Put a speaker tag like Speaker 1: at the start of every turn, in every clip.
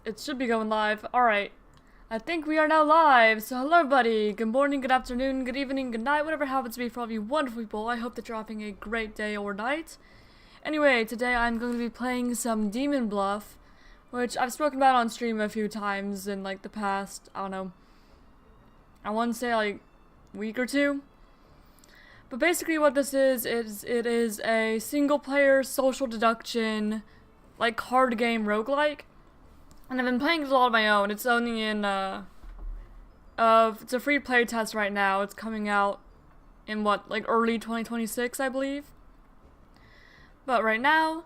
Speaker 1: It should be going live. Alright. I think we are now live. So hello everybody. Good morning, good afternoon, good evening, good night, whatever happens to be for all of you wonderful people. I hope that you're having a great day or night. Anyway, today I'm going to be playing some Demon Bluff, which I've spoken about on stream a few times in like the past, I don't know, I want to say like week or two. But basically what this is it is a single player social deduction like card game roguelike. And I've been playing it a lot on my own. It's only in it's a free playtest right now. It's coming out in what, like early 2026, I believe. But right now,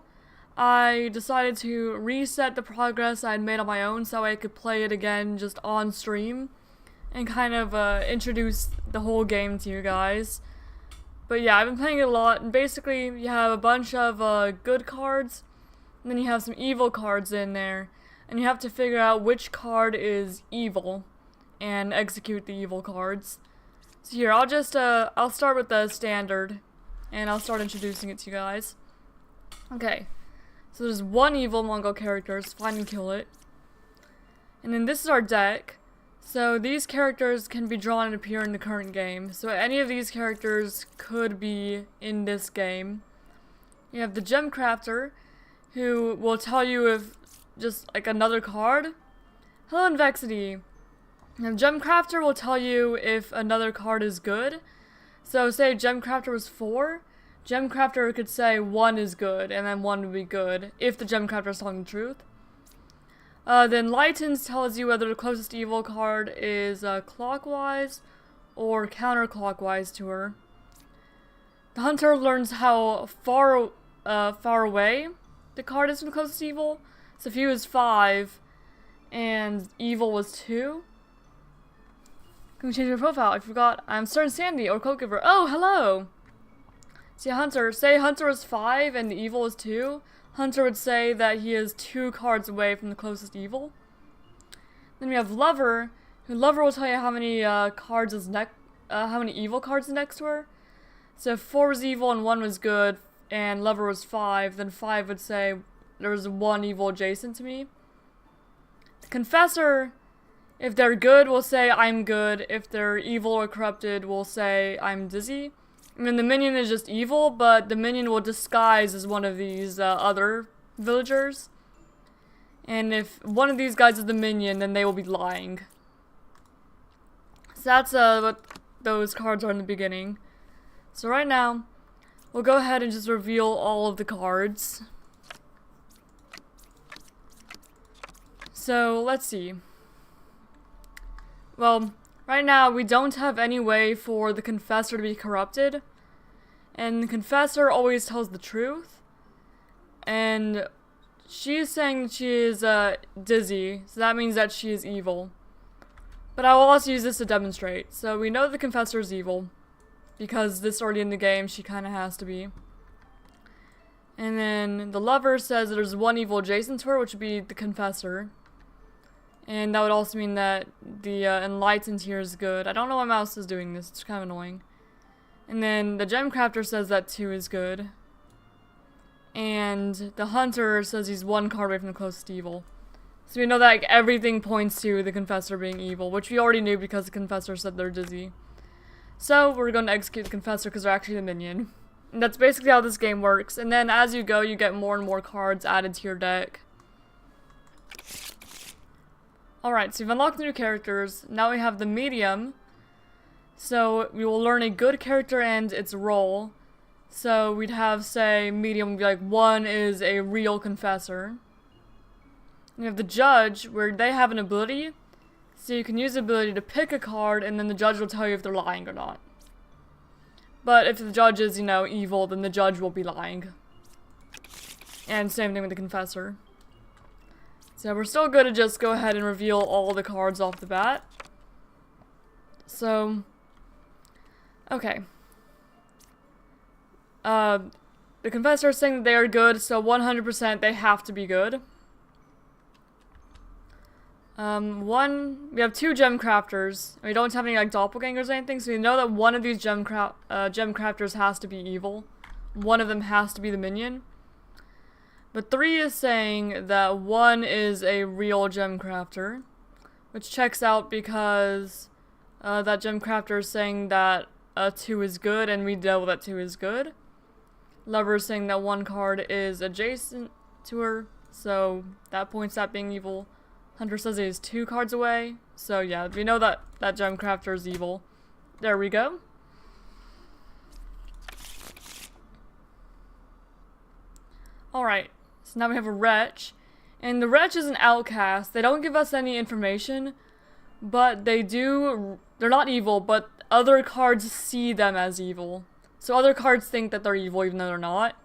Speaker 1: I decided to reset the progress I had made on my own so I could play it again just on stream and kind of introduce the whole game to you guys. But yeah, I've been playing it a lot, and basically you have a bunch of good cards, and then you have some evil cards in there, and you have to figure out which card is evil and execute the evil cards. So here, I'll start with the standard, and I'll start introducing it to you guys. Okay, so there's one evil Mongol character, so find and kill it. And then this is our deck. So these characters can be drawn and appear in the current game. So any of these characters could be in this game. You have the Gem Crafter, who will tell you if just like another card. Hello, Invexity. Now, Gem Crafter will tell you if another card is good. So say Gem Crafter was 4. Gem Crafter could say 1 is good, and then 1 would be good, if the Gem Crafter is telling the truth. Then Lightens tells you whether the closest evil card is clockwise or counterclockwise to her. The Hunter learns how far away the card is from the closest evil. So if he was 5 and evil was 2. Can we change your profile? I forgot. I'm Stern Sandy or Code Giver. Oh, hello! See, Hunter. Say Hunter was 5 and the evil is 2. Hunter would say that he is 2 cards away from the closest evil. Then we have Lover, who Lover will tell you how many cards is how many evil cards is next to her. So if 4 was evil and 1 was good, and Lover was 5, then 5 would say there was 1 evil adjacent to me. The Confessor, if they're good, will say I'm good. If they're evil or corrupted, will say I'm dizzy. I mean, the minion is just evil, but the minion will disguise as one of these other villagers. And if one of these guys is the minion, then they will be lying. So that's what those cards are in the beginning. So right now, we'll go ahead and just reveal all of the cards. So, let's see. Well, right now, we don't have any way for the Confessor to be corrupted. And the Confessor always tells the truth. And she's saying that she is dizzy, so that means that she is evil. But I will also use this to demonstrate. So we know the Confessor is evil, because this is already in the game, she kind of has to be. And then the Lover says that there's 1 evil adjacent to her, which would be the Confessor. And that would also mean that the Enlightened here is good. I don't know why my mouse is doing this, it's kind of annoying. And then the Gem Crafter says that 2 is good. And the Hunter says he's 1 card away from the closest evil. So we know that like, everything points to the Confessor being evil, which we already knew because the Confessor said they're dizzy. So we're going to execute the Confessor because they're actually the minion. And that's basically how this game works. And then as you go, you get more and more cards added to your deck. Alright, so we've unlocked new characters. Now we have the Medium. So we will learn a good character and its role. So we'd have, say, Medium would be like 1 is a real Confessor. We have the Judge, where they have an ability. So you can use the ability to pick a card, and then the Judge will tell you if they're lying or not. But if the Judge is, you know, evil, then the Judge will be lying. And same thing with the Confessor. So we're still good to just go ahead and reveal all the cards off the bat. So, okay. The Confessor is saying that they are good, so 100% they have to be good. We have 2 Gem Crafters. We don't have any like doppelgangers or anything, so we know that one of these Gem Crafters has to be evil. One of them has to be the minion. But 3 is saying that 1 is a real gem crafter, which checks out because that gem crafter is saying that 2 is good, and we know that 2 is good. Lover is saying that 1 card is adjacent to her, so that points at being evil. Hunter says he is 2 cards away, so yeah, we know that that gem crafter is evil. There we go. Alright, so now we have a wretch, and the wretch is an outcast. They don't give us any information, but they're not evil, but other cards see them as evil. So other cards think that they're evil even though they're not.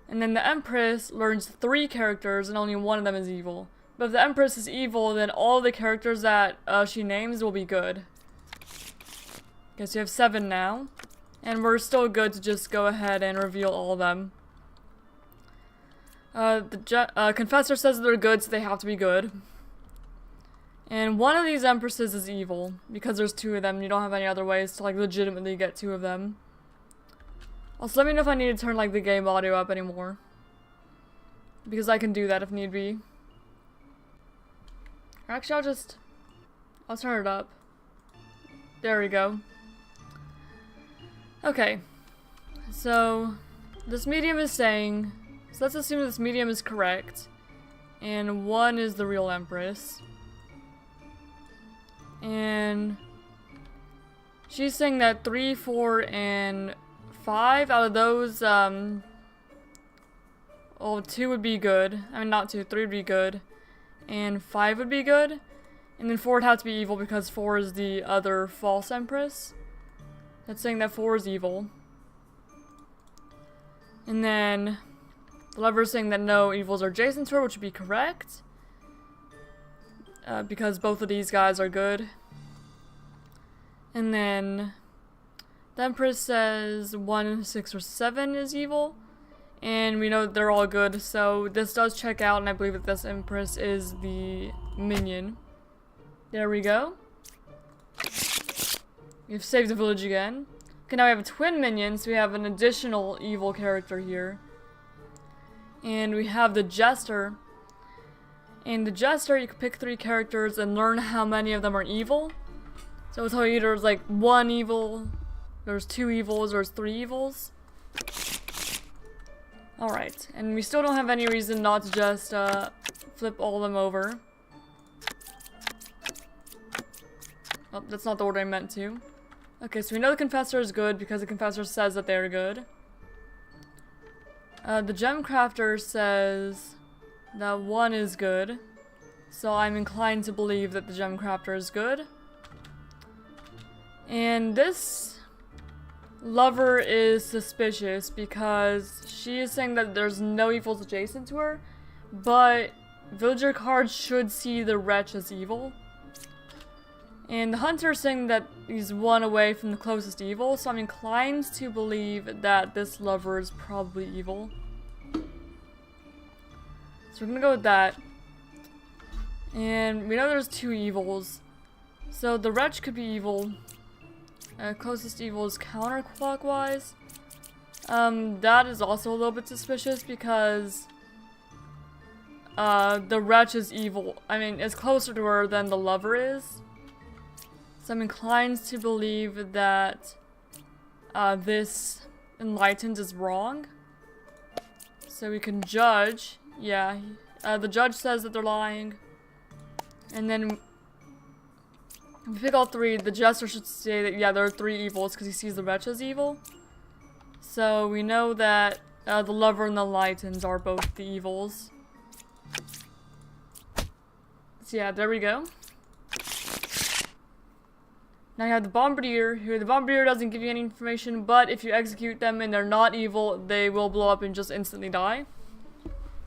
Speaker 1: And then the Empress learns 3 characters and only 1 of them is evil. But if the Empress is evil, then all the characters that she names will be good. Okay, so you have 7 now. And we're still good to just go ahead and reveal all of them. The Confessor says they're good, so they have to be good. And one of these Empresses is evil, because there's 2 of them. You don't have any other ways to, like, legitimately get 2 of them. Also, let me know if I need to turn, like, the game audio up anymore. Because I can do that if need be. Or actually, I'll turn it up. There we go. Okay. So, this medium is saying... So let's assume this medium is correct. And 1 is the real Empress. And... she's saying that 3, 4, and 5 out of those, well, 2 would be good. I mean, not 2, 3 would be good. And 5 would be good. And then 4 would have to be evil because 4 is the other false Empress. That's saying that 4 is evil. And then the Lover is saying that no evils are adjacent to her, which would be correct. Because both of these guys are good. And then the Empress says 1, 6, or 7 is evil. And we know that they're all good, so this does check out, and I believe that this Empress is the minion. There we go. We've saved the village again. Okay, now we have a twin minion, so we have an additional evil character here. And we have the Jester. And the Jester, you can pick 3 characters and learn how many of them are evil. So it'll tell you there's like 1 evil, there's 2 evils, there's 3 evils. Alright, and we still don't have any reason not to just flip all of them over. Oh, that's not the order I meant to. Okay, so we know the Confessor is good because the Confessor says that they're good. The Gem Crafter says that 1 is good. So I'm inclined to believe that the Gem Crafter is good. And this Lover is suspicious because she is saying that there's no evils adjacent to her, but villager cards should see the wretch as evil. And the Hunter is saying that he's 1 away from the closest evil, so I'm inclined to believe that this Lover is probably evil. So we're gonna go with that. And we know there's 2 evils, so the wretch could be evil. Closest evil is counterclockwise. That is also a little bit suspicious because the wretch is evil. I mean, it's closer to her than the Lover is. So I'm inclined to believe that this enlightened is wrong. So we can judge. Yeah, the judge says that they're lying. And then if we pick all 3, the Jester should say that, yeah, there are 3 evils because he sees the wretch as evil. So we know that the Lover and the enlightened are both the evils. So yeah, there we go. Now you have the Bombardier, who the Bombardier doesn't give you any information, but if you execute them and they're not evil, they will blow up and just instantly die.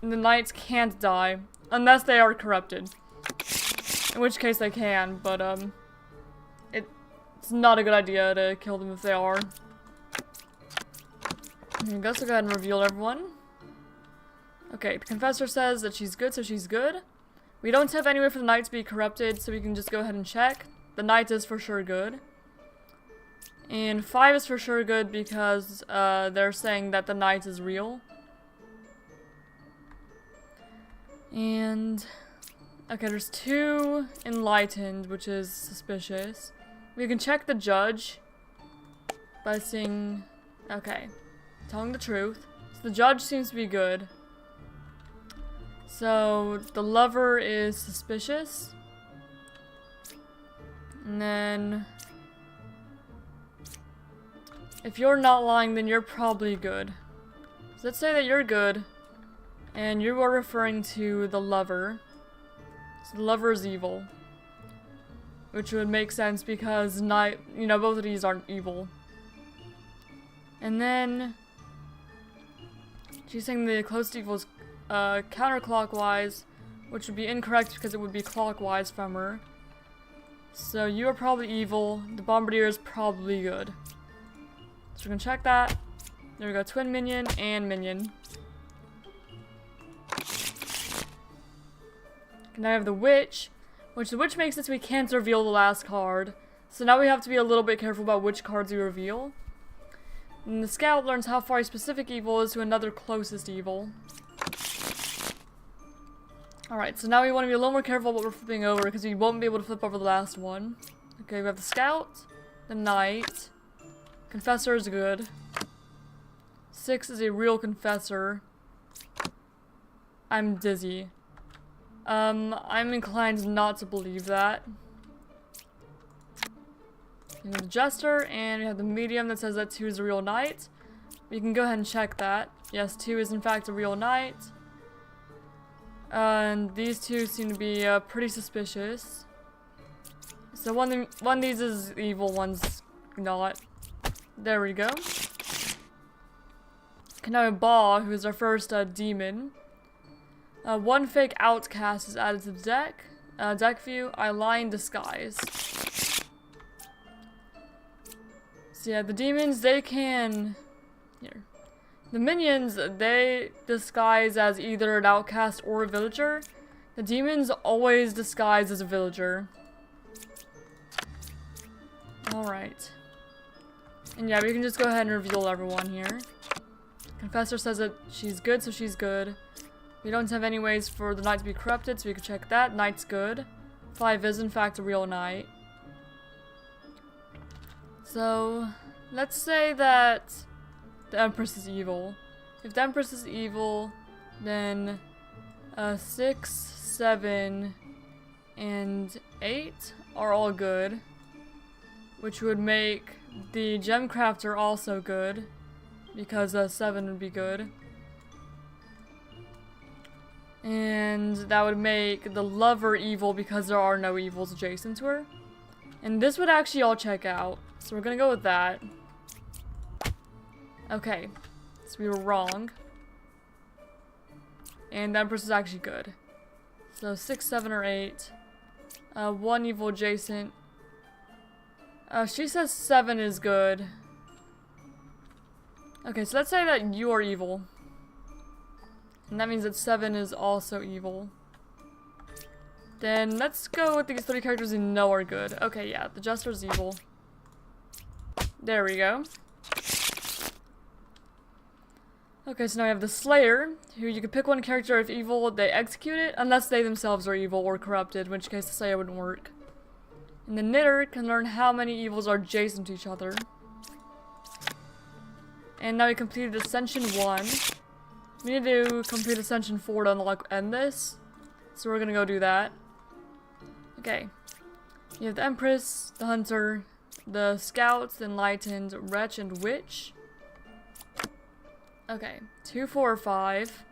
Speaker 1: And the Knights can't die, unless they are corrupted. In which case they can, but it's not a good idea to kill them if they are. I guess we'll go ahead and reveal everyone. Okay, the Confessor says that she's good, so she's good. We don't have any way for the Knight to be corrupted, so we can just go ahead and check. The Knight is for sure good. And 5 is for sure good because they're saying that the Knight is real. And okay, there's 2 enlightened, which is suspicious. We can check the judge by seeing, okay, telling the truth. So the judge seems to be good. So the lover is suspicious. And then if you're not lying, then you're probably good. So let's say that you're good, and you are referring to the lover. So the lover is evil, which would make sense because both of these aren't evil. And then she's saying the closest evil is counterclockwise, which would be incorrect because it would be clockwise from her. So you are probably evil. The bombardier is probably good. So we're gonna check that. There we go, twin minion and minion. Now I have the witch, which the witch makes it so we can't reveal the last card. So now we have to be a little bit careful about which cards we reveal. And the scout learns how far a specific evil is to another closest evil. Alright, so now we want to be a little more careful what we're flipping over because we won't be able to flip over the last one. Okay, we have the scout, the knight, confessor is good. 6 is a real confessor. I'm dizzy. I'm inclined not to believe that. We have the jester, and we have the medium that says that 2 is a real knight. We can go ahead and check that. Yes, 2 is in fact a real knight. And these 2 seem to be pretty suspicious. So one of these is evil, one's not. There we go. Okay, now we have Ba, who is our first demon. 1 fake outcast is added to the deck. Deck view, I lie in disguise. So yeah, the demons, they can... Here. The minions, they disguise as either an outcast or a villager. The demons always disguise as a villager. Alright. And yeah, we can just go ahead and reveal everyone here. Confessor says that she's good, so she's good. We don't have any ways for the knight to be corrupted, so we can check that. Knight's good. 5 is in fact a real knight. So, let's say that the Empress is evil. If the Empress is evil, then 6, 7, and 8 are all good. Which would make the Gem Crafter also good. Because 7 would be good. And that would make the lover evil because there are no evils adjacent to her. And this would actually all check out. So we're gonna go with that. Okay. So we were wrong. And the Empress is actually good. So 6, 7, or 8. 1 evil adjacent. She says 7 is good. Okay, so let's say that you are evil. And that means that 7 is also evil. Then let's go with these 3 characters we know are good. Okay, yeah, the Jester's evil. There we go. Okay, so now we have the Slayer, who you can pick one character if evil, they execute it, unless they themselves are evil or corrupted, in which case the Slayer wouldn't work. And the Knitter can learn how many evils are adjacent to each other. And now we completed Ascension 1. We need to complete Ascension 4 to unlock end this. So we're gonna go do that. Okay. You have the Empress, the Hunter, the Scouts, the Enlightened, Wretch, and Witch. Okay. 2, 4, 5.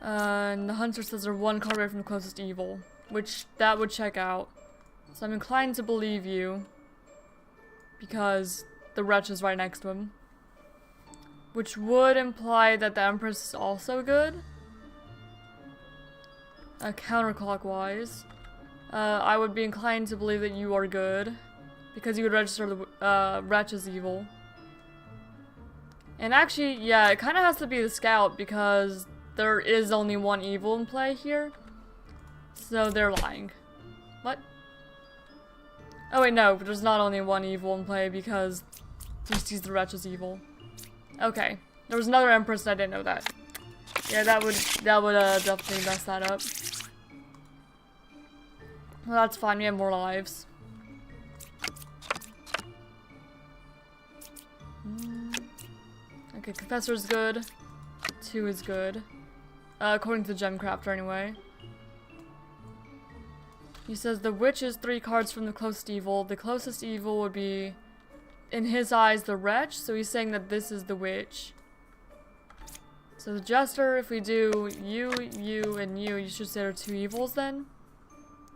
Speaker 1: And the Hunter says they're 1 card away from the closest evil. Which, that would check out. So I'm inclined to believe you. Because the Wretch is right next to him. Which would imply that the Empress is also good. Counterclockwise. I would be inclined to believe that you are good. Because you would register the Wretch as evil. And actually, yeah, it kind of has to be the Scout because there is only 1 evil in play here. So they're lying. What? Oh wait, no, there's not only 1 evil in play because he sees the Wretch as evil. Okay. There was another Empress and I didn't know that. Yeah, that would definitely mess that up. Well, that's fine, we have more lives. Okay, Confessor's good. 2 is good. According to the Gem Crafter, anyway. He says the witch is 3 cards from the closest evil. The closest evil would be, in his eyes, the wretch. So he's saying that this is the witch. So the jester, if we do you, and you should say there are 2 evils then?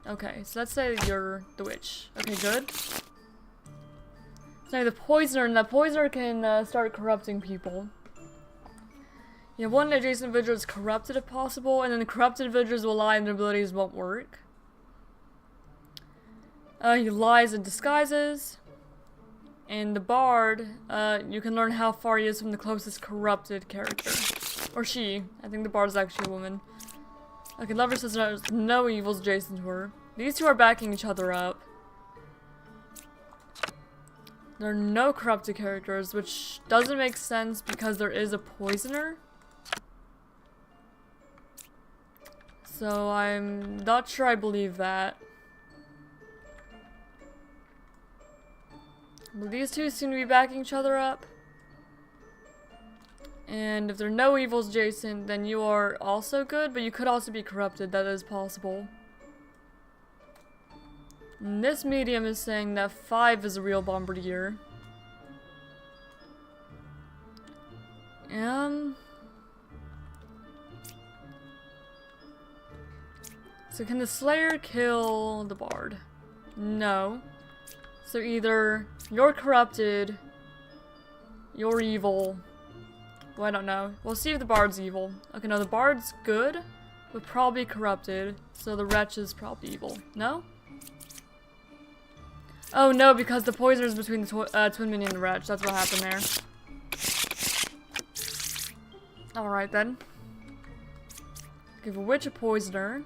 Speaker 1: Okay, so let's say you're the witch. Okay, good. So now the poisoner, and the poisoner can start corrupting people. Yeah, one adjacent individual is corrupted if possible, and then the corrupted individuals will lie and their abilities won't work. He lies and disguises. And the bard, you can learn how far he is from the closest corrupted character. Or she. I think the bard is actually a woman. Okay, Lover says there's no evils adjacent to her. These 2 are backing each other up. There are no corrupted characters, which doesn't make sense because there is a poisoner. So I'm not sure I believe that. But these 2 seem to be backing each other up. And if there are no evils adjacent, then you are also good, but you could also be corrupted. That is possible. And this medium is saying that 5 is a real bombardier. So can the Slayer kill the Bard? No. So either you're corrupted, you're evil. Well, I don't know. We'll see if the Bard's evil. Okay, no, the Bard's good, but probably corrupted. So the Wretch is probably evil. No? Oh no, because the poisoner's between the Twin Minion and the Wretch. That's what happened there. Alright then. Give a Witch a Poisoner.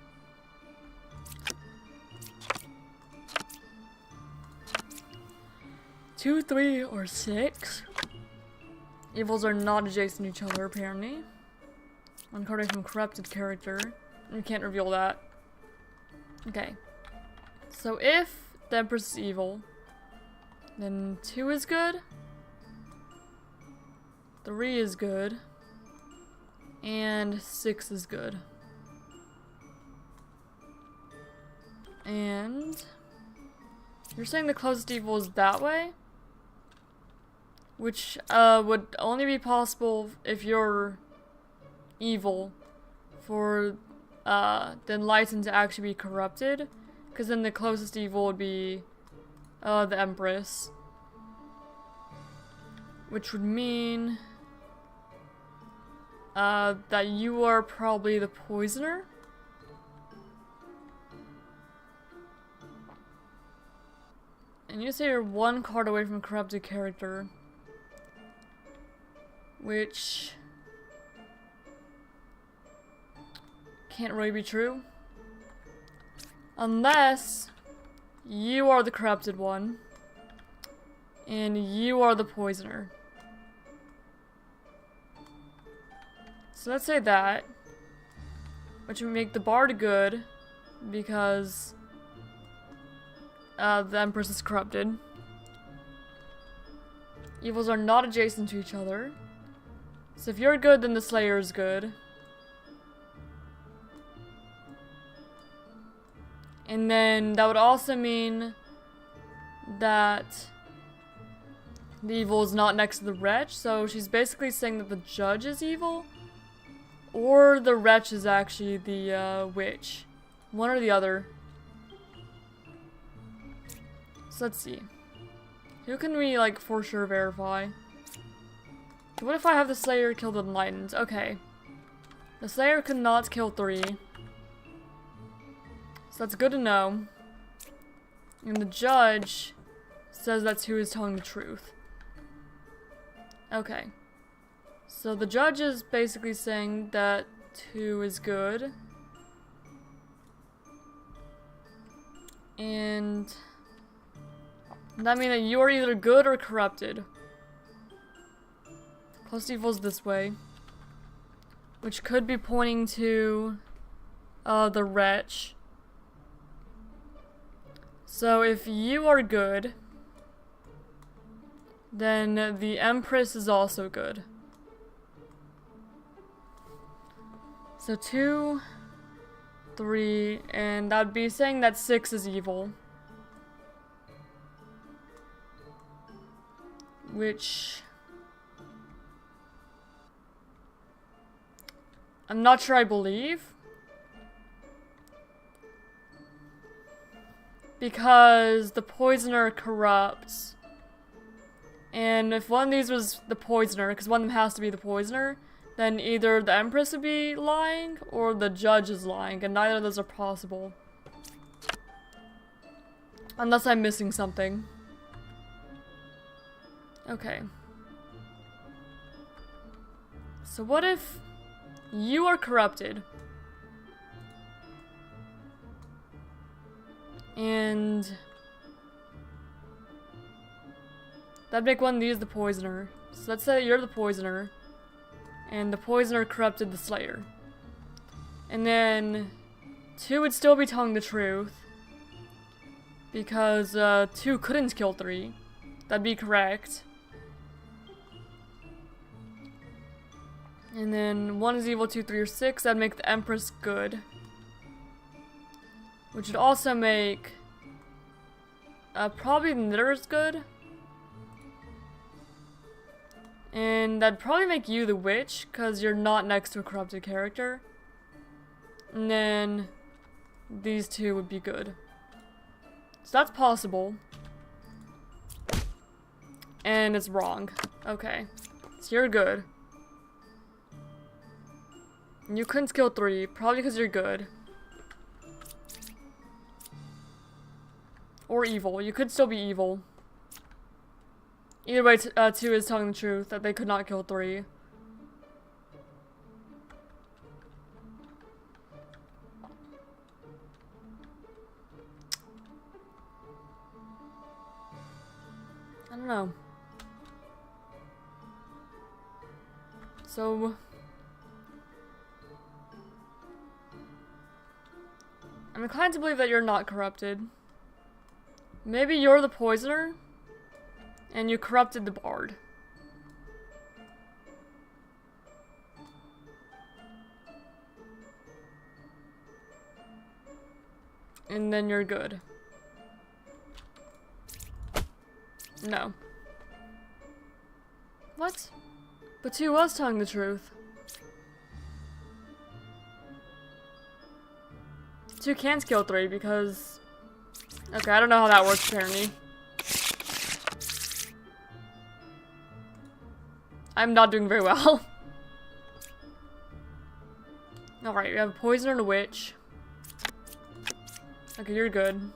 Speaker 1: Two, 3, or 6. Evils are not adjacent to each other, apparently. One card from corrupted character. We can't reveal that. Okay. So if the Empress is evil, then 2 is good. 3 is good. And 6 is good. And you're saying the closest evil is that way? Which would only be possible if you're evil for the Enlightened to actually be corrupted. Because then the closest evil would be the Empress. Which would mean that you are probably the Poisoner. And you say you're 1 card away from a corrupted character. Which can't really be true. Unless you are the corrupted one. And you are the poisoner. So let's say that. Which would make the Bard good. Because the Empress is corrupted. Evils are not adjacent to each other. So if you're good, then the Slayer is good. And then that would also mean that the evil is not next to the Wretch. So she's basically saying that the Judge is evil. Or the Wretch is actually the Witch. One or the other. So let's see. Who can we, like, for sure verify? What if I have the Slayer kill the Enlightened? Okay. The Slayer could not kill 3. So that's good to know. And the Judge says that's who is telling the truth. Okay. So the Judge is basically saying that 2 is good. And that means that you are either good or corrupted. Close evil's this way. which could be pointing to the wretch. So if you are good, then the Empress is also good. So 2, 3, and that'd be saying that 6 is evil. Which I'm not sure I believe. Because the poisoner corrupts. And if one of these was the poisoner, because one of them has to be the poisoner, then either the Empress would be lying or the judge is lying, and neither of those are possible. Unless I'm missing something. Okay. So what if you are corrupted? And that'd make one of these the poisoner. So let's say you're the poisoner, and the poisoner corrupted the Slayer. And then 2 would still be telling the truth, because 2 couldn't kill 3. That'd be correct. And then 1 is evil, 2, 3, or 6. That'd make the Empress good. Which would also make probably the Knitter's good. And that'd probably make you the witch, because you're not next to a corrupted character. And then these 2 would be good. So that's possible. And it's wrong. Okay. So you're good. And you couldn't kill 3, probably because you're good. Or evil. You could still be evil. Either way, 2 is telling the truth that they could not kill 3. I don't know. So I'm inclined to believe that you're not corrupted. Maybe you're the poisoner, and you corrupted the bard. And then you're good. No. What? But 2 was telling the truth. 2 can't kill 3 because... Okay, I don't know how that works apparently. I'm not doing very well. Alright, we have a poisoner and a witch. Okay, you're good.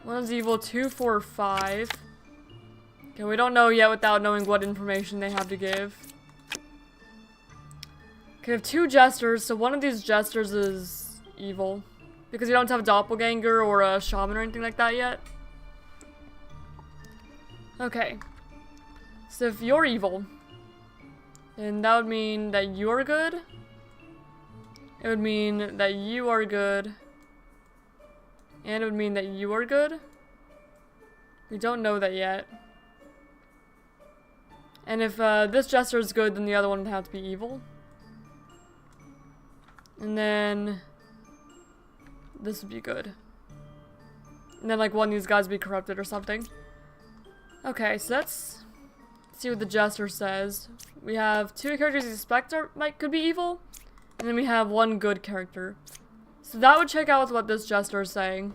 Speaker 1: 1 is evil, 2, 4, 5. Okay, we don't know yet without knowing what information they have to give. Okay, we have 2 jesters, so one of these jesters is evil. Because you don't have a doppelganger or a shaman or anything like that yet. Okay. So if you're evil, then that would mean that you're good. It would mean that you are good. And it would mean that you are good. We don't know that yet. And if this jester is good, then the other one would have to be evil. And then this would be good. And then like one of these guys would be corrupted or something. Okay, so let's see what the jester says. We have 2 characters you suspect could be evil. And then we have 1 good character. So that would check out with what this jester is saying.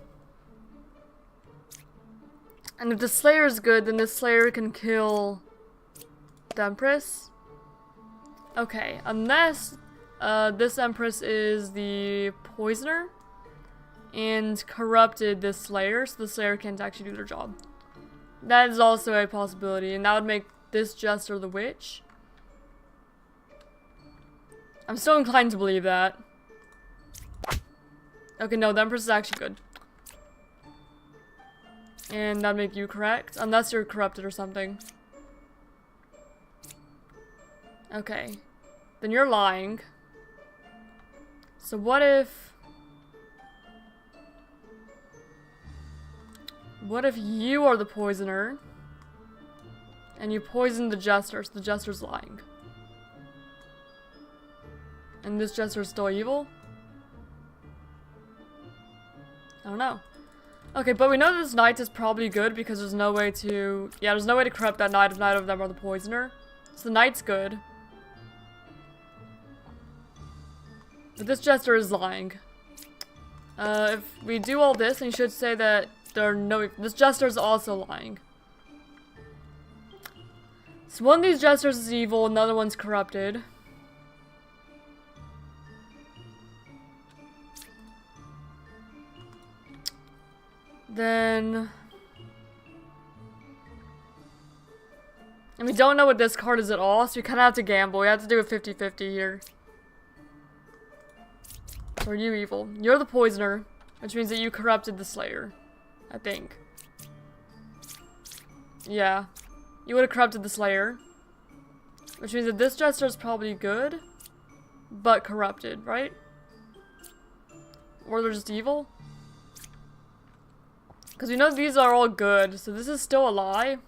Speaker 1: And if the Slayer is good, then the Slayer can kill the Empress. Okay, unless this Empress is the poisoner and corrupted this Slayer, so the Slayer can't actually do their job. That is also a possibility, and that would make this jester the witch. I'm still inclined to believe that. Okay, no, the Empress is actually good. And that'd make you correct, unless you're corrupted or something. Okay. then you're lying. So what if you are the poisoner and you poison the jester, so the jester's lying? And this jester's still evil? I don't know. Okay, but we know this knight is probably good because there's no way to... Yeah, there's no way to corrupt that knight if neither of them are the poisoner. So the knight's good. But this jester is lying. If we do all this, then you should say that there are no... This jester is also lying. So one of these jesters is evil, another one's corrupted. Then... And we don't know what this card is at all, so we kind of have to gamble. We have to do a 50-50 here. Or you evil. You're the poisoner, which means that you corrupted the Slayer. I think. Yeah. You would have corrupted the Slayer. Which means that this jester is probably good, but corrupted, right? Or they're just evil? Because we know these are all good, so this is still a lie.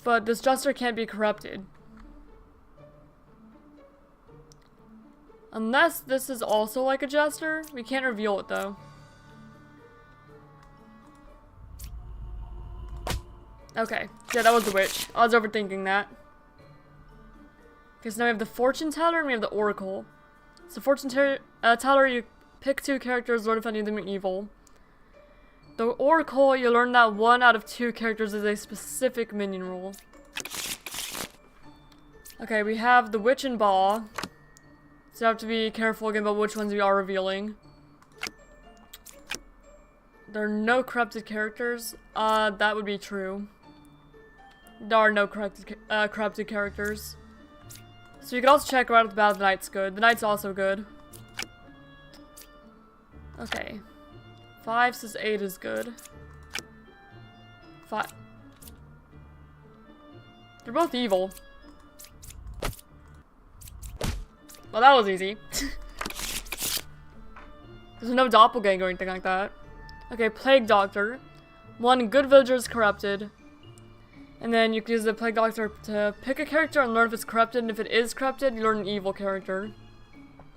Speaker 1: But this jester can't be corrupted. Unless this is also like a jester. We can't reveal it though. Okay. Yeah, that was the witch. I was overthinking that. Okay, so now we have the fortune teller and we have the oracle. So fortune teller, you pick 2 characters, learn if any of them are evil. The oracle, you learn that 1 out of 2 characters is a specific minion rule. Okay, we have the witch and Ba. So you have to be careful again about which ones we are revealing. There are no corrupted characters. That would be true. There are no corrupted characters. So you can also check right off the bat the knight's good. The knight's also good. Okay. 5 says 8 is good. 5. They're both evil. Well, that was easy. There's no doppelganger or anything like that. Okay, Plague Doctor. 1 good villager is corrupted. And then you can use the Plague Doctor to pick a character and learn if it's corrupted. And if it is corrupted, you learn an evil character.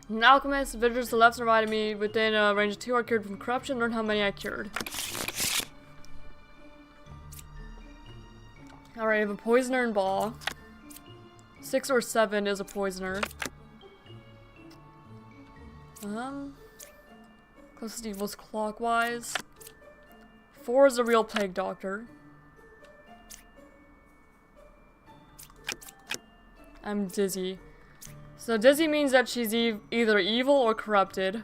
Speaker 1: An alchemist, villagers to the left and right of me within a range of 2 are cured from corruption. Learn how many I cured. Alright, I have a poisoner and Ba. 6 or 7 is a poisoner. Closest evil's clockwise. 4 is a real Plague Doctor. I'm dizzy. So dizzy means that she's either evil or corrupted.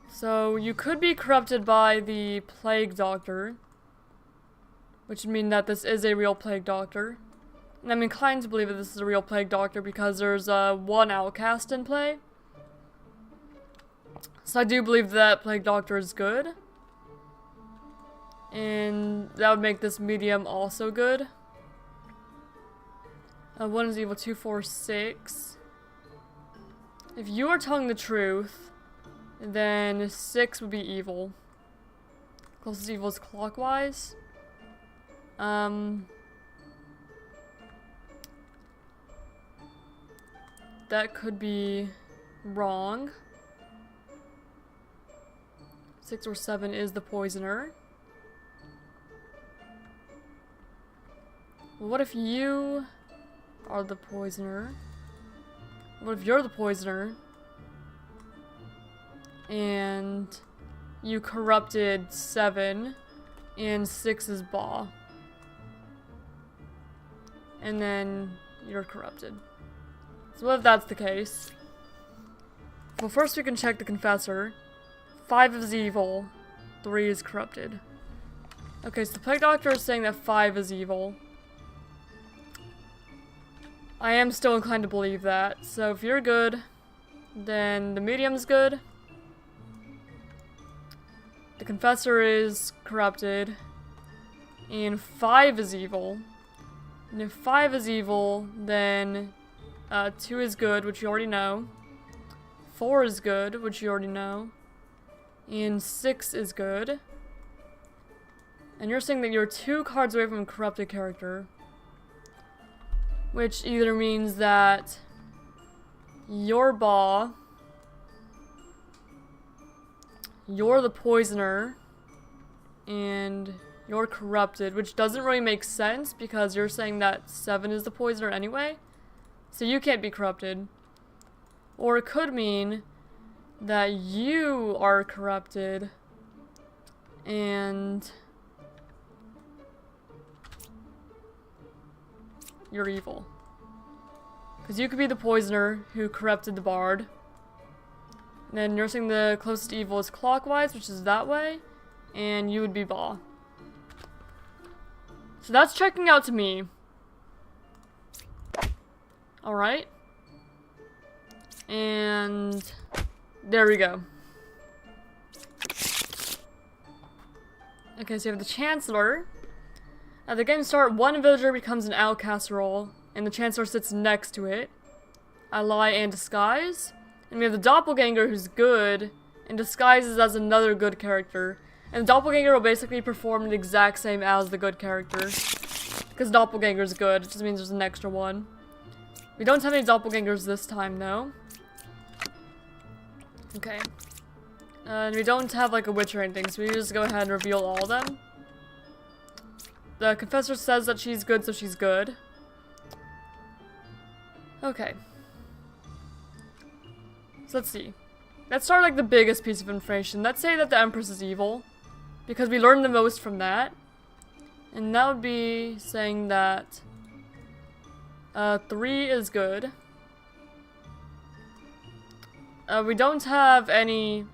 Speaker 1: So you could be corrupted by the Plague Doctor, which would mean that this is a real Plague Doctor. And I'm inclined to believe that this is a real Plague Doctor because there's 1 outcast in play. So I do believe that Plague Doctor is good. And that would make this medium also good. 1 is evil, 2, 4, 6. If you are telling the truth, then 6 would be evil. Closest evil is clockwise. That could be wrong. 6 or 7 is the poisoner. What if you are the poisoner? What if you're the poisoner? And you corrupted 7 and 6 is Ba. And then you're corrupted. So what if that's the case? Well, first we can check the confessor. 5 is evil, 3 is corrupted. Okay, so the Plague Doctor is saying that 5 is evil. I am still inclined to believe that. So if you're good, then the medium's good. the Confessor is corrupted, and 5 is evil. And if 5 is evil, then 2 is good, which you already know. 4 is good, which you already know. And 6 is good. And you're saying that you're 2 cards away from a corrupted character. Which either means that you're Ba, you're the Poisoner, and you're corrupted, which doesn't really make sense because you're saying that 7 is the Poisoner anyway. So you can't be corrupted. Or it could mean that you are corrupted and you're evil. Because you could be the Poisoner who corrupted the Bard. And then you're saying the closest evil is clockwise, which is that way. And you would be Ba. So that's checking out to me. Alright. And there we go. Okay, so you have the Chancellor. At the game start, one villager becomes an outcast role, and the Chancellor sits next to it. Ally and Disguise. And we have the Doppelganger, who's good, and disguises as another good character. And the Doppelganger will basically perform the exact same as the good character. Because Doppelganger is good, it just means there's an extra one. We don't have any Doppelgangers this time, though. Okay. And we don't have, like, a witch or anything, so we just go ahead and reveal all of them. The Confessor says that she's good, so she's good. Okay. So let's see. Let's start, like, the biggest piece of information. Let's say that the Empress is evil, because we learned the most from that. And that would be saying that 3 is good. We don't have any...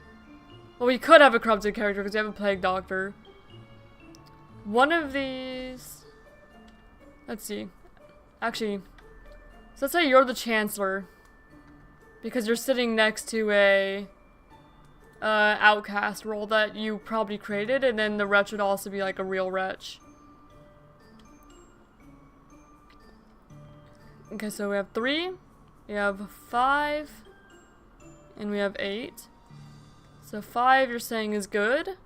Speaker 1: Well, we could have a corrupted character because we have a Plague Doctor. One of these... Let's see. Actually, so let's say you're the Chancellor. Because you're sitting next to a outcast role that you probably created, and then the wretch would also be like a real wretch. Okay, so we have 3, we have 5, and we have 8. So 5 you're saying is good.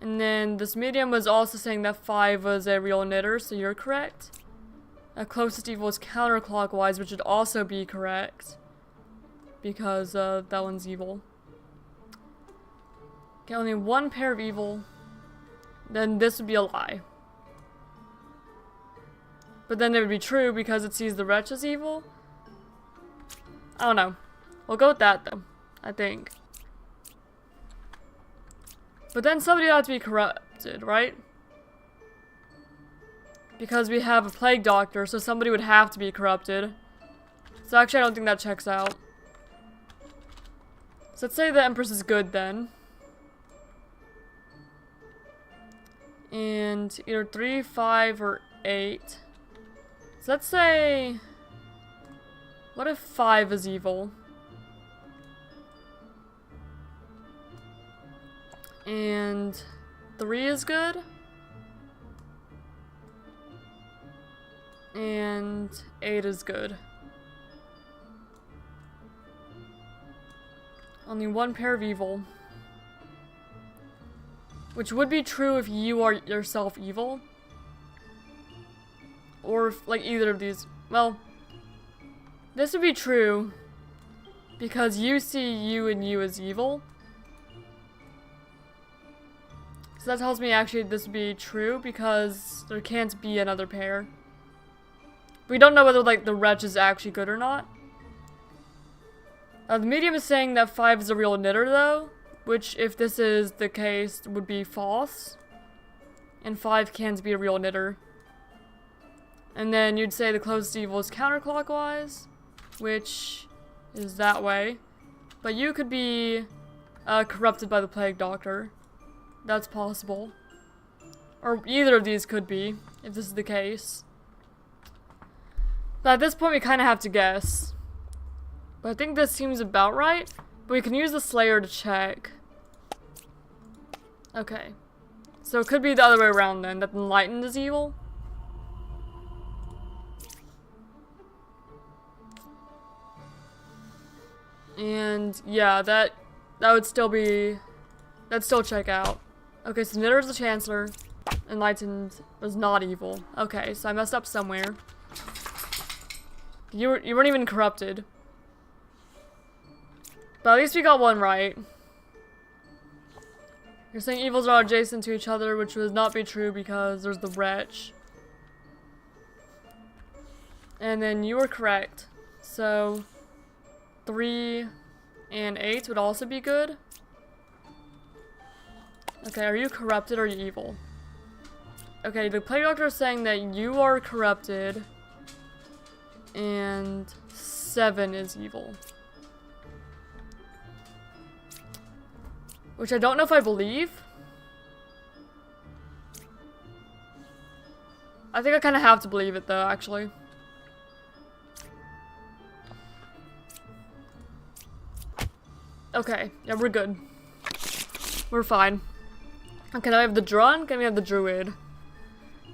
Speaker 1: And then this medium was also saying that 5 was a real knitter, so you're correct. Closest evil is counterclockwise, which would also be correct. Because that one's evil. Okay, only 1 pair of evil. Then this would be a lie. But then it would be true because it sees the wretch as evil. I don't know. We'll go with that though, I think. But then somebody would have to be corrupted, right? Because we have a Plague Doctor, so somebody would have to be corrupted. So actually I don't think that checks out. So let's say the Empress is good then. And either 3, 5, or 8. So let's say... What if 5 is evil? And 3 is good? And 8 is good. Only 1 pair of evil. Which would be true if you are yourself evil. Or if, like, either of these. Well, this would be true because you see you and you as evil. So that tells me actually this would be true because there can't be another pair. We don't know whether, like, the wretch is actually good or not. The medium is saying that 5 is a real knitter, though, which, if this is the case, would be false. And 5 can't be a real knitter. And then you'd say the closest evil is counterclockwise, which is that way. But you could be corrupted by the Plague Doctor. That's possible. Or either of these could be, if this is the case. But at this point, we kind of have to guess. But I think this seems about right. But we can use the Slayer to check. Okay. So it could be the other way around then, that the enlightened is evil? And yeah, that would still be, that'd still check out. Okay, so Knitter's the Chancellor. Enlightened was not evil. Okay, so I messed up somewhere. You weren't even corrupted. But at least we got one right. You're saying evils are adjacent to each other, which would not be true because there's the wretch. And then you were correct. So 3 and 8 would also be good. Okay, are you corrupted or are you evil? Okay, the Plague Doctor is saying that you are corrupted and 7 is evil. Which I don't know if I believe. I think I kind of have to believe it though, actually. Okay, yeah, we're good. We're fine. Okay, now we have the drunk and we have the druid.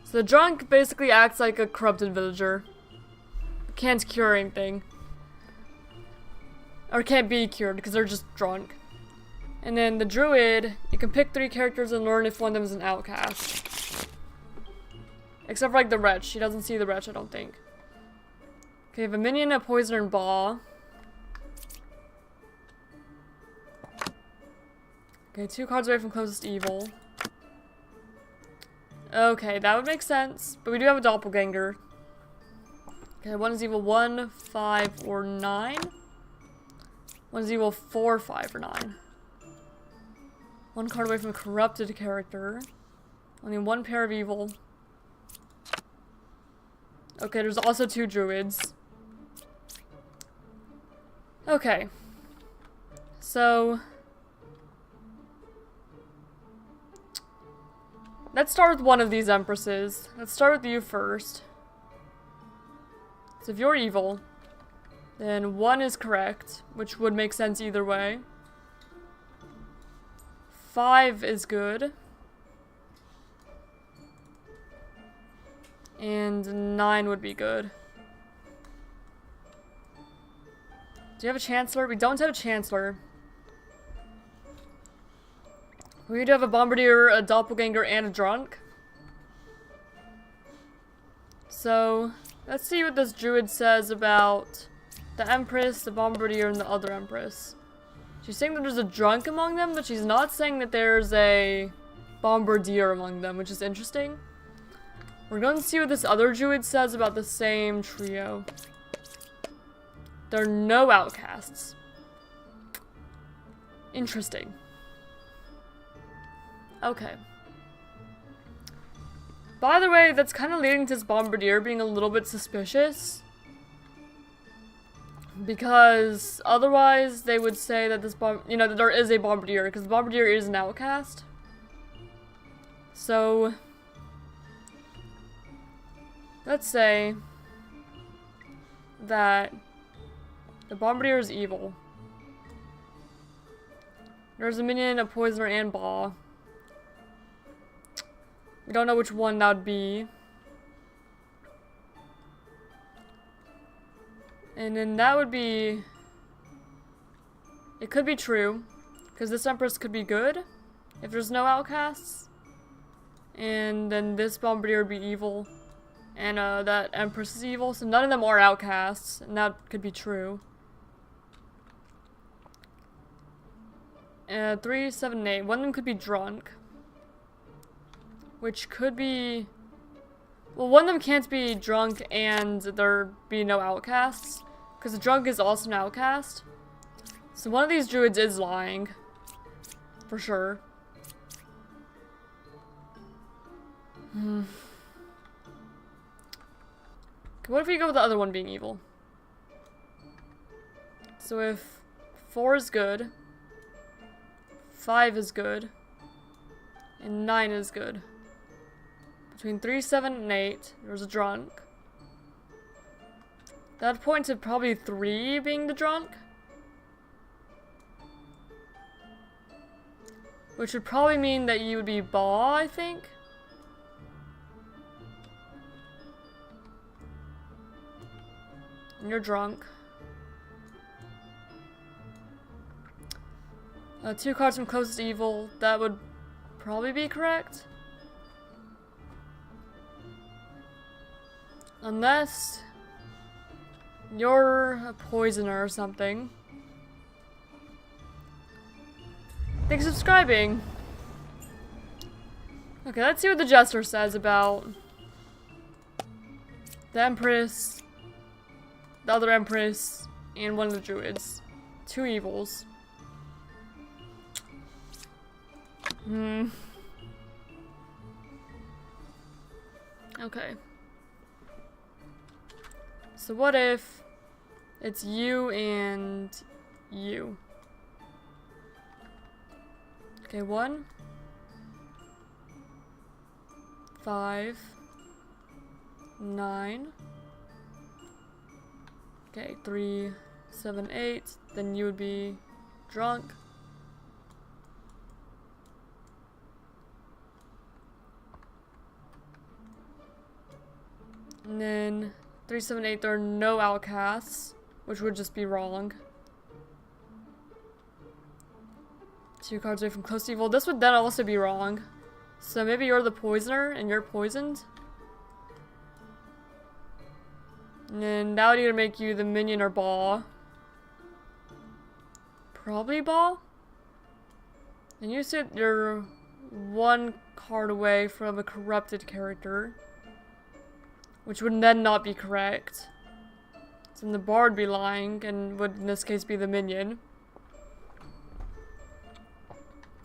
Speaker 1: So the drunk basically acts like a corrupted villager. Can't cure anything. Or can't be cured because they're just drunk. And then the druid, you can pick 3 characters and learn if one of them is an outcast. Except for like the wretch. She doesn't see the wretch, I don't think. Okay, you have a minion, a poisoner, and ball. Okay, 2 cards away from closest evil. Okay, that would make sense. But we do have a doppelganger. Okay, one is evil 1, 5, or 9. One is evil 4, 5, or 9. 1 card away from a corrupted character. Only 1 pair of evil. Okay, there's also 2 druids. Okay. So let's start with one of these empresses. Let's start with you first. So if you're evil, then 1 is correct, which would make sense either way. 5 is good. And 9 would be good. Do you have a Chancellor? We don't have a Chancellor. We do have a Bombardier, a Doppelganger, and a Drunk. So let's see what this Druid says about the Empress, the Bombardier, and the other Empress. She's saying that there's a Drunk among them, but she's not saying that there's a Bombardier among them, which is interesting. We're going to see what this other Druid says about the same trio. There are no outcasts. Interesting. Okay. By the way, that's kind of leading to this Bombardier being a little bit suspicious. Because otherwise they would say that this that there is a Bombardier, because the Bombardier is an outcast. So let's say that the Bombardier is evil. There's a minion, a poisoner, and Baw. We don't know which one that would be. And then that would be... It could be true. Because this Empress could be good. If there's no outcasts. And then this Bombardier would be evil. And that Empress is evil. So none of them are outcasts. And that could be true. 3, 7, 8. One of them could be drunk. Which could be... Well, one of them can't be drunk and there be no outcasts. Because the drunk is also an outcast. So one of these druids is lying. For sure. Okay, what if we go with the other one being evil? So if 4 is good, 5 is good, and 9 is good. Between 3, 7, and 8, there's a drunk. That point to probably 3 being the drunk. Which would probably mean that you would be Ba, I think. And you're drunk. 2 cards from closest evil. That would probably be correct. Unless you're a poisoner or something. Thanks for subscribing. Okay, let's see what the Jester says about the Empress, the other Empress, and one of the Druids. 2 evils. Okay. So what if it's you and you? Okay, 1, 5, 9. Okay, 3, 7, 8. Then you would be drunk. And then 3, 7, 8, there are no outcasts, which would just be wrong. 2 cards away from close to evil. This would then also be wrong. So maybe you're the poisoner and you're poisoned. And then that would either make you the minion or Ba. Probably Ba. And you said you're 1 card away from a corrupted character. Which would then not be correct. So then the Bard would be lying and would in this case be the minion.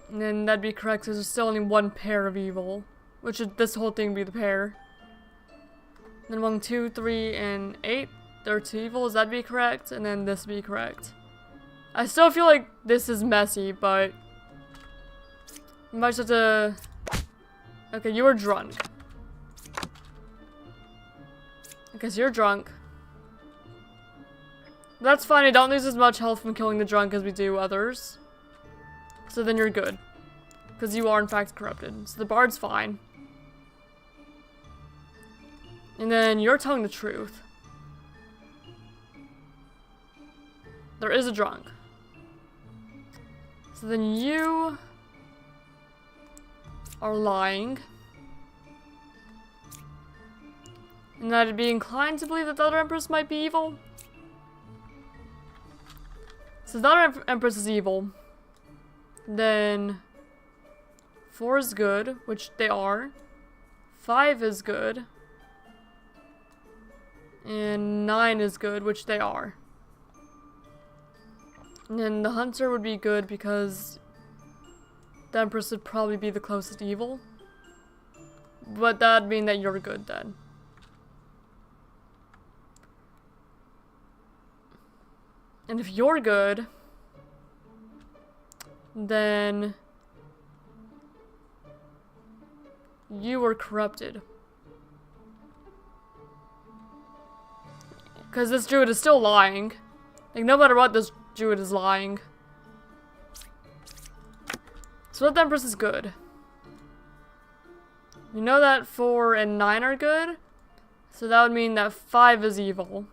Speaker 1: And then that'd be correct because there's still only 1 pair of evil. Which would this whole thing be the pair. And then among 2, 3, and 8, there are 2 evils. That'd be correct. And then this would be correct. I still feel like this is messy, but you might just have to... Okay, you were drunk. Okay, so you're drunk. That's fine, I don't lose as much health from killing the drunk as we do others. So then you're good. Because you are in fact corrupted. So the Bard's fine. And then you're telling the truth. There is a drunk. So then you are lying. And I'd be inclined to believe that the other Empress might be evil. So if the other Empress is evil, then 4 is good, which they are. 5 is good. And 9 is good, which they are. And then the Hunter would be good because the Empress would probably be the closest evil. But that'd mean that you're good then. And if you're good, then you were corrupted. Because this druid is still lying. Like, no matter what, this druid is lying. So the Empress is good. You know that 4 and 9 are good. So that would mean that 5 is evil.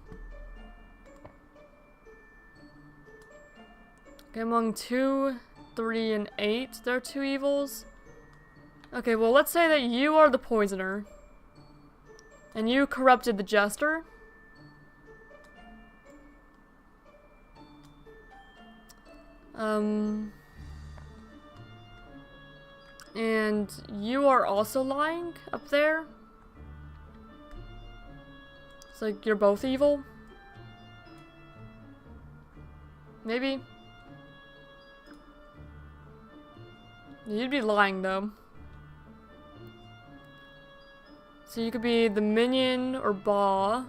Speaker 1: Okay, among 2, 3, and 8, there are 2 evils. Okay, well, let's say that you are the poisoner. And you corrupted the Jester. And you are also lying up there. It's like you're both evil. Maybe. You'd be lying though. So you could be the minion or Ba.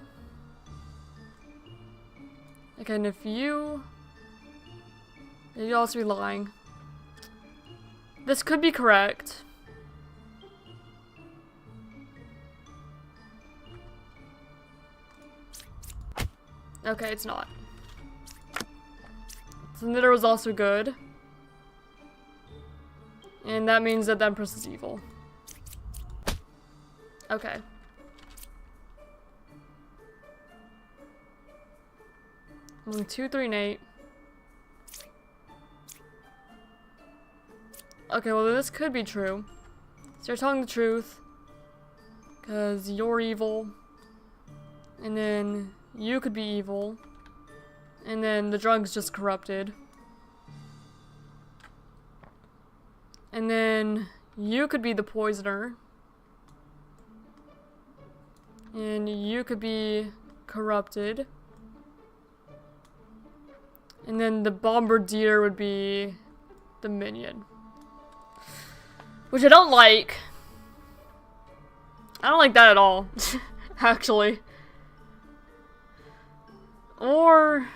Speaker 1: Okay, and if you'd also be lying. This could be correct. Okay, it's not. So Knitter was also good. And that means that the Empress is evil. Okay. Among 2, 3, and 8. Okay, well this could be true. So you're telling the truth. Because you're evil. And then you could be evil. And then the drug's just corrupted. And then you could be the poisoner. And you could be corrupted. And then the bombardier would be the minion. Which I don't like. I don't like that at all. Actually. Or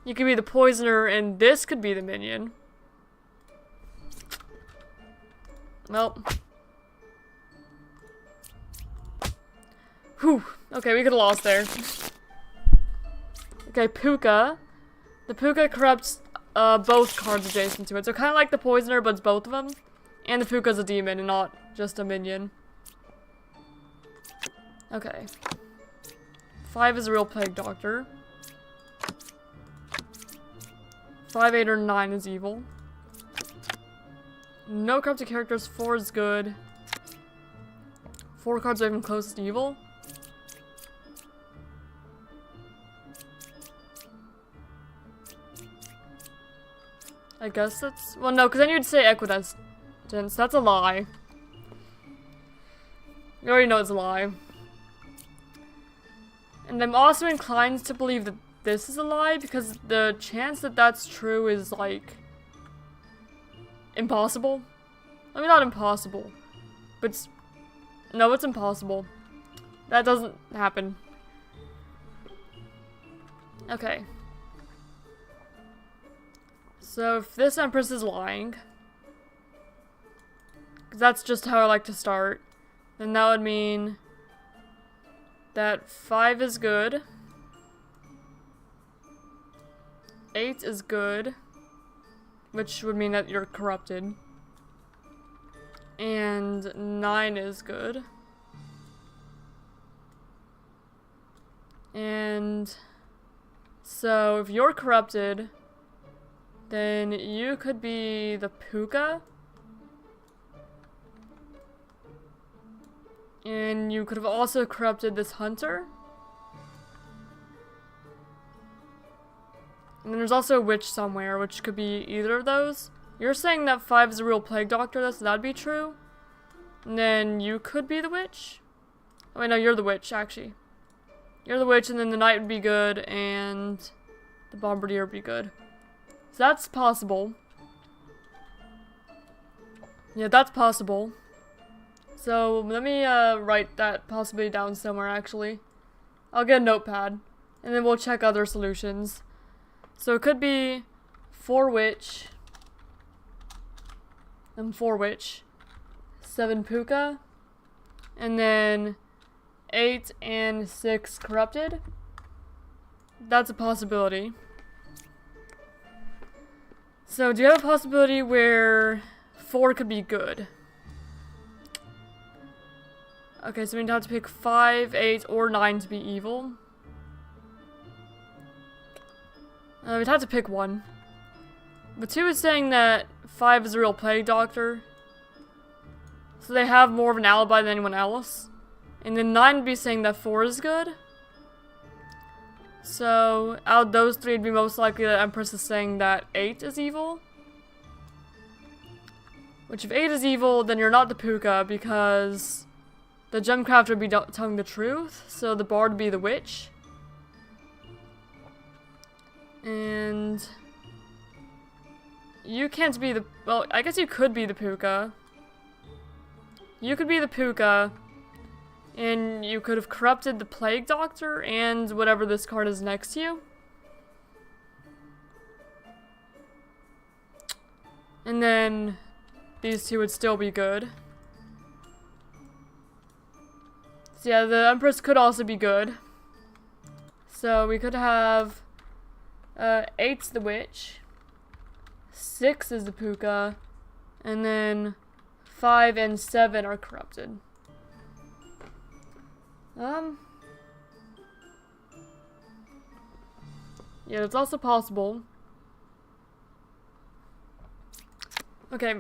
Speaker 1: you could be the poisoner and this could be the minion. Well. Whew. Okay, we could have lost there. Okay, Puka. The Puka corrupts both cards adjacent to it. So kind of like the poisoner, but it's both of them. And the Puka's a demon and not just a minion. Okay. 5 is a real plague doctor. 5, 8, or 9 is evil. No corrupted characters. 4 is good. 4 cards are even close to evil. I guess that's... Well, no, because then you'd say equidistance. That's a lie. You already know it's a lie. And I'm also inclined to believe that this is a lie, because the chance that that's true is, like... impossible. I mean, not impossible. But it's... No, it's impossible. That doesn't happen. Okay. So if this Empress is lying, because that's just how I like to start, then that would mean that 5 is good, 8 is good, which would mean that you're corrupted, and 9 is good, and so if you're corrupted, then you could be the Puka. And you could have also corrupted this hunter. And then there's also a witch somewhere, which could be either of those. You're saying that 5 is a real plague doctor, so that'd be true. And then you could be the witch. Oh wait, no, you're the witch, actually. You're the witch, and then the knight would be good, and the bombardier would be good. So that's possible. Yeah, that's possible. So let me write that possibility down somewhere, actually. I'll get a notepad, and then we'll check other solutions. So it could be 4 witch, and 4 witch, 7 Puka, and then 8 and 6 corrupted. That's a possibility. So, do you have a possibility where 4 could be good? Okay, so we'd have to pick 5, 8, or 9 to be evil. We'd have to pick one. But 2 is saying that 5 is a real plague doctor. So they have more of an alibi than anyone else. And then 9 would be saying that 4 is good. So, out of those 3, it'd be most likely that Empress is saying that 8 is evil. Which, if 8 is evil, then you're not the Puka, because the Gemcrafter would be telling the truth, so the Bard would be the witch. And you can't be the... Well, I guess you could be the Puka. You could be the Puka. And you could have corrupted the Plague Doctor and whatever this card is next to you. And then these 2 would still be good. So yeah, the Empress could also be good. So we could have 8's the Witch, 6 is the Puka, And then 5 and 7 are corrupted. Yeah, that's also possible. Okay,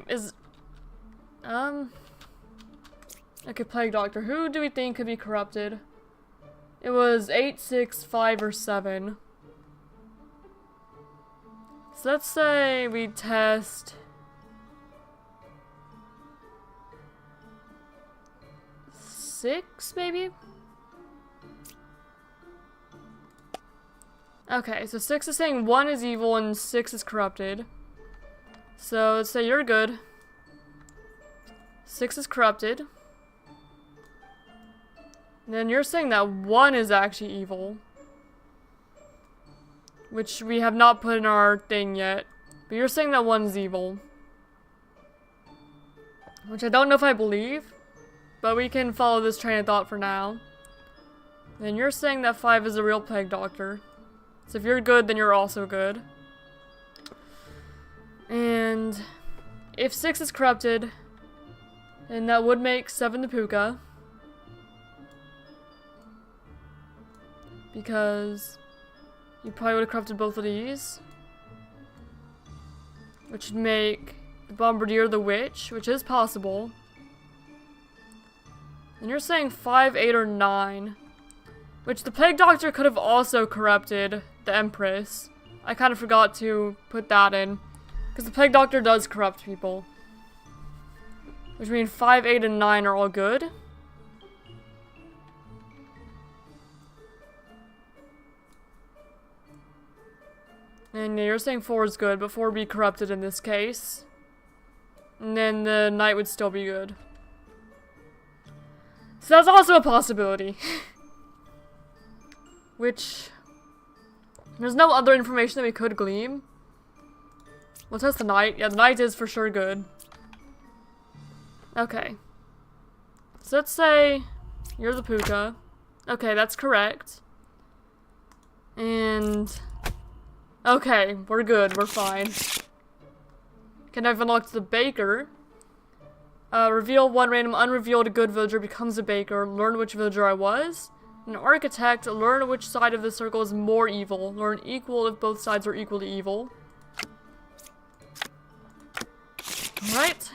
Speaker 1: okay, Plague Doctor. Who do we think could be corrupted? It was 8, 6, 5, or 7. So let's say we test 6, maybe? Okay, so 6 is saying 1 is evil and 6 is corrupted. So let's say you're good. 6 is corrupted. And then you're saying that 1 is actually evil. Which we have not put in our thing yet. But you're saying that 1 is evil. Which I don't know if I believe. But we can follow this train of thought for now. Then you're saying that 5 is a real Plague Doctor. So if you're good, then you're also good. And if 6 is corrupted, then that would make 7 the Puka. Because you probably would have corrupted both of these. Which would make the Bombardier the Witch, which is possible. And you're saying 5, 8, or 9. Which the Plague Doctor could have also corrupted the Empress. I kind of forgot to put that in. Because the Plague Doctor does corrupt people. Which means 5, 8, and 9 are all good. And yeah, you're saying 4 is good, but 4 would be corrupted in this case. And then the Knight would still be good. So that's also a possibility. Which... there's no other information that we could glean. We'll test the Knight. Yeah, the Knight is for sure good. Okay. So let's say you're the Puka. Okay, that's correct. And... okay, we're good. We're fine. Okay, I've unlocked the Baker. Reveal 1 random unrevealed good villager becomes a Baker. Learn which villager I was. An Architect. Learn which side of the circle is more evil. Learn equal if both sides are equally evil. Alright.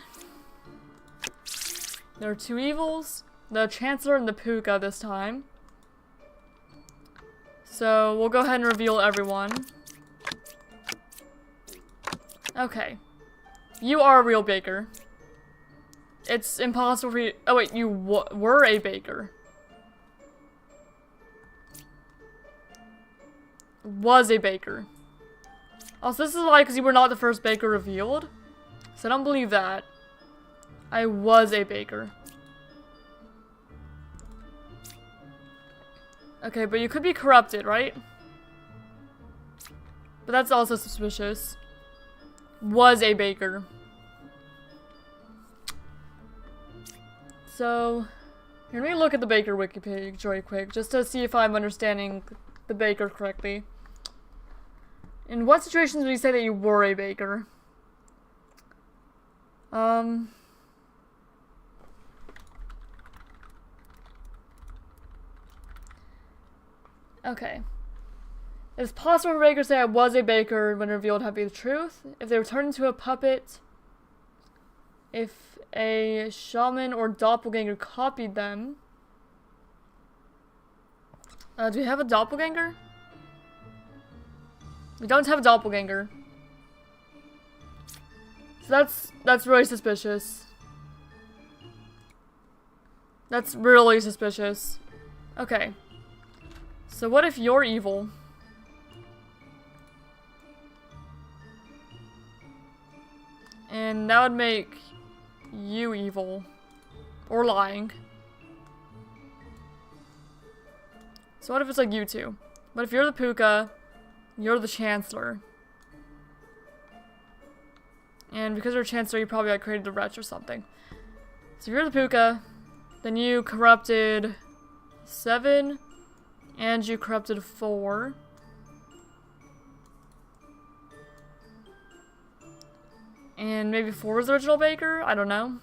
Speaker 1: There are 2 evils. The Chancellor and the Puka this time. So, we'll go ahead and reveal everyone. Okay. You are a real Baker. It's impossible for you- oh wait, you were a Baker. Was a Baker. Also, this is why, because you were not the first Baker revealed. So I don't believe that. I was a Baker. Okay, but you could be corrupted, right? But that's also suspicious. Was a Baker. So, here, let me look at the Baker wiki page really quick, just to see if I'm understanding the Baker correctly. In what situations would you say that you were a Baker? Okay. It's possible for Bakers to say I was a Baker when revealed to be the truth. If they were turned into a puppet. If a shaman or doppelganger copied them. Do we have a doppelganger? We don't have a doppelganger. So that's really suspicious. That's really suspicious. Okay. So what if you're evil? And that would make you evil. Or lying. So what if it's like you two? What if you're the Puka, you're the Chancellor? And because you're a Chancellor, you probably like created the Wretch or something. So if you're the Puka, then you corrupted 7, and you corrupted 4. And maybe 4 is the original baker? I don't know.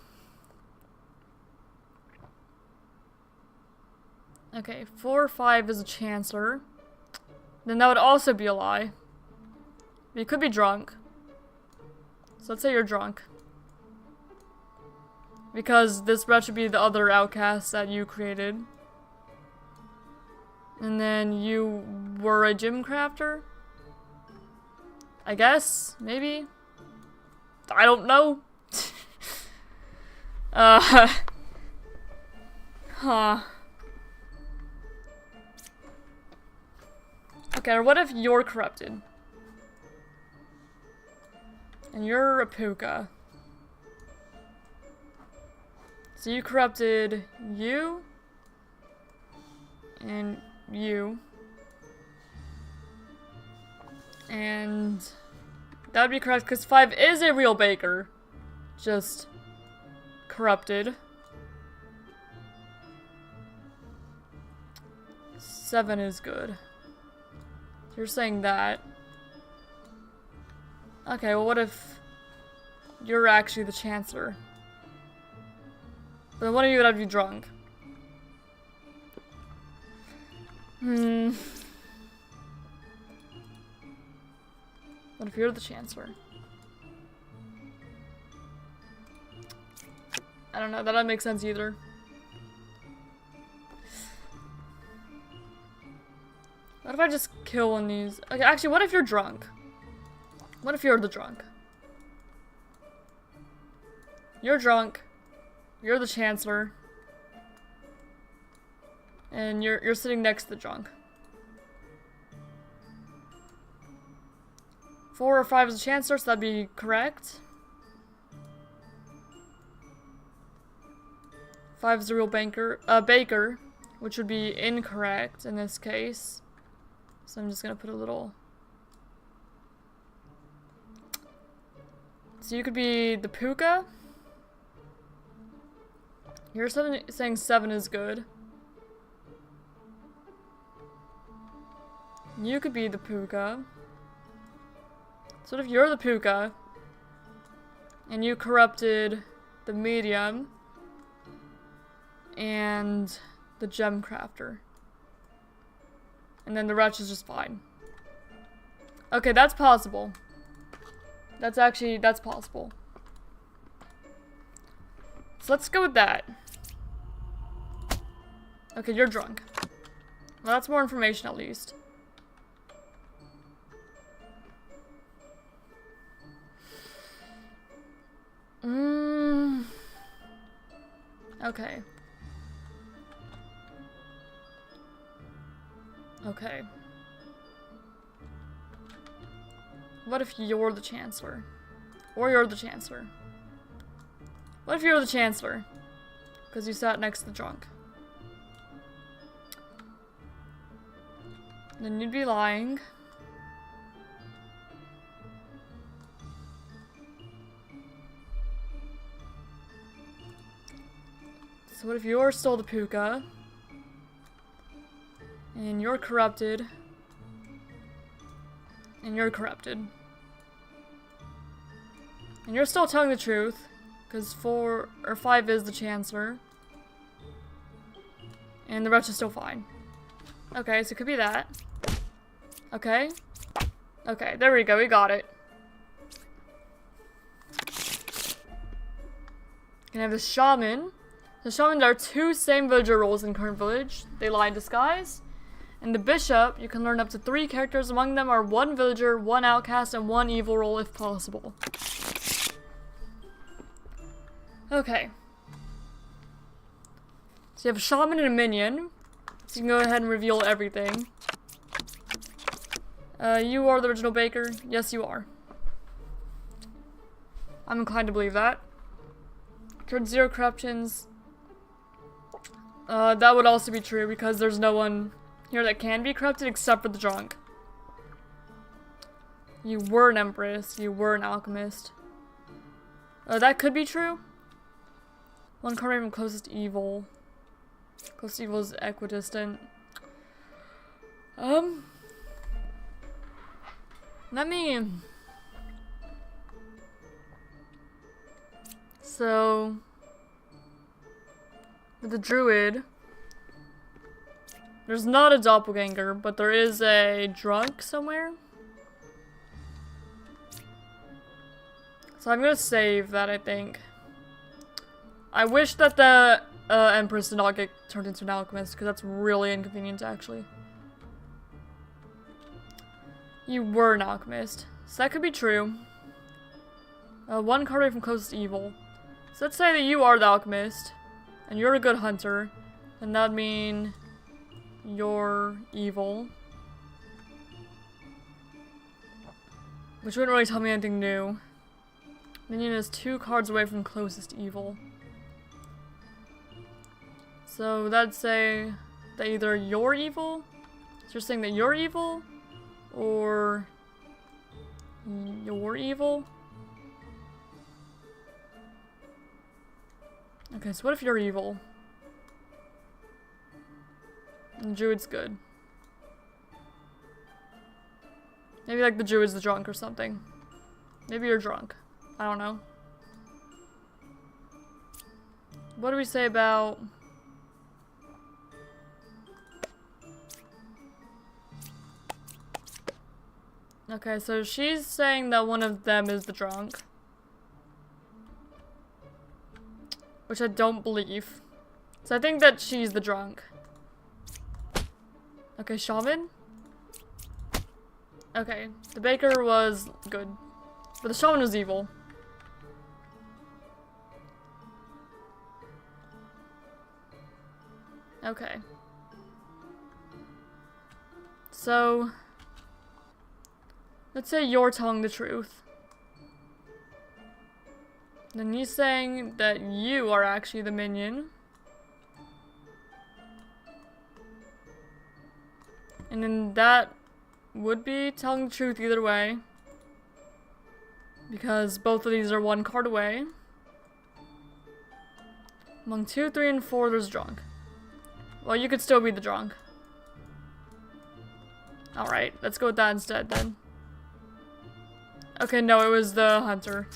Speaker 1: Okay, 4 or 5 is a chancellor. Then that would also be a lie. But you could be drunk. So let's say you're drunk. Because this wretch would be the other outcast that you created. And then you were a gem crafter? I guess? Maybe? I don't know. Huh. Okay, or what if you're corrupted? And you're a puka. So you corrupted you. And you. And that would be correct because 5 is a real baker. Just corrupted. 7 is good. So you're saying that. Okay, well what if you're actually the chancellor? But then one of you would have to be drunk. What if you're the chancellor? I don't know, that doesn't make sense either. What if I just kill one of these? Okay, actually, what if you're drunk? What if you're the drunk? You're drunk. You're the chancellor. And you're sitting next to the drunk. 4 or 5 is the chancellor, so that'd be correct. 5 is the real baker, which would be incorrect in this case. So I'm just gonna put a little. So you could be the puka. You're saying 7 is good. You could be the puka. So what if you're the puka and you corrupted the medium and the gem crafter? And then the wretch is just fine. Okay, that's possible. That's possible. So let's go with that. Okay, you're drunk. Well, that's more information at least. Okay. Okay. What if you're the chancellor? Or you're the chancellor? What if you're the chancellor? Because you sat next to the drunk. Then you'd be lying. So what if you're still the puka? And you're corrupted. And you're corrupted. And you're still telling the truth. Because 4 or 5 is the chancellor. And the wretch is still fine. Okay, so it could be that. Okay. Okay, there we go, we got it. Can I have the shaman? The shaman, there are 2 same villager roles in current village. They lie in disguise. And the bishop, you can learn up to 3 characters. Among them are 1 villager, 1 outcast, and 1 evil role if possible. Okay. So you have a shaman and a minion. So you can go ahead and reveal everything. You are the original baker. Yes, you are. I'm inclined to believe that. Turned 0 corruptions. That would also be true because there's no one here that can be corrupted except for the drunk. You were an empress. You were an alchemist. That could be true. 1 card from closest evil. Closest evil is equidistant. Let me... So, with the druid, there's not a doppelganger, but there is a drunk somewhere. So I'm gonna save that, I think. I wish that the Empress did not get turned into an alchemist, because that's really inconvenient, actually. You were an alchemist. So that could be true. One card away from closest evil. So let's say that you are the alchemist, and you're a good hunter, then that'd mean you're evil. Which wouldn't really tell me anything new. Minion is 2 cards away from closest evil. So that'd say that either you're evil, so you're saying that you're evil, or you're evil? Okay, so what if you're evil? And Druid's good. Maybe like the Druid's the drunk or something. Maybe you're drunk. I don't know. What do we say about... Okay, so she's saying that one of them is the drunk. Which I don't believe. So I think that she's the drunk. Okay, shaman? Okay, the baker was good. But the shaman was evil. Okay. So... let's say you're telling the truth. Then he's saying that you are actually the minion. And then that would be telling the truth either way. Because both of these are 1 card away. Among 2, 3, and 4, there's drunk. Well, you could still be the drunk. Alright, let's go with that instead then. Okay, no, it was the hunter.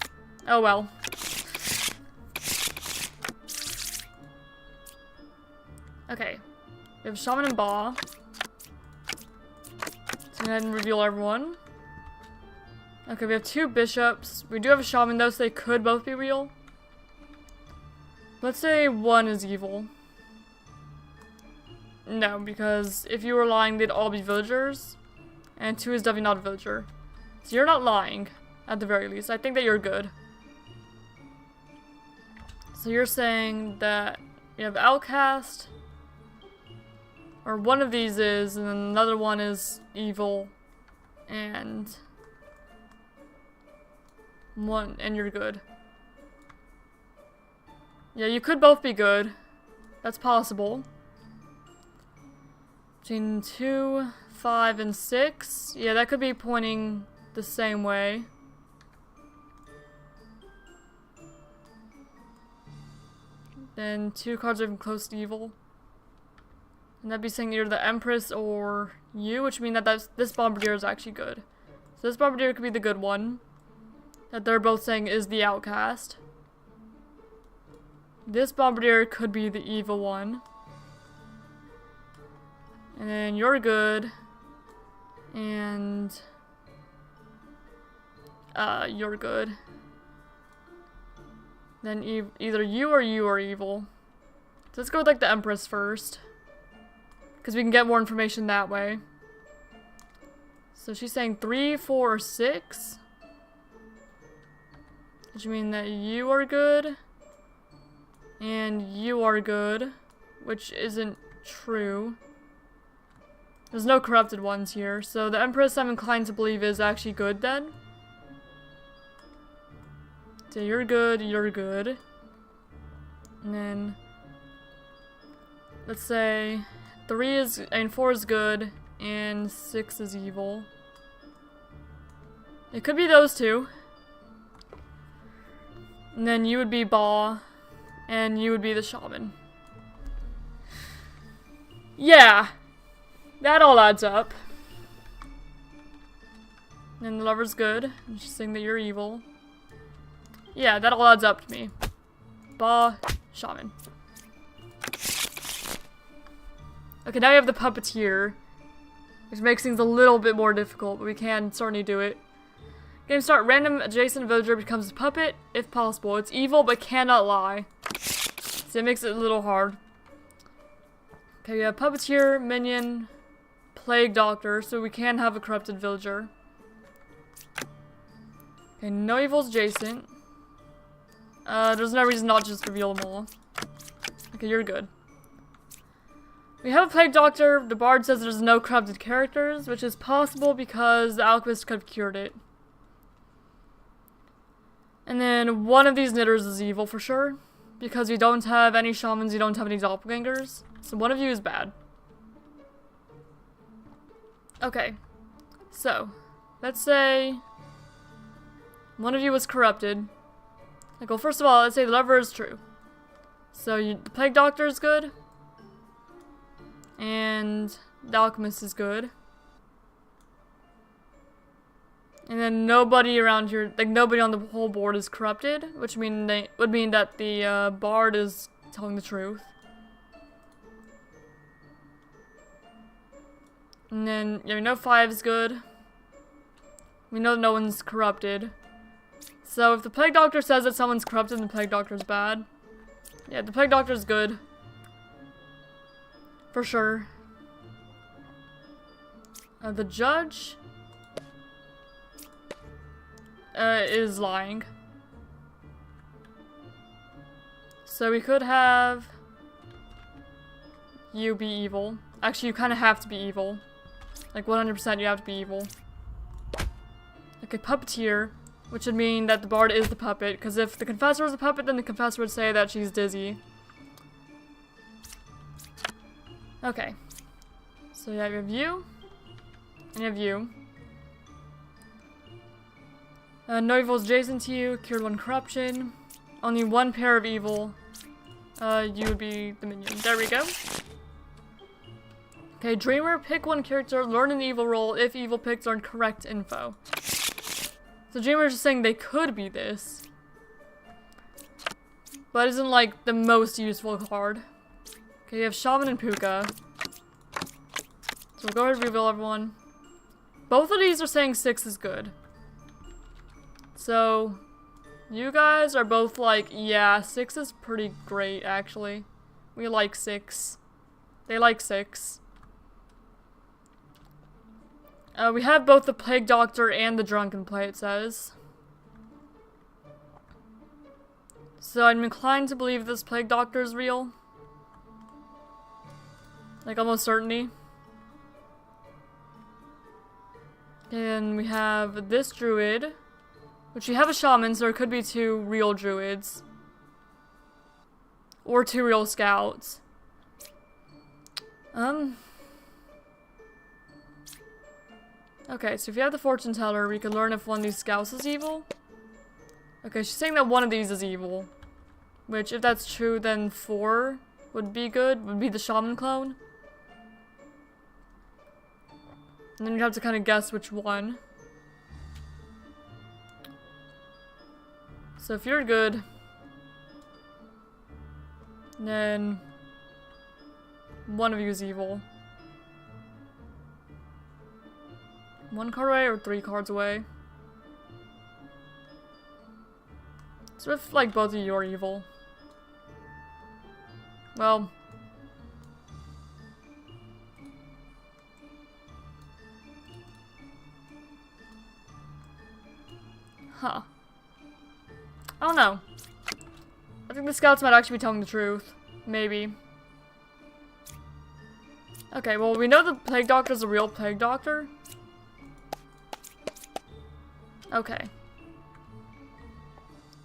Speaker 1: Oh well. Okay. We have Shaman and Ba. So go ahead and reveal everyone. Okay, we have 2 bishops. We do have a shaman though, so they could both be real. Let's say 1 is evil. No, because if you were lying, they'd all be villagers. And 2 is definitely not a villager. So you're not lying, at the very least. I think that you're good. So you're saying that you have outcast, or one of these is, and then another one is evil, and you're good. Yeah, you could both be good. That's possible. Between 2, 5, and 6. Yeah, that could be pointing the same way. Then 2 cards are from close to evil. And that'd be saying either the Empress or you, which means that this Bombardier is actually good. So this Bombardier could be the good one. That they're both saying is the outcast. This Bombardier could be the evil one. And then you're good. And... you're good. Then either you are evil. So let's go with like the Empress first. Because we can get more information that way. So she's saying 3, 4, or 6. Which means that you are good. And you are good. Which isn't true. There's no corrupted ones here. So the Empress I'm inclined to believe is actually good then. So you're good, you're good. And then let's say 3 is, and 4 is good, and 6 is evil. It could be those 2. And then you would be Ba, and you would be the shaman. Yeah, that all adds up. And the lover's good, and she's saying that you're evil. Yeah, that all adds up to me. Bah, shaman. Okay, now we have the puppeteer, which makes things a little bit more difficult, but we can certainly do it. Game start, random adjacent villager becomes a puppet, if possible. It's evil, but cannot lie. So it makes it a little hard. Okay, we have puppeteer, minion, plague doctor, so we can have a corrupted villager. Okay, no evils adjacent. There's no reason not to just reveal them all. Okay, you're good. We have a plague doctor. The bard says there's no corrupted characters, which is possible because the alchemist could have cured it. And then one of these knitters is evil for sure, because we don't have any shamans, we don't have any doppelgangers. So one of you is bad. Okay, so let's say one of you was corrupted. Like, well, first of all, let's say the lover is true. So the plague doctor is good. And the alchemist is good. And then nobody around here, like nobody on the whole board is corrupted, which would mean that the bard is telling the truth. And then, yeah, we know 5 is good. We know no one's corrupted. So if the plague doctor says that someone's corrupted, then the plague doctor's bad. Yeah, the plague doctor's good. For sure. The judge is lying. So we could have you be evil. Actually, you kind of have to be evil. Like 100% you have to be evil. Okay, puppeteer, which would mean that the bard is the puppet, because if the confessor was a puppet, then the confessor would say that she's dizzy. Okay. So yeah, you have you. And you have you. No evil is adjacent to you. Cured 1 corruption. Only 1 pair of evil. You would be the minion. There we go. Okay, Dreamer, pick 1 character, learn an evil role if evil picks are correct info. So Dreamer's just saying they could be this. But isn't like the most useful card. Okay, you have Shaman and Puka. So we'll go ahead and reveal everyone. Both of these are saying 6 is good. So, you guys are both like, yeah, 6 is pretty great, actually. We like 6. They like 6. We have both the Plague Doctor and the Drunken Play, it says. So I'm inclined to believe this Plague Doctor is real. Like, almost certainty. And we have this druid, which we have a shaman, so there could be 2 real druids. Or 2 real scouts. Okay, so if you have the fortune teller, we can learn if one of these scouts is evil. Okay, she's saying that one of these is evil. Which, if that's true, then 4 would be good. Would be the shaman clone. And then you have to kind of guess which one. So if you're good, then one of you is evil. 1 card away or 3 cards away? So if, like, both of you are evil. Well. Huh. I don't know. I think the scouts might actually be telling the truth. Maybe. Okay, well, we know the Plague Doctor is a real Plague Doctor. Okay.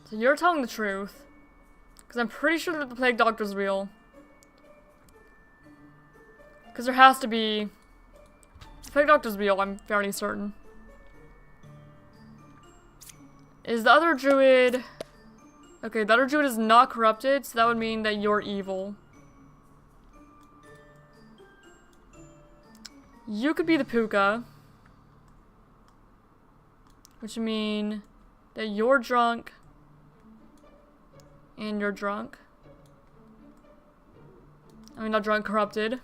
Speaker 1: So you're telling the truth. Because I'm pretty sure that the Plague Doctor is real. Because there has to be... The Plague Doctor is real, I'm fairly certain. Is the other druid... Okay, the other druid is not corrupted, so that would mean that you're evil. You could be the Puka. Which would mean that you're drunk. And you're drunk. I mean, not drunk, corrupted.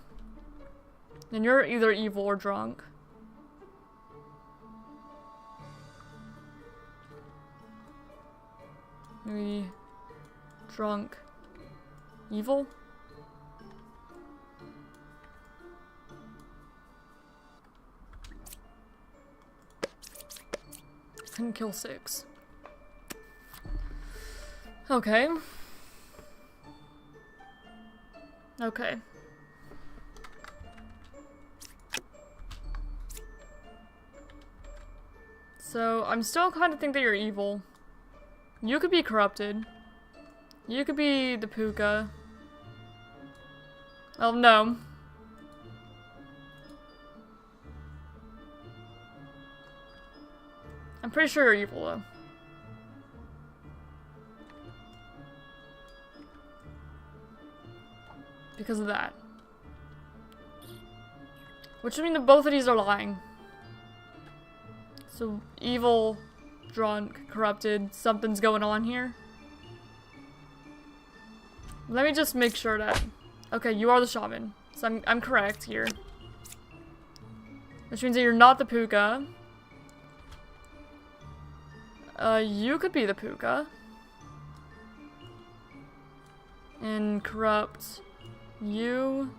Speaker 1: Then you're either evil or drunk. Maybe drunk, evil? Couldn't kill 6. Okay. Okay. So, I'm still kind of think that you're evil. You could be corrupted. You could be the puka. Oh, no. I'm pretty sure you're evil, though. Because of that. Which would mean that both of these are lying. So, evil, drunk, corrupted, something's going on here. Let me just make sure that... Okay, you are the shaman. So I'm correct here. Which means that you're not the puka. You could be the puka. And corrupt you.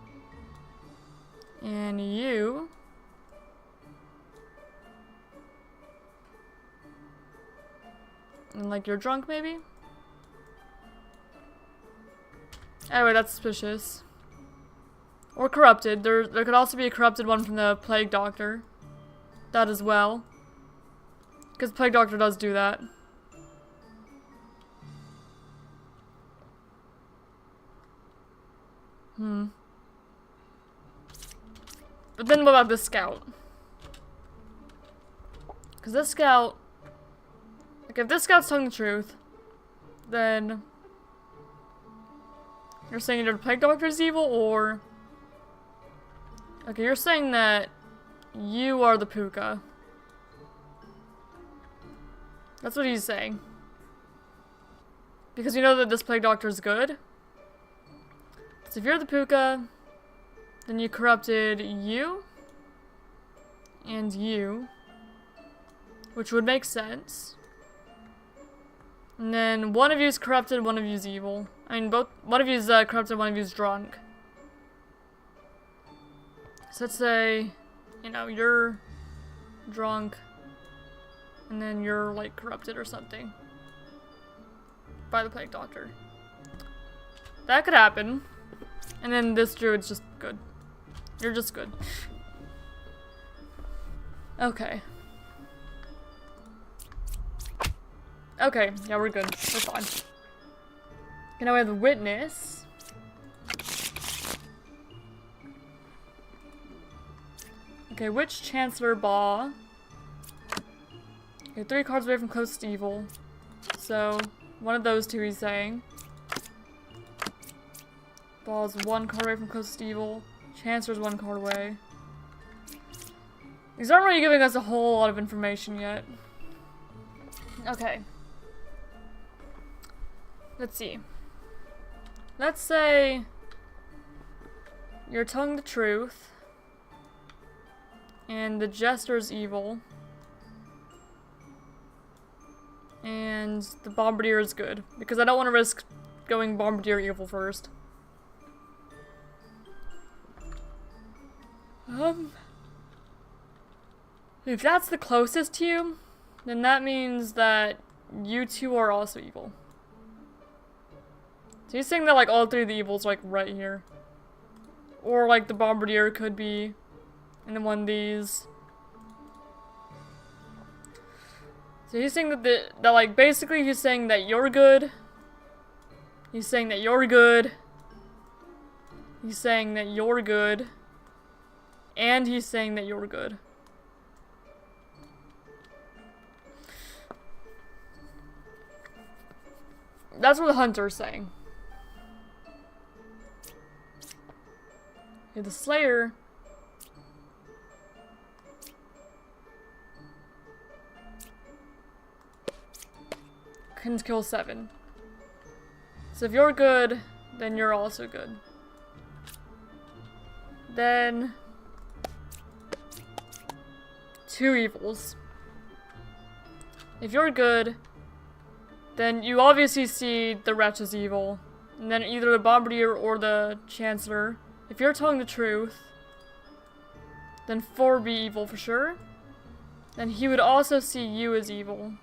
Speaker 1: And you. And like you're drunk maybe? Anyway, that's suspicious. Or corrupted. There could also be a corrupted one from the Plague Doctor. That as well. Because Plague Doctor does do that. But then what about this scout? Because this scout... Like, if this scout's telling the truth, then... You're saying either the Plague Doctor's evil, or... Okay, you're saying that you are the puka. That's what he's saying. Because you know that this Plague Doctor is good. So if you're the puka, then you corrupted you. And you. Which would make sense. And then one of you is corrupted, one of you is evil. I mean, both. One of you is corrupted, one of you is drunk. So let's say, you know, you're drunk, and then you're like corrupted or something by the Plague Doctor. That could happen. And then this druid's just good. You're just good. Okay. Okay, yeah, we're good. We're fine. Okay, now we have the witness. Okay, which Chancellor Baugh? Okay, 3 cards away from closest evil. So, one of those two he's saying. Baugh's 1 card away from closest evil. Chancellor's 1 card away. These aren't really giving us a whole lot of information yet. Okay. Let's see. Let's say you're telling the truth and the jester's evil and the bombardier is good because I don't want to risk going bombardier evil first. If that's the closest to you, then that means that you two are also evil. So he's saying that like all 3 of the evils like right here. Or like the bombardier could be in one of these. So he's saying that like basically he's saying that you're good. He's saying that you're good. He's saying that you're good. And he's saying that you're good. That's what the hunter's saying. Okay, the Slayer. Can kill 7. So if you're good, then you're also good. Then 2 evils. If you're good, then you obviously see the wretch as evil. And then either the bombardier or the chancellor. If you're telling the truth, then 4 would be evil for sure. Then he would also see you as evil.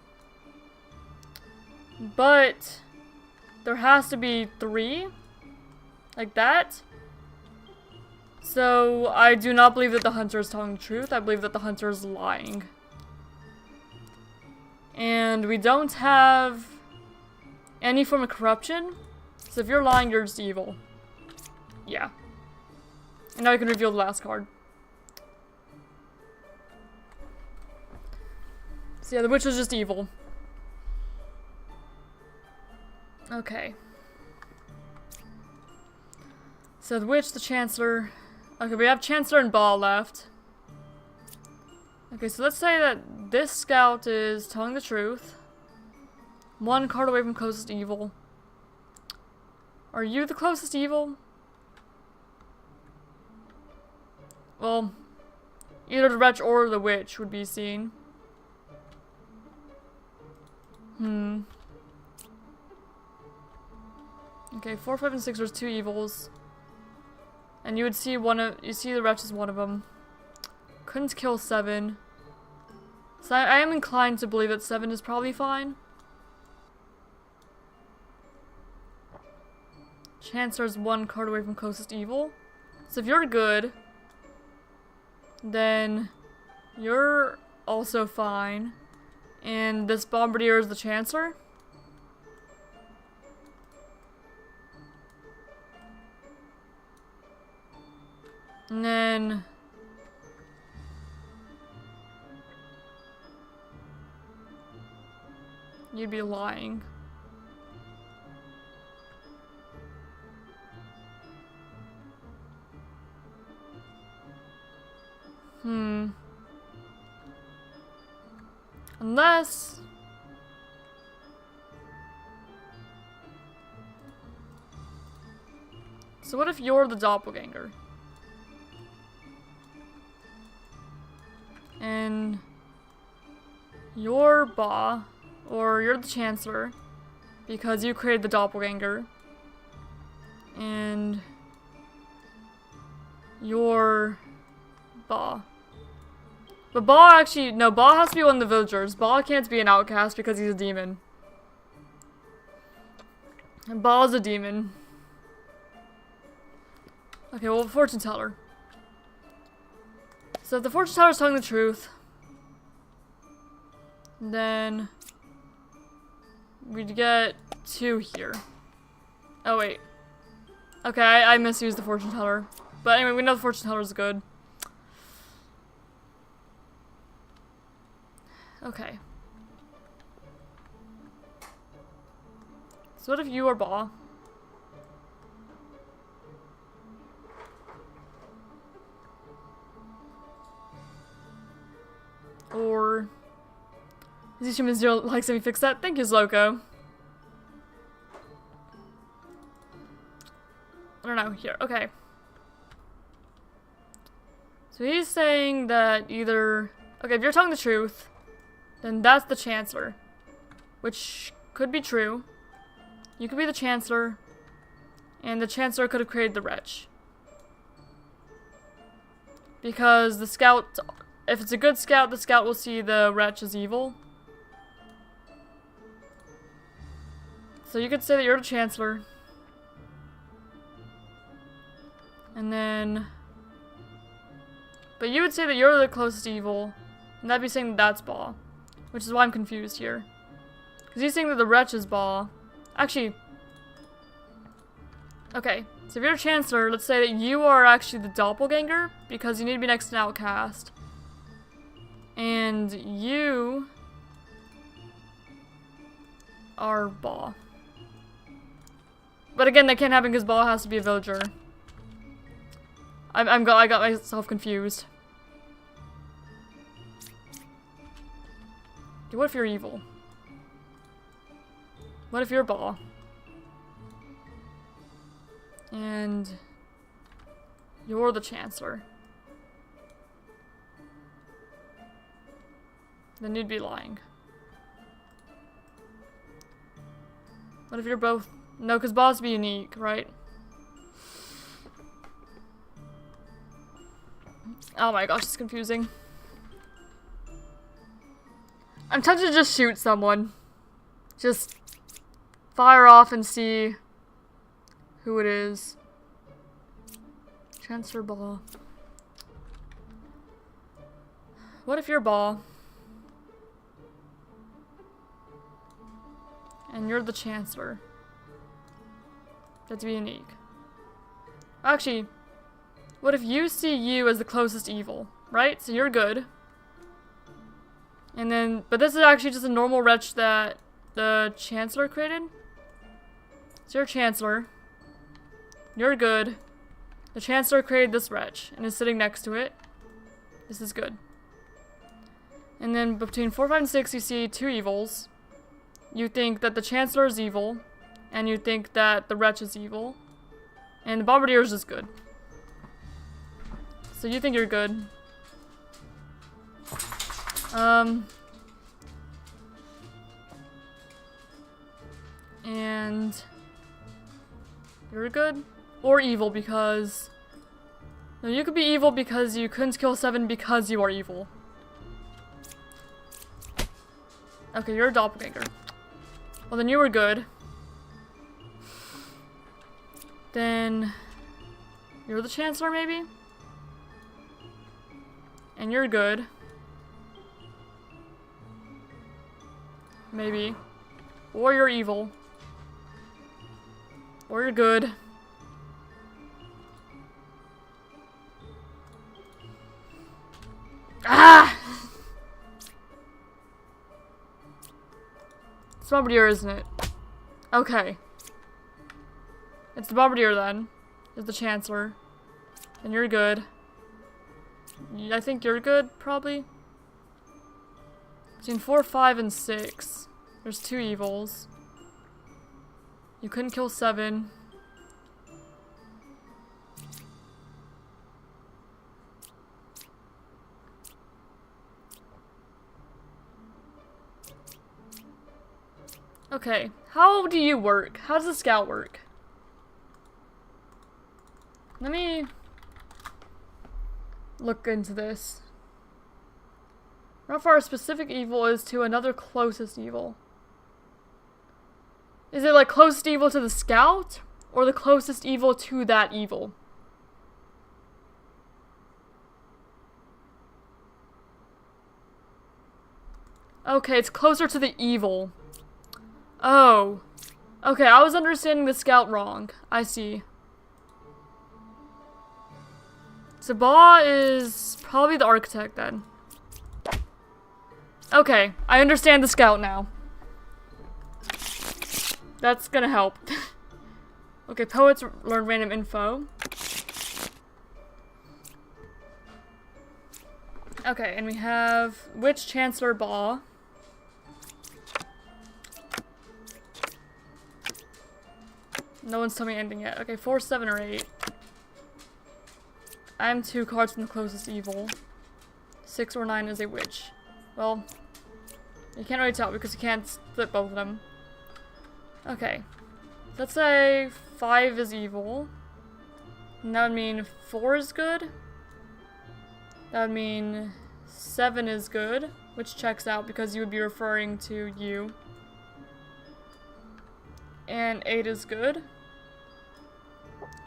Speaker 1: But there has to be 3. Like that. So I do not believe that the hunter is telling the truth. I believe that the hunter is lying. And we don't have any form of corruption. So if you're lying, you're just evil. Yeah. And now you can reveal the last card. So yeah, the witch was just evil. Okay. So the witch, the chancellor. Okay, we have chancellor and ball left. Okay, so let's say that this scout is telling the truth. 1 card away from closest evil. Are you the closest evil? Well, either the wretch or the witch would be seen. Okay, 4, 5, and 6 are 2 evils. And you would see you see the wretch as one of them. Couldn't kill 7. So I am inclined to believe that 7 is probably fine. Chancellor's 1 card away from closest evil. So if you're good, then you're also fine. And this bombardier is the chancellor. And then you'd be lying. Unless so what if you're the doppelganger? And you're Ba, or you're the chancellor, because you created the doppelganger. And you're Ba. But Ba actually, no, Ba has to be one of the villagers. Ba can't be an outcast because he's a demon. And Ba's a demon. Okay, well, fortune teller. So if the fortune teller is telling the truth, then we'd get 2 here. Oh wait. Okay, I misused the fortune teller. But anyway, we know the fortune teller is good. Okay. So what if you are Ba? Or is human 0 likes me fix that? Thank you, Zloko. I don't know, here, okay. So he's saying that either, okay, if you're telling the truth, then that's the chancellor. Which could be true. You could be the chancellor, and the chancellor could have created the wretch. Because the scout, if it's a good scout, the scout will see the wretch as evil. So you could say that you're the chancellor. And then, but you would say that you're the closest evil, and that'd be saying that that's Ba. Which is why I'm confused here. Because he's saying that the wretch is Ba. Actually, okay, so if you're a chancellor, let's say that you are actually the doppelganger, because you need to be next to an outcast. And you are Ba. But again, that can't happen because Ba has to be a villager. I got myself confused. Okay, what if you're evil? What if you're Ba? And you're the Chancellor. Then you'd be lying. What if you're both? No, because boss be unique, right? Oh my gosh, it's confusing. I'm tempted to just shoot someone. Just fire off and see who it is. Chancellor Ball. What if you're Ball? And you're the Chancellor. That'd be unique. Actually, what if you see you as the closest evil, right? So you're good. And then, but this is actually just a normal wretch that the Chancellor created. So you're Chancellor. You're good. The Chancellor created this wretch and is sitting next to it. This is good. And then between 4, 5, and 6 you see 2 evils. You think that the Chancellor is evil. And you think that the wretch is evil. And the Bombardier is just good. So you think you're good. And you're good or evil because no, you could be evil because you couldn't kill 7 because you are evil. Okay, you're a doppelganger. Well, then you were good. Then you're the Chancellor, maybe? And you're good. Maybe. Or you're evil. Or you're good. Ah! It's Bombardier, isn't it? Okay. It's the Bombardier then. It's the Chancellor. And you're good. I think you're good, probably. Between 4, 5, and 6. There's 2 evils. You couldn't kill 7. Okay, how do you work? How does the scout work? Let me look into this. How far a specific evil is to another closest evil? Is it like closest evil to the scout? Or the closest evil to that evil? Okay, it's closer to the evil. Oh. Okay, I was understanding the scout wrong. I see. So Ba is probably the architect then. Okay, I understand the scout now. That's gonna help. Okay, poets learn random info. Okay, and we have which Chancellor Ba? No one's told me anything yet. Okay, 4, 7, or 8. I'm 2 cards from the closest evil. 6 or 9 is a witch. Well, you can't really tell because you can't split both of them. Okay. Let's say 5 is evil. And that would mean 4 is good. That would mean 7 is good, which checks out because you would be referring to you. And 8 is good.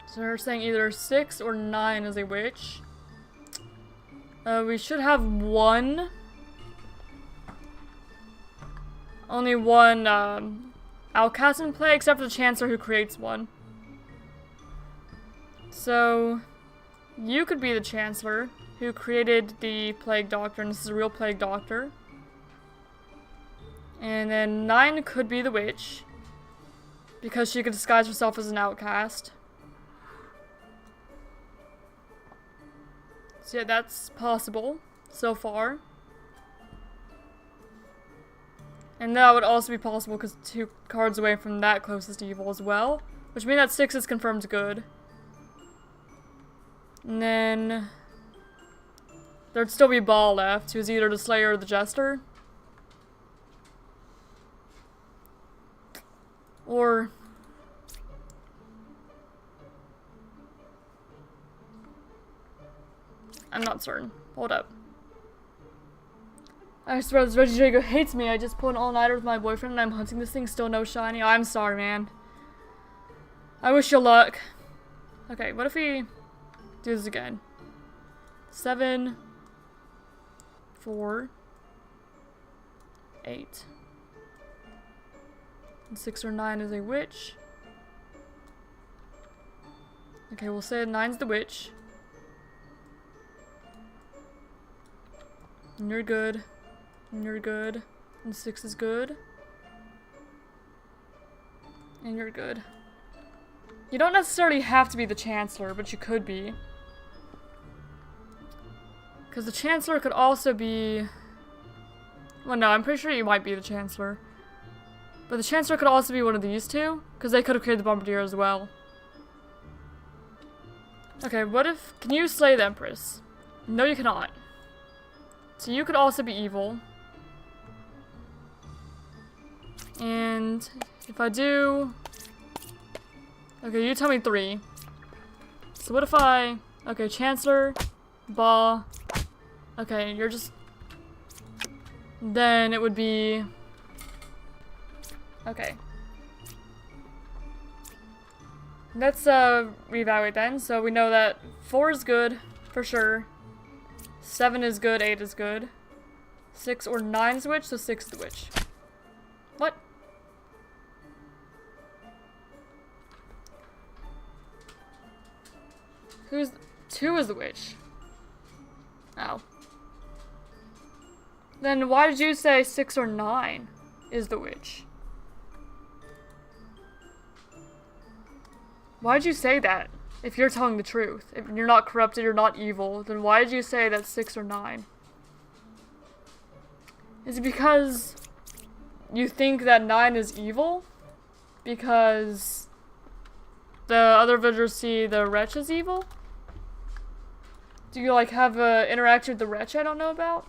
Speaker 1: So we're saying either 6 or 9 is a witch. We should have 1. Only 1 outcast in play, except for the Chancellor who creates one. So you could be the Chancellor who created the Plague Doctor, and this is a real Plague Doctor. And then 9 could be the witch, because she could disguise herself as an outcast. So yeah, that's possible so far. And that would also be possible because 2 cards away from that closest evil as well. Which means that 6 is confirmed good. And then there'd still be Ball left, who's either the Slayer or the Jester. Or I'm not certain. Hold up. I swear this Reggie Drago hates me. I just pulled an all-nighter with my boyfriend and I'm hunting this thing, still no shiny. Oh, I'm sorry, man. I wish you luck. Okay, what if we do this again? 7, 4, 8. And 6 or 9 is a witch. Okay, we'll say 9's the witch. And you're good. And you're good. And 6 is good. And you're good. You don't necessarily have to be the Chancellor, but you could be. Because the Chancellor could also be... Well, no, I'm pretty sure you might be the Chancellor. But the Chancellor could also be one of these two, because they could have created the Bombardier as well. Okay, what if... Can you slay the Empress? No, you cannot. So you could also be evil. And if I do... Okay, you tell me 3. So what if I... Okay, Chancellor, Ba. Okay, you're just... Then it would be... Okay. Let's reevaluate then. So we know that 4 is good, for sure. 7 is good, 8 is good. 6 or 9 is the witch, so 6 is the witch. What? Who's... 2 is the witch. Oh. Then why did you say 6 or 9 is the witch? Why did you say that? If you're telling the truth. If you're not corrupted, you're not evil, then why did you say that 6 or 9? Is it because you think that 9 is evil? Because the other villagers see the wretch as evil? Do you like have a interaction with the wretch I don't know about?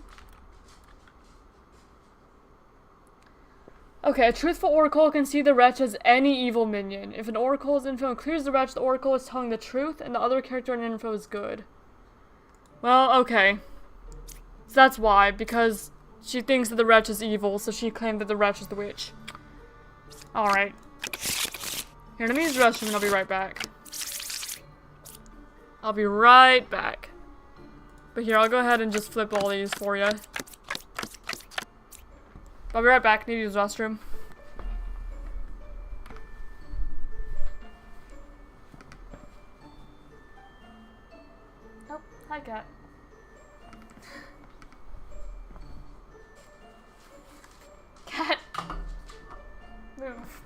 Speaker 1: Okay, a truthful oracle can see the wretch as any evil minion. If an oracle's info includes the wretch, the oracle is telling the truth, and the other character in info is good. Well, okay. So that's why, because she thinks that the wretch is evil, so she claimed that the wretch is the witch. Alright. Here, let me use the restroom and I'll be right back. I'll be right back. But here, I'll go ahead and just flip all these for you. I'll be right back. Need to use the restroom. Oh, hi, cat. Cat! Move.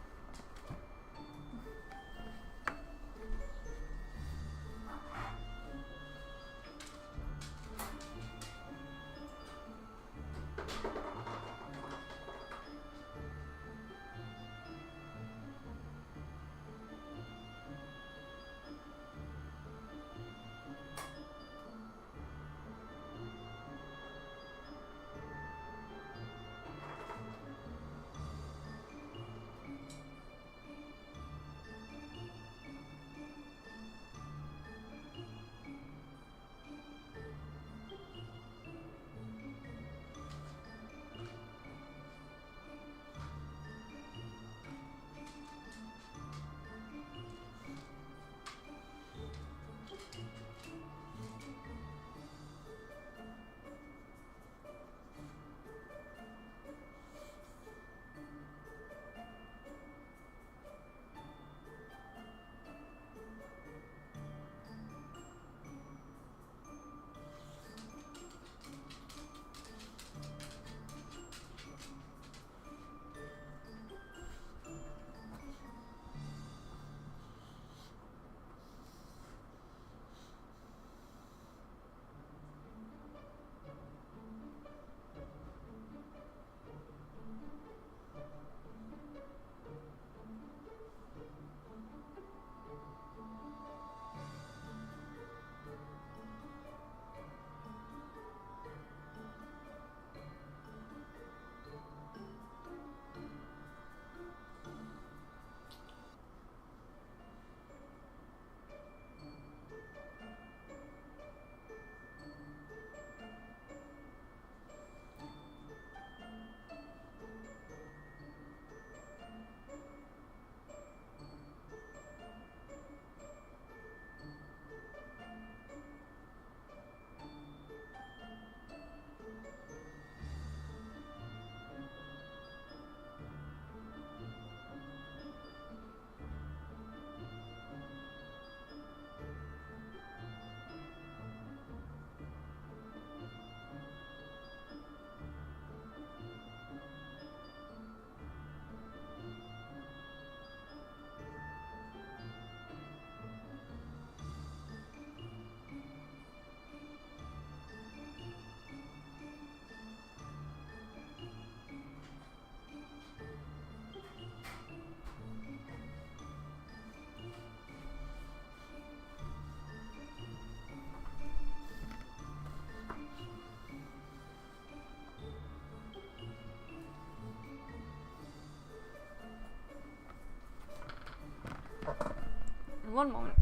Speaker 1: one moment.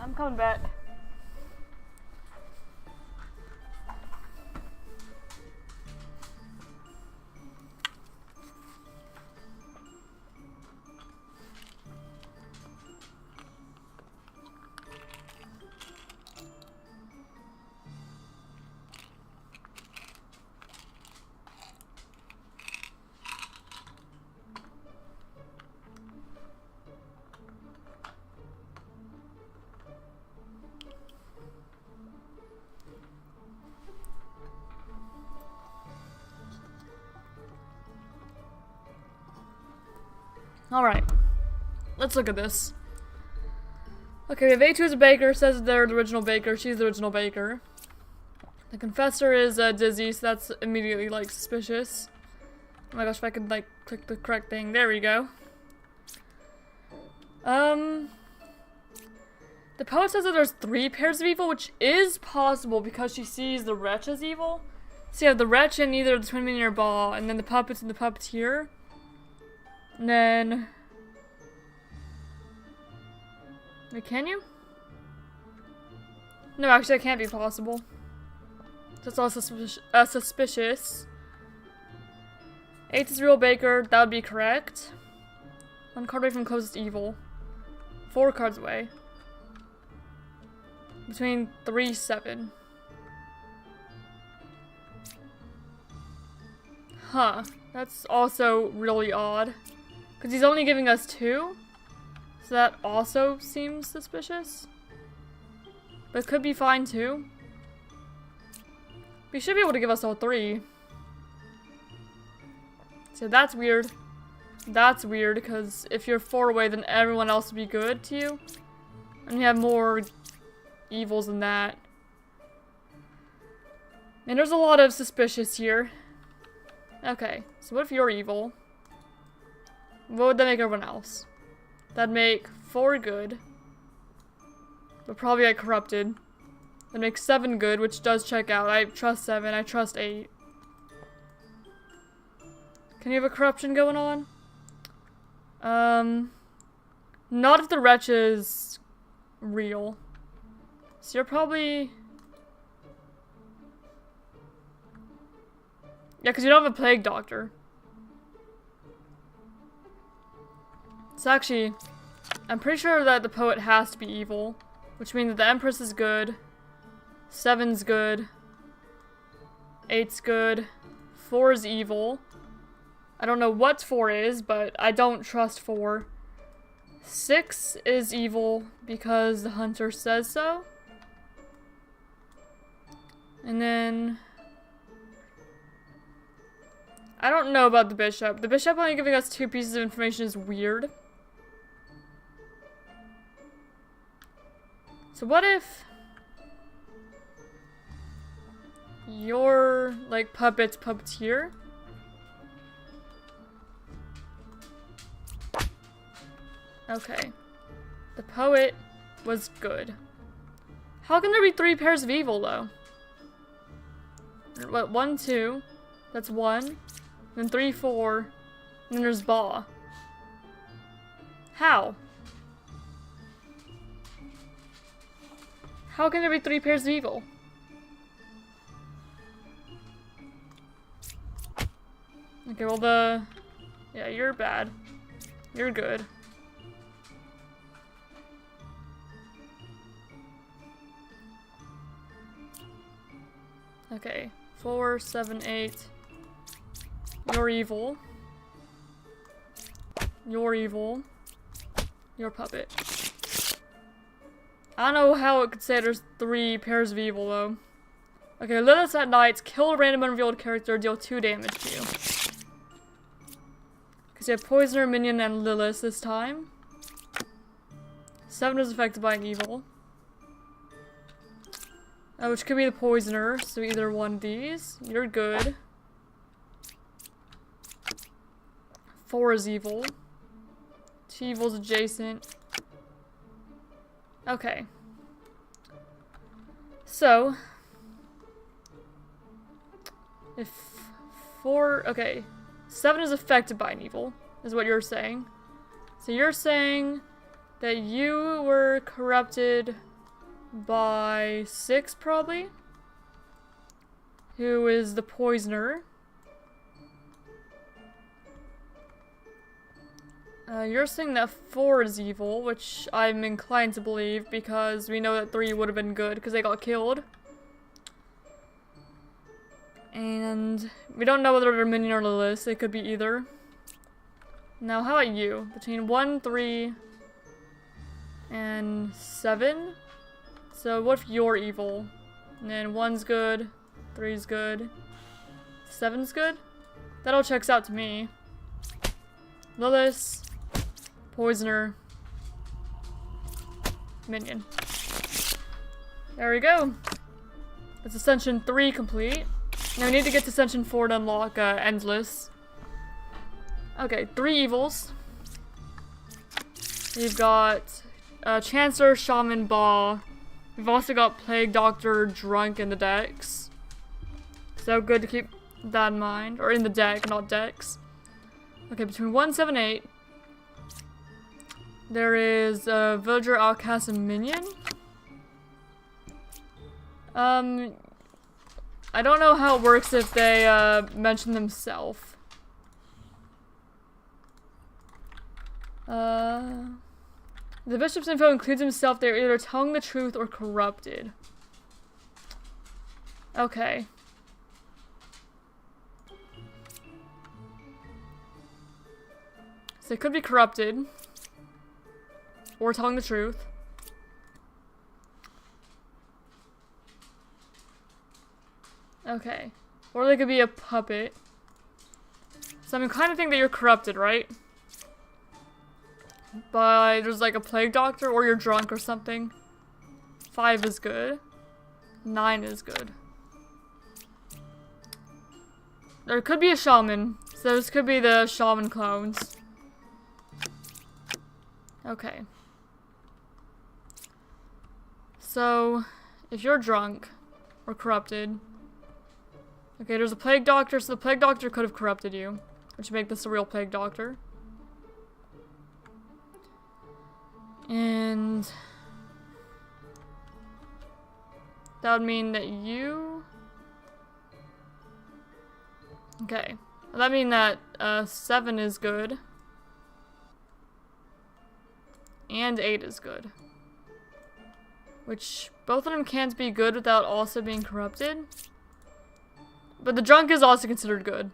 Speaker 1: I'm coming back. Alright, let's look at this. Okay, we have A2 as a baker, says they're the original baker, she's the original baker. The confessor is Dizzy, so that's immediately, like, suspicious. Oh my gosh, if I could, like, click the correct thing. There we go. The poet says that there's 3 pairs of evil, which is possible because she sees the wretch as evil. So you have the wretch and either the twin minion or Ba, and then the puppets and the puppeteer. And then... Wait, can you? No, actually that can't be possible. So it's all suspicious. 8 is real baker, that would be correct. 1 card away from closest evil. 4 cards away. Between 3, 7. Huh. That's also really odd. Because he's only giving us 2. So that also seems suspicious. But it could be fine too. He should be able to give us all 3. So that's weird. That's weird, because if you're 4 away, then everyone else would be good to you. And you have more evils than that. And there's a lot of suspicious here. Okay, so what if you're evil? What would that make everyone else? That'd make 4 good. But probably like corrupted. That'd make 7 good, which does check out. I trust 7, I trust 8. Can you have a corruption going on? Not if the wretch is real. So you're probably... Yeah, because you don't have a plague doctor. So actually, I'm pretty sure that the poet has to be evil. Which means that the Empress is good. 7's good. 8's good. 4 is evil. I don't know what 4 is, but I don't trust 4. 6 is evil because the hunter says so. And then... I don't know about the bishop. The bishop only giving us 2 pieces of information is weird. So what if... you're, like, puppeteer? Okay. The poet was good. How can there be 3 pairs of evil, though? What, 1, 2. That's 1. Then 3, 4. And then there's Ba. How? How can there be 3 pairs of evil? Okay, well yeah, you're bad. You're good. Okay. 4, 7, 8. You're evil. You're evil. You're puppet. I don't know how it could say there's 3 pairs of evil, though. Okay, Lilith at night. Kill a random unrevealed character. Deal 2 damage to you. Because you have Poisoner, Minion, and Lilith this time. 7 is affected by an evil. Which could be the Poisoner, so either one of these. You're good. 4 is evil. 2 evils adjacent. Okay. So, if 4, okay, 7 is affected by an evil, is what you're saying. So you're saying that you were corrupted by 6, probably, who is the poisoner. You're saying that 4 is evil, which I'm inclined to believe because we know that 3 would have been good because they got killed. And we don't know whether they're minion or Lilith. They could be either. Now, how about you? Between 1, 3, and 7? So what if you're evil? And then 1's good, 3's good, 7's good? That all checks out to me. Lilith, poisoner, minion. There we go. That's Ascension 3 complete. Now we need to get to Ascension 4 to unlock Endless. Okay, 3 evils. We've got Chancellor, Shaman, Ba. We've also got Plague Doctor, Drunk in the decks. So good to keep that in mind. Or in the deck, not decks. Okay, between 1, 7, 8. There is Villager, Outcast, and Minion. I don't know how it works if they mention themselves. The bishop's info includes himself. They're either telling the truth or corrupted. Okay. So they could be corrupted. Or telling the truth. Okay. Or they could be a puppet. So I'm kind of think that you're corrupted, right? But there's like a plague doctor or you're drunk or something. 5 is good. 9 is good. There could be a shaman. So this could be the shaman clones. Okay. So, if you're drunk or corrupted. Okay, there's a plague doctor, so the plague doctor could have corrupted you. Which would make this a real plague doctor. And that would mean that you... Okay. Well, that mean that 7 is good. And 8 is good. Which, both of them can't be good without also being corrupted. But the drunk is also considered good.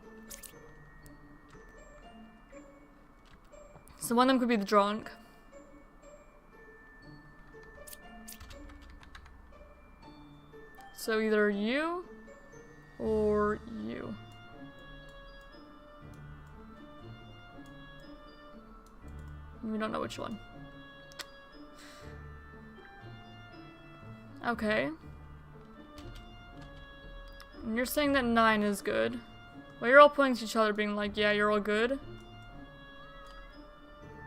Speaker 1: So one of them could be the drunk. So either you or you. We don't know which one. Okay. And you're saying that 9 is good. Well, you're all pointing to each other being like, yeah, you're all good.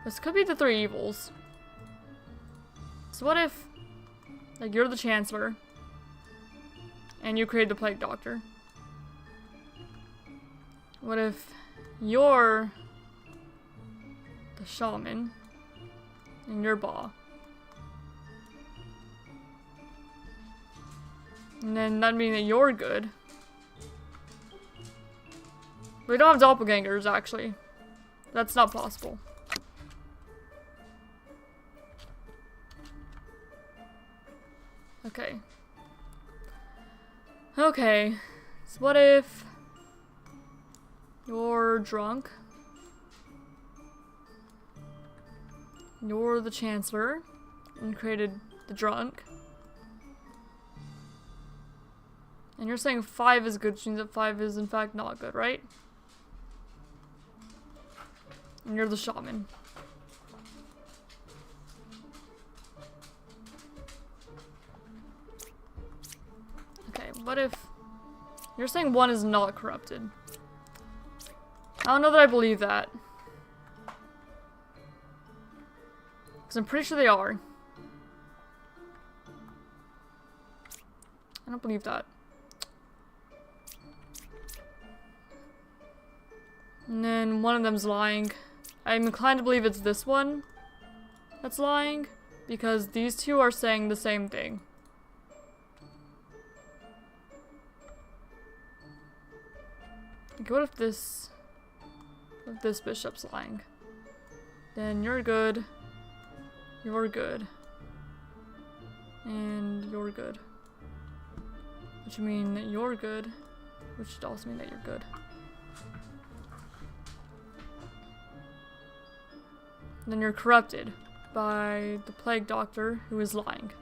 Speaker 1: This could be the 3 evils. So what if, like, you're the Chancellor. And you create the Plague Doctor. What if you're the Shaman and you're Ba? And then that'd mean that you're good. We don't have doppelgangers, actually. That's not possible. Okay. Okay, so what if you're drunk? You're the Chancellor and created the drunk. And you're saying 5 is good, which means that 5 is in fact not good, right? And you're the Shaman. Okay, what if... You're saying 1 is not corrupted. I don't know that I believe that. Because I'm pretty sure they are. I don't believe that. And then one of them's lying. I'm inclined to believe it's this one. that's lying, because these two are saying the same thing. Okay, what if this bishop's lying? Then you're good. You're good. And you're good. Which would mean that you're good. Which should also mean that you're good. Then you're corrupted by the plague doctor who is lying.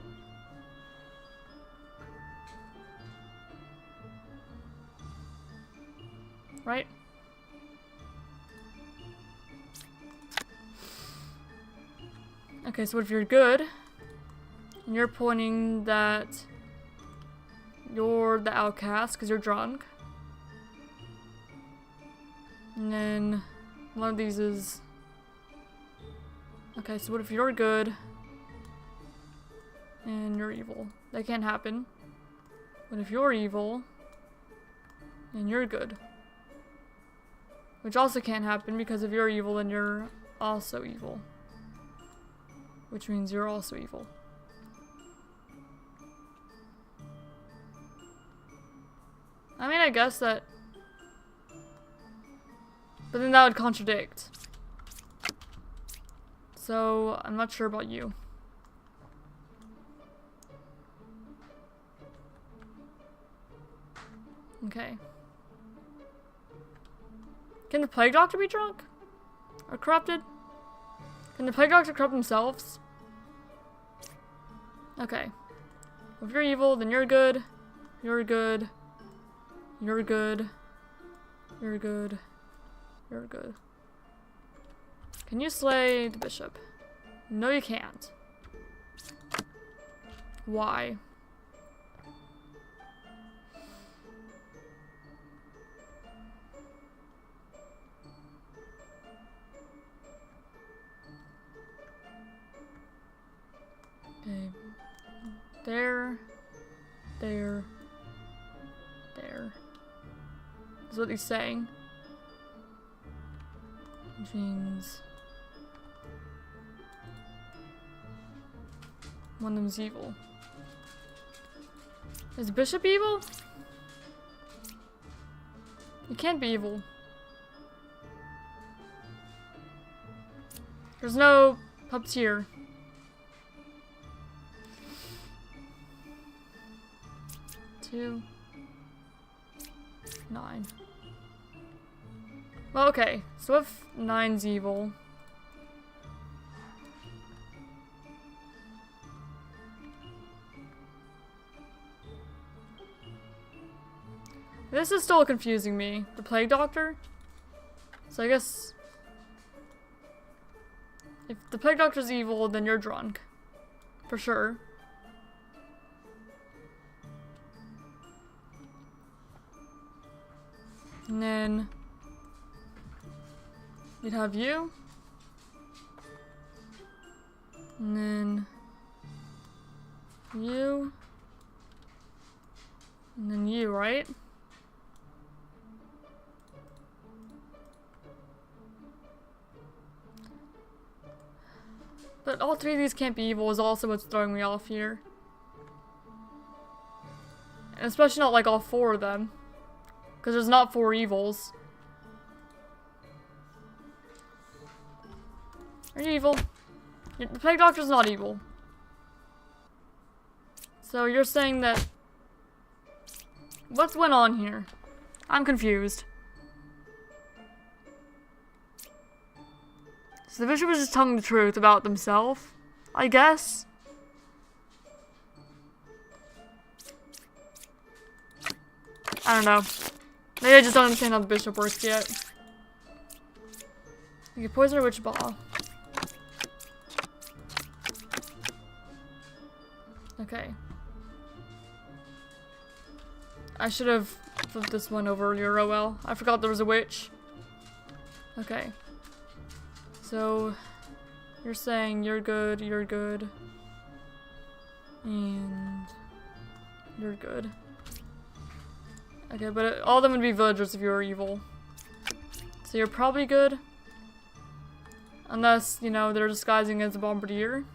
Speaker 1: Right? Okay, so if you're good, and you're pointing that you're the outcast because you're drunk, and then one of these is... Okay, so what if you're good, and you're evil? That can't happen. What if you're evil, and you're good? Which also can't happen, because if you're evil, then you're also evil. Which means you're also evil. I mean, I guess that... But then that would contradict. So, I'm not sure about you. Okay. Can the plague doctor be drunk? Or corrupted? Can the plague doctor corrupt themselves? Okay. If you're evil, then you're good. You're good. You're good. You're good. You're good. Can you slay the bishop? No, you can't. Why? Okay. There. There. There. That's what he's saying. Which means... one of them's evil. Is Bishop evil? He can't be evil. There's no puppeteer. Two. 9. Well, okay. So if 9's evil... This is still confusing me. The plague doctor? So I guess... if the plague doctor's evil, then you're drunk. For sure. And then... we'd have you. And then... you. And then you, right? But all three of these can't be evil is also what's throwing me off here. And especially not like all 4 of them. Because there's not 4 evils. Are you evil? The plague doctor's not evil. So you're saying that... what's went on here? I'm confused. So the bishop was just telling the truth about themselves, I guess. I don't know. Maybe I just don't understand how the bishop works yet. Okay, poison or witch ball. Okay. I should have flipped this one over earlier, oh well. I forgot there was a witch. Okay. So, you're saying you're good, and you're good. Okay, but all of them would be villagers if you were evil. So you're probably good. Unless, you know, they're disguising as a bombardier.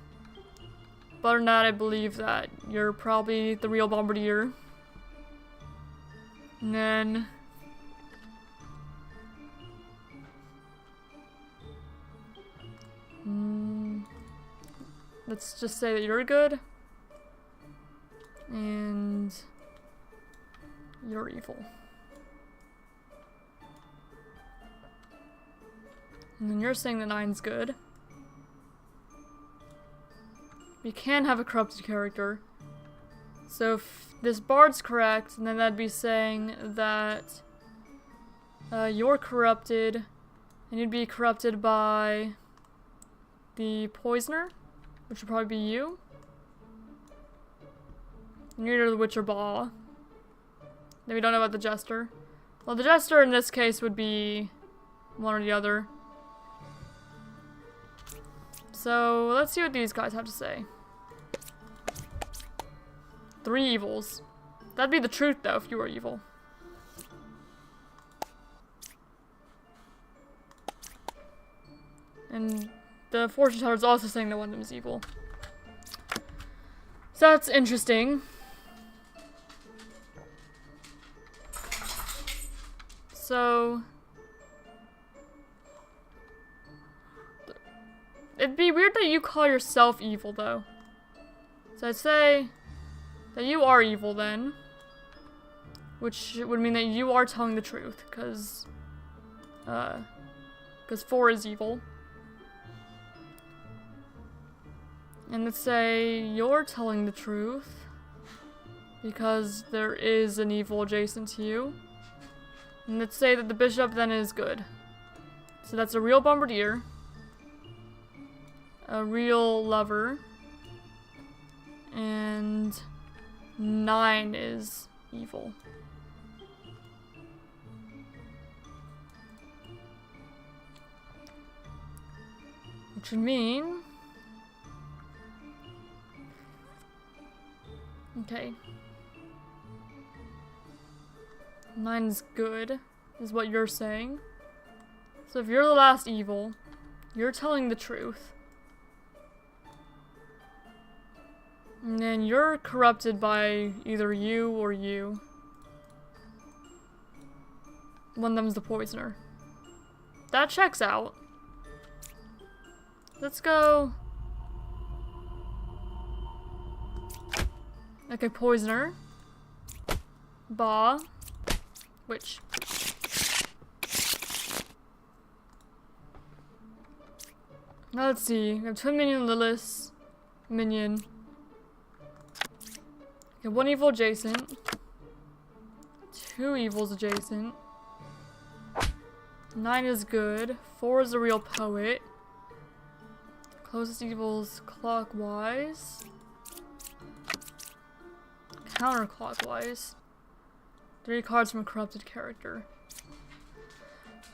Speaker 1: But other than that, I believe that you're probably the real bombardier. And then... let's just say that you're good. And... you're evil. And then you're saying that 9's good. You can have a corrupted character. So if this bard's correct, then that'd be saying that you're corrupted, and you'd be corrupted by the poisoner, which would probably be you. And you're either the witch or Ba. Then we don't know about the jester. Well, the jester in this case would be one or the other. So let's see what these guys have to say. 3 evils. That'd be the truth though if you were evil. And the fortune teller is also saying that one of them is evil. So that's interesting. So... it'd be weird that you call yourself evil, though. So I'd say that you are evil, then. Which would mean that you are telling the truth, because 4 is evil. And let's say you're telling the truth, because there is an evil adjacent to you. And let's say that the bishop then is good. So that's a real bombardier. A real lover. And 9 is evil. Which would mean... okay. 9's good, is what you're saying. So if you're the last evil, you're telling the truth. And then you're corrupted by either you or you. One of them's the poisoner. That checks out. Let's go... okay, poisoner. Ba. Witch. Now let's see. We have twin minion Lilith. Minion. Okay, 1 evil adjacent. 2 evils adjacent. 9 is good. 4 is a real poet. Closest evils clockwise. Counterclockwise. 3 cards from a corrupted character.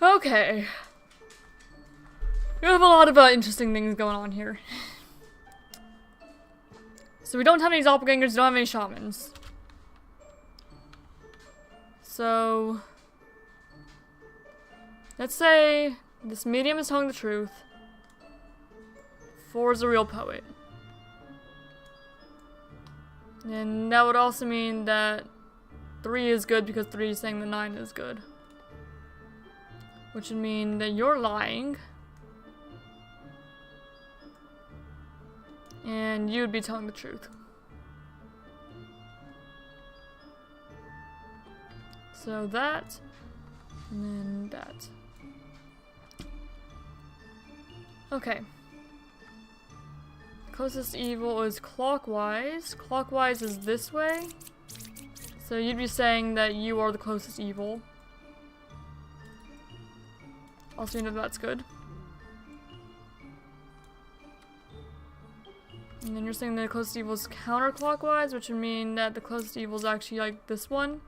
Speaker 1: Okay. We have a lot of interesting things going on here. So we don't have any doppelgangers, don't have any shamans. So... let's say this medium is telling the truth. 4 is a real poet. And that would also mean that 3 is good because 3 is saying that 9 is good. Which would mean that you're lying. And you would be telling the truth. So that, and then that. Okay. Closest evil is clockwise. Clockwise is this way. So you'd be saying that you are the closest evil. Also, you know that's good. And then you're saying that the closest evil is counterclockwise, which would mean that the closest evil is actually like this one.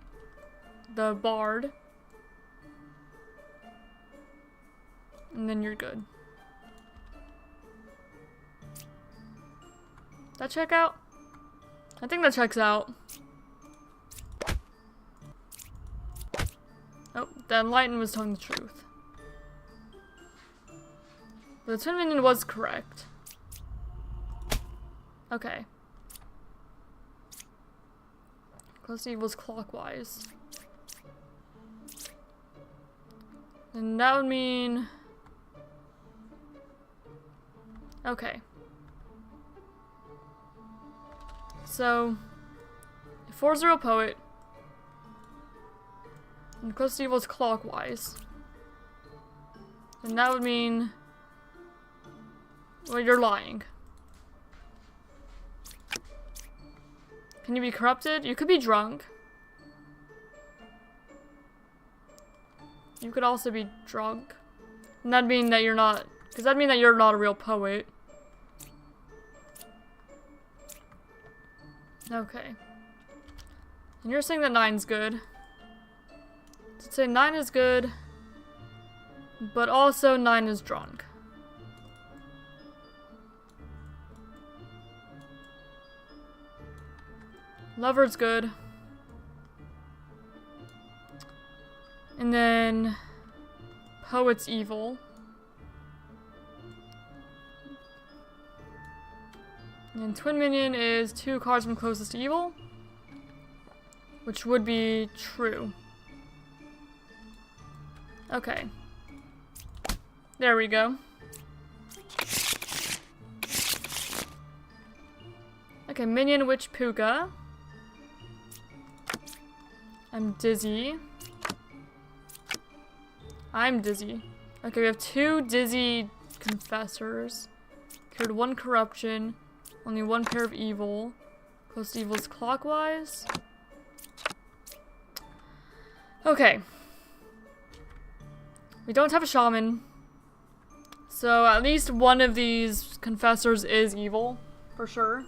Speaker 1: The bard. And then you're good. That check out? I think that checks out. Oh, the enlightened was telling the truth. The twin minion was correct. Okay. Close to evil's clockwise. And that would mean... Okay. So... 4-0 poet. And close to evil's clockwise. And that would mean... Well, you're lying. Can you be corrupted? You could be drunk. You could also be drunk. And that'd mean that you're not... Because that'd mean that you're not a real poet. Okay. And you're saying that 9's good. So say 9 is good. But also 9 is drunk. Lover's good. And then poet's evil. And twin minion is 2 cards from closest to evil, which would be true. Okay. There we go. Okay, minion witch puka. I'm dizzy. I'm dizzy. Okay, we have 2 dizzy confessors. Cured 1 corruption. Only 1 pair of evil. Close to evil's clockwise. Okay. We don't have a shaman. So at least one of these confessors is evil. For sure.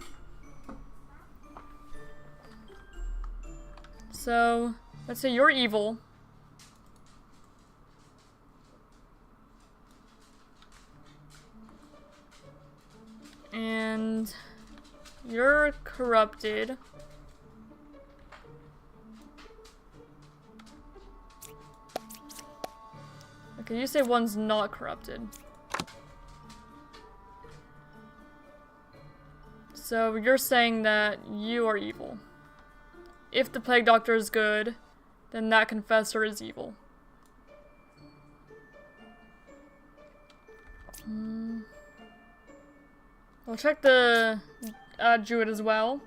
Speaker 1: So, let's say you're evil. And you're corrupted. Okay, you say one's not corrupted. So you're saying that you are evil. If the Plague Doctor is good, then that confessor is evil. We'll check the Druid as well.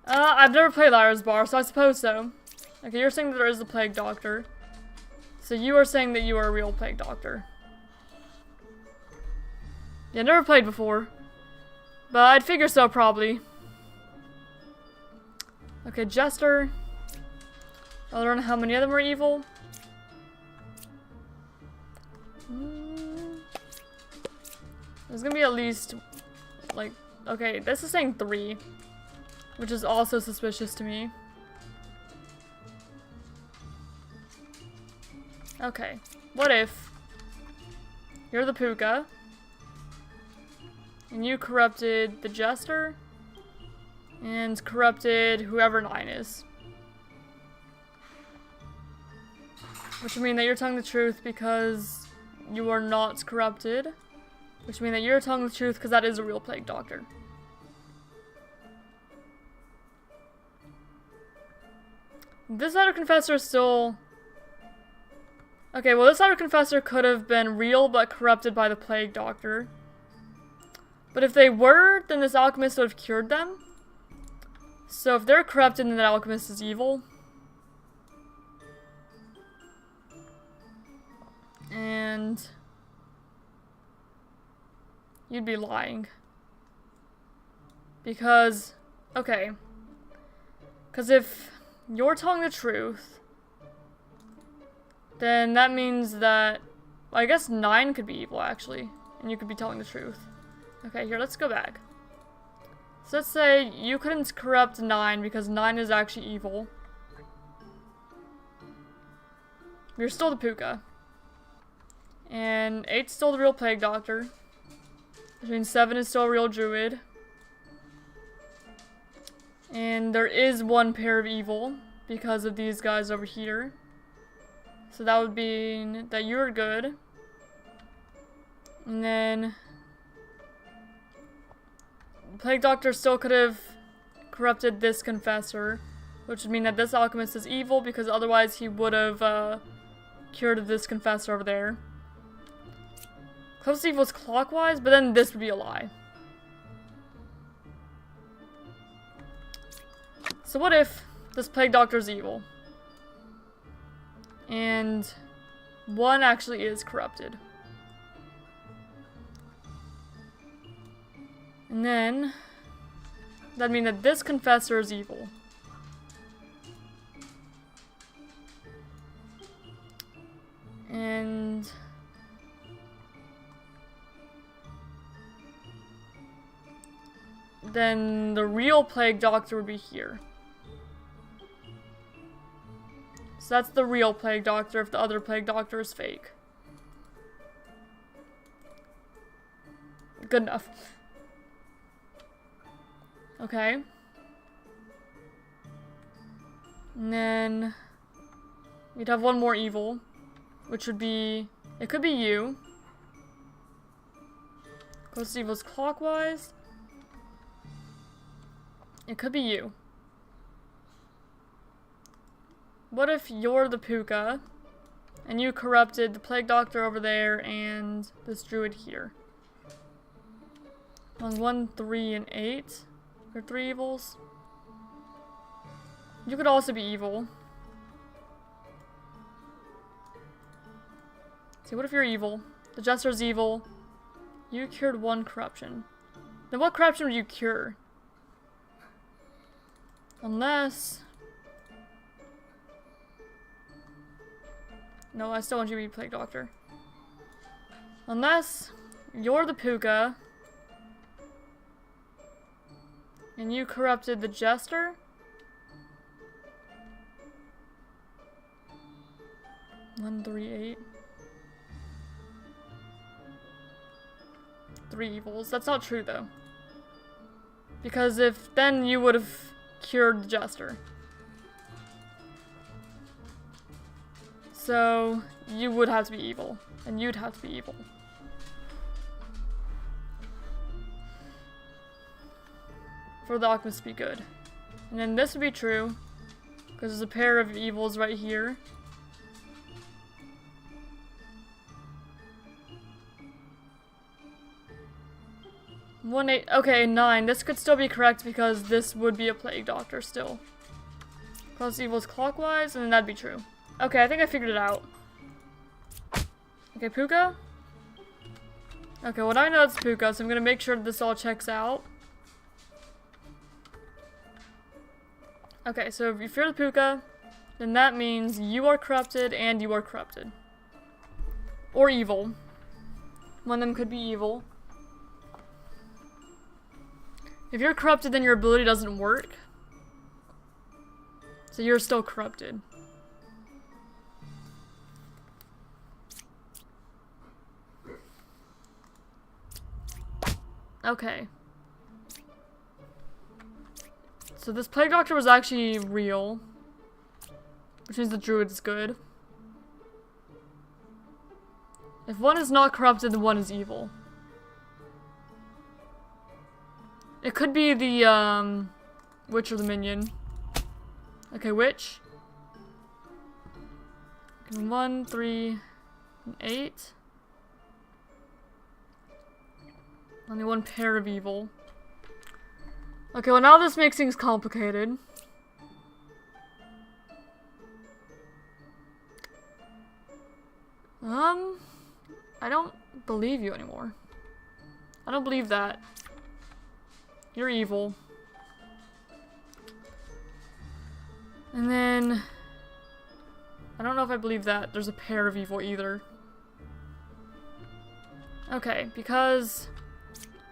Speaker 1: I've never played Lyra's Bar, so I suppose so. Okay, you're saying that there is a Plague Doctor. So you are saying that you are a real Plague Doctor. Yeah, never played before. But I'd figure so, probably. Okay, Jester. I'll learn how many of them are evil. There's gonna be at least, like, okay, this is saying 3. Which is also suspicious to me. Okay, what if you're the Puka, and you corrupted the Jester, and corrupted whoever 9 is. Which would mean that you're telling the truth because you are not corrupted. Which would mean that you're telling the truth because that is a real Plague Doctor. This Outer Confessor is still... Okay, well this Outer Confessor could have been real but corrupted by the Plague Doctor. But if they were, then this Alchemist would have cured them. So if they're corrupted, then the Alchemist is evil. And... you'd be lying. Because... okay. Because if you're telling the truth, then that means that... well, I guess 9 could be evil, actually. And you could be telling the truth. Okay, here, let's go back. So let's say you couldn't corrupt 9 because 9 is actually evil. You're still the Puka. And 8's still the real Plague Doctor. Which means 7 is still a real Druid. And there is 1 pair of evil because of these guys over here. So that would mean that you're good. And then the Plague Doctor still could have corrupted this Confessor, which would mean that this Alchemist is evil because otherwise he would have cured this Confessor over there. Close evil is clockwise, but then this would be a lie. So what if this Plague Doctor is evil? And one actually is corrupted. And then that'd mean that this Confessor is evil. And then the real Plague Doctor would be here. So that's the real Plague Doctor if the other Plague Doctor is fake. Good enough. Okay. And then we'd have one more evil, which would be, it could be you. Closest evil is clockwise. It could be you. What if you're the Puka, and you corrupted the Plague Doctor over there and this Druid here? On 1, 3, and 8. Or 3 evils. You could also be evil. See, what if you're evil? The Jester's evil. You cured 1 corruption. Then what corruption would you cure? Unless... No, I still want you to be Plague Doctor. Unless you're the Puka and you corrupted the Jester. One, 3, 8. 3 evils. That's not true though. Because if then you would have cured the Jester. So, you would have to be evil. And you'd have to be evil. For the Alchemist to be good. And then this would be true. Because there's a pair of evils right here. One, 8. Okay, 9. This could still be correct because this would be a Plague Doctor still. Close evil is clockwise, and then that'd be true. Okay, I think I figured it out. Okay, Puka? Okay, well I know it's Puka, so I'm gonna make sure that this all checks out. Okay, so if you're the Puka, then that means you are corrupted and you are corrupted. Or evil. One of them could be evil. If you're corrupted, then your ability doesn't work. So you're still corrupted. Okay. So this Plague Doctor was actually real. Which means the Druid is good. If one is not corrupted, then one is evil. It could be the, Witch or the Minion. Okay, Witch. 1, 3, and 8. Only one pair of evil. Okay, well now this makes things complicated. I don't believe you anymore. I don't believe that. You're evil. And then... I don't know if I believe that there's a pair of evil either. Okay, because...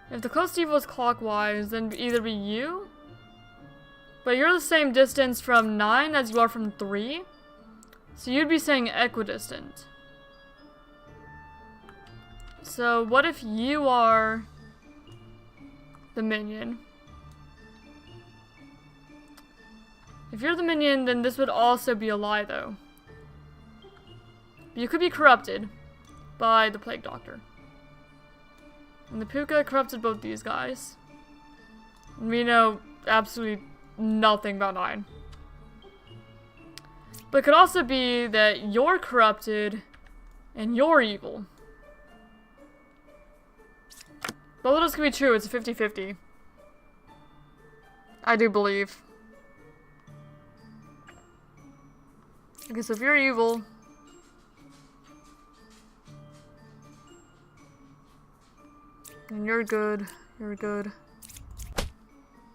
Speaker 1: if the close evil is clockwise, then either be you... but you're the same distance from 9 as you are from 3. So you'd be saying equidistant. So what if you are... the minion? If you're the minion, then this would also be a lie, though. You could be corrupted by the Plague Doctor. And the Puka corrupted both these guys. And we know absolutely nothing about 9. But it could also be that you're corrupted and you're evil. Both of those could be true. It's a 50-50. I do believe. Okay, so if you're evil... and you're good. You're good.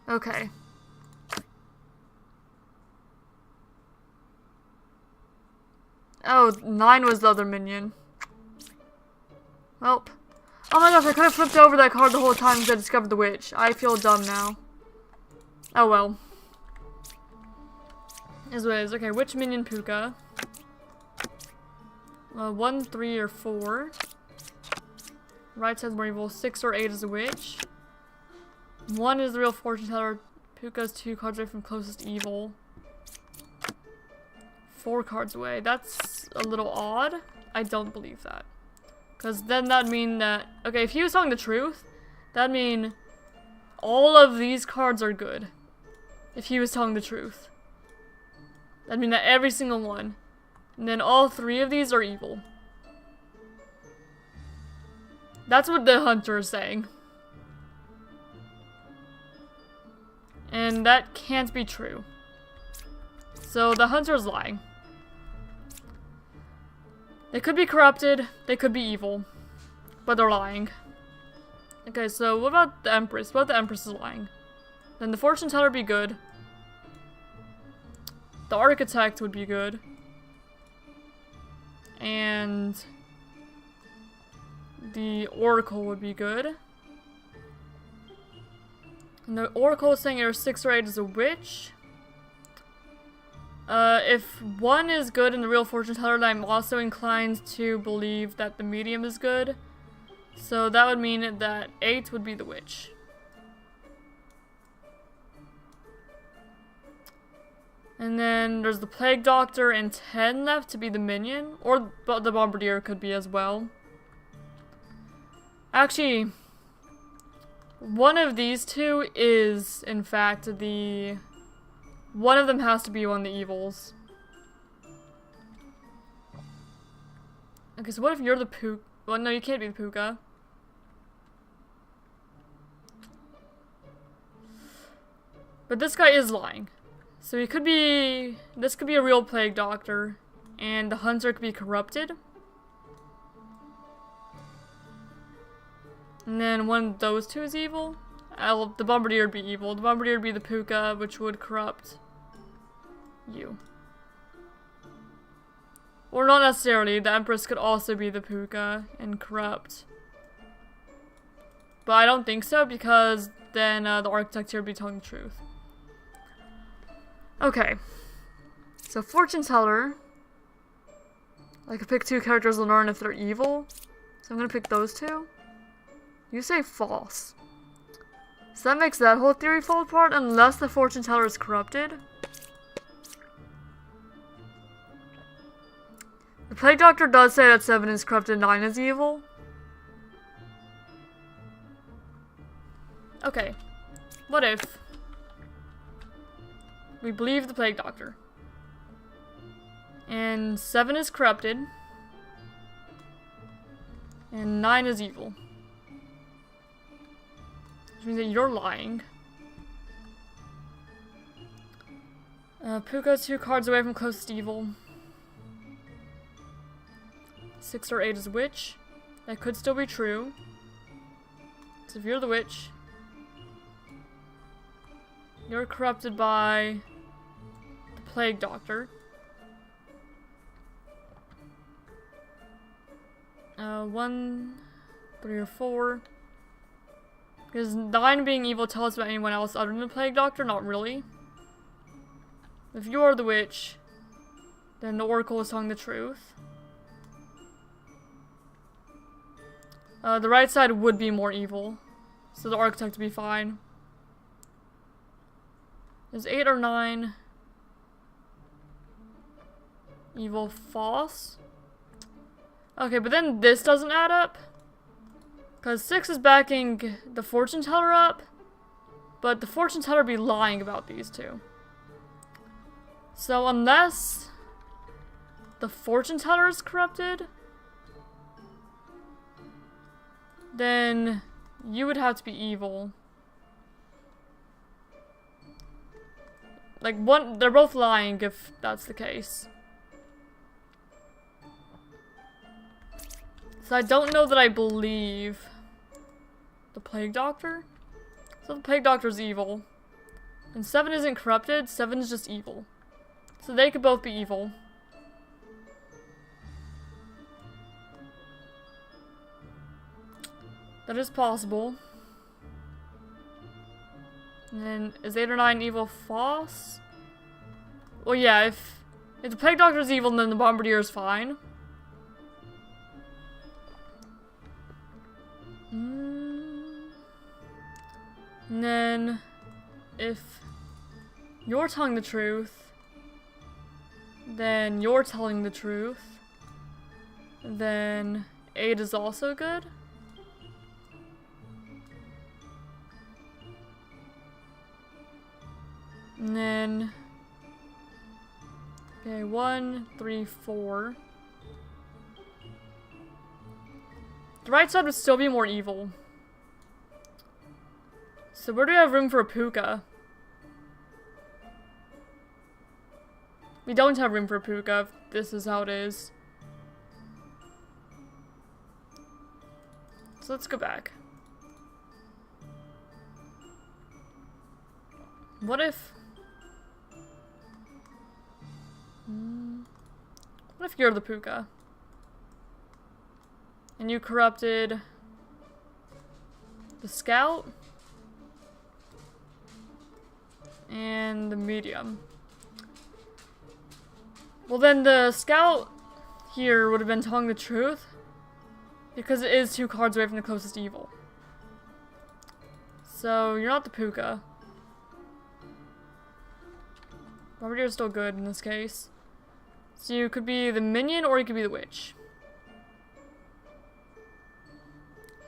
Speaker 1: Okay. Oh, 9 was the other minion. Welp. Oh my gosh, I could have flipped over that card the whole time because I discovered the witch. I feel dumb now. Oh well. Is what it is. Okay, witch minion Puka. 1, 3, or 4. Right side's more evil. 6 or 8 is a witch. 1 is the real fortune teller. Puka's 2 cards away from closest evil. 4 cards away. That's a little odd. I don't believe that. Because then that'd mean that... okay, if he was telling the truth, that'd mean all of these cards are good. If he was telling the truth. That'd mean that every single one. And then all 3 of these are evil. That's what the hunter is saying. And that can't be true. So the hunter's lying. They could be corrupted, they could be evil. But they're lying. Okay, so what about the Empress? What if the Empress is lying? Then the fortune teller would be good. The architect would be good. And the oracle would be good. And the oracle is saying there's 6 or 8 is a witch. If 1 is good in the real fortune teller, then I'm also inclined to believe that the medium is good. So that would mean that 8 would be the witch. And then there's the Plague Doctor and 10 left to be the minion. Or the Bombardier could be as well. Actually, one of these 2 is, in fact, the... one of them has to be one of the evils. Okay, so what if you're the Puka? Well, no, you can't be the Puka. But this guy is lying. So he could be... this could be a real Plague Doctor. And the hunter could be corrupted. And then one of those 2 is evil. The Bombardier would be evil. The Bombardier would be the Puka, which would corrupt you. Or not necessarily. The Empress could also be the Puka and corrupt. But I don't think so, because then the architect here would be telling the truth. Okay. So fortune teller. I could pick 2 characters and learn if they're evil. So I'm gonna pick those 2. You say false. So that makes that whole theory fall apart unless the fortune teller is corrupted. The Plague Doctor does say that 7 is corrupted, 9 is evil. Okay. What if we believe the Plague Doctor and 7 is corrupted and 9 is evil? Which means that you're lying. Puka's 2 cards away from closest evil. 6 or 8 is witch. That could still be true. So if you're the witch, you're corrupted by the Plague Doctor. 1, 3, or 4. Because 9 being evil tell us about anyone else other than the Plague Doctor? Not really. If you are the witch, then the Oracle is telling the truth. The right side would be more evil. So the architect would be fine. Is 8 or 9 evil? False. Okay, but then this doesn't add up. Because 6 is backing the fortune teller up. But the fortune teller be lying about these two. So unless the fortune teller is corrupted, then you would have to be evil. Like, they're both lying if that's the case. So I don't know that I believe the Plague Doctor. So the Plague Doctor's evil. And 7 isn't corrupted, 7 is just evil. So they could both be evil. That is possible. And then, is 8 or 9 evil false? Well, yeah, if the Plague Doctor's evil, then the Bombardier is fine. And then, if you're telling the truth, then you're telling the truth, then 8 is also good. And then, okay, 1, 3, 4. The right side would still be more evil. So where do we have room for a puka? We don't have room for a puka if this is how it is. So let's go back. What if... What if you're the puka? And you corrupted the scout and the medium. Well, then the scout here would have been telling the truth because it is 2 cards away from the closest evil. So you're not the puka. Bombardier's still good in this case. So you could be the minion or you could be the witch.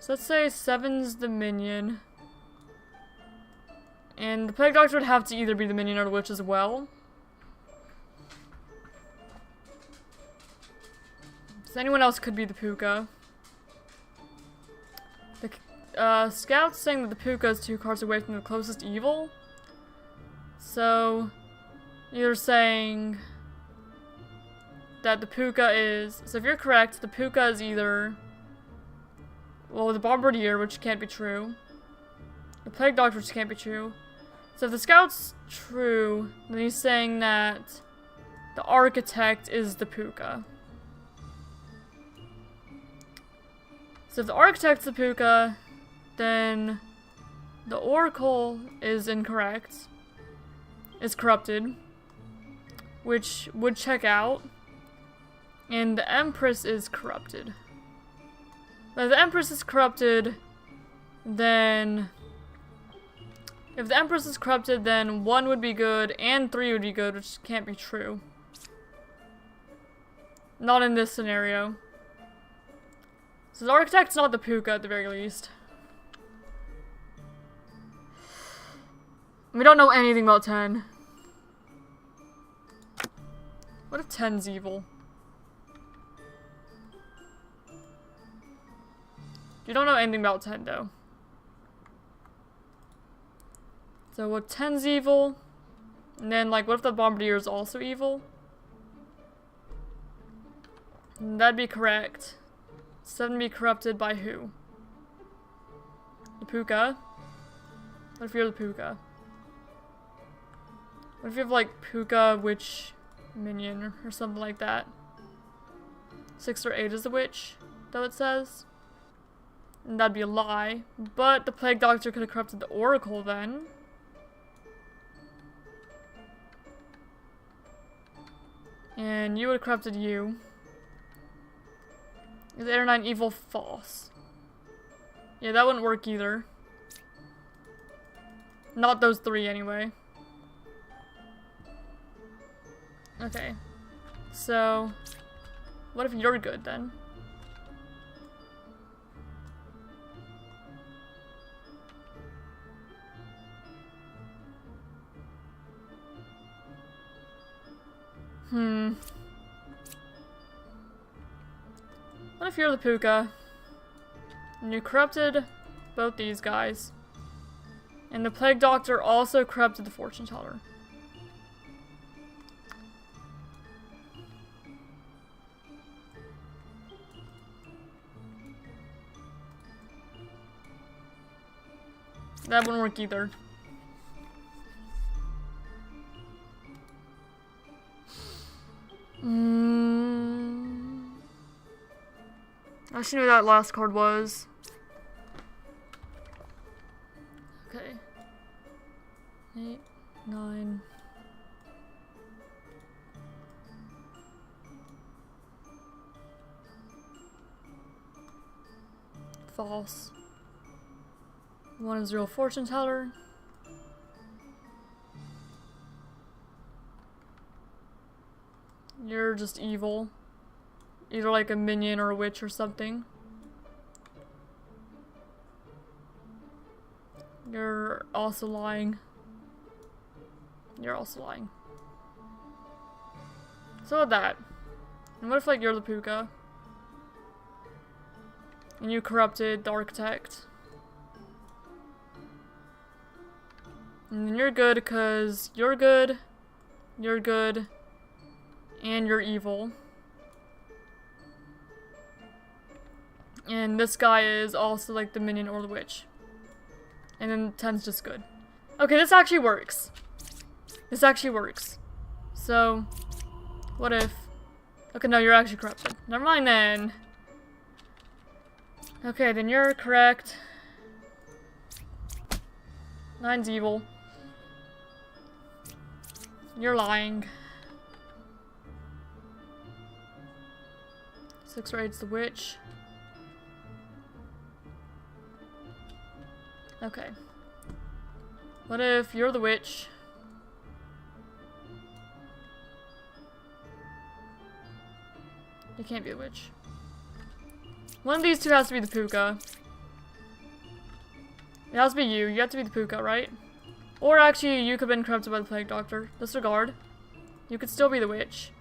Speaker 1: So let's say 7's the minion. And the Plague Doctor would have to either be the minion or the witch as well. So anyone else could be the puka. The scout's saying that the puka is 2 cards away from the closest evil. So you're saying that the puka is... So if you're correct, the puka is either... Well, the Bombardier, which can't be true. The Plague Doctor, which can't be true. So if the scout's true, then he's saying that the architect is the puka. So if the architect's the puka, then the oracle is incorrect. Is corrupted. Which would check out. And the Empress is corrupted. But if the Empress is corrupted, then... If the Empress is corrupted, then 1 would be good and 3 would be good, which can't be true. Not in this scenario. So the architect's not the puka at the very least. We don't know anything about 10. What if 10's evil? You don't know anything about 10 though. So what 10's evil? And then like what if the Bombardier is also evil? And that'd be correct. 7 be corrupted by who? The puka? What if you're the puka? What if you have like puka, witch, minion, or something like that? 6 or 8 is the witch, though it says. And that'd be a lie. But the Plague Doctor could have corrupted the Oracle then. And you would have corrupted you. Is 8 or 9 evil false? Yeah, that wouldn't work either. Not those 3 anyway. Okay. So, what if you're good then? What if you're the Puka? And you corrupted both these guys. And the Plague Doctor also corrupted the Fortune Teller. That wouldn't work either. I should know what that last card was. Okay. 8, 9. False. 1 is real fortune teller. You're just evil. Either like a minion or a witch or something. You're also lying. You're also lying. So with that. And what if like you're the Puka? And you corrupted the Architect? And then you're good because you're good, and you're evil. And this guy is also like the minion or the witch. And then 10's just good. Okay, this actually works. This actually works. So, what if... Okay, no, you're actually corrupted. Never mind then. Okay, then you're correct. 9's evil. You're lying. 6 or 8's the witch. Okay. What if you're the witch? You can't be the witch. One of these two has to be the Puka. It has to be you. You have to be the Puka, right? Or actually, you could have been corrupted by the Plague Doctor. Disregard. You could still be the witch.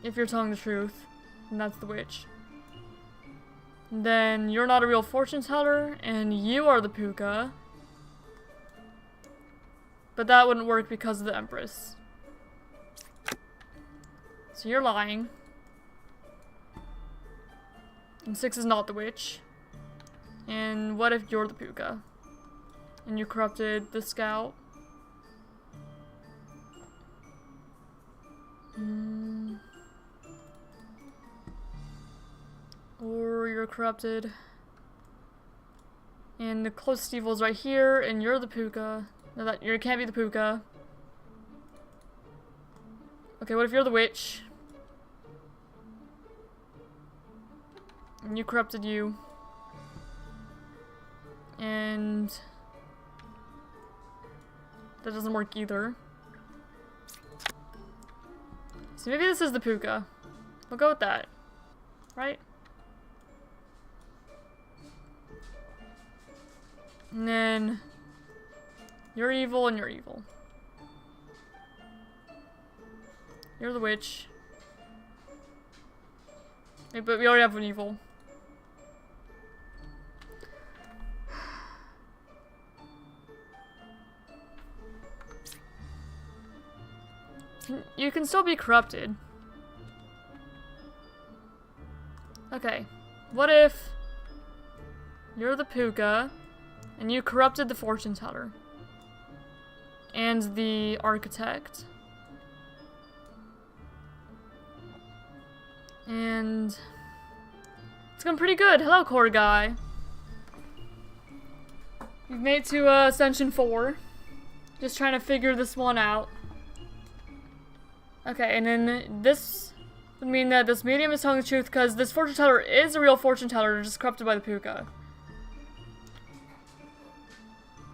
Speaker 1: If you're telling the truth, then that's the witch. Then you're not a real fortune teller, and you are the Puka. But that wouldn't work because of the Empress. So you're lying. And 6 is not the witch. And what if you're the Puka? And you corrupted the Scout? Or you're corrupted. And the closest evil is right here, and you're the Puka. No, you can't be the Puka. Okay, what if you're the witch? And you corrupted you. And that doesn't work either. So maybe this is the Puka. We'll go with that. Right? And then you're evil and you're evil. You're the witch. Wait, but we already have an evil. You can still be corrupted. Okay. What if you're the Puka and you corrupted the fortune teller and the architect? And it's going pretty good. Hello, core guy. We've made it to Ascension 4. Just trying to figure this one out. Okay, and then this would mean that this medium is telling the truth because this fortune teller is a real fortune teller, just corrupted by the Puka.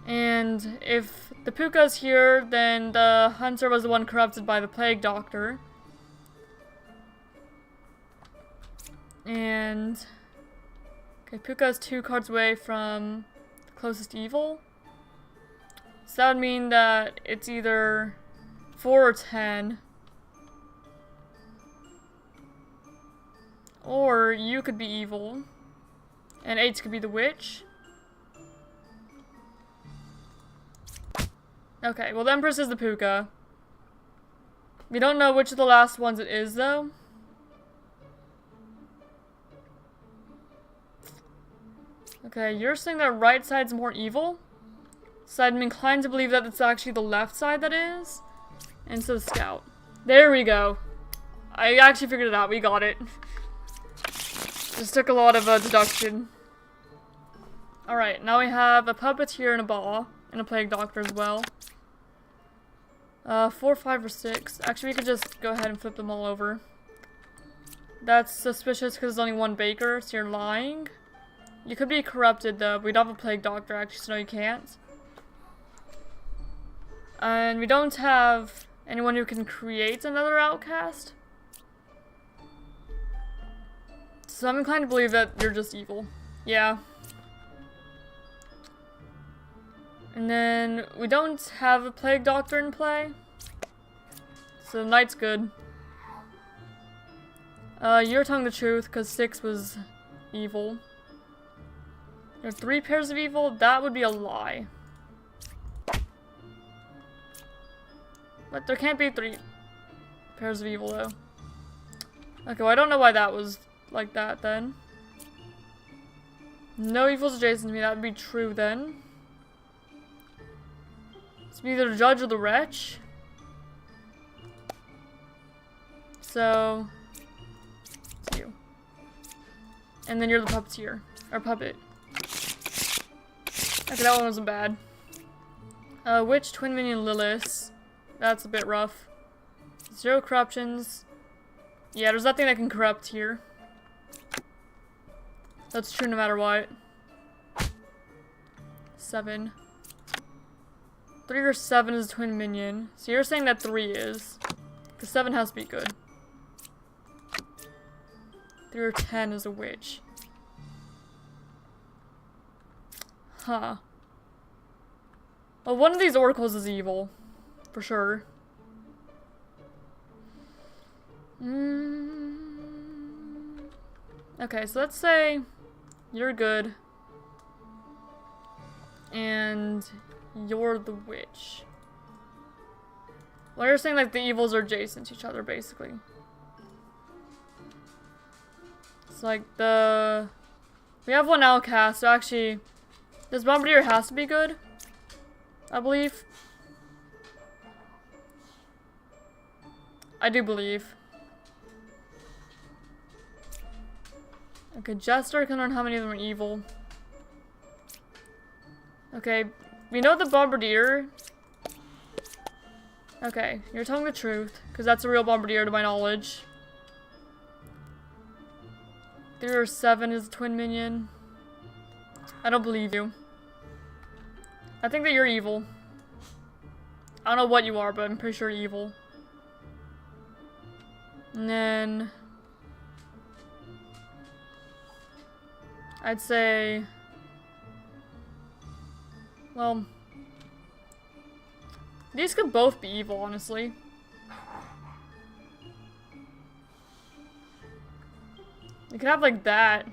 Speaker 1: And if the Puka's here, then the hunter was the one corrupted by the Plague Doctor. And okay, Puka's 2 cards away from the closest evil. So that would mean that it's either 4 or 10. Or you could be evil. And 8 could be the witch. Okay, well the Empress is the puka. We don't know which of the last ones it is though. Okay, you're saying that right side's more evil? So I'm inclined to believe that it's actually the left side that is. And so Scout. There we go. I actually figured it out. We got it. Just took a lot of deduction. Alright, now we have a puppeteer and a ball. And a plague doctor as well. 4, 5, or 6. Actually, we could just go ahead and flip them all over. That's suspicious because there's only one baker, so you're lying. You could be corrupted though, but we don't have a plague doctor actually, so no you can't. And we don't have anyone who can create another outcast. So I'm inclined to believe that you're just evil. Yeah. And then we don't have a plague doctor in play. So the knight's good. You're telling the truth because 6 was evil. There are 3 pairs of evil? That would be a lie. But there can't be 3 pairs of evil though. Okay, well I don't know why that was like that then. No evil's adjacent to me, that would be true then. It's either the judge or the wretch. So it's you. And then you're the puppeteer. Or puppet. Okay, that one wasn't bad. Witch, twin minion, Lilith. That's a bit rough. 0 corruptions. Yeah, there's nothing that can corrupt here. That's true no matter what. 7. 3 or 7 is a twin minion. So you're saying that 3 is. Because 7 has to be good. 3 or 10 is a witch. Huh. Well, one of these oracles is evil. For sure. Okay, so let's say you're good. And you're the witch. Well, you're saying like the evils are adjacent to each other, basically. It's like the... We have one outcast, so actually... This Bombardier has to be good. I believe. I do believe. Okay, Jester can learn how many of them are evil. Okay, we know the Bombardier. Okay, you're telling the truth, because that's a real Bombardier to my knowledge. 3 or 7 is a twin minion. I don't believe you. I think that you're evil. I don't know what you are, but I'm pretty sure you're evil. And then... I'd say... Well... These could both be evil, honestly. You could have like that.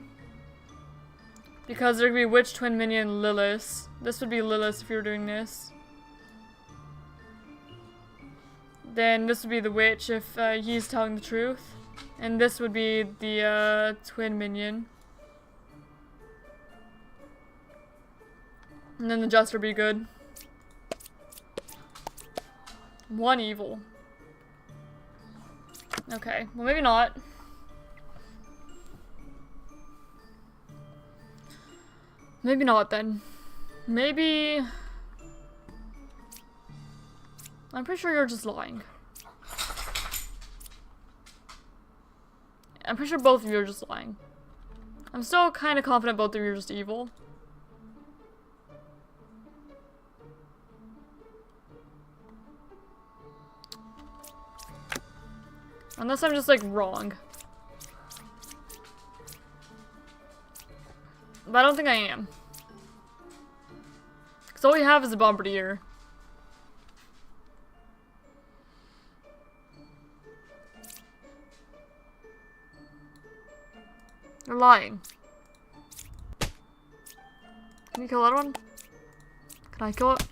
Speaker 1: Because there could be Witch, Twin Minion, Lilith. This would be Lilith if you were doing this. Then this would be the Witch if he's telling the truth. And this would be the Twin Minion. And then the Jester would be good. 1 evil. Okay, well maybe not. Maybe not then. Maybe... I'm pretty sure you're just lying. I'm pretty sure both of you are just lying. I'm still kind of confident both of you are just evil. Unless I'm just like wrong. But I don't think I am. Because all we have is a Bombardier. You're lying. Can you kill that one? Can I kill it?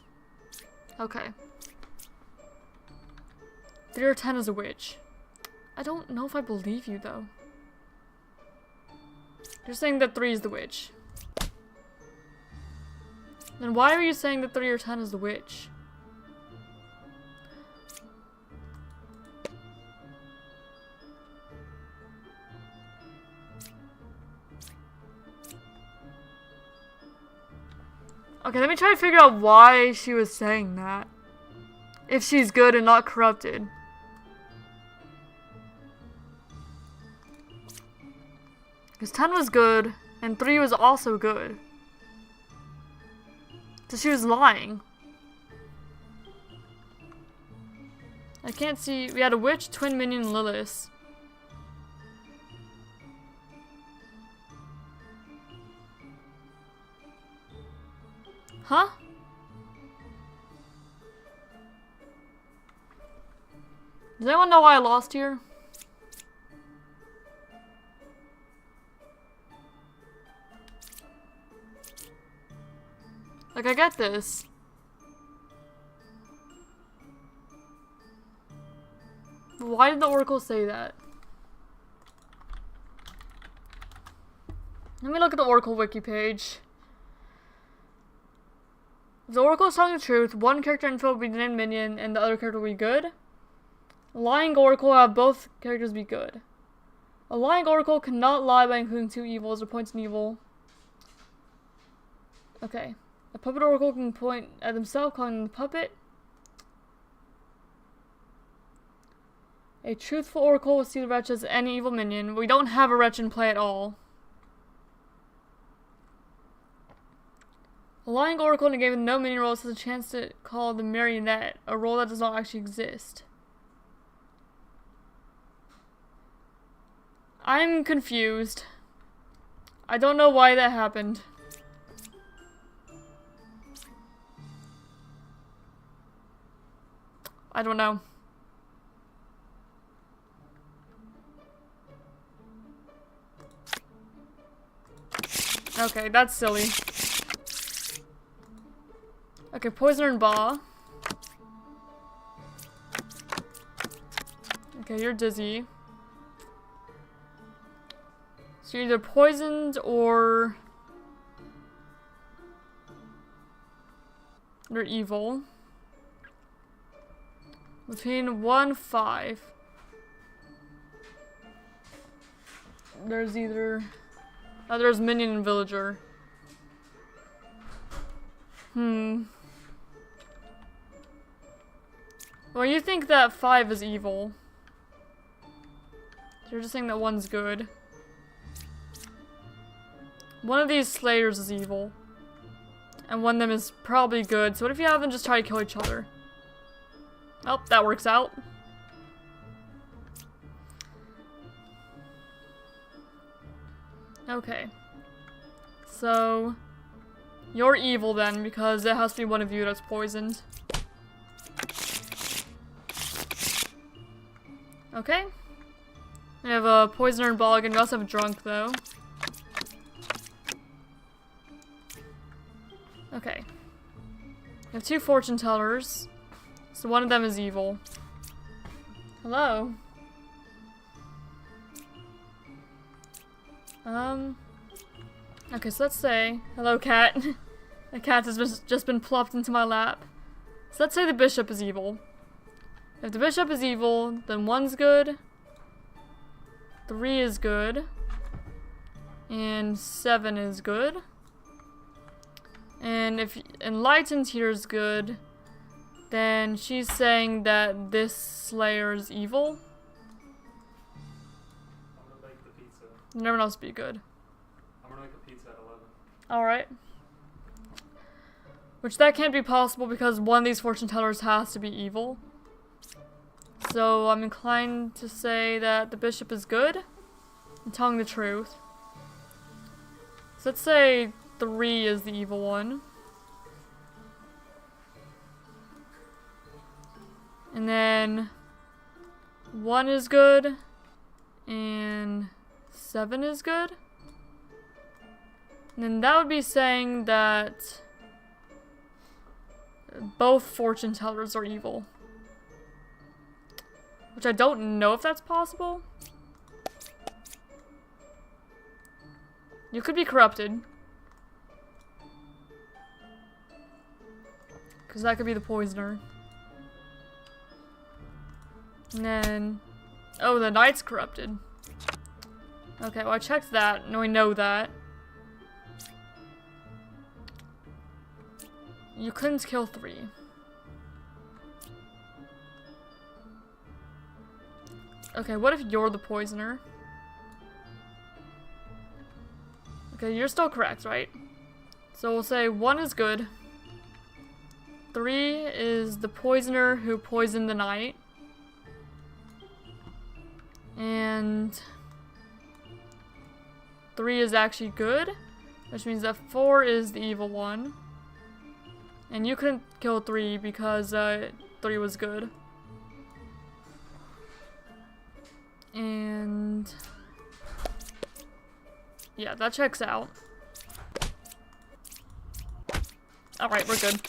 Speaker 1: Okay. 3 or 10 is a witch. I don't know if I believe you, though. You're saying that 3 is the witch. Then why are you saying that 3 or 10 is the witch? Okay, let me try to figure out why she was saying that. If she's good and not corrupted. Because 10 was good, and 3 was also good. So she was lying. I can't see. We had a witch, twin minion, Lilith. Huh? Does anyone know why I lost here? Like, I get this. But why did the Oracle say that? Let me look at the Oracle wiki page. If the Oracle is telling the truth, one character info will be named minion and the other character will be good. A lying Oracle will have both characters be good. A lying Oracle cannot lie by including 2 evils or points an evil. Okay. A puppet Oracle can point at themselves, calling them the puppet. A truthful Oracle will see the wretch as any evil minion. We don't have a wretch in play at all. A lying Oracle in a game with no minion roles has a chance to call the marionette, a role that does not actually exist. I'm confused. I don't know why that happened. I don't know. Okay, that's silly. Okay, Poisoner and Ba. Okay, you're dizzy. So you're either poisoned or you're evil. Between 1, 5. There's either... Oh, there's minion and villager. Well, you think that 5 is evil. You're just saying that 1's good. One of these slayers is evil. And one of them is probably good. So what if you have them just try to kill each other? Oh, that works out. Okay. So, you're evil then, because it has to be one of you that's poisoned. Okay. We have a poisoner and bog, and we also have a drunk, though. Okay. We have 2 fortune tellers. So one of them is evil. Hello? Okay, so let's say... Hello, cat. The cat has just been plopped into my lap. So let's say the bishop is evil. If the bishop is evil, then 1's good. 3 is good. And 7 is good. And if Enlightened here is good, then she's saying that this Slayer is evil.
Speaker 2: I'm gonna make the pizza.
Speaker 1: Everyone else be good.
Speaker 2: I'm gonna make a pizza at 11.
Speaker 1: Alright. Which that can't be possible because one of these fortune tellers has to be evil. So I'm inclined to say that the bishop is good and telling the truth. So let's say 3 is the evil one. And then 1 is good and 7 is good. And then that would be saying that both fortune tellers are evil. Which I don't know if that's possible. You could be corrupted. Because that could be the poisoner. And then... oh, the knight's corrupted. Okay, well I checked that, and we know that. You couldn't kill 3. Okay, what if you're the poisoner? Okay, you're still correct, right? So we'll say 1 is good. 3 is the poisoner who poisoned the knight. And 3 is actually good, which means that 4 is the evil one. And you couldn't kill 3 because 3 was good. And yeah, that checks out. Alright, we're good.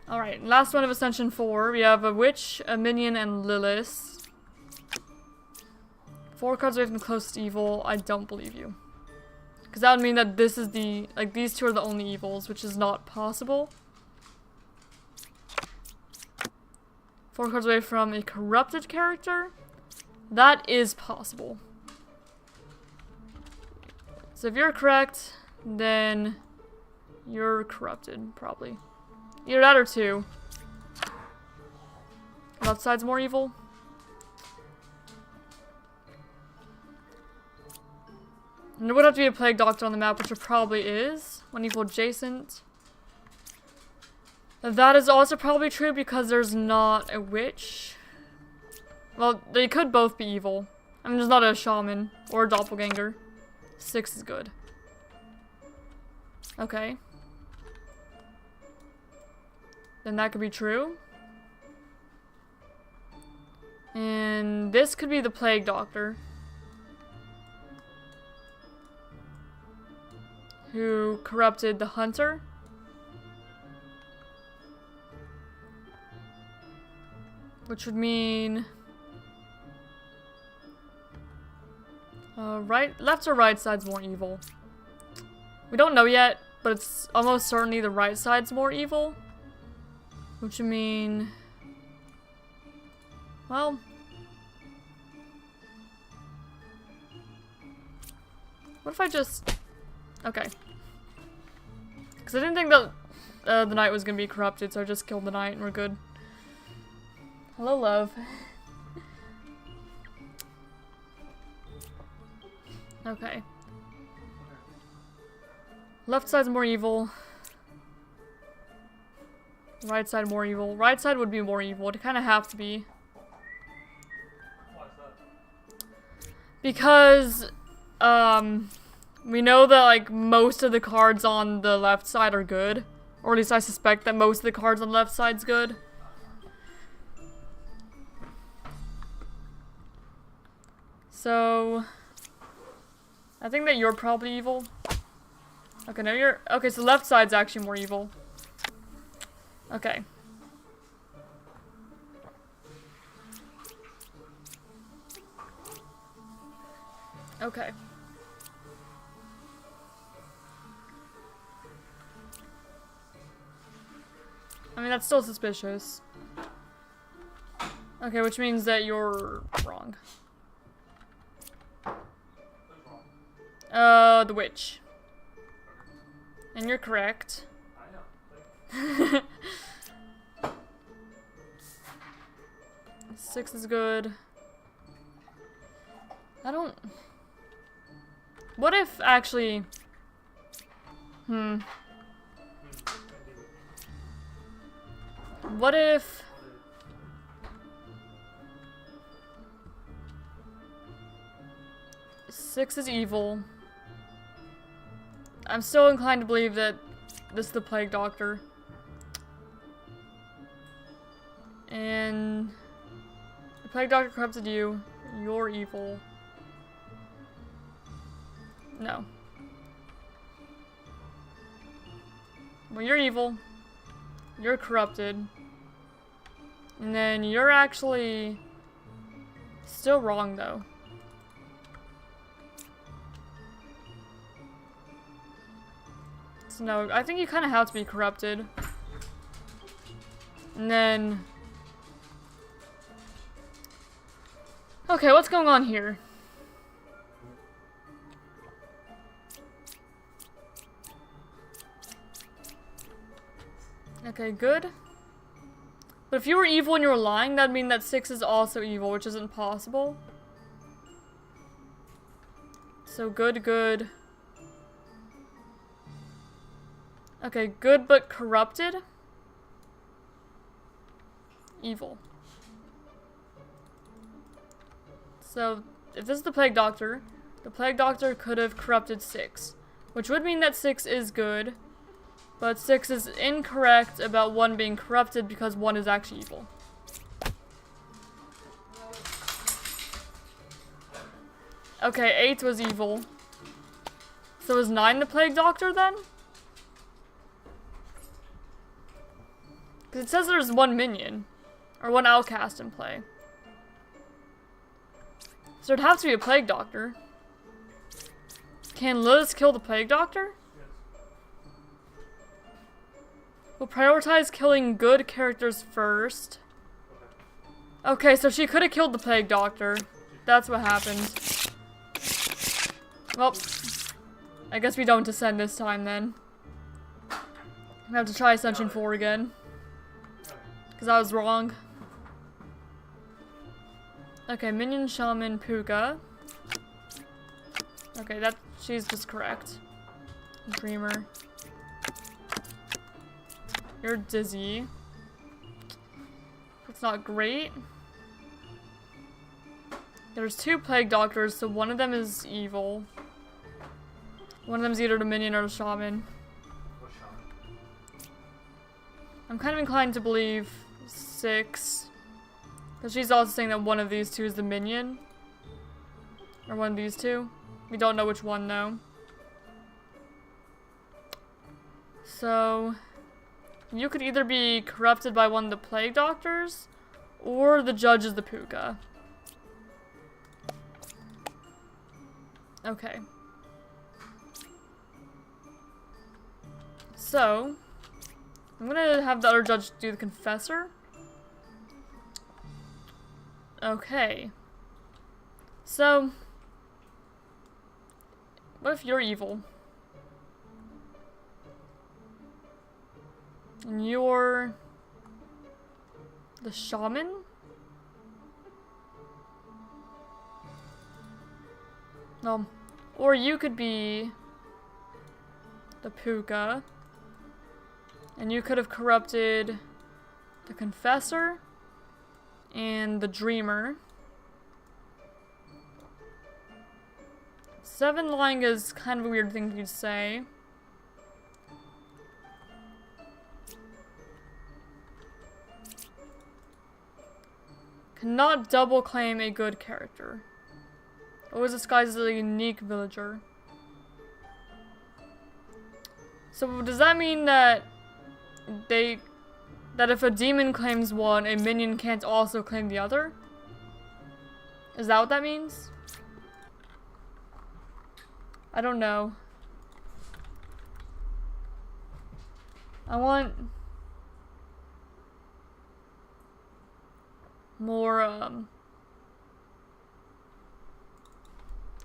Speaker 1: Alright, last one of Ascension 4. We have a Witch, a Minion, and Lilith. 4 cards away from the closest evil. I don't believe you. Because that would mean that this is the... like, these 2 are the only evils, which is not possible. 4 cards away from a corrupted character. That is possible. So if you're correct, then you're corrupted, probably. Either that or 2. Left side's more evil. And there would have to be a Plague Doctor on the map, which there probably is. 1 evil adjacent. That is also probably true because there's not a witch. Well, they could both be evil. I mean, there's not a shaman or a doppelganger. 6 is good. Okay. Then that could be true. And this could be the Plague Doctor. Who corrupted the hunter. Which would mean... left or right side's more evil. We don't know yet, but it's almost certainly the right side's more evil. Which would mean... well... what if I just... okay. Because I didn't think that the knight was going to be corrupted, so I just killed the knight and we're good. Hello, love. Okay. Left side's more evil. Right side more evil. Right side would be more evil. It'd kind of have to be.
Speaker 2: Why is that?
Speaker 1: Because, we know that, like, most of the cards on the left side are good. Or at least I suspect that most of the cards on the left side's good. So... I think that you're probably evil. Okay, no, you're... okay, so left side's actually more evil. Okay. Okay. I mean, that's still suspicious. Okay, which means that you're wrong.
Speaker 2: Who's wrong?
Speaker 1: The witch. And you're correct.
Speaker 2: I know.
Speaker 1: 6 is good. I don't... what if, actually... what if... 6 is evil. I'm still inclined to believe that this is the Plague Doctor. And... the Plague Doctor corrupted you. You're evil. No. Well, you're evil. You're corrupted. And then you're actually still wrong, though. So no, I think you kind of have to be corrupted. And then... Okay, what's going on here? Okay, good. But if you were evil and you were lying, that'd mean that 6 is also evil, which isn't possible. So good, good. Okay, good but corrupted. Evil. So, if this is the Plague Doctor could have corrupted 6. Which would mean that 6 is good. But 6 is incorrect about 1 being corrupted because 1 is actually evil. Okay, 8 was evil. So is 9 the Plague Doctor then? Because it says there's 1 minion. Or 1 outcast in play. So it'd have to be a Plague Doctor. Can Liz kill the Plague Doctor? We'll prioritize killing good characters first. Okay, so she could have killed the Plague Doctor. That's what happened. Well, I guess we don't descend this time then. I have to try Ascension 4 again. Because I was wrong. Okay, Minion, Shaman, Puka. Okay, she's just correct. Dreamer. You're dizzy. It's not great. There's 2 Plague Doctors, so one of them is evil. One of them's either the Minion or the Shaman. I'm kind of inclined to believe 6. Because she's also saying that one of these 2 is the Minion. Or one of these 2. We don't know which one, though. So... you could either be corrupted by one of the Plague Doctors, or the Judge is the Puka. Okay. So, I'm gonna have the other Judge do the Confessor. Okay. So, what if you're evil? And you're the Shaman? Or you could be the Puka. And you could have corrupted the Confessor and the Dreamer. 7 lying is kind of a weird thing to say. Cannot double claim a good character. Always disguised as a unique villager. So does that mean that that if a demon claims one, a minion can't also claim the other? Is that what that means? I don't know. I want more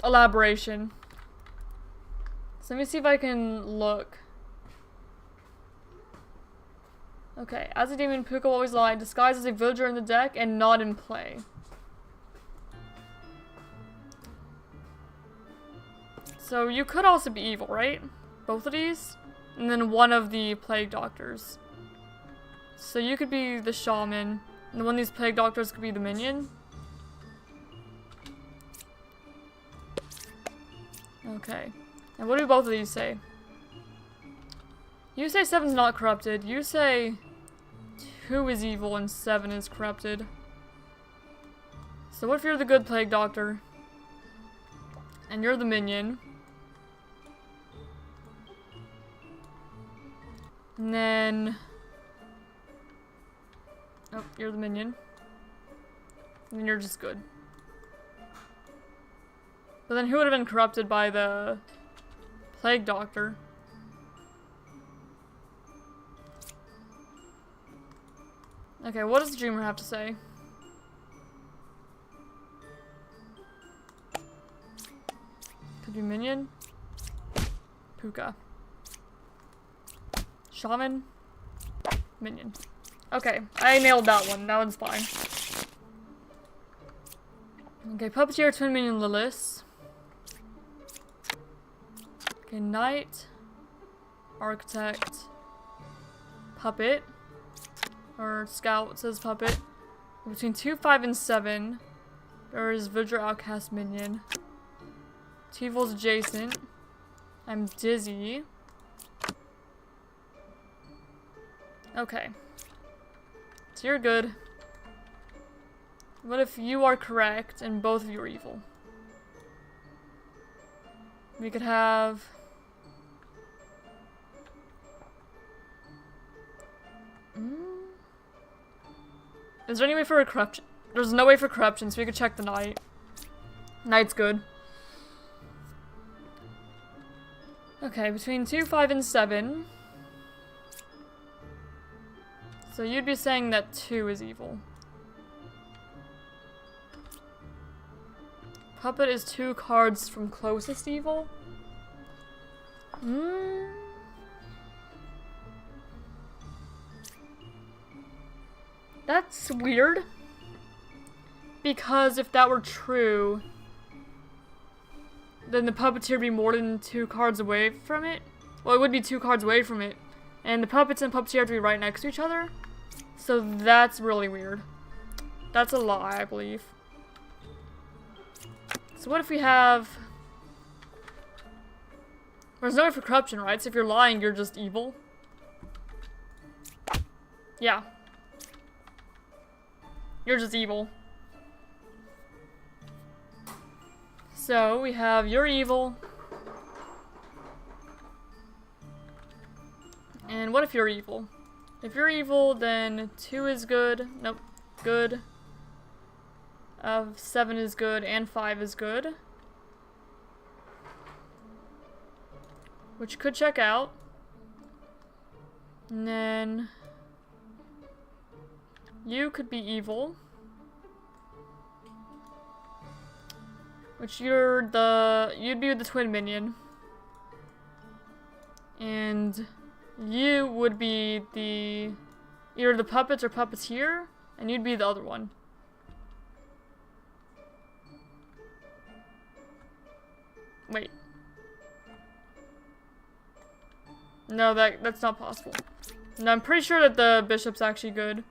Speaker 1: elaboration. So let me see if I can look. Okay, as a demon, Puka will always lie, disguised as a villager in the deck and not in play. So you could also be evil, right? Both of these? And then one of the Plague Doctors. So you could be the Shaman, and one of these Plague Doctors could be the Minion. Okay. And what do both of these say? You say 7's not corrupted. You say 2 is evil and 7 is corrupted. So what if you're the good Plague Doctor? And you're the Minion. And then... Oh, you're the minion. And then you're just good. But then who would have been corrupted by the Plague Doctor? Okay, what does the Dreamer have to say? Could be minion. Puka. Shaman. Minion. Okay, I nailed that one. That one's fine. Okay, Puppeteer, Twin Minion, Lilith. Okay, Knight. Architect. Puppet. Or Scout says Puppet. Between 2, 5, and 7, there is Vidra Outcast Minion. T-Vol's adjacent. I'm Dizzy. Okay. So you're good. What if you are correct and both of you are evil? We could have... Is there any way for a corruption? There's no way for corruption, so we could check the Knight. Knight's good. Okay, between 2, 5, and 7. So you'd be saying that 2 is evil. Puppet is 2 cards from closest evil? That's weird. Because if that were true, then the Puppeteer would be more than 2 cards away from it. Well, it would be 2 cards away from it. And the Puppets and Puppeteer have to be right next to each other. So that's really weird. That's a lie, I believe. So what if we have... There's no way for corruption, right? So if you're lying, you're just evil. Yeah. You're just evil. So we have you're evil. And what if you're evil? If you're evil, then 2 is good. Nope. Good. 7 is good, and 5 is good. Which could check out. And then... You could be evil. Which you'd be the twin minion. And you would be either the puppets or puppeteer, and you'd be the other one. Wait. No, that's not possible. No, I'm pretty sure that the bishop's actually good.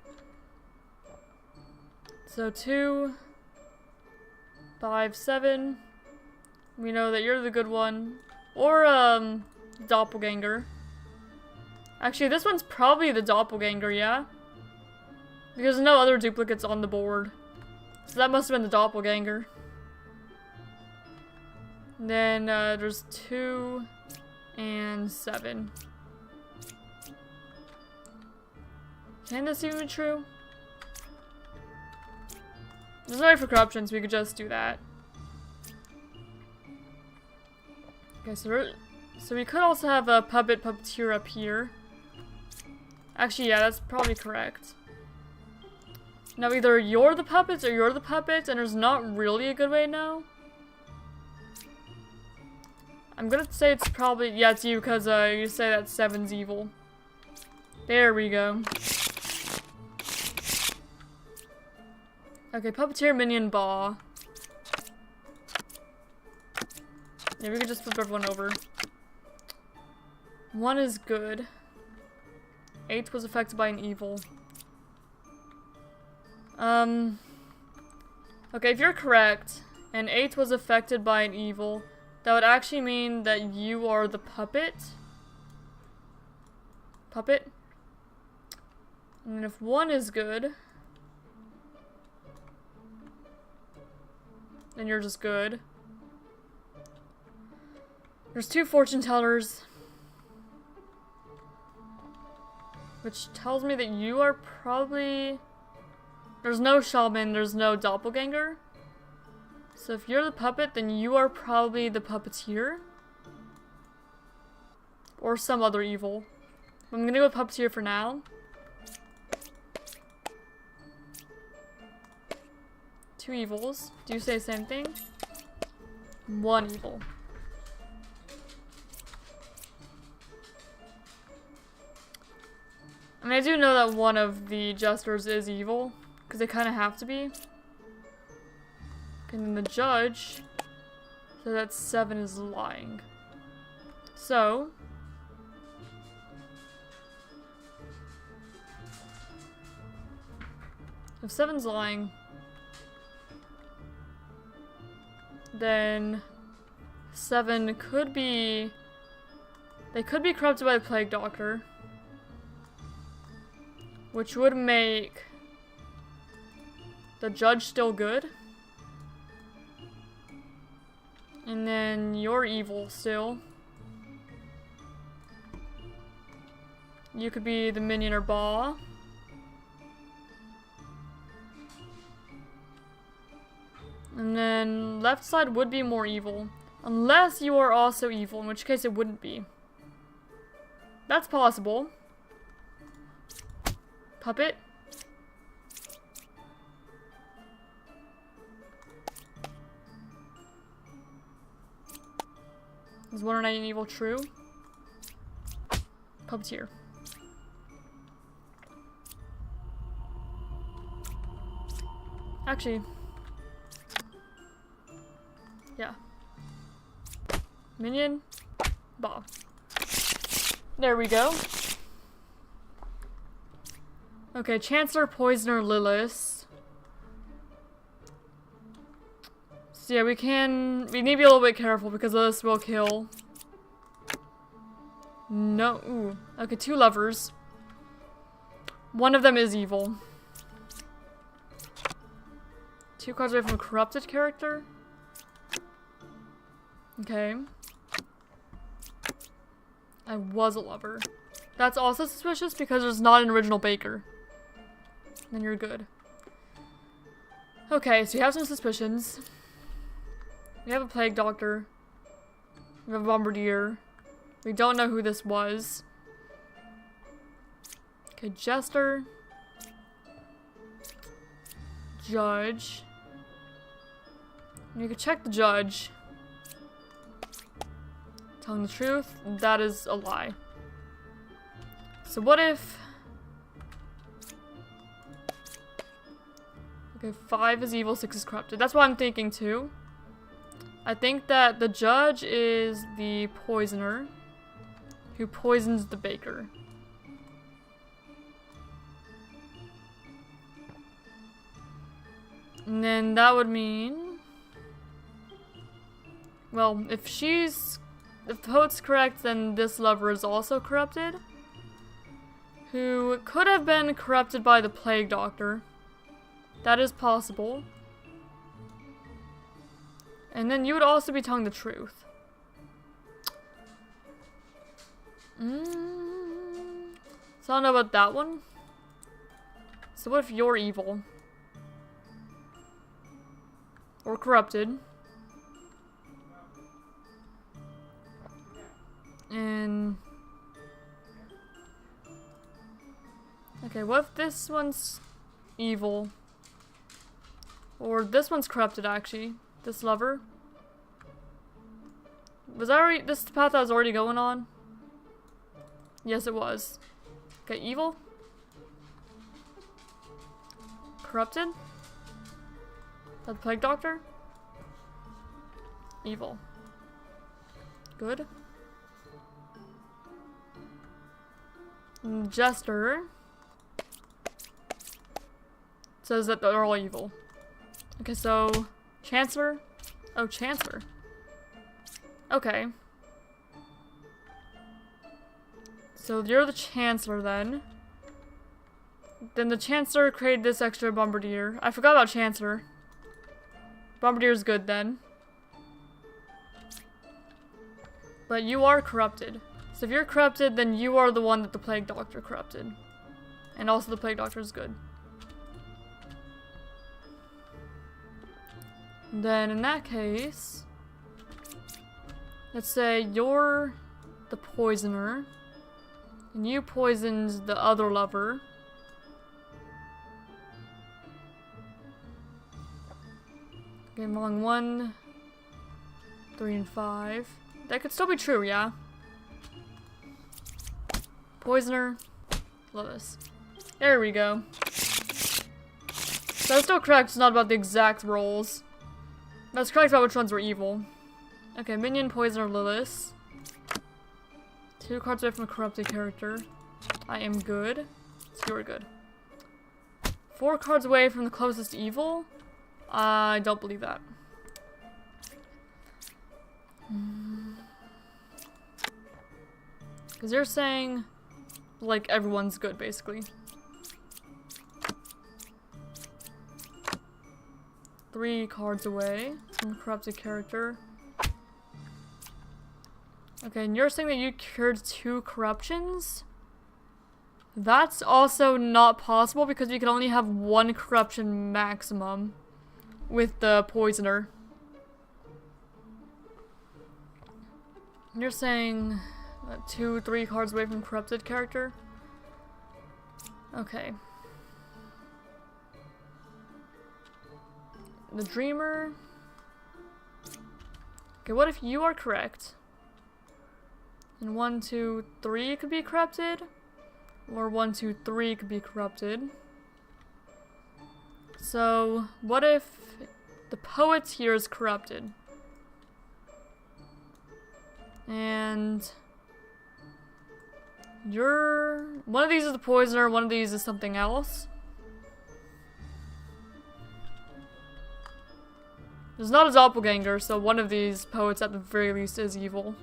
Speaker 1: So 2, 5, 7. We know that you're the good one. Or, doppelganger. Actually, this one's probably the doppelganger, yeah? Because there's no other duplicates on the board. So that must have been the doppelganger. Then, there's 2 and 7. Can this even be true? There's no way for corruption, so we could just do that. Okay, so we could also have a puppeteer up here. Actually, yeah, that's probably correct. Now, either you're the puppets or you're the puppets, and there's not really a good way to know. I'm gonna say it's probably, yeah, it's you, because you say that 7's evil. There we go. Okay, Puppeteer, Minion, Baw. Yeah, we could just flip everyone over. 1 is good. 8 was affected by an evil. Okay, if you're correct, and 8 was affected by an evil, that would actually mean that you are the puppet. Puppet. And if 1 is good... then you're just good. There's 2 fortune tellers. Which tells me that you are probably... There's no shaman, there's no doppelganger. So if you're the puppet, then you are probably the puppeteer. Or some other evil. I'm gonna go with puppeteer for now. 2 evils. Do you say the same thing? 1 evil. I mean, I do know that one of the jesters is evil, because they kind of have to be. And then the judge, so that 7 is lying. So, if 7's lying, then 7 could be... They could be corrupted by the Plague Doctor. Which would make the judge still good. And then you're evil still. You could be the minion or Ba. And then left side would be more evil. Unless you are also evil, in which case it wouldn't be. That's possible. Puppet. Is 1 or 9 evil true? Puppeteer. Actually. Yeah. Minion. Ba. There we go. Okay, Chancellor, Poisoner, Lilith. So yeah, we need to be a little bit careful because Lilith will kill. No, ooh. Okay, 2 lovers. One of them is evil. 2 cards away from a corrupted character. Okay. I was a lover. That's also suspicious because there's not an original baker. Then you're good. Okay, so you have some suspicions. We have a plague doctor. We have a bombardier. We don't know who this was. Okay, jester. Judge. You could check the judge. Telling the truth, that is a lie. So what if... Okay, 5 is evil, 6 is corrupted. That's what I'm thinking too. I think that the judge is the poisoner who poisons the baker. And then that would mean... Well, if the vote's correct, then this lover is also corrupted. Who could have been corrupted by the plague doctor. That is possible. And then you would also be telling the truth. So I don't know about that one. So what if you're evil? Or corrupted? And... Okay, what if this one's evil? Or this one's corrupted, actually. This lover. Was that already this path I was already going on? Yes, it was. Okay, evil. Corrupted. The plague doctor. Evil. Good. Jester says that they're all evil. Okay, so Chancellor. Oh, Chancellor. Okay. So you're the Chancellor then. Then the Chancellor created this extra Bombardier. I forgot about Chancellor. Bombardier's good then. But you are corrupted. So if you're corrupted, then you are the one that the Plague Doctor corrupted. And also the Plague Doctor is good. Then in that case, let's say you're the poisoner, and you poisoned the other lover. Okay, I'm rolling 1, 3, and 5. That could still be true, yeah? Poisoner, Lilith. There we go. So that's still correct, it's not about the exact rolls. That's correct about which ones were evil. Okay, minion, poisoner, Lilith. 2 cards away from a corrupted character. I am good. So you're good. 4 cards away from the closest evil? I don't believe that. Because you're saying, like, everyone's good, basically. 3 cards away from a corrupted character. Okay, and you're saying that you cured 2 corruptions? That's also not possible because you can only have 1 corruption maximum with the poisoner. You're saying 2, 3 cards away from corrupted character? Okay. The dreamer. Okay, what if you are correct? And 1, 2, 3 could be corrupted? Or 1, 2, 3 could be corrupted. So, what if the poet here is corrupted? And you're... one of these is the poisoner, one of these is something else. There's not a doppelganger, so one of these poets at the very least is evil.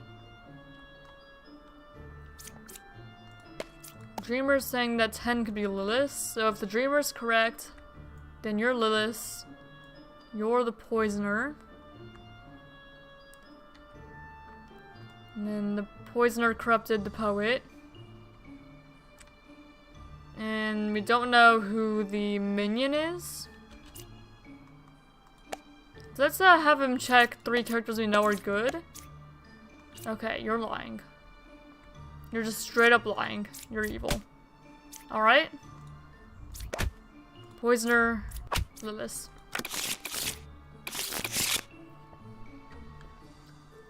Speaker 1: Dreamer's saying that 10 could be Lilith, so if the dreamer's correct, then you're Lilith. You're the poisoner. And then the poisoner corrupted the poet. And we don't know who the minion is. So let's have him check 3 characters we know are good. Okay, you're lying. You're just straight up lying. You're evil. Alright? Poisoner, Lilith.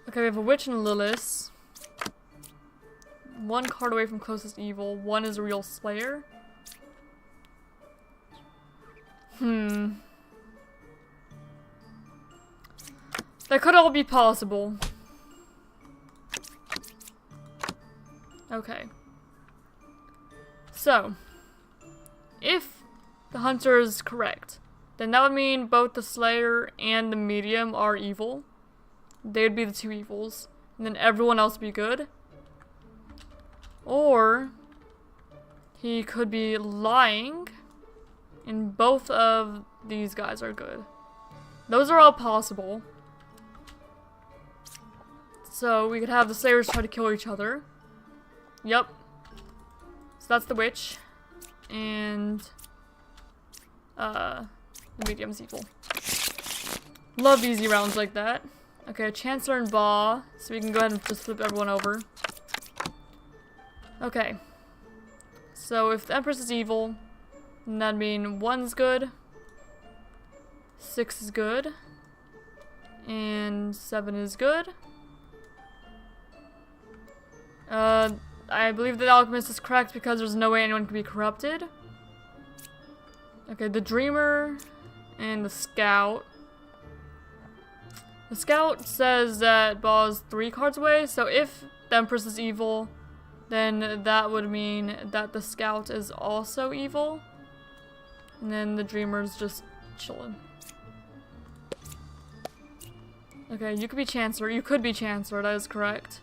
Speaker 1: Okay, we have a witch and a Lilith. 1 card away from closest evil. 1 is a real slayer. That could all be possible. Okay. So, if the hunter is correct, then that would mean both the slayer and the medium are evil. They'd be the 2 evils. And then everyone else would be good. Or, he could be lying, and both of these guys are good. Those are all possible. So, we could have the slayers try to kill each other. Yep. So that's the witch. And the medium's evil. Love easy rounds like that. Okay, Chancellor and Ba. So we can go ahead and just flip everyone over. Okay. So if the Empress is evil, then that'd mean 1's good. 6 is good. And 7 is good. I believe that the alchemist is correct because there's no way anyone can be corrupted. Okay, the dreamer and the scout. The scout says that Ba's 3 cards away, so if the Empress is evil, then that would mean that the scout is also evil. And then the dreamer's just chilling. Okay, you could be Chancellor. You could be Chancellor, that is correct.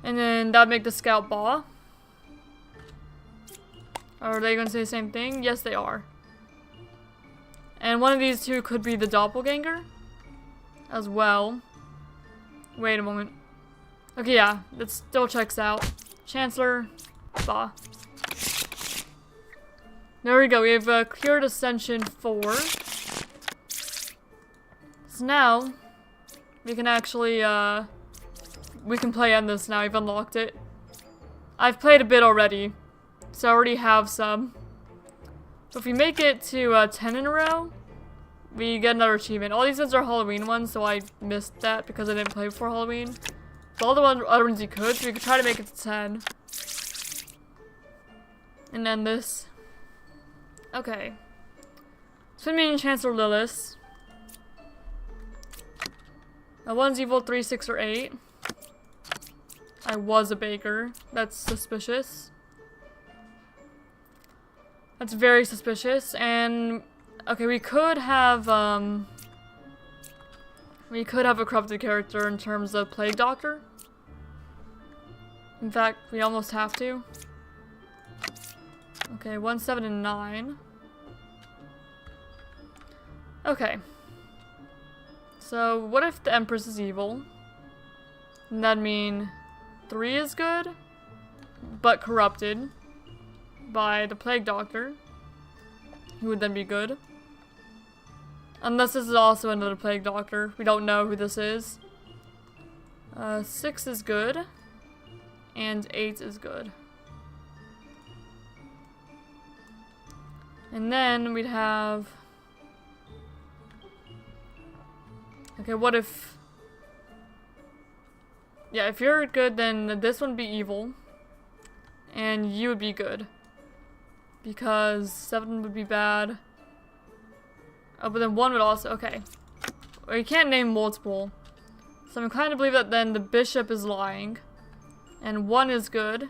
Speaker 1: And then that'd make the scout Ba. Are they going to say the same thing? Yes, they are. And one of these 2 could be the doppelganger as well. Wait a moment. Okay, yeah, that still checks out. Chancellor, Ba. There we go, we have cleared Ascension 4. So now, we can actually, we can play on this now, I've unlocked it. I've played a bit already, so I already have some. So if we make it to 10 in a row, we get another achievement. All these ones are Halloween ones, so I missed that because I didn't play before Halloween. But all the other ones you could, so we could try to make it to 10. And then this. Okay. Swimming Chancellor Lilith. One's evil, 3, 6, or 8. I was a baker. That's suspicious. That's very suspicious. And okay, we could have a corrupted character in terms of Plague Doctor. In fact, we almost have to. Okay, 1, 7, and 9. Okay. So, what if the Empress is evil? And that'd mean 3 is good, but corrupted by the Plague Doctor, who would then be good. Unless this is also another Plague Doctor. We don't know who this is. 6 is good, and 8 is good. And then we'd have... Okay, what if... Yeah, if you're good, then this one would be evil. And you would be good. Because 7 would be bad. Oh, but then 1 would also... Okay. Well, you can't name multiple. So I'm inclined to believe that then the bishop is lying. And 1 is good.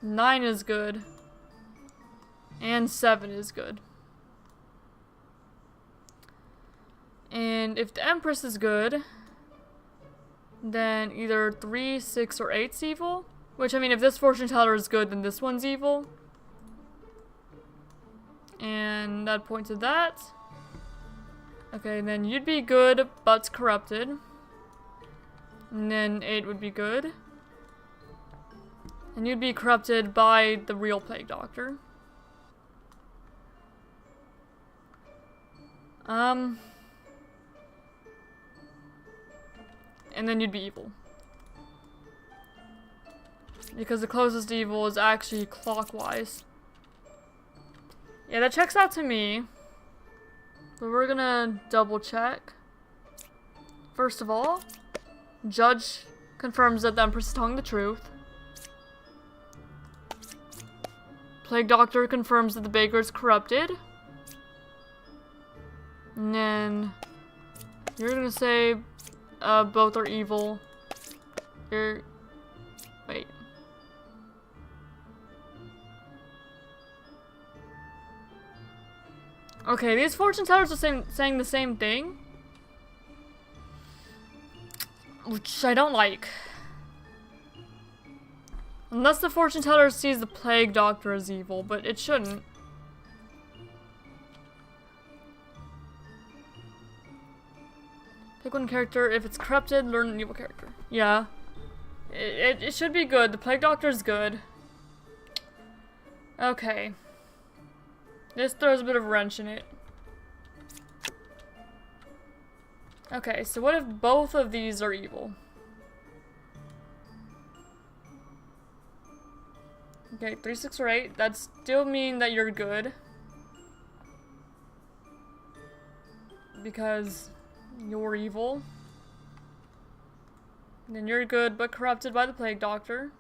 Speaker 1: 9 is good. And 7 is good. And if the Empress is good, then either 3, 6, or 8's evil. Which, I mean, if this fortune teller is good, then this one's evil. And that points to that. Okay, then you'd be good, but corrupted. And then 8 would be good. And you'd be corrupted by the real Plague Doctor. And then you'd be evil. Because the closest evil is actually clockwise. Yeah, that checks out to me. But we're gonna double check. First of all, Judge confirms that the Empress is telling the truth. Plague Doctor confirms that the baker is corrupted. And then you're gonna say both are evil. Wait. Okay, these fortune tellers are saying the same thing. Which I don't like. Unless the fortune teller sees the Plague Doctor as evil, but it shouldn't. Pick one character. If it's corrupted, learn an evil character. Yeah. It should be good. The Plague Doctor is good. Okay. This throws a bit of a wrench in it. Okay, so what if both of these are evil? Okay, 3, 6, or 8. That still mean that you're good. Because you're evil. And then you're good, but corrupted by the Plague Doctor.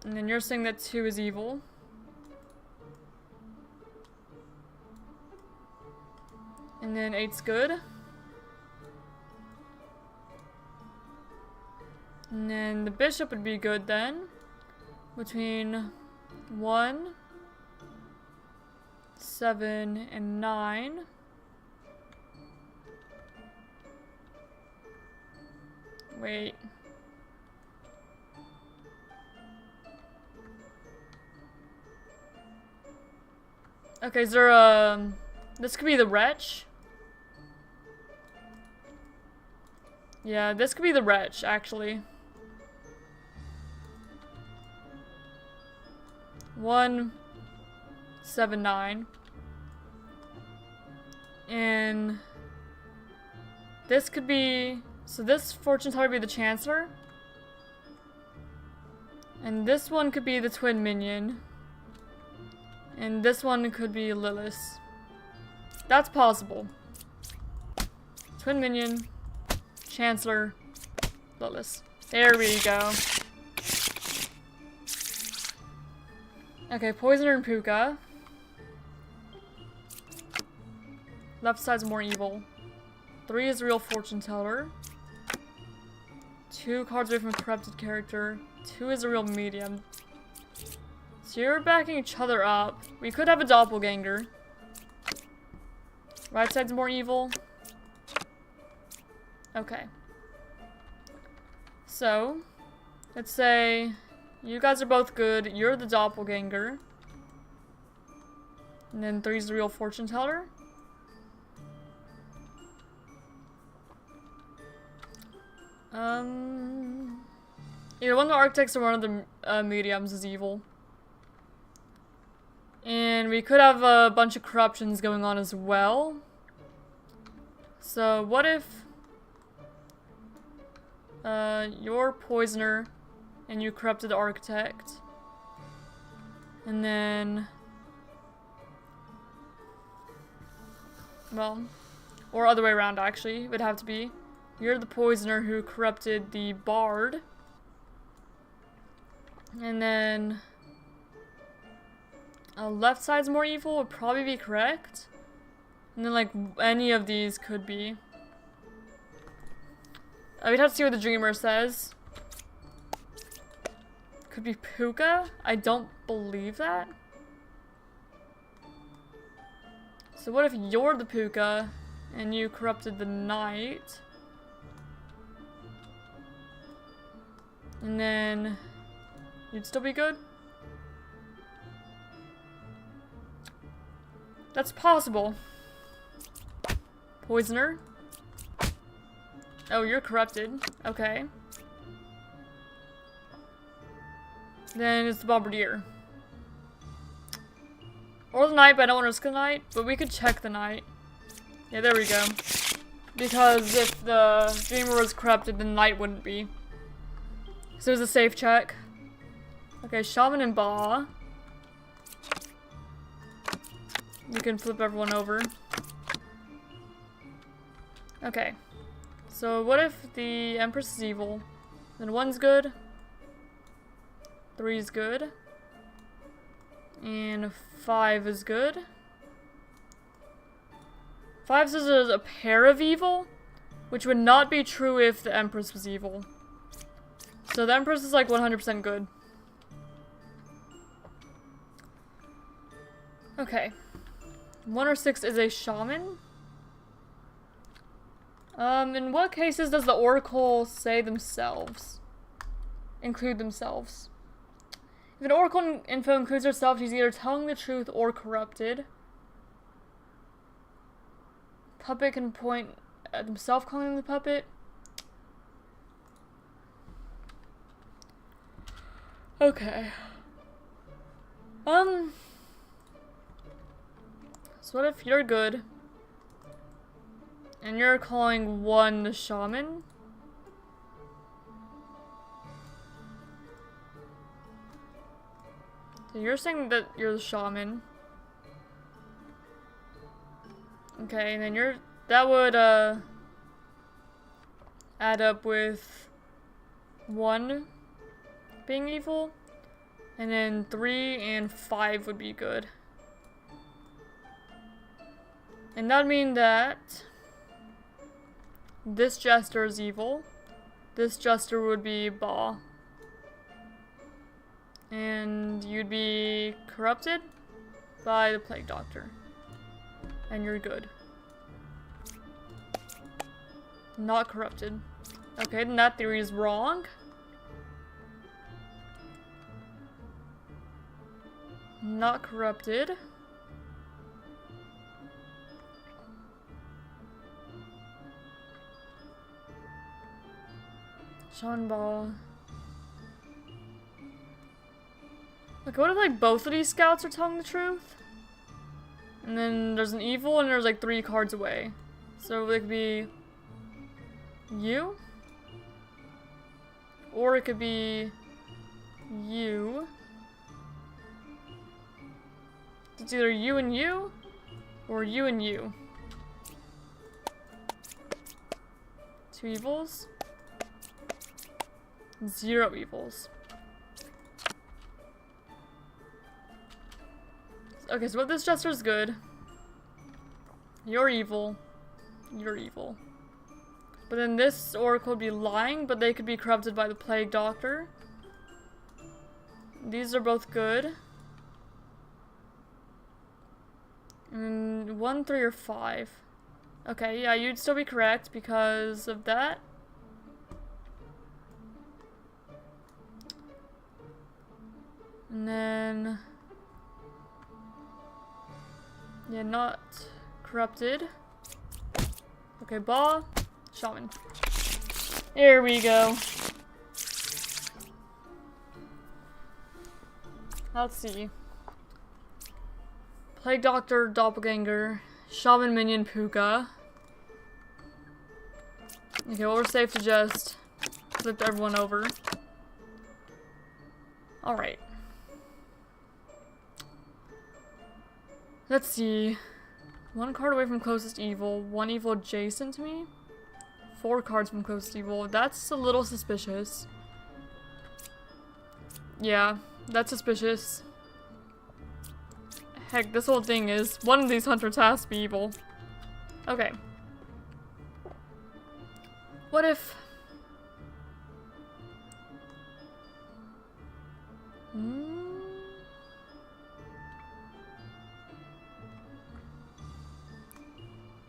Speaker 1: And then you're saying that 2 is evil. And then 8's good. And then the bishop would be good then. Between 1, 7, and 9. Wait. Okay, is there this could be the wretch. Yeah, this could be the wretch, actually. 179. And this could be, so this fortune teller would be the Chancellor. And this one could be the twin minion. And this one could be Lilith. That's possible. Twin minion, Chancellor, Lilith. There we go. Okay, Poisoner and Puka. Left side's more evil. 3 is real fortune teller. 2 cards away from a corrupted character. 2 is a real medium. So you're backing each other up. We could have a doppelganger. Right side's more evil. Okay. So, let's say you guys are both good. You're the doppelganger. And then 3's the real fortune teller. Either one of the architects or one of the mediums is evil. And we could have a bunch of corruptions going on as well. So what if you're poisoner and you corrupted the architect, and then, well, or other way around actually, it would have to be you're the poisoner who corrupted the bard, and then left side's more evil would probably be correct. And then, like, any of these could be. We'd have to see what the dreamer says. Could be Puka? I don't believe that. So what if you're the Puka and you corrupted the knight? And then you'd still be good? That's possible. Poisoner. Oh, you're corrupted. Okay. Then it's the Bombardier. Or the Knight, but I don't want to risk the Knight. But we could check the Knight. Yeah, there we go. Because if the Dreamer was corrupted, the Knight wouldn't be. So it was a safe check. Okay, Shaman and Ba. You can flip everyone over. Okay. So what if the Empress is evil? Then 1's good. 3's good. And 5 is good. 5 says there's a pair of evil, which would not be true if the Empress was evil. So the Empress is like 100% good. Okay. 1 or 6 is a shaman. In what cases does the Oracle say themselves? Include themselves. If an Oracle info includes herself, she's either telling the truth or corrupted. Puppet can point at themselves calling the puppet. Okay. So what if you're good? And you're calling 1 the shaman? So you're saying that you're the shaman. Okay, and then that would add up with 1 being evil. And then 3 and 5 would be good. And that would mean that this Jester is evil. This Jester would be Ba. And you'd be corrupted by the Plague Doctor. And you're good. Not corrupted. Okay, then that theory is wrong. Not corrupted. Sean Ball. Okay, what if like both of these scouts are telling the truth? And then there's an evil and there's like 3 cards away. So it could be you. Or it could be you. It's either you and you or you and you. 2 evils. 0 evils. Okay, so what this jester's good. You're evil. You're evil. But then this oracle would be lying, but they could be corrupted by the plague doctor. These are both good. And 1, 3, or 5. Okay, yeah, you'd still be correct because of that. And then... yeah, not corrupted. Okay, Ba. Shaman. There we go. Let's see. Plague Doctor, Doppelganger, Shaman, Minion, Puka. Okay, well, we're safe to just flip everyone over. Alright. Let's see. 1 card away from closest evil, 1 evil adjacent to me. 4 cards from closest evil. That's a little suspicious. Yeah, that's suspicious. Heck, this whole thing is one of these hunters has to be evil. Okay. What if...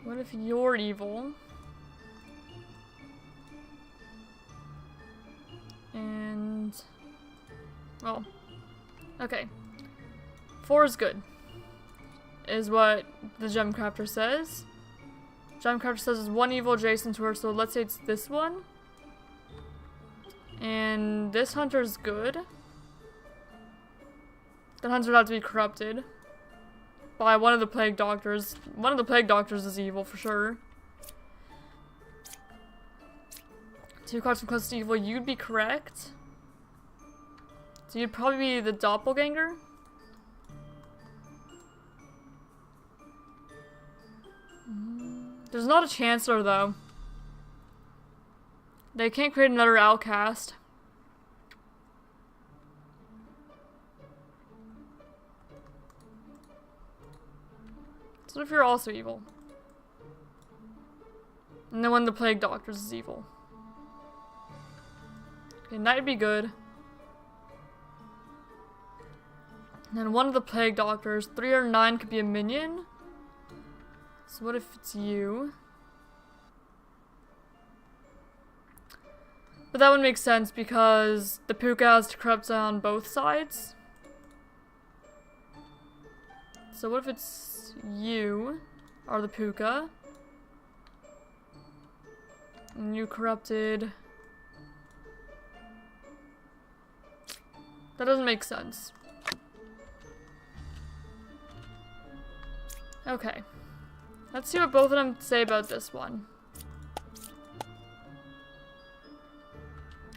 Speaker 1: what if you're evil? And... well... okay. 4 is good. Is what the gem crafter says. Gem crafter says there's 1 evil adjacent to her, so let's say it's this one. And this hunter's good. The hunter would have to be corrupted by one of the plague doctors. One of the plague doctors is evil for sure. 2 cards from closest evil, you'd be correct. So you'd probably be the doppelganger. There's not a chancellor though. They can't create another outcast. So what if you're also evil? And then one of the plague doctors is evil. Okay, knight would be good. And then one of the plague doctors, 3 or 9 could be a minion. So what if it's you? But that would make sense because the Puka has to corrupt on both sides. So what if it's you are the Puka? And you corrupted... that doesn't make sense. Okay. Let's see what both of them say about this one.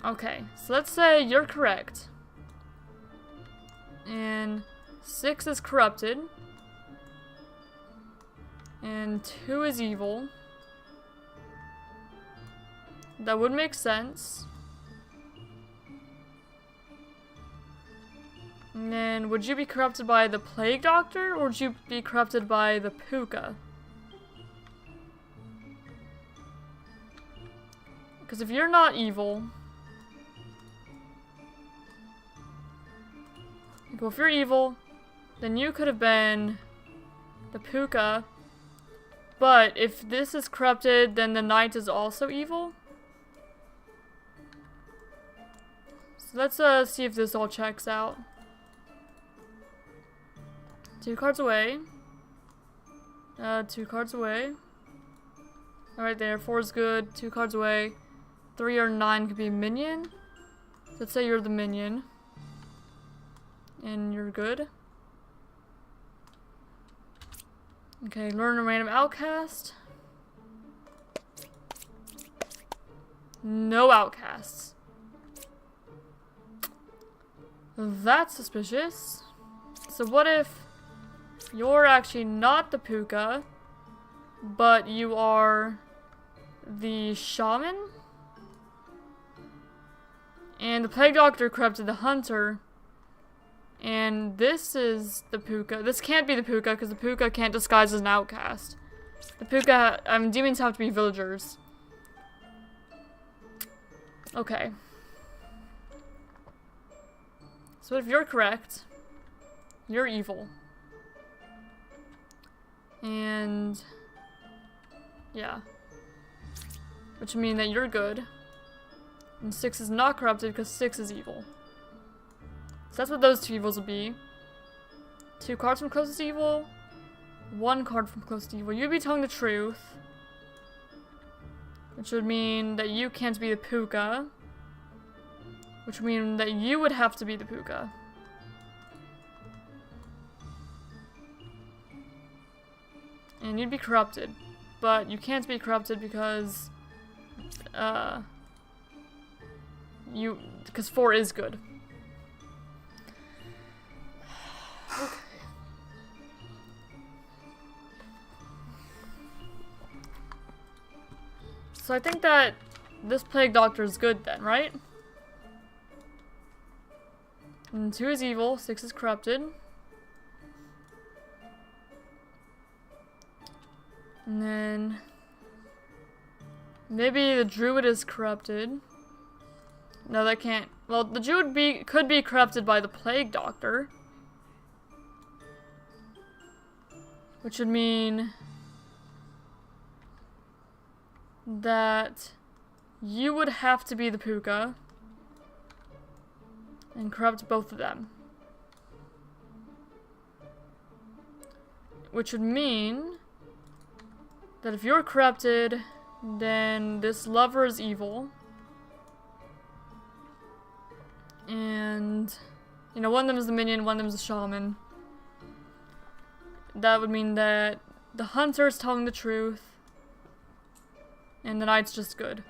Speaker 1: Okay, so let's say you're correct. And 6 is corrupted. And 2 is evil. That would make sense. And then, would you be corrupted by the Plague Doctor, or would you be corrupted by the Puka? Because if you're not evil... well, if you're evil, then you could have been the Puka. But if this is corrupted, then the Knight is also evil. So let's see if this all checks out. 2 cards away. 2 cards away. Alright there, 4 is good. 2 cards away. 3 or 9 could be a minion. Let's say you're the minion. And you're good. Okay, learn a random outcast. No outcasts. That's suspicious. So what if you're actually not the puka, but you are the shaman? And the plague doctor corrupted the hunter. And this is the puka. This can't be the puka because the puka can't disguise as an outcast. The puka, demons have to be villagers. Okay. So if you're correct, you're evil. And yeah. Which means that you're good. And 6 is not corrupted because 6 is evil. So that's what those 2 evils would be. 2 cards from closest evil. 1 card from closest evil. You'd be telling the truth. Which would mean that you can't be the puka. Which would mean that you would have to be the puka. And you'd be corrupted. But you can't be corrupted because... because 4 is good. Okay. So I think that this plague doctor is good then, right? And 2 is evil, 6 is corrupted. And then maybe the druid is corrupted. No, that can't. Well, the druid could be corrupted by the plague doctor. Which would mean that you would have to be the puka and corrupt both of them. Which would mean that if you're corrupted, then this lover is evil. And, you know, one of them is the minion, one of them is the shaman. That would mean that the hunter is telling the truth. And the knight's just good.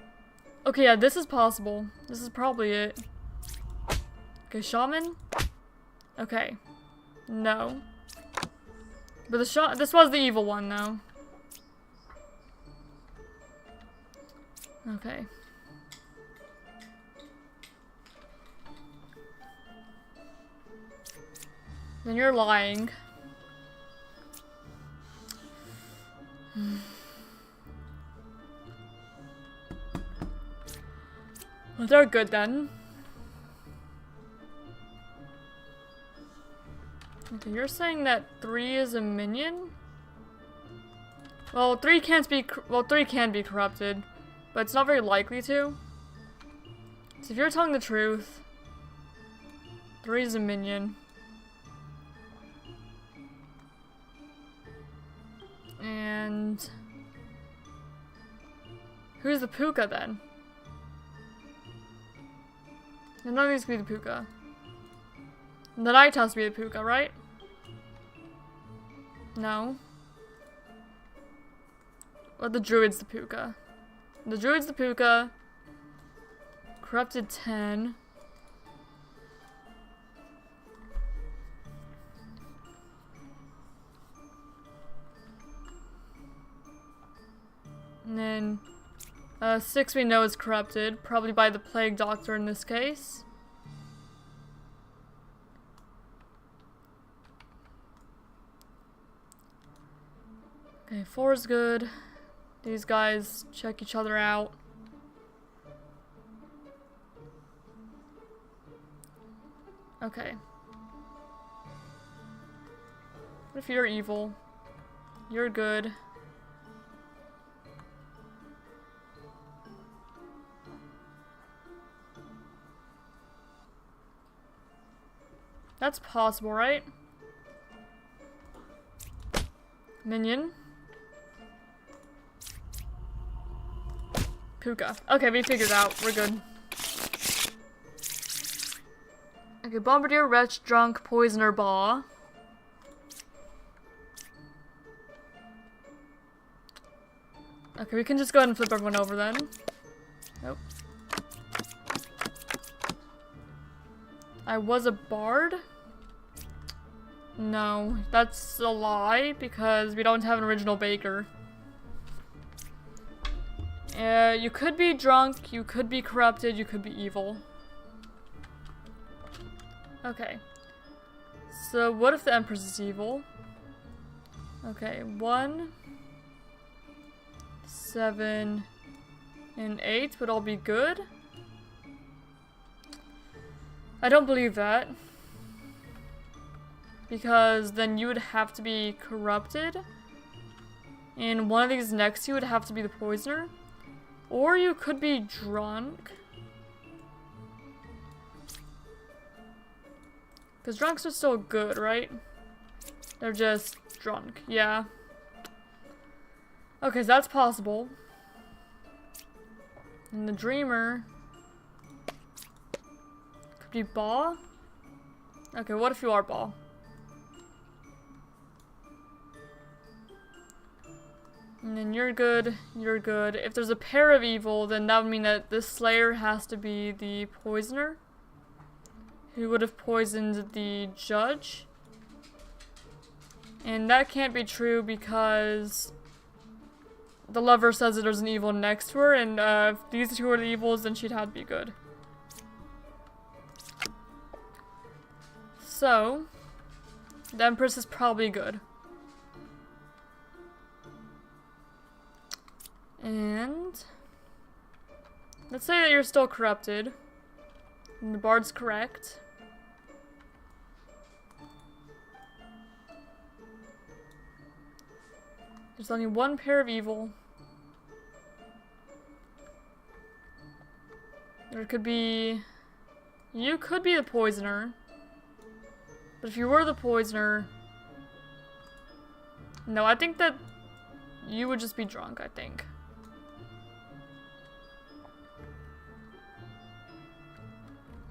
Speaker 1: Okay, yeah, this is possible. This is probably it. Okay, shaman? Okay. No. But this was the evil one, though. Okay. Then you're lying. Well, they're good then. Okay, you're saying that 3 is a minion? Well, 3 can't be. Well, 3 can be corrupted, but it's not very likely to. So if you're telling the truth, 3 is a minion. And who's the puka then? None of these can be the puka. The knight has to be the puka, right? No. Well, the druid's the puka. The druid's the puka. Corrupted 10. And then 6 we know is corrupted, probably by the plague doctor in this case. Okay, 4 is good. These guys check each other out. Okay. What if you're evil? You're good. That's possible, right? Minion. Puka. Okay, we figured it out. We're good. Okay, Bombardier, Wretch, Drunk, Poisoner, Baw. Okay, we can just go ahead and flip everyone over then. Nope. I was a bard? No, that's a lie because we don't have an original baker. You could be drunk, you could be corrupted, you could be evil. Okay. So what if the Empress is evil? Okay, 1, 7, and 8 would all be good. I don't believe that. Because then you would have to be corrupted. And one of these next to you would have to be the poisoner. Or you could be drunk. Because drunks are still good, right? They're just drunk, yeah. Okay, so that's possible. And the dreamer could be Baw? Okay, what if you are Baw? And then you're good, you're good. If there's a pair of evil, then that would mean that the Slayer has to be the poisoner, who would have poisoned the judge. And that can't be true because the lover says that there's an evil next to her, and if these two are the evils, then she'd have to be good. So, the Empress is probably good. And let's say that you're still corrupted, and the bard's correct. There's only one pair of evil. There could be... You could be the poisoner. But if you were the poisoner... No, I think that you would just be drunk, I think.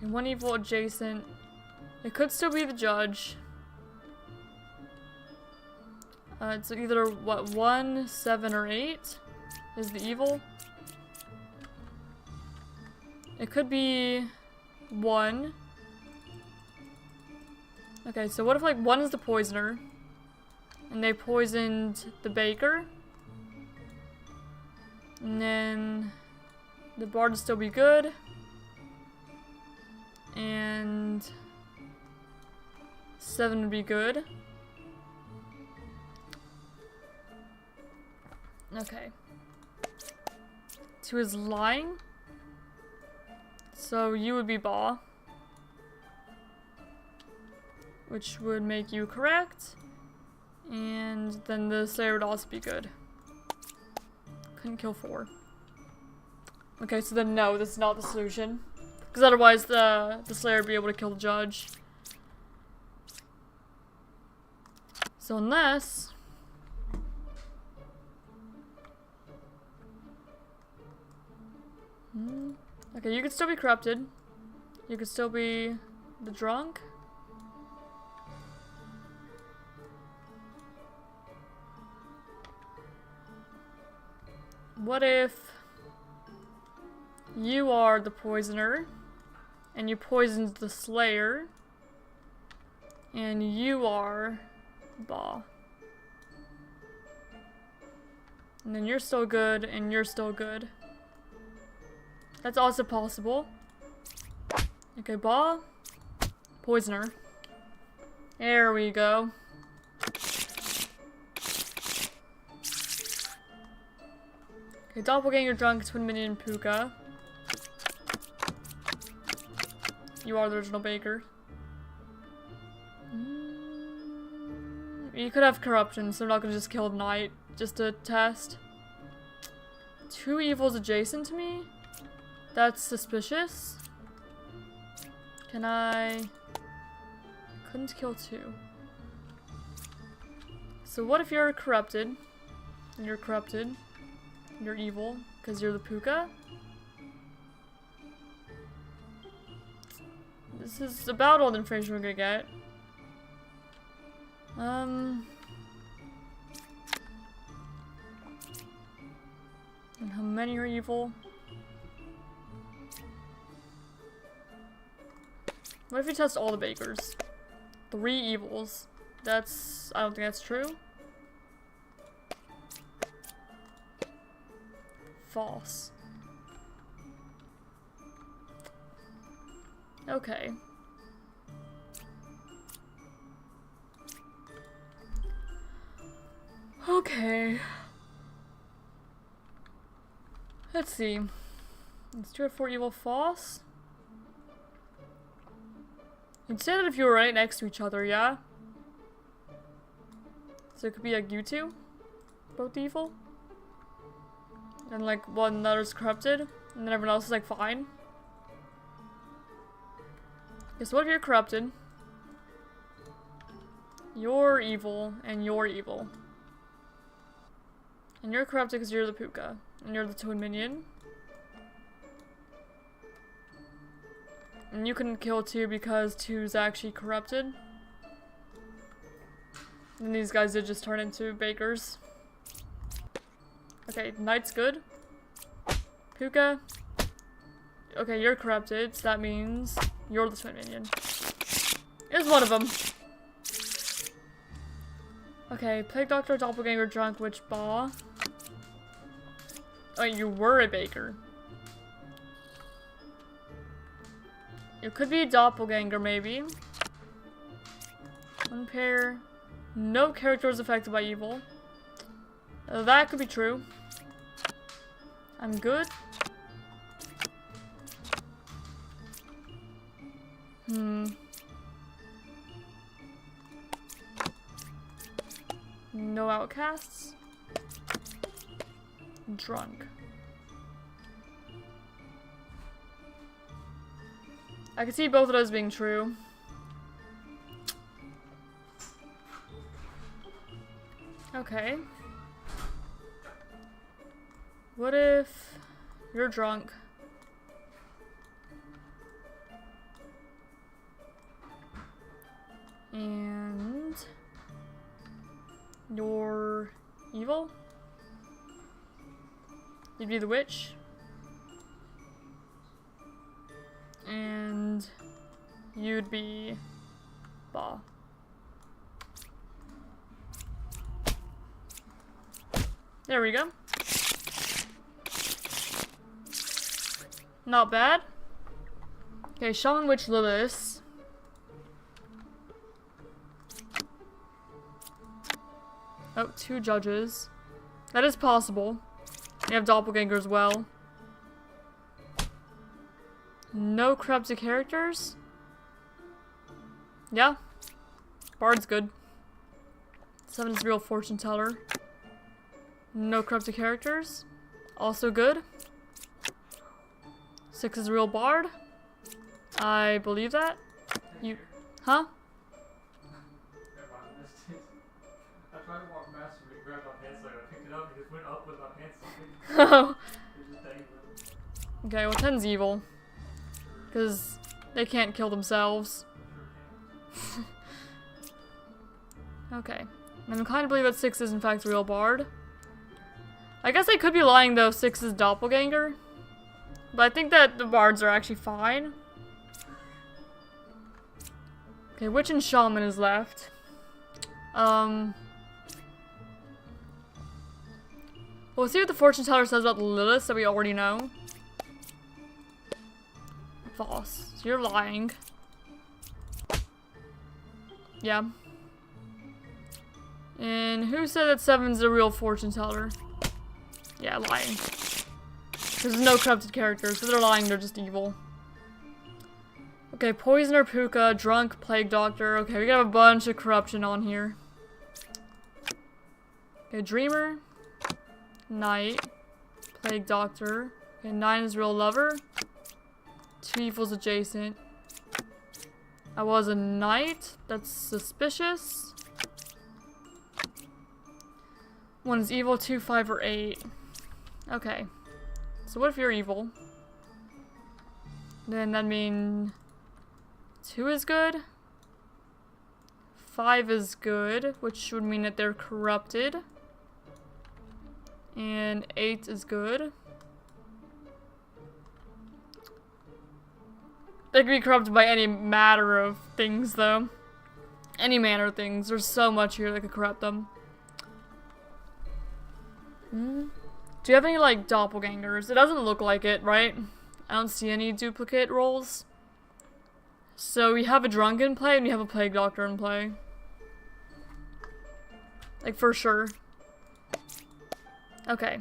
Speaker 1: And one evil adjacent. It could still be the judge. It's either, what, 1, 7, or 8 is the evil. It could be 1. Okay, so what if, like, 1 is the poisoner, and they poisoned the baker? And then the bard would still be good. And 7 would be good. Okay. 2 is lying. So you would be Baw, which would make you correct. And then the Slayer would also be good. Couldn't kill 4. Okay, so then no, this is not the solution. Because otherwise the Slayer would be able to kill the judge. So unless... Okay, you could still be corrupted. You could still be the drunk. What if you are the poisoner and you poisoned the Slayer and you are Baw? And then you're still good and you're still good. That's also possible. Okay, Baw. Poisoner. There we go. Okay, Doppelganger, Drunk, Twin Minion, Puka. You are the original baker. You could have corruption, so we're not gonna just kill the knight just to test. 2 evils adjacent to me? That's suspicious. Can I... Couldn't kill 2. So what if you're corrupted? And you're corrupted. You're evil, because you're the Puka. This is about all the information we're gonna get. And how many are evil? What if we test all the bakers? 3 evils. That's... I don't think that's true. False. Okay. Okay. Let's see. It's 2 or 4 evil false. You'd say that if you were right next to each other, yeah? So it could be like you two? Both evil? And like one that is corrupted? And then everyone else is like fine? Okay, so what if you're corrupted? You're evil, and you're evil. And you're corrupted because you're the puka. And you're the twin minion. And you couldn't kill 2 because 2's actually corrupted. And these guys did just turn into bakers. Okay, Knight's good. Puka. Okay, you're corrupted, so that means you're the twin minion. Is one of them. Okay, Plague Doctor, Doppelganger, Drunk, Witch, Ba. Oh, you were a baker. It could be a Doppelganger, maybe. One pair. No character is affected by evil. That could be true. I'm good. No outcasts. Drunk. I can see both of those being true. Okay. What if you're drunk? And you're evil? You'd be the witch. And you'd be Ba. There we go. Not bad. Okay, Shaman Witch Lilith. Oh, 2 judges. That is possible. You have Doppelganger as well. No corrupted characters? Yeah. Bard's good. 7 is real fortune teller. No corrupted characters. Also good. 6 is real bard. I believe that. You... Huh?
Speaker 2: I tried to walk past and we grabbed my pants leg. I picked it up and just went up with my pants leg. Okay,
Speaker 1: well 10's evil. Because they can't kill themselves. Okay. I'm inclined to believe that 6 is in fact real bard. I guess I could be lying though, 6 is doppelganger. But I think that the bards are actually fine. Okay, witch and shaman is left. We'll see what the fortune teller says about Lilith that we already know. False. So you're lying. Yeah. And who said that 7's a real fortune teller? Yeah, lying. There's no corrupted characters, so they're lying, they're just evil. Okay, Poisoner, Puka, Drunk, Plague Doctor. Okay, we got a bunch of corruption on here. Okay, Dreamer, Knight, Plague Doctor. Okay, 9 is real lover. 2 evils adjacent. I was a knight. That's suspicious. 1 is evil, 2, 5, or 8. Okay. So what if you're evil? Then that'd mean 2 is good. 5 is good, which would mean that they're corrupted. And 8 is good. They can be corrupted by any matter of things, though. Any manner of things. There's so much here that could corrupt them. Do you have any, like, doppelgangers? It doesn't look like it, right? I don't see any duplicate roles. So we have a drunk in play and we have a plague doctor in play. Like, for sure. Okay.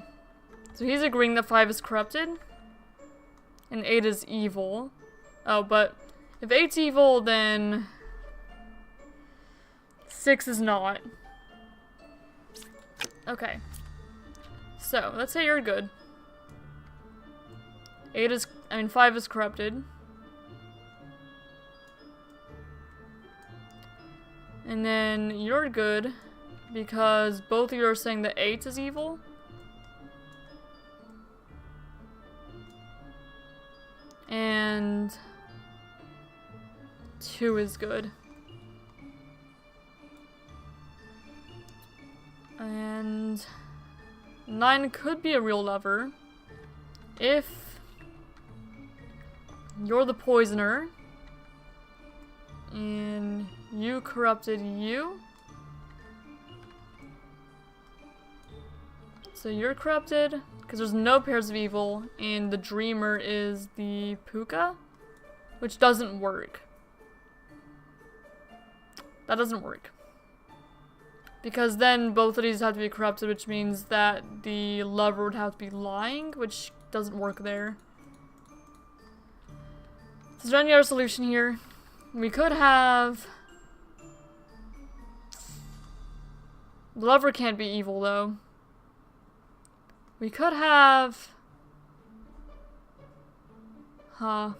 Speaker 1: So he's agreeing that 5 is corrupted. And 8 is evil. Oh, but if 8's evil, then 6 is not. Okay. So, let's say you're good. 5 is corrupted. And then you're good because both of you are saying that 8 is evil. And 2 is good. And 9 could be a real lover if you're the poisoner and you corrupted you. So you're corrupted because there's no pairs of evil and the dreamer is the puka, which doesn't work. That doesn't work. Because then both of these have to be corrupted, which means that the lover would have to be lying, which doesn't work there. So is there any other solution here? We could have... The lover can't be evil, though. We could have... Huh.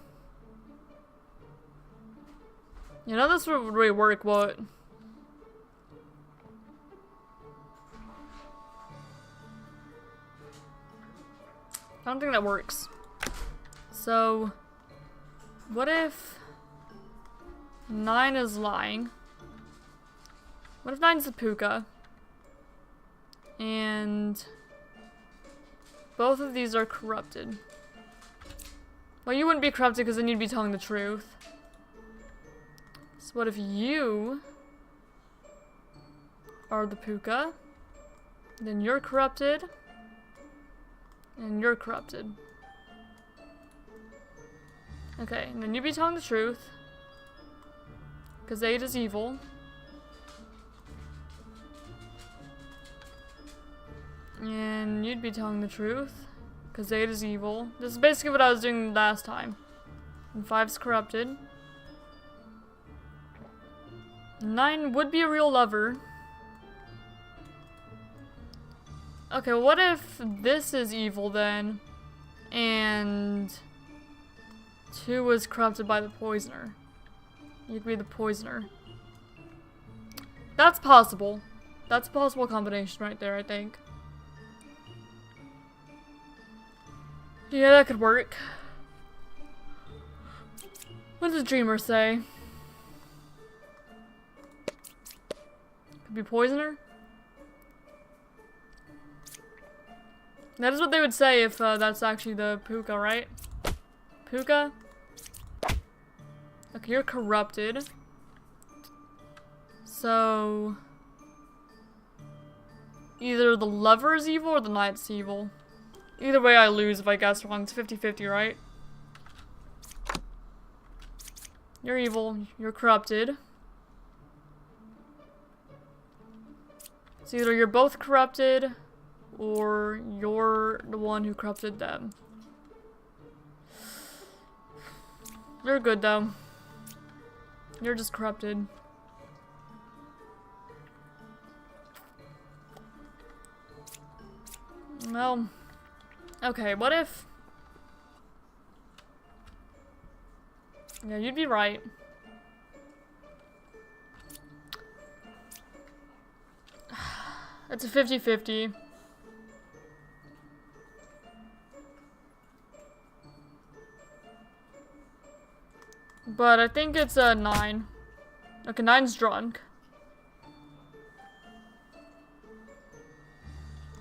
Speaker 1: You know, this would really work, what? I don't think that works. So, what if 9 is lying? What if 9's the puka? And both of these are corrupted. Well, you wouldn't be corrupted because then you'd be telling the truth. So what if you are the puka? Then you're corrupted. And you're corrupted. Okay, and then you'd be telling the truth. Because 8 is evil. And you'd be telling the truth. Because 8 is evil. This is basically what I was doing last time. And 5's corrupted. 9 would be a real lover. Okay, well, what if this is evil then, and 2 was corrupted by the poisoner? You could be the poisoner. That's possible. That's a possible combination right there, I think. Yeah, that could work. What does Dreamer say? Could be poisoner? That is what they would say if that's actually the puka, right? Puka? Okay, you're corrupted. So... either the lover is evil or the knight's evil. Either way I lose if I guess wrong. It's 50-50, right? You're evil. You're corrupted. So either you're both corrupted... or you're the one who corrupted them. You're good, though. You're just corrupted. Well, okay, what if... Yeah, you'd be right. It's a 50-50. But I think it's a 9. Okay, 9's drunk.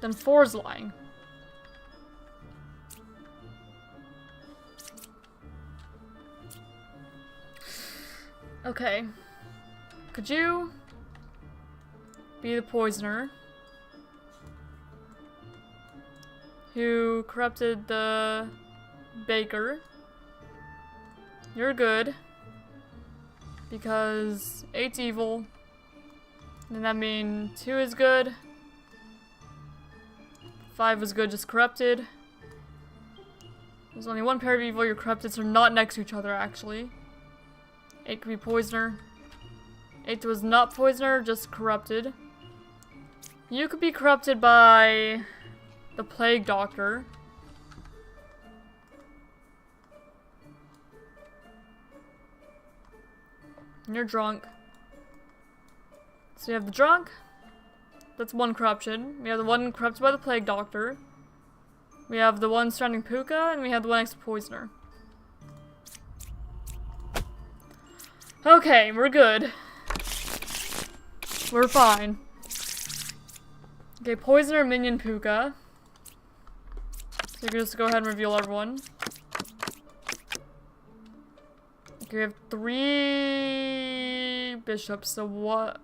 Speaker 1: Then 4's lying. Okay. Could you be the poisoner who corrupted the baker? You're good. Because 8's evil. And that means 2 is good. 5 was good, just corrupted. There's only one pair of evil, you're corrupted, so they're not next to each other actually. 8 could be poisoner. 8 was not poisoner, just corrupted. You could be corrupted by the plague doctor. And you're drunk. So you have the drunk. That's one corruption. We have the one corrupted by the plague doctor. We have the one surrounding Puka, and we have the one next to poisoner. Okay, we're good. We're fine. Okay, poisoner, minion, Puka. So you can just go ahead and reveal everyone. Okay, we have 3 bishops, so what?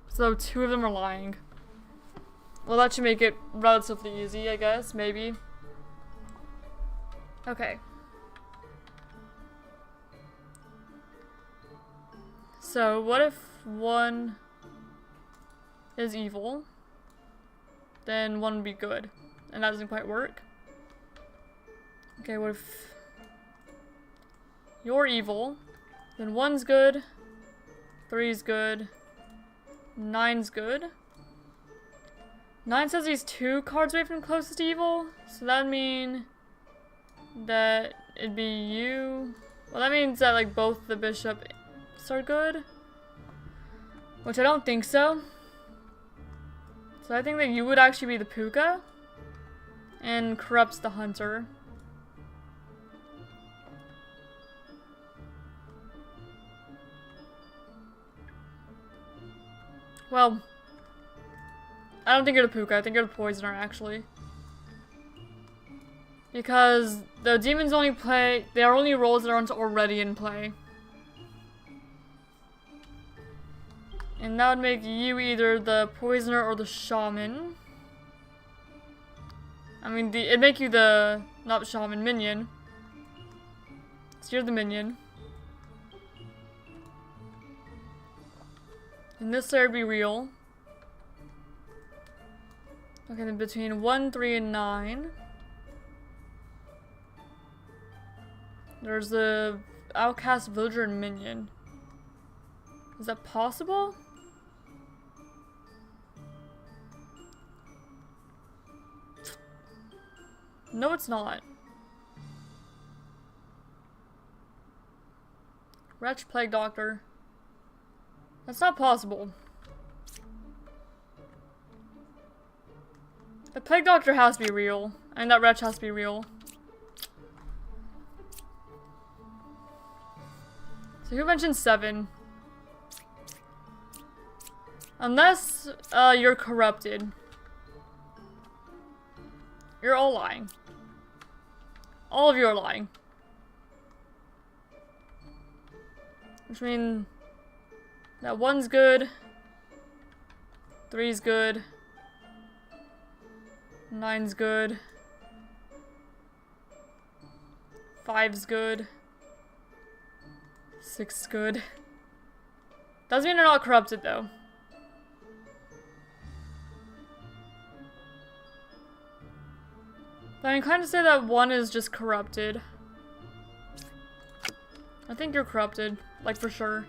Speaker 1: So 2 of them are lying. Well, that should make it relatively easy, I guess, maybe. Okay. So, what if 1 is evil? Then 1 would be good. And that doesn't quite work. Okay, what if you're evil? Then 1's good. 3's good. 9's good. 9 says he's 2 cards away from closest evil. So that would mean that it'd be you. Well, that means that like both the bishops are good. Which I don't think so. So I think that you would actually be the Puka. And corrupts the hunter. Well, I don't think you're the Puka, I think you're the poisoner, actually. Because the demons only play, they are only roles that aren't already in play. And that would make you either the poisoner or the shaman. I mean, it'd make you the, not shaman, minion. So you're the minion. And this there would be real. Okay, then between 1, 3, and 9. There's the outcast villager and minion. Is that possible? No, it's not. Wretch plague doctor. That's not possible. The plague doctor has to be real. And that wretch has to be real. So who mentioned 7? Unless you're corrupted. You're all lying. All of you are lying. Which means that 1's good. 3's good. 9's good. 5's good. 6's good. Doesn't mean they're not corrupted though. But I can kind of say that 1 is just corrupted. I think you're corrupted, like for sure.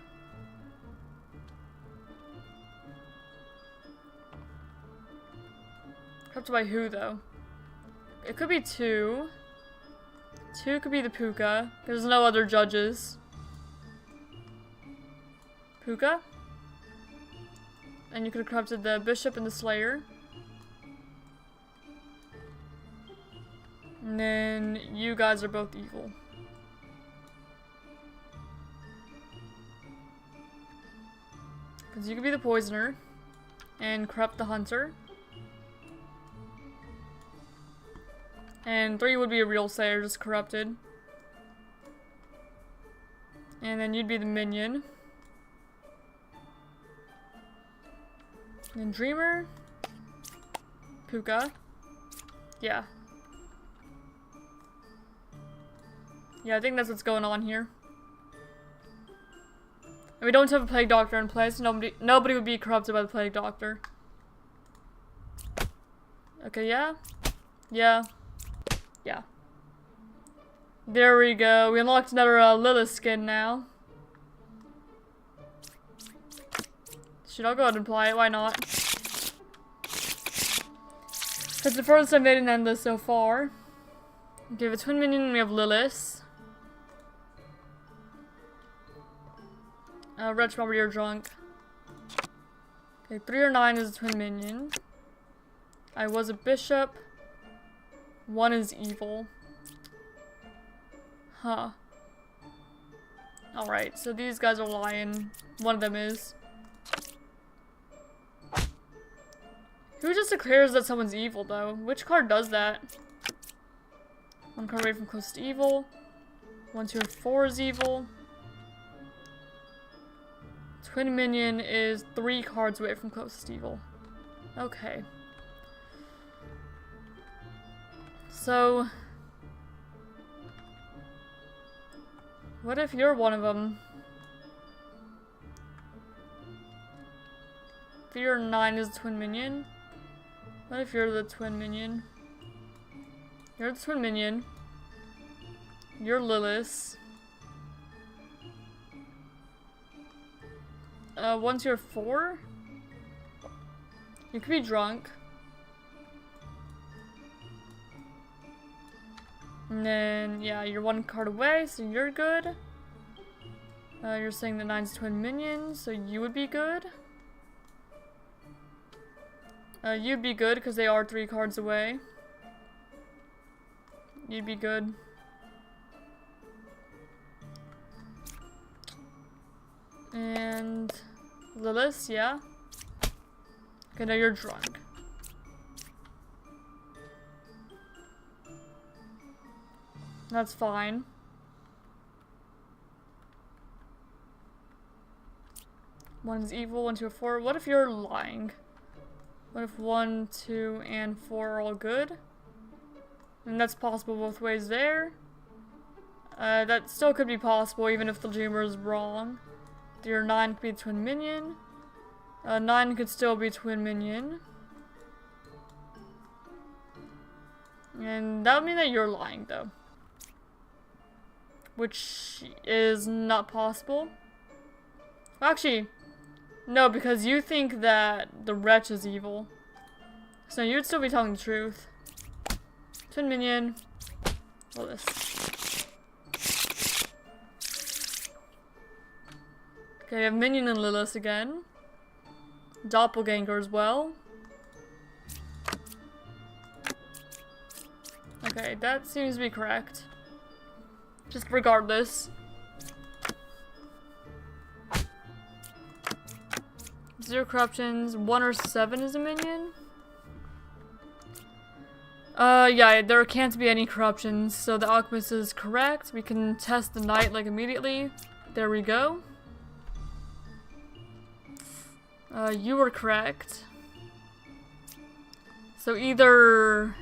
Speaker 1: Corrupted by who though? It could be 2. 2 could be the Puka. There's no other judges. Puka? And you could have corrupted the bishop and the slayer. And then you guys are both evil. Because you could be the poisoner. And corrupt the hunter. And 3 would be a real Slayer, just corrupted. And then you'd be the minion. And Dreamer. Puka. Yeah. Yeah, I think that's what's going on here. And we don't have a Plague Doctor in place. Nobody would be corrupted by the Plague Doctor. Okay, yeah. Yeah. Yeah. There we go. We unlocked another Lilith skin now. Should I go ahead and apply it? Why not? It's the furthest I've made an endless so far. Okay, we have a twin minion, we have Lilith. Wretch Bombardier drunk. Okay, 3 or 9 is a twin minion. I was a bishop. 1 is evil. Huh. Alright, so these guys are lying. One of them is. Who just declares that someone's evil, though? Which card does that? 1 card away from close to evil. 1, 2, or 4 is evil. Twin minion is 3 cards away from closest evil. Okay. So, what if you're one of them? 3 or 9 is the twin minion. What if you're the twin minion? You're the twin minion. You're Lilith. 1, 2, or 4? You could be drunk. And then, yeah, you're 1 card away, so you're good. You're saying the 9's twin minion, so you would be good. You'd be good, because they are 3 cards away. You'd be good. And Lilith, yeah. Okay, now you're drunk. That's fine. One is evil, 1, 2, or 4. What if you're lying? What if 1, 2, and 4 are all good? And that's possible both ways there. That still could be possible even if the dreamer is wrong. Your 9 could be twin minion. 9 could still be twin minion. And that would mean that you're lying, though. Which is not possible. Actually, no, because you think that the wretch is evil. So you'd still be telling the truth. Twin minion. All this. Okay, we have minion and Lilith again. Doppelganger as well. Okay, that seems to be correct. Just regardless. 0 corruptions. 1 or 7 is a minion. Yeah, there can't be any corruptions, so the alchemist is correct. We can test the knight, like, immediately. There we go. You were correct. So either...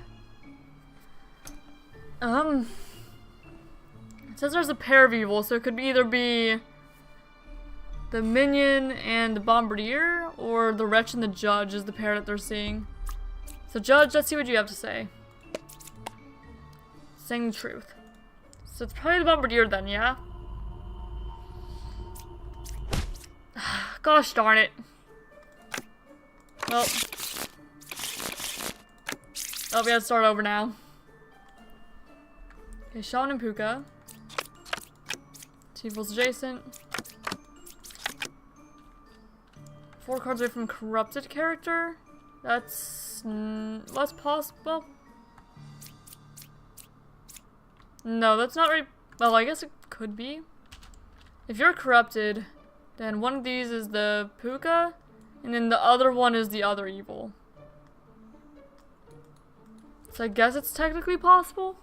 Speaker 1: It says there's a pair of evil, so it could either be the minion and the bombardier, or the wretch and the judge is the pair that they're seeing. So judge, let's see what you have to say. Saying the truth. So it's probably the bombardier then, yeah? Gosh darn it. Well. Oh, we have to start over now. Okay, Shaman and Puka. 2 equals adjacent. 4 cards away from corrupted character. That's less possible. No, that's not right. Well, I guess it could be. If you're corrupted, Then one of these is the puka, and then the other one is the other evil. So I guess it's technically possible.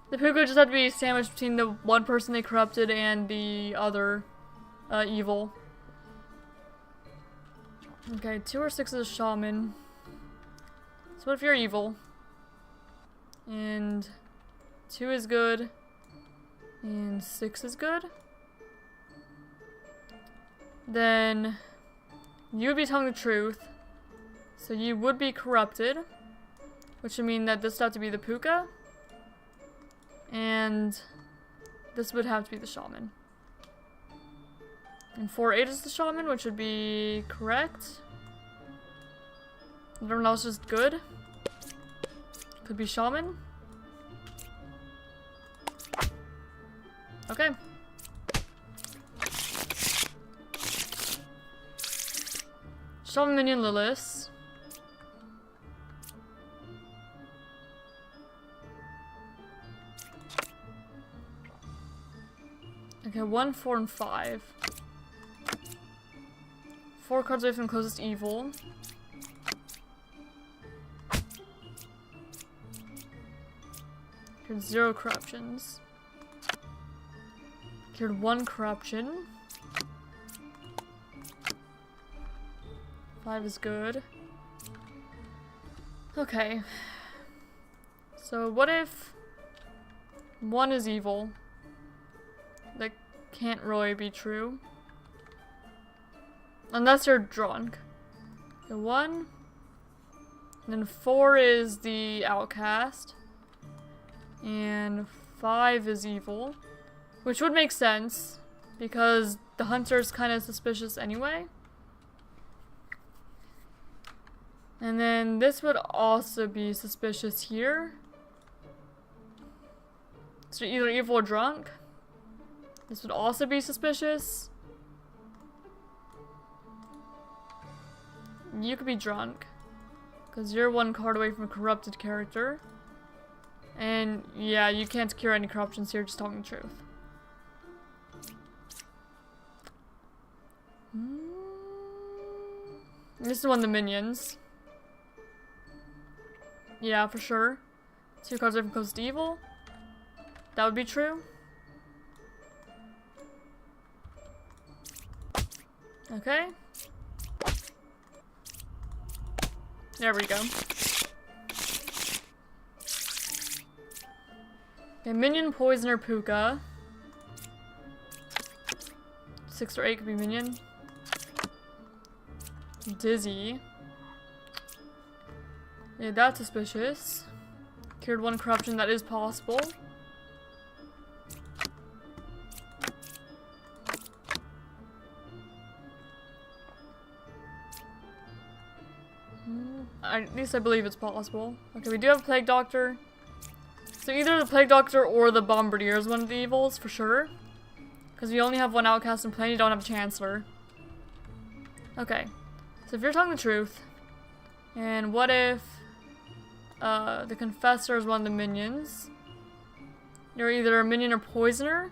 Speaker 1: The puka just had to be sandwiched between the one person they corrupted and the other evil. Okay, 2 or 6 is a shaman. So what if you're evil? And 2 is good. And 6 is good. Then you would be telling the truth. So you would be corrupted. Which would mean that this would have to be the puka. And this would have to be the shaman. And 4-8 is the shaman, which would be correct. Everyone else is good. Could be shaman. Okay. Shaman minion Lilith. Okay, 1, 4, and 5. 4 cards away from closest evil. Cured 0 corruptions. Cured 1 corruption. 5 is good. Okay. So what if 1 is evil? That can't really be true. Unless you're drunk. The 1. And then 4 is the outcast. And 5 is evil. Which would make sense. Because the hunter's kind of suspicious anyway. And then this would also be suspicious here. So either evil or drunk. This would also be suspicious. You could be drunk. Because you're 1 card away from a corrupted character. And yeah, you can't cure any corruptions here, just telling the truth. This is one of the minions. Yeah, for sure. 2 cards away from closest evil. That would be true. Okay. There we go. Okay, minion, poisoner, puka. 6 or 8 could be minion. Dizzy. Yeah, that's suspicious. Cured 1 corruption, that is possible. At least I believe it's possible. Okay, we do have a Plague Doctor. So either the Plague Doctor or the Bombardier is one of the evils, for sure. Because we only have 1 outcast in play, you don't have a Chancellor. Okay. So if you're telling the truth, and what if the Confessor is one of the minions? You're either a minion or poisoner.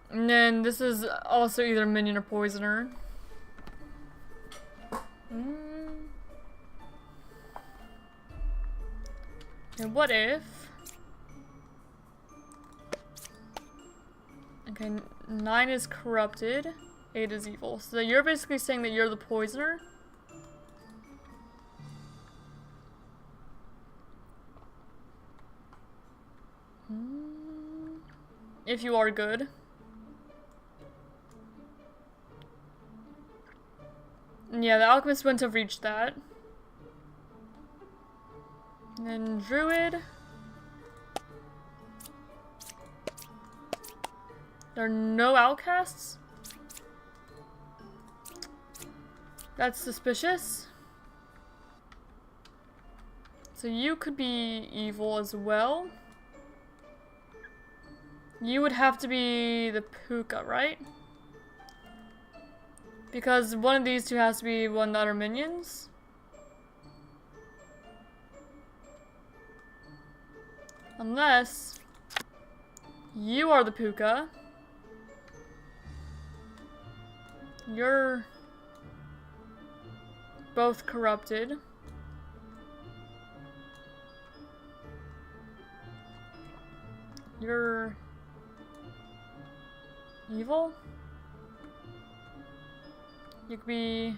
Speaker 1: And then this is also either minion or poisoner. And what if... Okay, 9 is corrupted, 8 is evil. So you're basically saying that you're the poisoner? If you are good. Yeah, the alchemist wouldn't have reached that. And then druid. There are no outcasts? That's suspicious. So you could be evil as well. You would have to be the puka, right? Because one of these two has to be one of the other minions. Unless You are the puka. You're both corrupted. You're evil? You could be...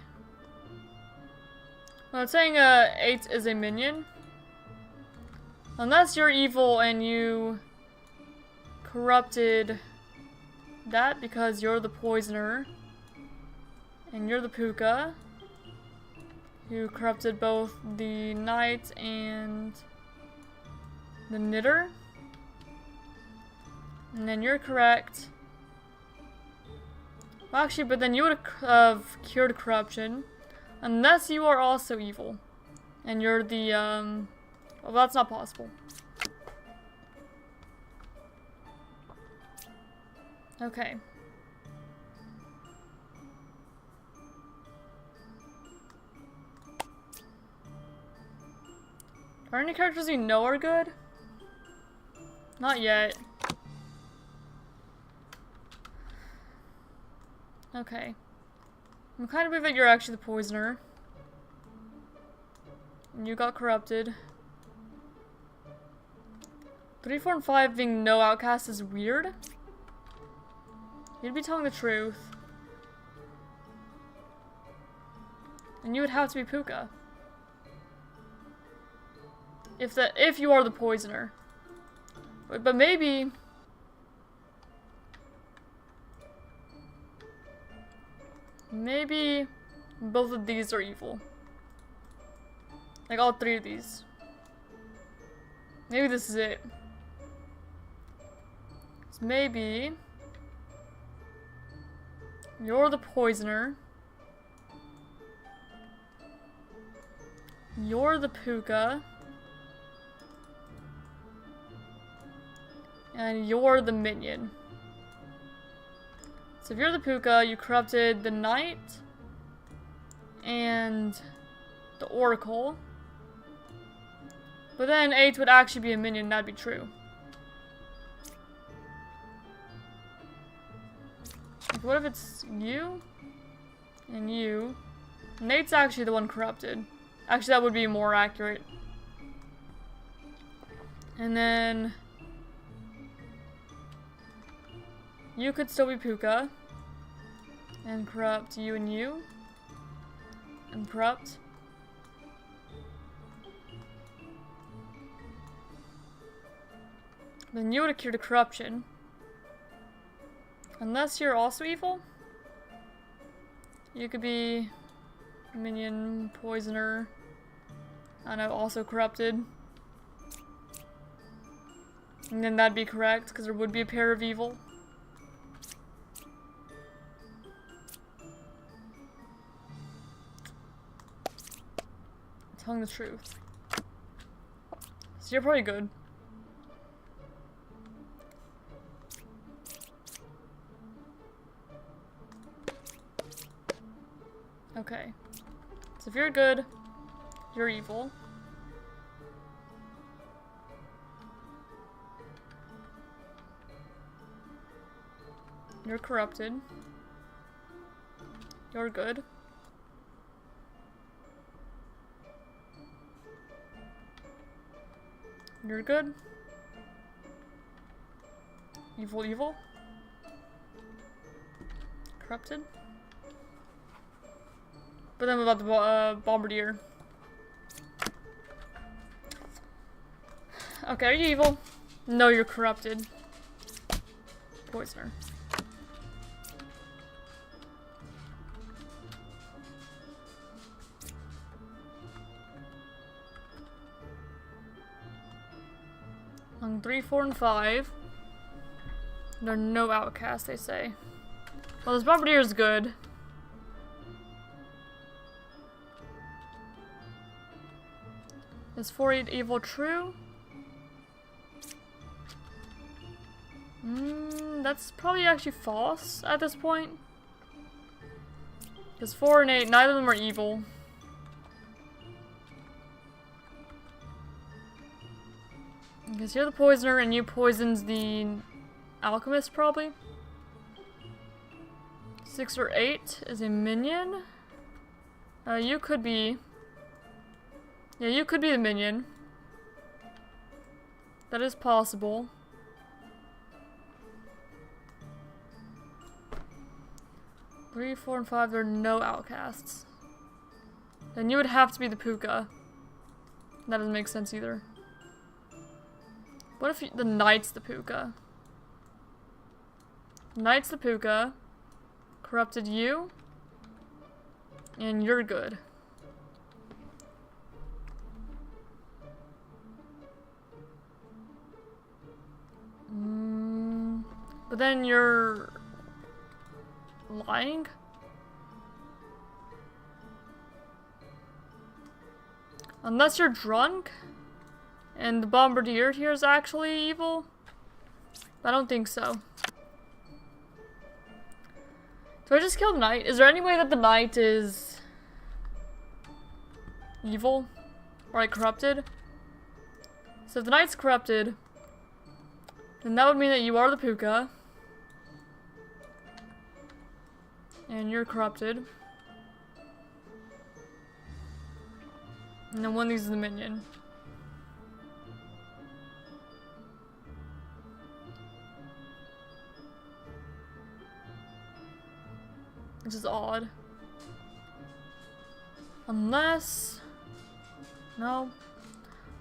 Speaker 1: Well, it's saying 8 is a minion. Unless you're evil and you corrupted that because you're the poisoner. And you're the puka. You corrupted both the knight and the knitter. And then you're correct. Well, actually, but then you would have cured corruption. Unless you are also evil. And you're the, well, that's not possible. Okay. Are any characters you know are good? Not yet. Okay. I'm kind of believe that you're actually the poisoner. And you got corrupted. 3, 4, and 5 being no outcast is weird. You'd be telling the truth. And you would have to be puka. If you are the poisoner. But maybe... Maybe both of these are evil. Like all 3 of these. Maybe this is it. So maybe you're the poisoner. You're the puka. And you're the minion. So if you're the puka, you corrupted the knight and the oracle. But then 8 would actually be a minion, that'd be true. Like, what if it's you and you? Nate's actually the one corrupted. Actually, that would be more accurate. And then you could still be puka. And corrupt you and you. And corrupt. Then you would have cured a corruption. Unless you're also evil. You could be minion, poisoner. I know, also corrupted. And then that'd be correct, because there would be a pair of evil. Telling the truth. So you're probably good. Okay. So if you're good, you're evil. You're corrupted. You're good. You're good. Evil, evil. Corrupted. But then what about the bombardier? Okay, are you evil? No, you're corrupted. Poisoner. On 3, 4, and 5. There are no outcasts, they say. Well, this bombardier is good. Is 4, 8 evil true? That's probably actually false at this point. Because 4 and 8, neither of them are evil. Because you're the poisoner and you poisons the alchemist, probably. 6 or 8 is a minion. You could be... Yeah, you could be the minion. That is possible. Three, 4, and 5, there are no outcasts. Then you would have to be the puka. That doesn't make sense either. What if the knight's the puka? Knight's the puka. Corrupted you. And you're good. But then you're lying? Unless you're drunk and the bombardier here is actually evil? I don't think so. Do I just kill the knight? Is there any way that the knight is evil? Or like corrupted? So if the knight's corrupted, then that would mean that you are the puka. And you're corrupted. And then one of these is the minion. Which is odd. Unless... No.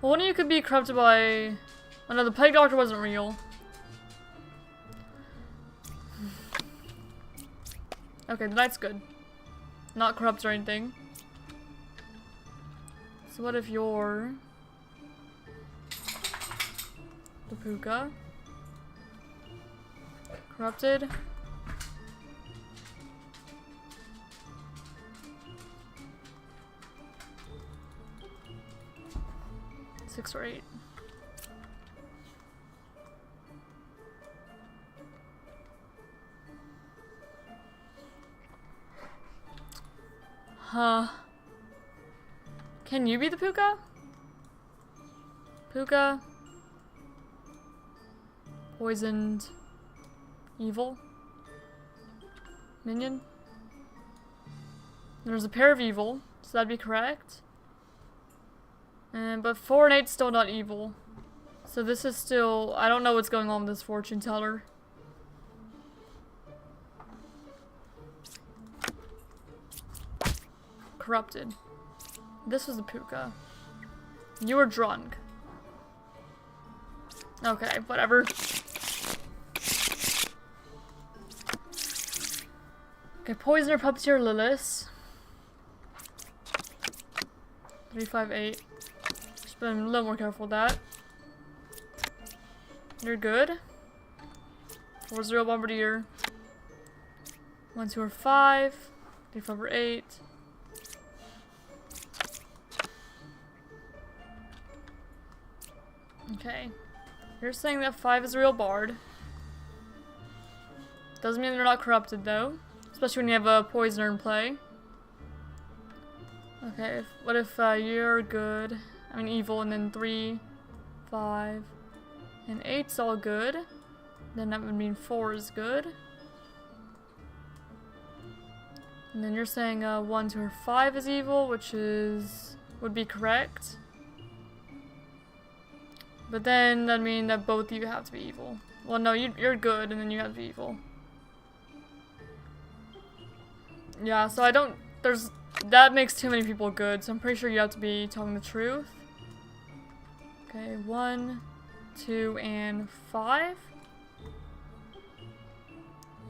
Speaker 1: Well, one of you could be corrupted by... Oh no, the plague doctor wasn't real. Okay, the knight's good. Not corrupt or anything. So what if you're... the puka? Corrupted? Six or 8. Huh. Can you be the puka? Puka? Poisoned. Evil? Minion? There's a pair of evil, so that'd be correct. But 4 and 8's still not evil. So this is still... I don't know what's going on with this fortune teller. Corrupted. This was the puka. You were drunk. Okay, whatever. Okay, poisoner, puppeteer, Lilith. 3, 5, 8. Just been a little more careful with that. You're good. 4, 0, bombardier. 1, 2, or 5. 3, 5, or 8. Okay. You're saying that 5 is a real bard. Doesn't mean they're not corrupted though. Especially when you have a poisoner in play. Okay, what if you're good? I mean evil, and then 3, 5, and 8's all good. Then that would mean 4 is good. And then you're saying 1, 2, or 5 is evil, which would be correct. But then that'd mean that both of you have to be evil. Well, no, you're good, and then you have to be evil. Yeah, so I don't... that makes too many people good, so I'm pretty sure you have to be telling the truth. Okay, 1, 2, and 5.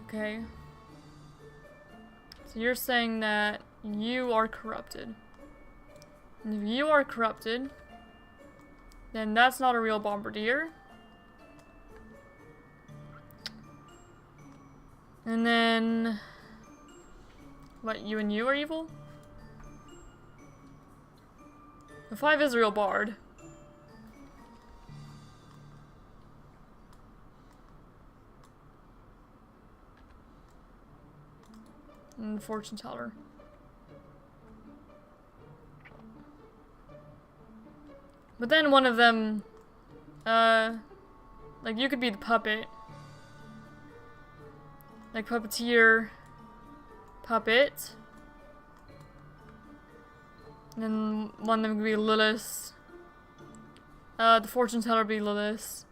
Speaker 1: Okay. So you're saying that you are corrupted. And if you are corrupted... then that's not a real bombardier. And then... what, you and you are evil? The 5 is a real bard. And the fortune teller. But then one of them, like you could be the puppet, Like puppeteer, puppet. And then one of them could be Lilith. The fortune teller would be Lilith.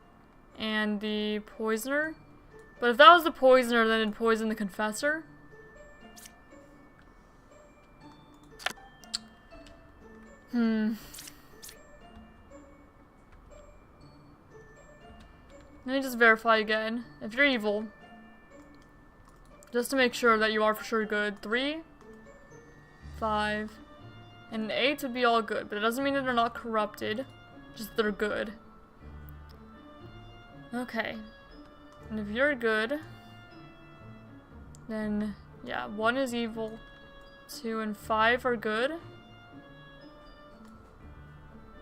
Speaker 1: And the poisoner. But if that was the poisoner, then it'd poison the confessor. Let me just verify again. If you're evil, just to make sure that you are for sure good, 3, 5, and 8 would be all good, but it doesn't mean that they're not corrupted, just they're good. Okay. And if you're good, then yeah, 1 is evil, 2 and 5 are good.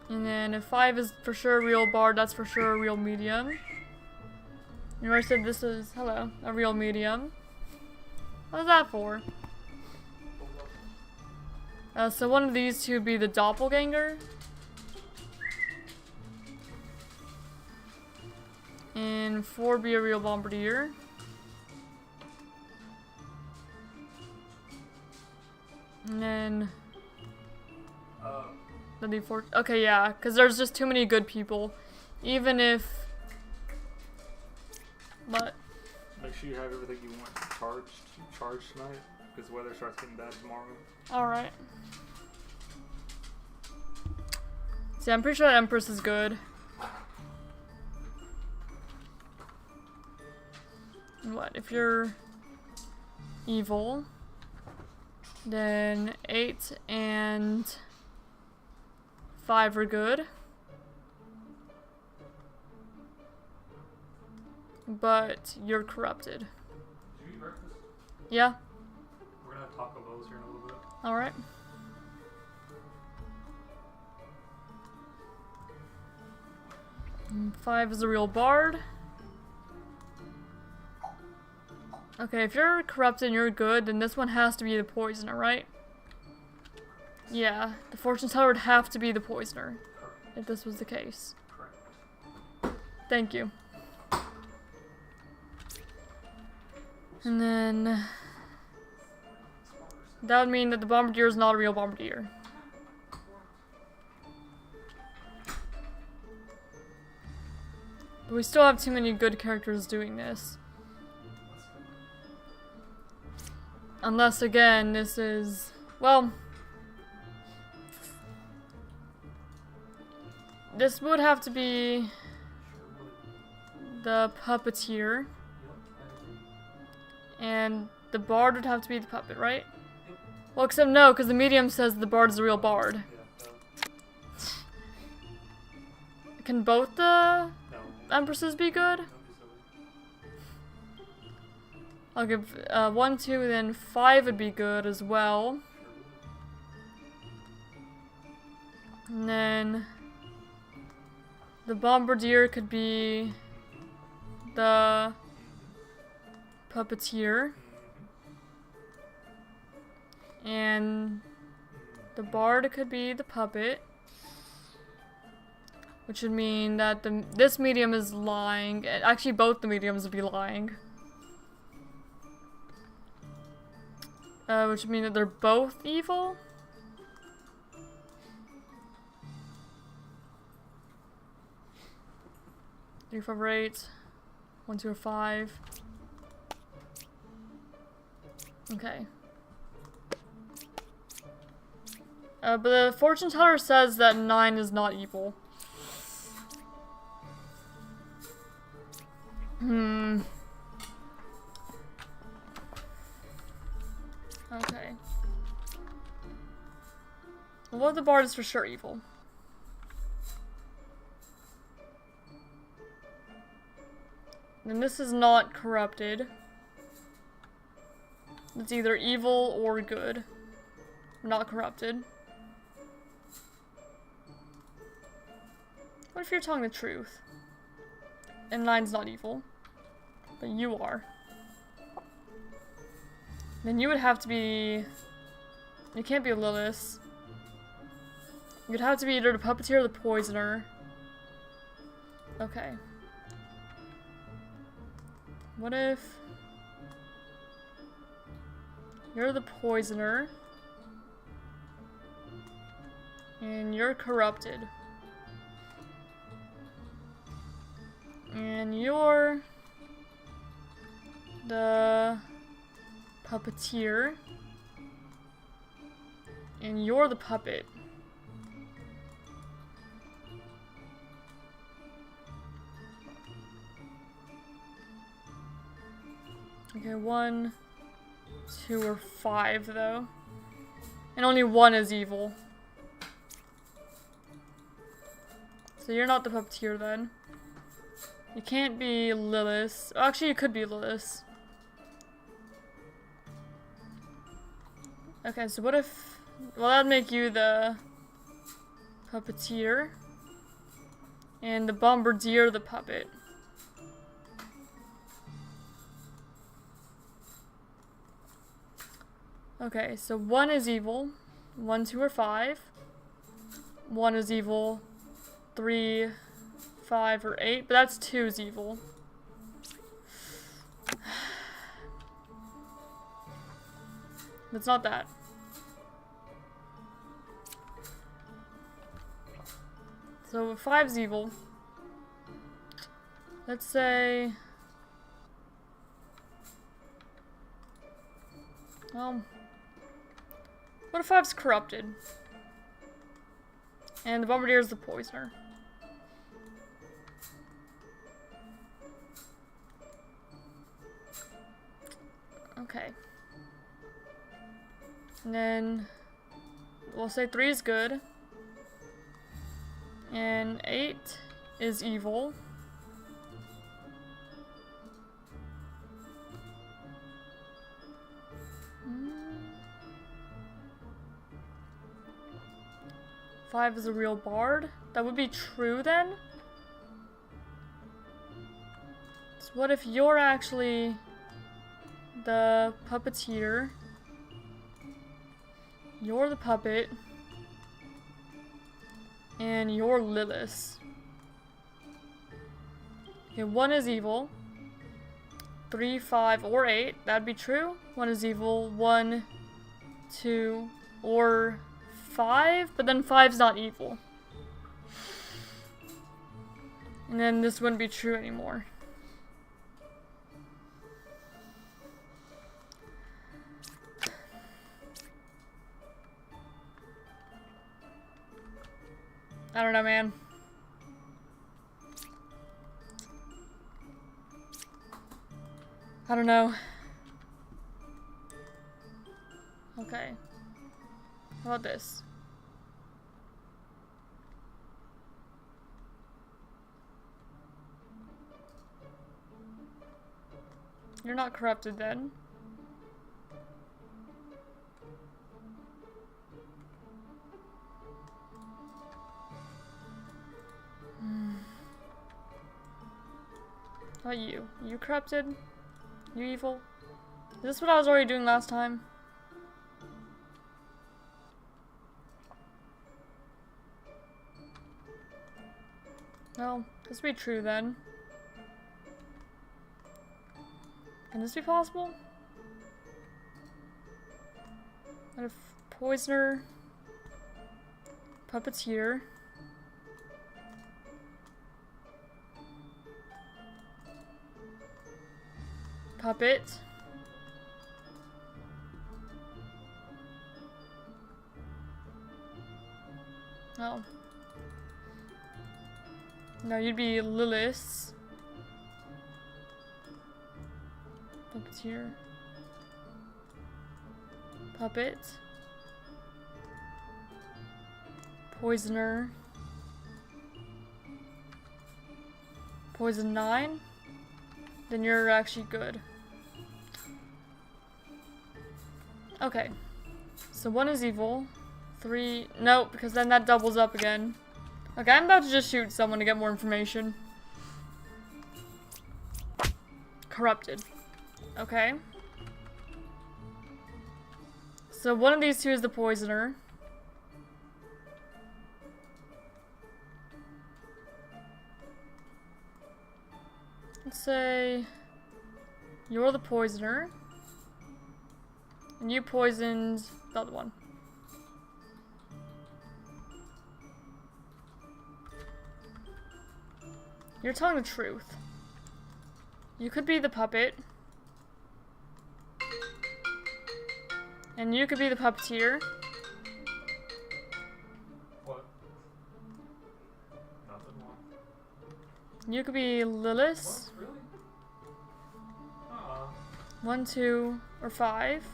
Speaker 1: And then if 5 is for sure a real bard, that's for sure a real medium. You already said this is, hello, a real medium. What is that for? So one of these two would be the doppelganger. And 4 would be a real bombardier. And then... that'd be 4. Okay, yeah, because there's just too many good people. Even if... But...
Speaker 2: Make sure you have everything you want charged tonight, because the weather starts getting bad tomorrow.
Speaker 1: Alright. See, I'm pretty sure that Empress is good. What, if you're evil, then 8 and 5 are good. But you're corrupted.
Speaker 2: Did you eat breakfast?
Speaker 1: Yeah.
Speaker 2: We're gonna have Taco Bells here in a little bit.
Speaker 1: Alright. And 5 is a real bard. Okay, if you're corrupted and you're good, then this one has to be the poisoner, right? Yeah, the fortune teller would have to be the poisoner, if this was the case.
Speaker 2: Correct.
Speaker 1: Thank you. And then... that would mean that the bombardier is not a real bombardier. But we still have too many good characters doing this. Unless, again, this is... well... this would have to be... the puppeteer. And the bard would have to be the puppet, right? Well, except no, because the medium says the bard is the real bard. Can both the empresses be good? I'll give 1, 2, then 5 would be good as well. And then the bombardier could be the puppeteer. And the bard could be the puppet. Which would mean that this medium is lying. Actually, both the mediums would be lying. Which would mean that they're both evil. Three, 5, or 8. 1, 2, or 5. Okay. But the fortune teller says that 9 is not evil. Okay. Well, what if the bard is for sure evil? Then this is not corrupted. It's either evil or good. Not corrupted. What if you're telling the truth? And 9's not evil. But you are. Then you would have to be... you can't be Lilith. You'd have to be either the puppeteer or the poisoner. Okay. What if... You're the poisoner. And you're corrupted. And you're the puppeteer. And you're the puppet. Okay, 1, 2, or 5 though. And only 1 is evil. So you're not the puppeteer then. You can't be Lilith. Oh, actually, you could be Lilith. Okay, so what if... Well, that'd make you the puppeteer. And the bombardier the puppet. Okay, so 1 is evil. 1, 2, or 5. 1 is evil. 3, 5, or 8. But that's 2 is evil. It's not that. So 5's evil. Let's say... what if 5's corrupted? And the bombardier is the poisoner. Okay. And then we'll say 3 is good. And 8 is evil. Five is a real bard. That would be true then? So what if you're actually the puppeteer? You're the puppet. And you're Lilith. Okay, 1 is evil. 3, 5, or 8. That'd be true. 1 is evil. 1, 2, or 5. But then 5's not evil. And then this wouldn't be true anymore. I don't know, man. I don't know. Okay. How about this? You're not corrupted then. How about you? You corrupted? You evil? Is this what I was already doing last time? No, this would be true then. Can this be possible? What if poisoner, puppeteer, puppet, oh. No, you'd be Lilith. Puppeteer. Puppet. Poisoner. Poison 9. Then you're actually good. Okay. So 1 is evil. 3. Nope, because then that doubles up again. Okay, I'm about to just shoot someone to get more information. Corrupted. Okay. So one of these two is the poisoner. Let's say you're the poisoner. And you poisoned the other one. You're telling the truth. You could be the puppet. And you could be the puppeteer.
Speaker 2: What? Nothing more.
Speaker 1: You could be Lilith.
Speaker 2: What? Really?
Speaker 1: 1, 2, or 5.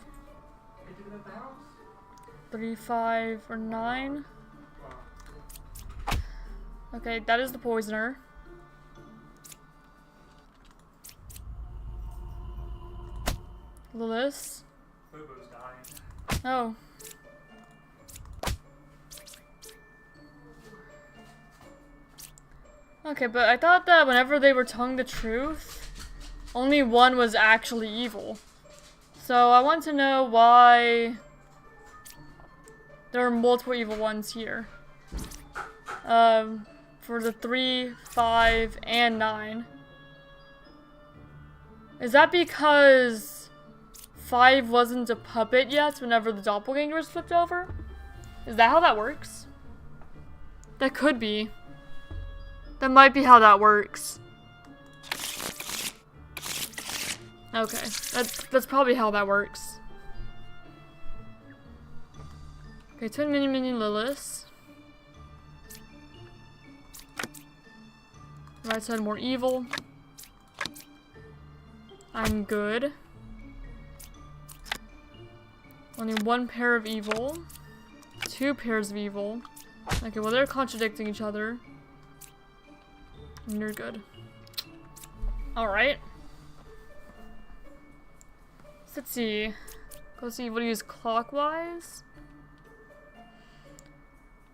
Speaker 2: They did it at the house?
Speaker 1: 3, 5, or 9.
Speaker 2: Wow.
Speaker 1: Okay, that is the poisoner. Lilith.
Speaker 2: Boo-boo's dying.
Speaker 1: Oh. Okay, but I thought that whenever they were telling the truth, only one was actually evil. So I want to know why there are multiple evil ones here. For the 3, 5, and 9. Is that because 5 wasn't a puppet yet whenever the doppelganger was flipped over? Is that how that works? That could be. That might be how that works. Okay, that's probably how that works. Okay, Twin Minion Lilith. Right side more evil. I'm good. Only 1 pair of evil. 2 pairs of evil. Okay, well they're contradicting each other. And you're good. Alright. So let's see. Go see what do you use clockwise.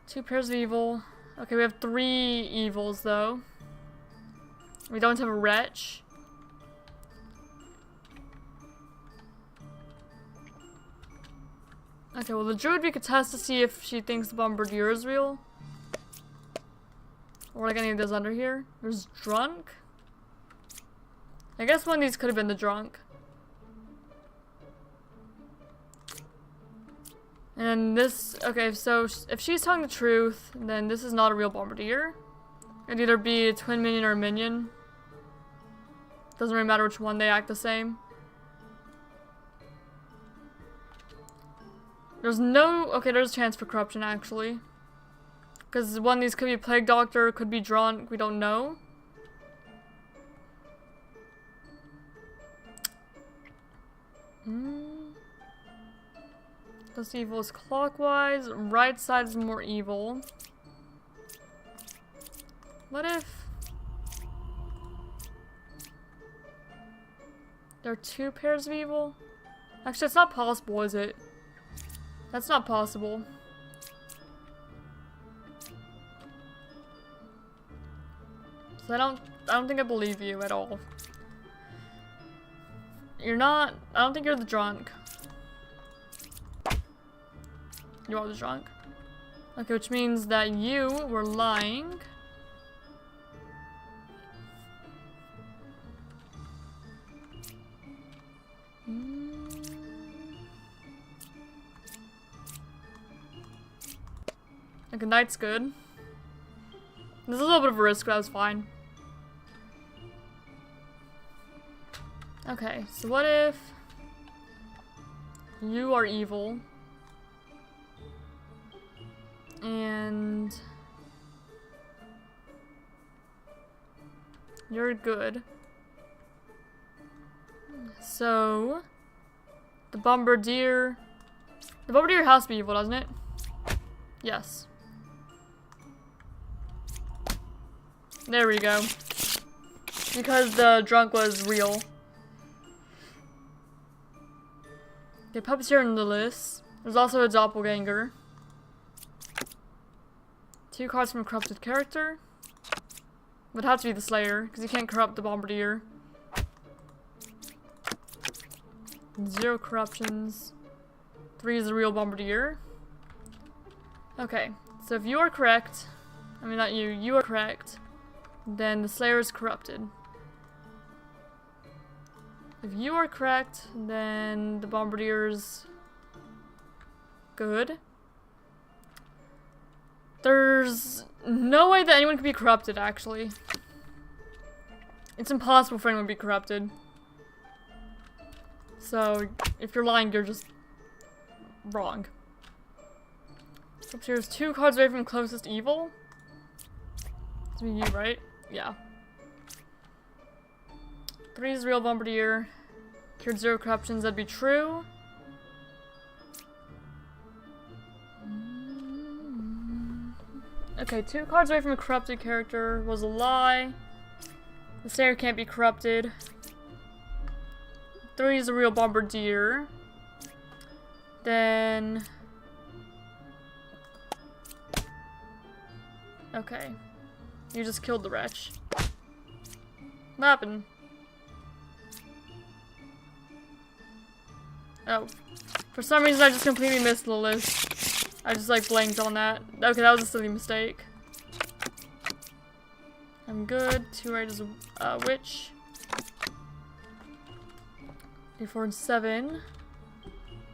Speaker 1: 2 pairs of evil. Okay, we have 3 evils though. We don't have a wretch. Okay, well the druid we could test to see if she thinks the bombardier is real. Or like any of those under here. There's drunk. I guess one of these could have been the drunk. And this, okay, so if she's telling the truth, then this is not a real bombardier. It'd either be a twin minion or a minion. Doesn't really matter which one, they act the same. There's no, okay, there's a chance for corruption actually. Because one of these could be a plague doctor, could be drunk, we don't know. This evil is clockwise, right side is more evil. What if there are 2 pairs of evil? Actually, it's not possible, is it? That's not possible. So I don't think I believe you at all. You're not, I don't think you're the drunk. You are the drunk. Okay, which means that you were lying. Okay, night's good. There's a little bit of a risk, but that was fine. Okay, so what if you are evil and you're good? So the bombardier has to be evil, doesn't it? Yes. There we go. Because the drunk was real. Okay, puppeteer and Lilith. There's also a doppelganger. 2 cards from a corrupted character. Would have to be the Slayer, because you can't corrupt the bombardier. 0 corruptions. 3 is the real bombardier. Okay, so if you are correct, I mean not you, you are correct, then the Slayer is corrupted. If you are correct, then the bombardier's Good. There's no way that anyone could be corrupted, actually. It's impossible for anyone to be corrupted. So, if you're lying, you're just wrong. Upstairs, 2 cards away from closest evil. It's me, you, right? Yeah. 3 is real bombardier. Cured 0 corruptions, that'd be true. Okay, 2 cards away from a corrupted character was a lie. The Slayer can't be corrupted. 3 is a real bombardier. Then... okay. You just killed the wretch. What happened? Oh. For some reason I just completely missed the list. I just like blanked on that. Okay, that was a silly mistake. I'm good. 2 right is a witch. 3, 4, and 7.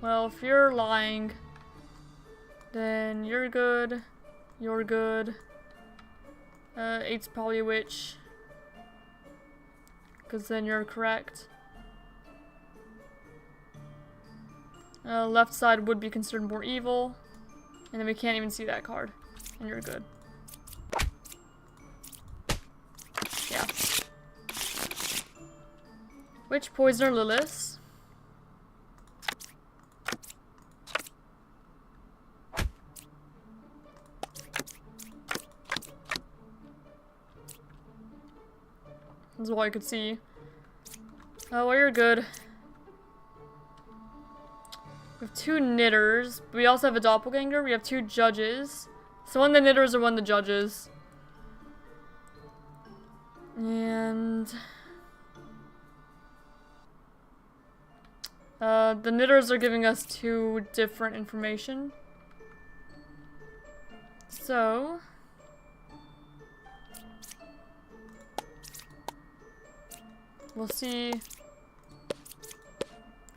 Speaker 1: Well, if you're lying, then you're good. You're good. 8's probably a witch. Because then you're correct. Left side would be considered more evil. And then we can't even see that card. And you're good. Yeah. Witch, Poisoner, Lilith. That's all I could see. Oh, well, you're good. We have 2 knitters. But we also have a doppelganger. We have 2 judges. So one of the knitters or one of the judges. And... the knitters are giving us 2 different information. So... we'll see.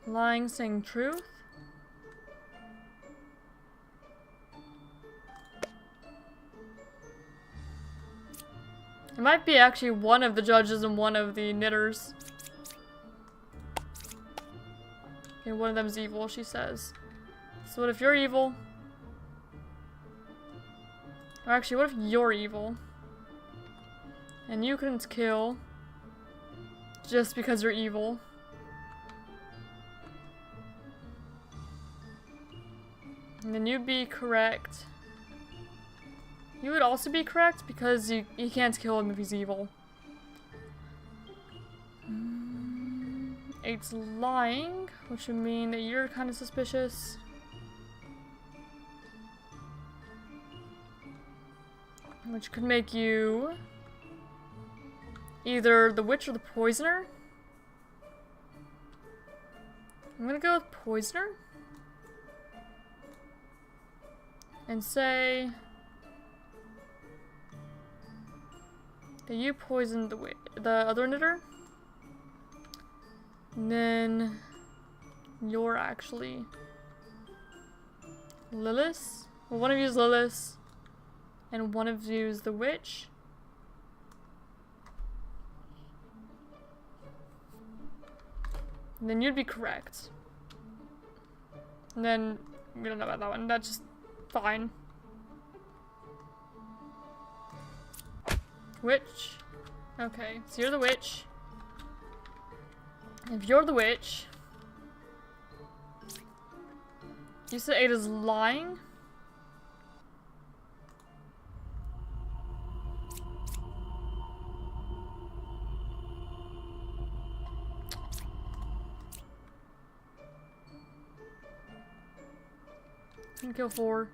Speaker 1: Lying, saying truth. It might be actually one of the judges and one of the knitters. Okay, one of them's evil, she says. So what if you're evil? Or actually, what if you're evil? And you couldn't kill just because you're evil. And then you'd be correct. You would also be correct because you can't kill him if he's evil. 8's lying, which would mean that you're kind of suspicious. Which could make you either the witch or the poisoner. I'm gonna go with poisoner. And say that you poisoned the other knitter. And then you're actually Lilith. Well, one of you is Lilith. And one of you is the witch. And then you'd be correct. And then we don't know about that one. That's just fine. Witch. Okay, so you're the witch. If you're the witch, you said 8 is lying? You can kill 4.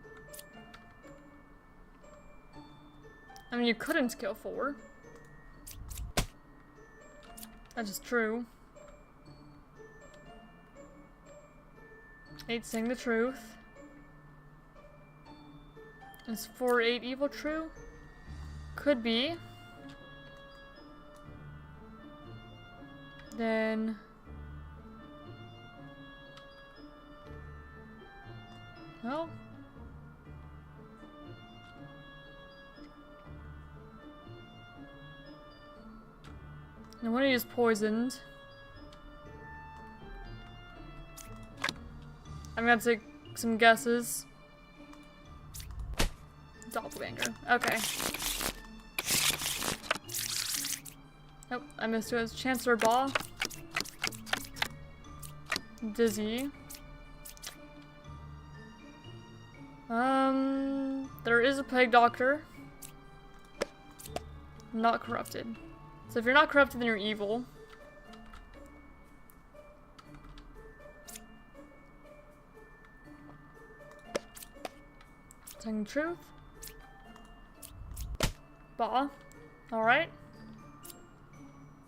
Speaker 1: I mean, you couldn't kill 4. That's just true. 8 saying the truth. Is 4, 8 evil true? Could be. Then... Well. And one of you is poisoned. I'm gonna take some guesses. Doppelganger. Okay. Nope, I missed it. It's Chancellor Ball. Dizzy. There is a plague doctor. Not corrupted. So if you're not corrupted, then you're evil. Telling the truth. Ba. Alright.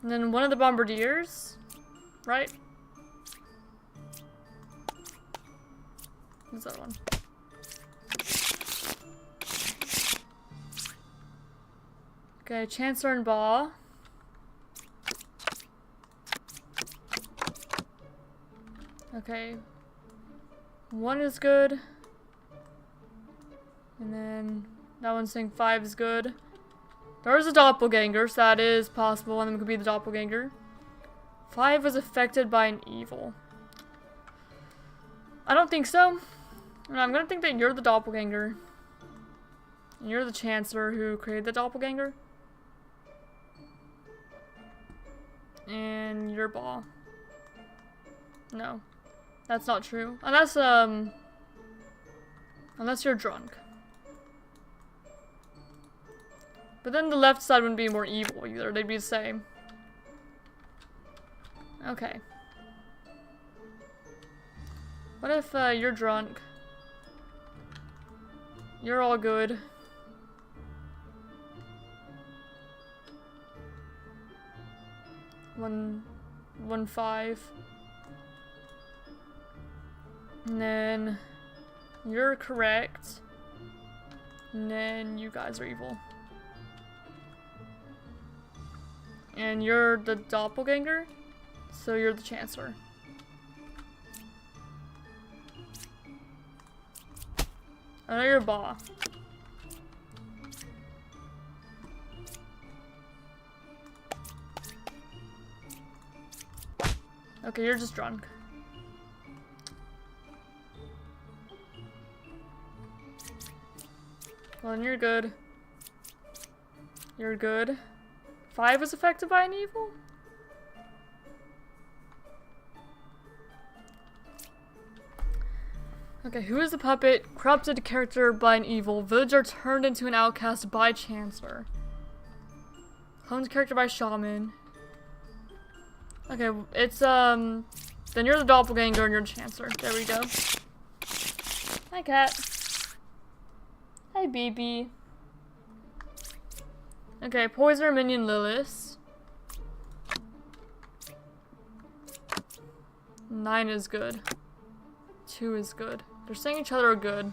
Speaker 1: And then one of the bombardiers. Right? What's that one? Okay, Chancellor and Ba. Okay. One is good. And then that one's saying 5 is good. There's a doppelganger, so that is possible. One of them could be the doppelganger. 5 was affected by an evil. I don't think so. I'm gonna think that you're the doppelganger. And you're the Chancellor who created the doppelganger. And you're Ba. No. That's not true. Unless you're drunk. But then the left side wouldn't be more evil either. They'd be the same. Okay. What if you're drunk? You're all good. One, 5. And then you're correct. And then you guys are evil. And you're the doppelganger, so you're the Chancellor. I know you're Ba. Okay, you're just drunk. Well, then you're good. You're good. 5 was affected by an evil? Okay, who is the puppet? Corrupted character by an evil. Villager turned into an outcast by Chancellor. Cloned character by Shaman. Okay, it's, then you're the doppelganger and you're the Chancellor. There we go. Hi, cat. Hi, baby. Okay, Poisoner, Minion, Lilith. 9 is good. 2 is good. They're saying each other are good.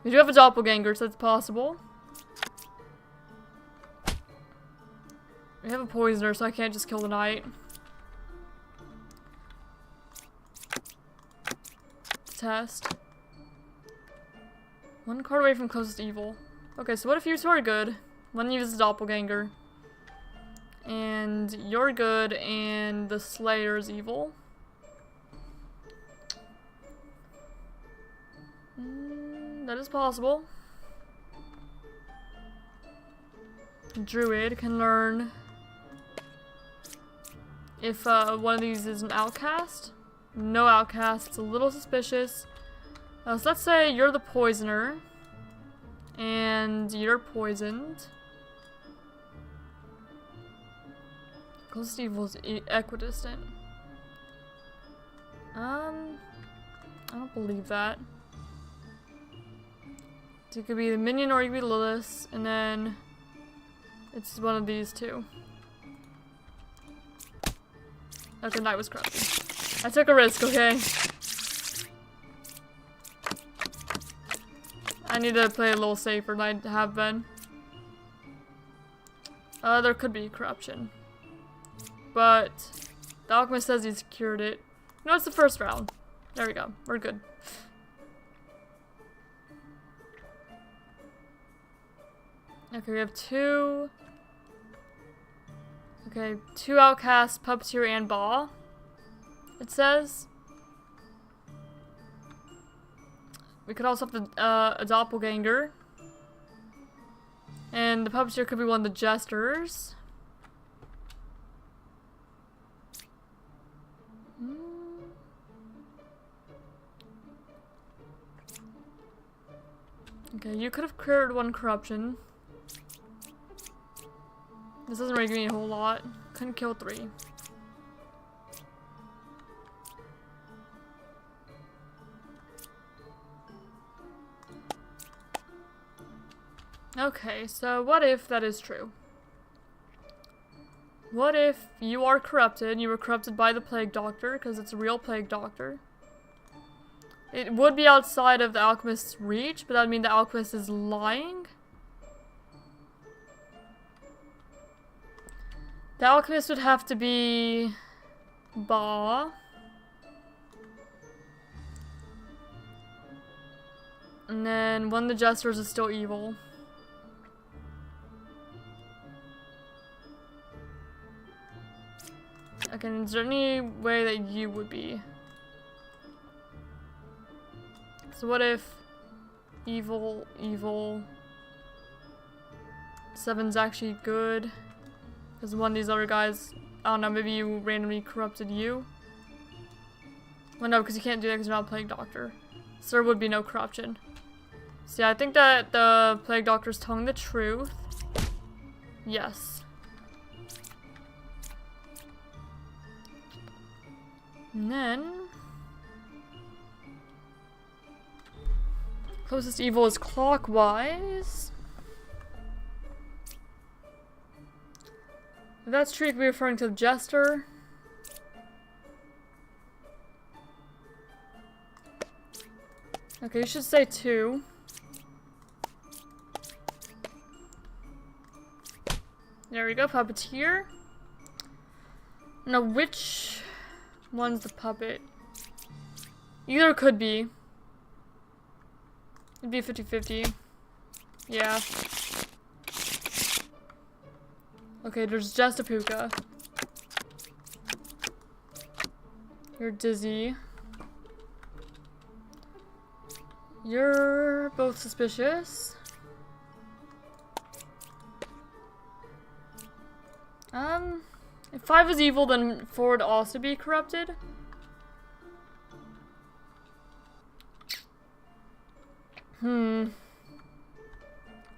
Speaker 1: We do have a doppelganger, so that's possible. We have a poisoner, so I can't just kill the knight. Test. 1 card away from closest evil. Okay, so what if you two are good? One of you is a doppelganger. And you're good, and the Slayer is evil. That is possible. Druid can learn if one of these is an outcast. No outcast. It's a little suspicious. So let's say you're the poisoner. And you're poisoned. Closest evil is equidistant. I don't believe that. So it could be the minion or it could be Lilith, and then it's one of these two. Okay, knight was corrupted. I took a risk, okay? I need to play a little safer than I have been. There could be corruption. But the alchemist says he's cured it. No, it's the first round. There we go. We're good. Okay, we have two. Okay, two outcasts, puppeteer, and Ba. It says. We could also have a doppelganger. And the puppeteer could be one of the jesters. Okay, you could have cleared one corruption. This doesn't really give me a whole lot. Couldn't kill 3. Okay, so what if that is true? What if you are corrupted, you were corrupted by the Plague Doctor, because it's a real Plague Doctor. It would be outside of the Alchemist's reach, but that would mean the Alchemist is lying. The Alchemist would have to be Ba. And then one of the Jesters is still evil. Okay, is there any way that you would be? So what if evil 7's actually good? Because one of these other guys, I don't know, maybe you randomly corrupted you? Well, no, because you can't do that because you're not a Plague Doctor. So there would be no corruption. So yeah, I think that the Plague Doctor's telling the truth. Yes. And then... closest evil is clockwise. If that's true, it could be referring to the Jester. Okay, you should say 2. There we go, puppeteer. Now, which one's the puppet? Either could be. It'd be 50-50. Yeah. Okay, there's just a Puka. You're dizzy. You're both suspicious. If 5 is evil, then 4 would also be corrupted.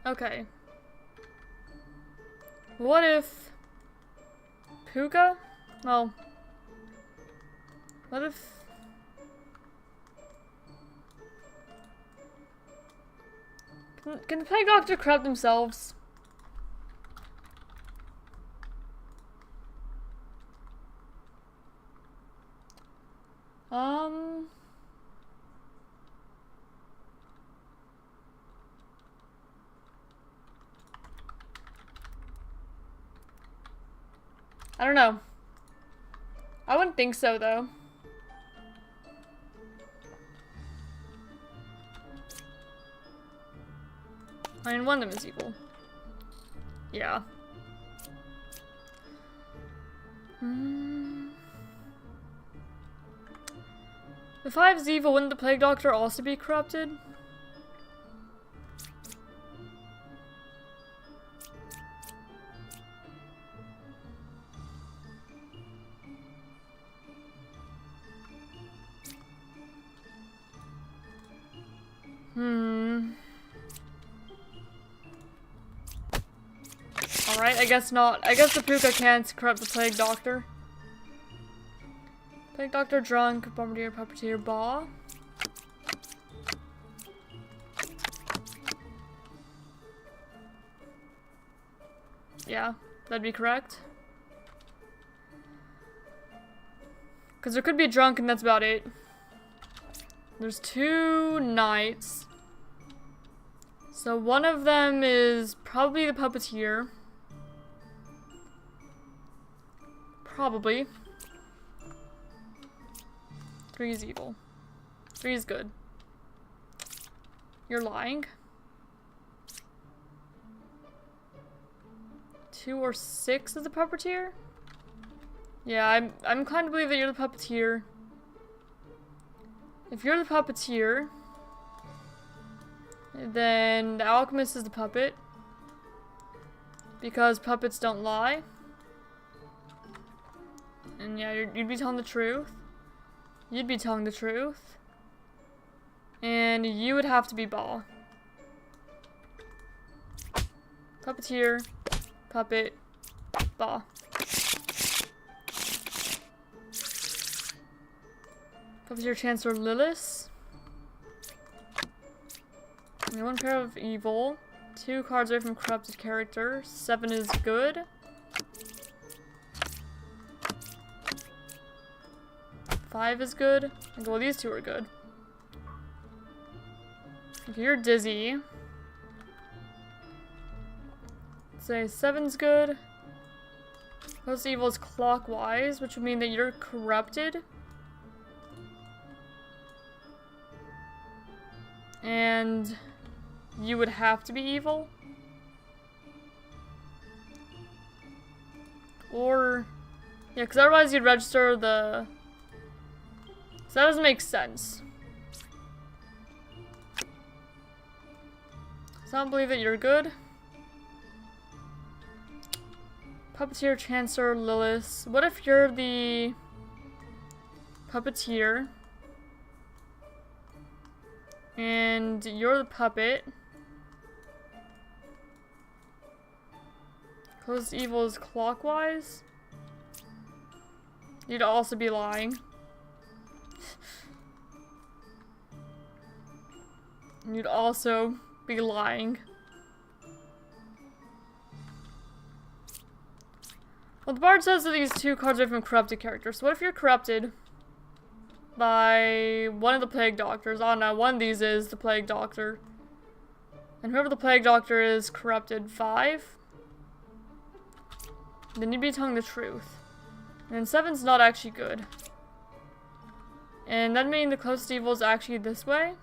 Speaker 1: Okay. What if... Puka? Well... What if... Can the Plague Doctor corrupt themselves? I don't know. I wouldn't think so, though. I mean, one of them is evil. Yeah. If 5 is evil, wouldn't the Plague Doctor also be corrupted? Alright, I guess not. I guess the Puka can't corrupt the Plague Doctor. Plague Doctor drunk, Bombardier, Puppeteer, Ba. Yeah, that'd be correct. Because there could be a drunk and that's about it. There's 2 knights. So one of them is probably the Puppeteer. Probably. 3 is evil. 3 is good. You're lying. 2 or 6 is the puppeteer? Yeah, I'm inclined to believe that you're the puppeteer. If you're the puppeteer, then the alchemist is the puppet. Because puppets don't lie. And yeah, you'd be telling the truth. You'd be telling the truth. And you would have to be Ball. Puppeteer, puppet, Ball. Puppeteer Chancellor Lilith. And 1 pair of evil. 2 cards away from corrupted character. 7 is good. 5 is good. Okay, well, these 2 are good. If you're dizzy, say 7's good. Close to evil is clockwise, which would mean that you're corrupted. And you would have to be evil. Or, yeah, because otherwise you'd register the... So that doesn't make sense. So I don't believe that you're good. Puppeteer, Chancellor, Lilith. What if you're the puppeteer and you're the puppet? Close evil is clockwise. You'd also be lying. You'd also be lying. Well, the bard says that these 2 cards are from corrupted characters. So what if you're corrupted by one of the plague doctors? I don't know, one of these is the plague doctor. And whoever the plague doctor is corrupted 5. Then you'd be telling the truth. And 7's not actually good. And that means the closest evil is actually this way.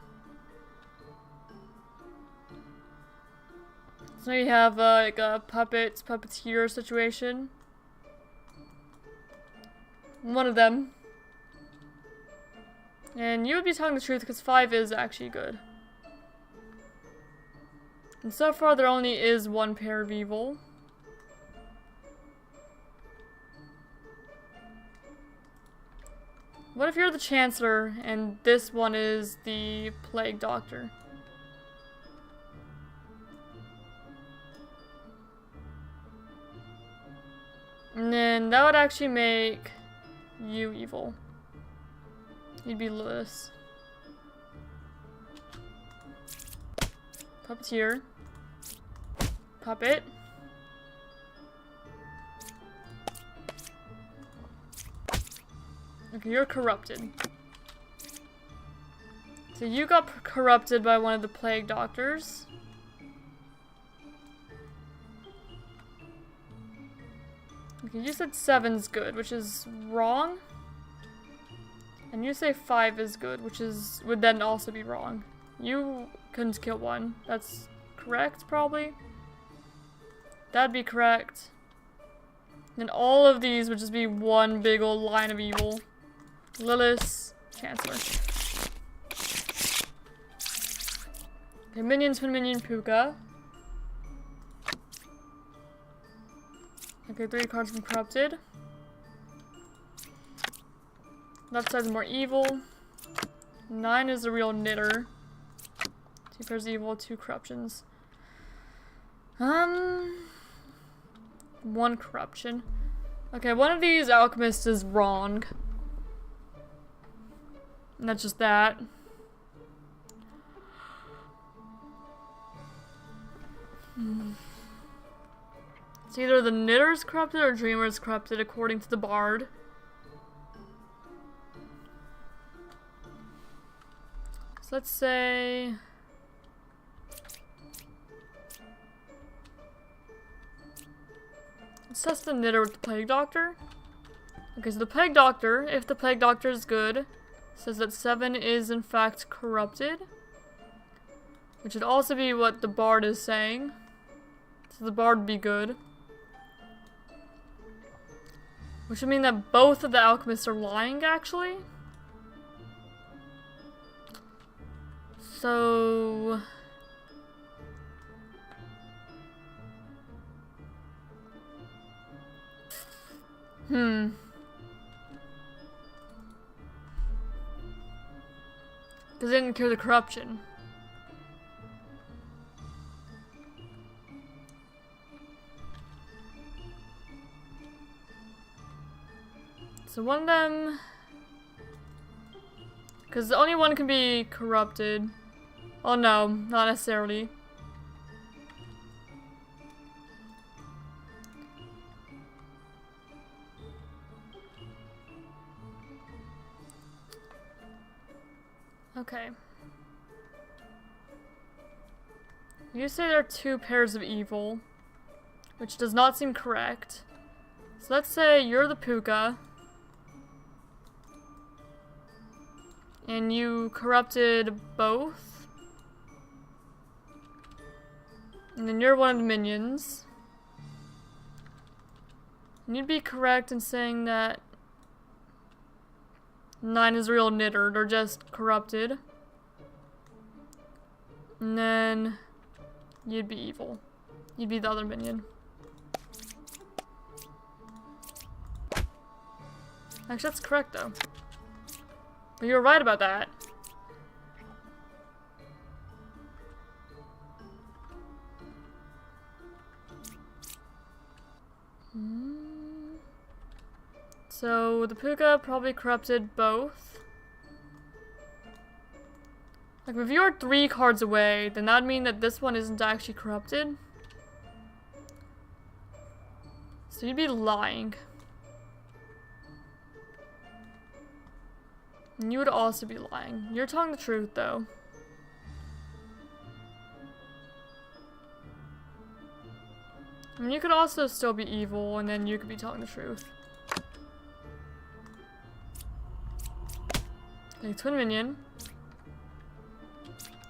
Speaker 1: So you have like a puppeteer situation. One of them. And you would be telling the truth because 5 is actually good. And so far there only is 1 pair of evil. What if you're the Chancellor and this one is the Plague Doctor? And then that would actually make you evil. You'd be Lilith. Puppeteer. Puppet. Okay, you're corrupted. So you got corrupted by one of the plague doctors. Okay, you said 7's good, which is wrong. And you say 5 is good, which would then also be wrong. You couldn't kill 1. That's correct, probably. That'd be correct. And all of these would just be one big old line of evil. Lilith, Chancellor. Okay, minions, minion, Puka. Okay, 3 cards from corrupted. Left side's more evil. 9 is the real knitter. 2 pairs evil, 2 corruptions. 1 corruption. Okay, one of these alchemists is wrong. And that's just that. It's either the knitter's corrupted or dreamer's corrupted according to the bard. So let's say... Let's test the knitter with the plague doctor. Okay, so the plague doctor, if the plague doctor is good, says that 7 is in fact corrupted. Which would also be what the bard is saying. So the bard would be good. Which would mean that both of the alchemists are lying, actually. So... Because they didn't cure the corruption. So one of them... Because only one can be corrupted. Oh no, not necessarily. Okay. You say there are two pairs of evil, which does not seem correct. So let's say you're the Puka, and you corrupted both, and then you're one of the minions. And you'd be correct in saying that 9 is real knitter, they're just corrupted. And then you'd be evil. You'd be the other minion. Actually, that's correct though. But you're right about that. So the Puka probably corrupted both. Like if you're 3 cards away, then that would mean that this one isn't actually corrupted. So you'd be lying. And you would also be lying. You're telling the truth though. And you could also still be evil, and then you could be telling the truth. Okay, twin minion.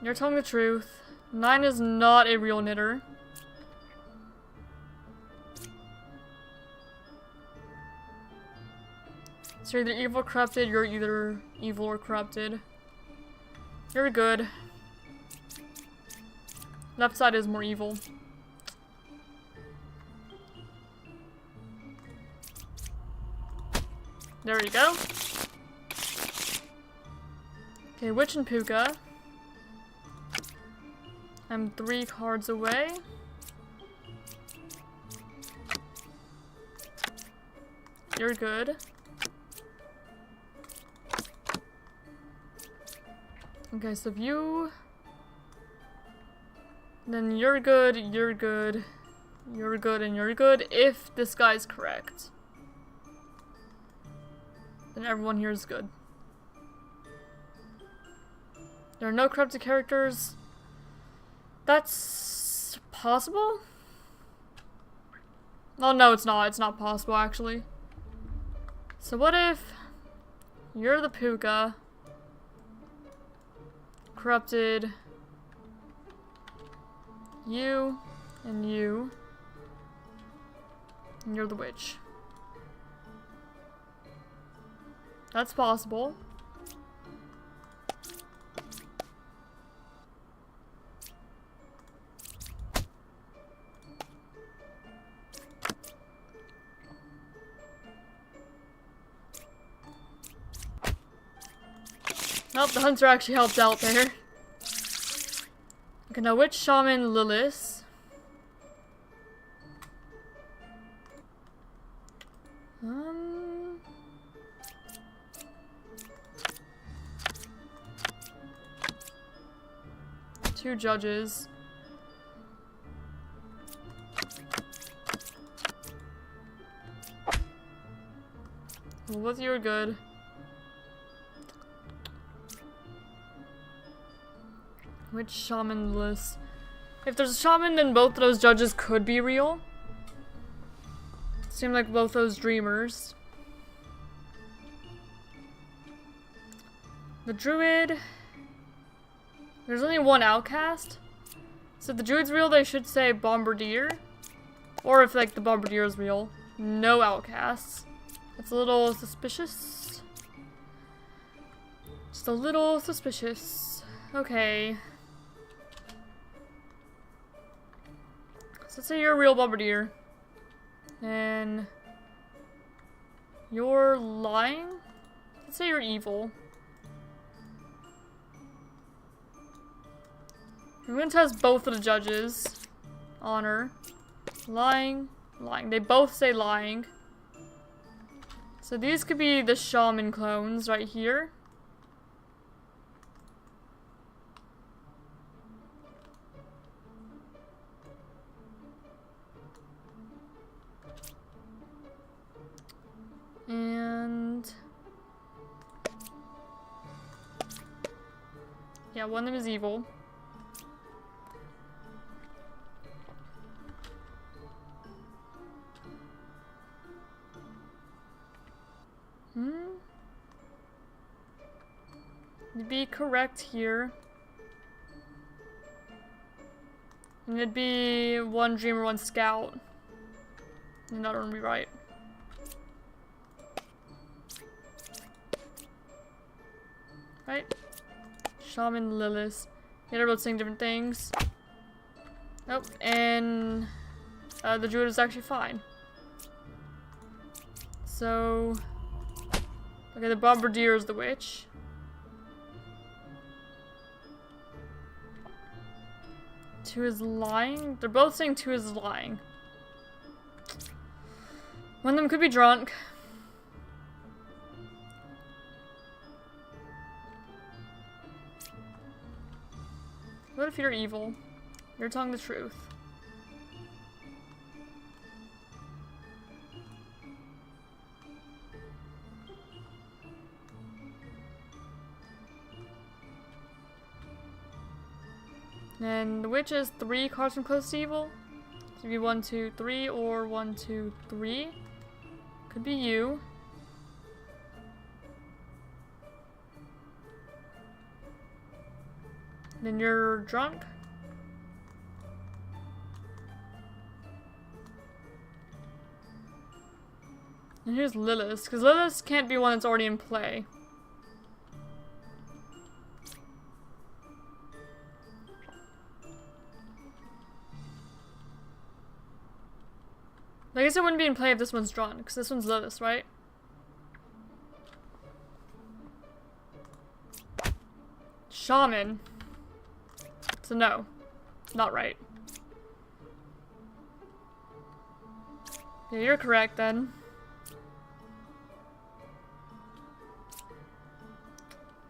Speaker 1: You're telling the truth. 9 is not a real knitter. So you're either evil or corrupted, you're either evil or corrupted. You're good. Left side is more evil. There you go. Okay, Witch and Puka. I'm 3 cards away. You're good. Okay, so if you... Then you're good, you're good, you're good, and you're good if this guy's correct. Then everyone here is good. There are no corrupted characters. That's possible? Oh no, it's not. It's not possible, actually. So what if you're the Puka, corrupted you, and you're the witch. That's possible. Nope, the hunter actually helped out there. Okay, now which shaman Lilith? Two judges. Well, both of you are good. Which shaman list? If there's a shaman, then both of those judges could be real. Seem like both those dreamers. The druid. There's only one outcast. So if the druid's real, they should say bombardier. Or if like the bombardier is real, no outcasts. It's a little suspicious. Just a little suspicious. Okay. So let's say you're a real bombardier. And you're lying? Let's say you're evil. I'm gonna test both of the judges. Honor. Lying. Lying. They both say lying. So these could be the shaman clones right here. And yeah, one of them is evil. You'd be correct here. And it'd be one dreamer, one scout. And that would be right. Right? Shaman Lilith. Yeah, they're both saying different things. Nope, and the druid is actually fine. So, okay, the bombardier is the witch. Two is lying? They're both saying two is lying. One of them could be drunk. What if you're evil? You're telling the truth. And the witch is 3 cards from close to evil. So it'd be 1, 2, 3, or 1, 2, 3. Could be you. Then you're drunk. And here's Lilith, because Lilith can't be one that's already in play. I guess it wouldn't be in play if this one's drawn, because this one's Lilith, right? Shaman. So no. Not right. Yeah, you're correct then.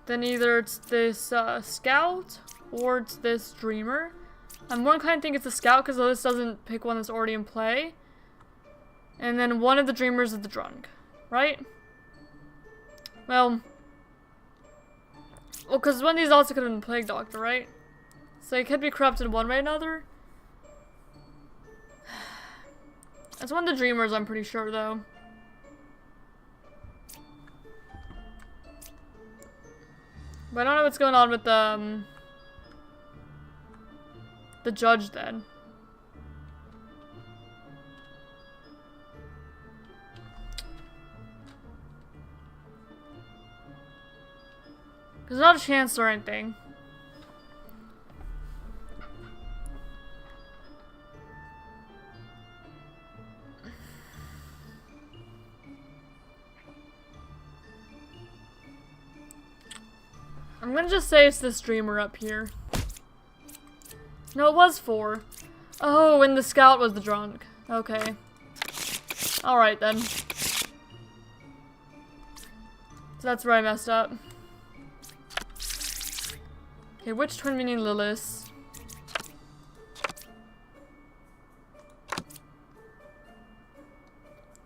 Speaker 1: Then either it's this scout, or it's this dreamer. I'm more inclined to think it's the scout, because Lilith doesn't pick one that's already in play. And then one of the dreamers is the drunk, right? Well, because one of these also could have been Plague Doctor, right? So it could be corrupted one way or another. It's one of the dreamers, I'm pretty sure, though. But I don't know what's going on with the judge, then. There's not a chance or anything. I'm gonna just say it's this dreamer up here. No, it was 4. Oh, and the scout was the drunk. Okay. Alright then. So that's where I messed up. Okay, which twin meaning Lilith?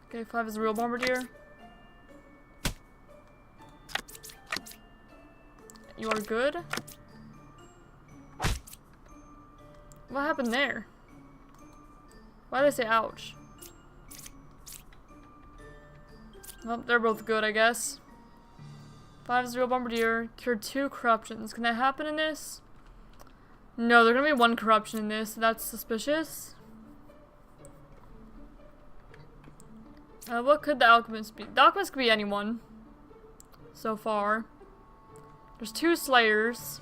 Speaker 1: Okay, 5 is a real bombardier. You are good. What happened there? Why did they say ouch? Well, they're both good, I guess. 5 is a real bombardier. Cured 2 corruptions. Can that happen in this? No, there's gonna be 1 corruption in this. So that's suspicious. What could the alchemist be? The alchemist could be anyone. So far. There's 2 slayers.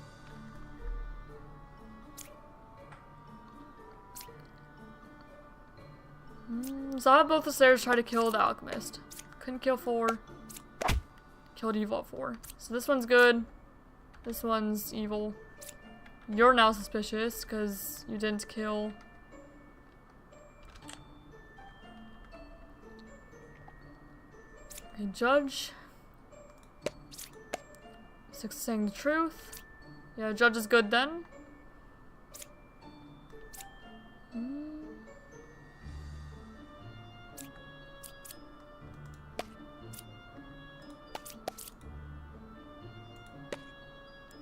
Speaker 1: So I have both the slayers try to kill the alchemist. Couldn't kill 4. Killed evil at 4. So this one's good. This one's evil. You're now suspicious because you didn't kill. Okay, judge. 6 is saying the truth. Yeah, judge is good then.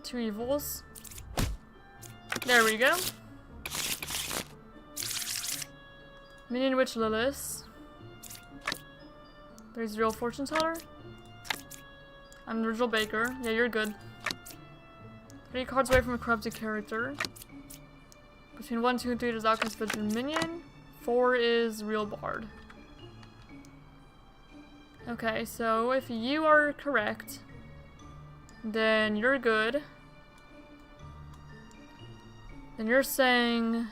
Speaker 1: Two evils. There we go. Minion Witch Lilith. There's real fortune teller. I'm the original baker. Yeah, you're good. 3 cards away from a corrupted character. Between 1, 2, and 3 is Alchemist Vision Minion. 4 is real bard. Okay, so if you are correct, then you're good. Then you're saying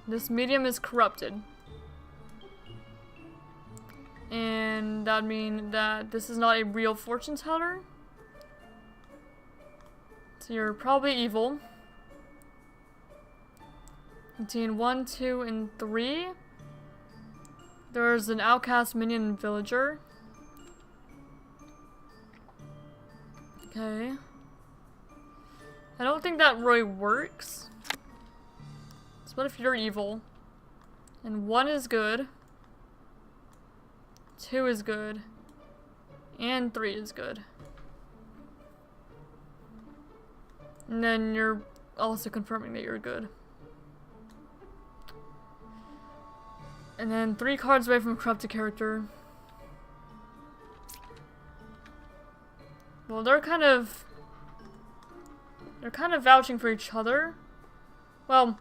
Speaker 1: this medium is corrupted. And that means that this is not a real fortune teller. So you're probably evil. Between 1, 2, and 3. There's an outcast minion villager. Okay. I don't think that really works. So what if you're evil? And 1 is good. 2 is good. And 3 is good. And then you're also confirming that you're good. And then 3 cards away from a corrupted character. Well, they're kind of vouching for each other. Well,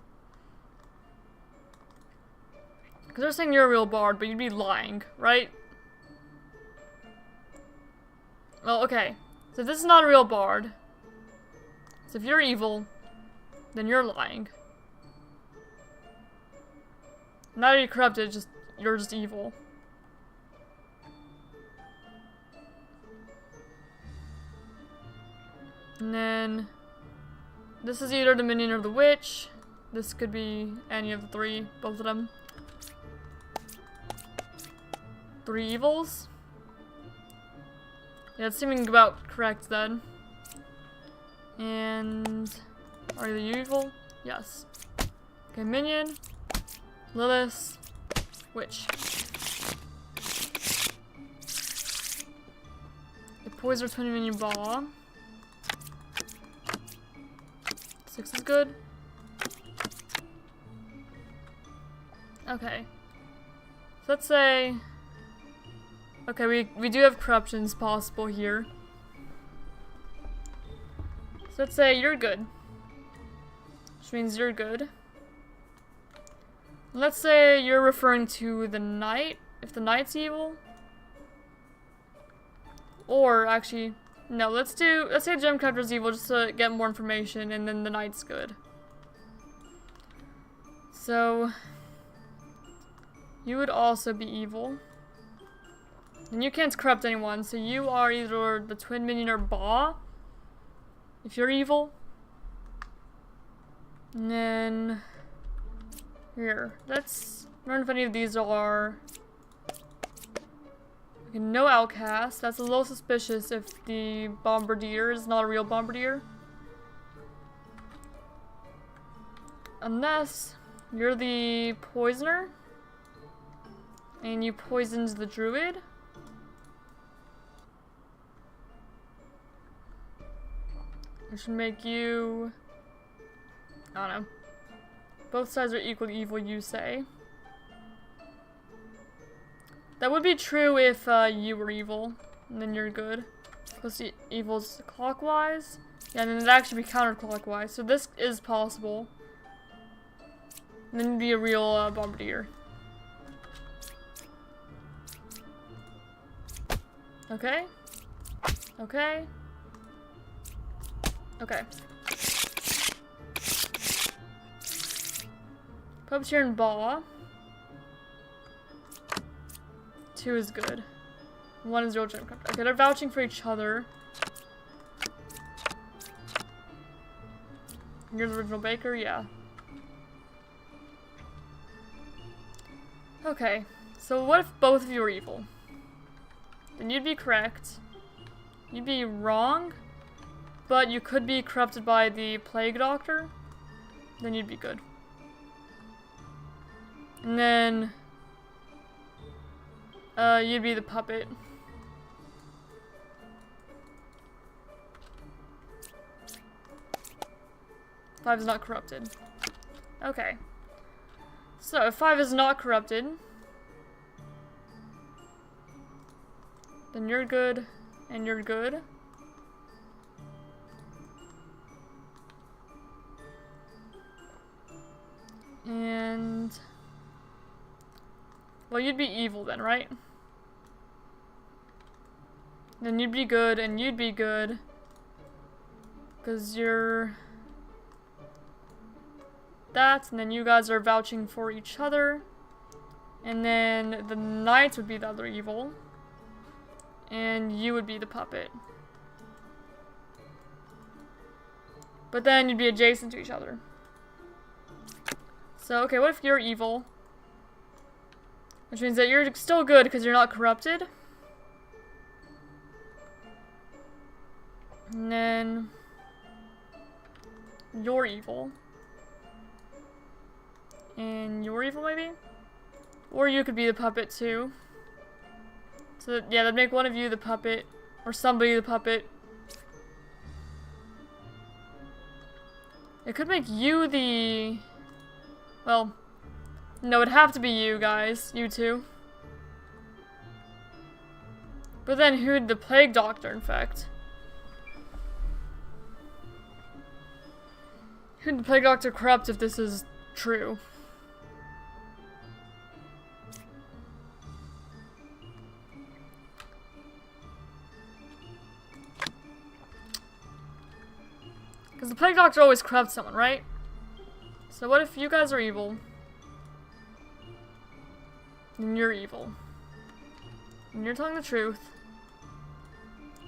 Speaker 1: because they're saying you're a real bard, but you'd be lying, right? Well, okay. So this is not a real bard. So if you're evil, then you're lying. Not you're corrupted, just you're just evil. And then this is either the minion or the witch. This could be any of the 3, both of them. 3 evils. Yeah, it's seeming about correct then. And are you evil? Yes. Okay, minion, Lilith, witch. The poison 20 minion ball. 6 is good. Okay. So let's say... Okay, we do have corruptions possible here. So let's say you're good. Which means you're good. Let's say you're referring to the knight, if the knight's evil. Or actually, no, let's say gem collector's evil just to get more information, and then the knight's good. So you would also be evil. And you can't corrupt anyone, so you are either the twin minion or Ba, if you're evil. And then here, let's learn if any of these are... Okay, no outcast. That's a little suspicious if the bombardier is not a real bombardier. Unless you're the poisoner and you poisoned the druid. Which would make you... I don't know. Both sides are equally evil, you say. That would be true if you were evil, and then you're good. Plus the evil's clockwise. Yeah, and then it'd actually be counterclockwise, so this is possible. And then you'd be a real bombardier. Okay. Okay. Okay. Puppeteer and Ball. 2 is good. 1 is real gem crafter. Okay, they're vouching for each other. You're the original baker? Yeah. Okay, so what if both of you are evil? Then you'd be correct. You'd be wrong, but you could be corrupted by the plague doctor. Then you'd be good. And then you'd be the puppet. Five is not corrupted. Okay. So, if 5 is not corrupted, then you're good, and you're good. And... well, you'd be evil then, right? Then you'd be good, and you'd be good. Because you're... that, and then you guys are vouching for each other. And then the knights would be the other evil. And you would be the puppet. But then you'd be adjacent to each other. So, okay, what if you're evil? Which means that you're still good because you're not corrupted. And then you're evil. And you're evil, maybe? Or you could be the puppet, too. So, yeah, that'd make one of you the puppet. Or somebody the puppet. It could make you the... well, no, it'd have to be you guys. You two. But then who'd the plague doctor infect? Who'd the plague doctor corrupt if this is true? Because the plague doctor always corrupts someone, right? So what if you guys are evil? And you're evil. And you're telling the truth.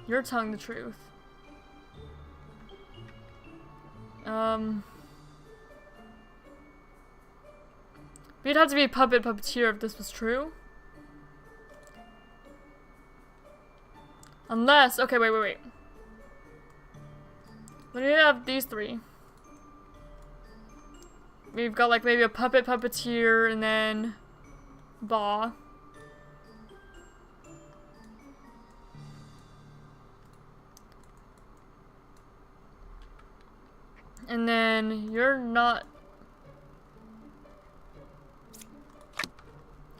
Speaker 1: You're telling the truth. But you'd have to be a puppeteer if this was true. Unless, okay, wait. When you have these three, we've got like maybe a puppeteer, and then Ba. And then you're not...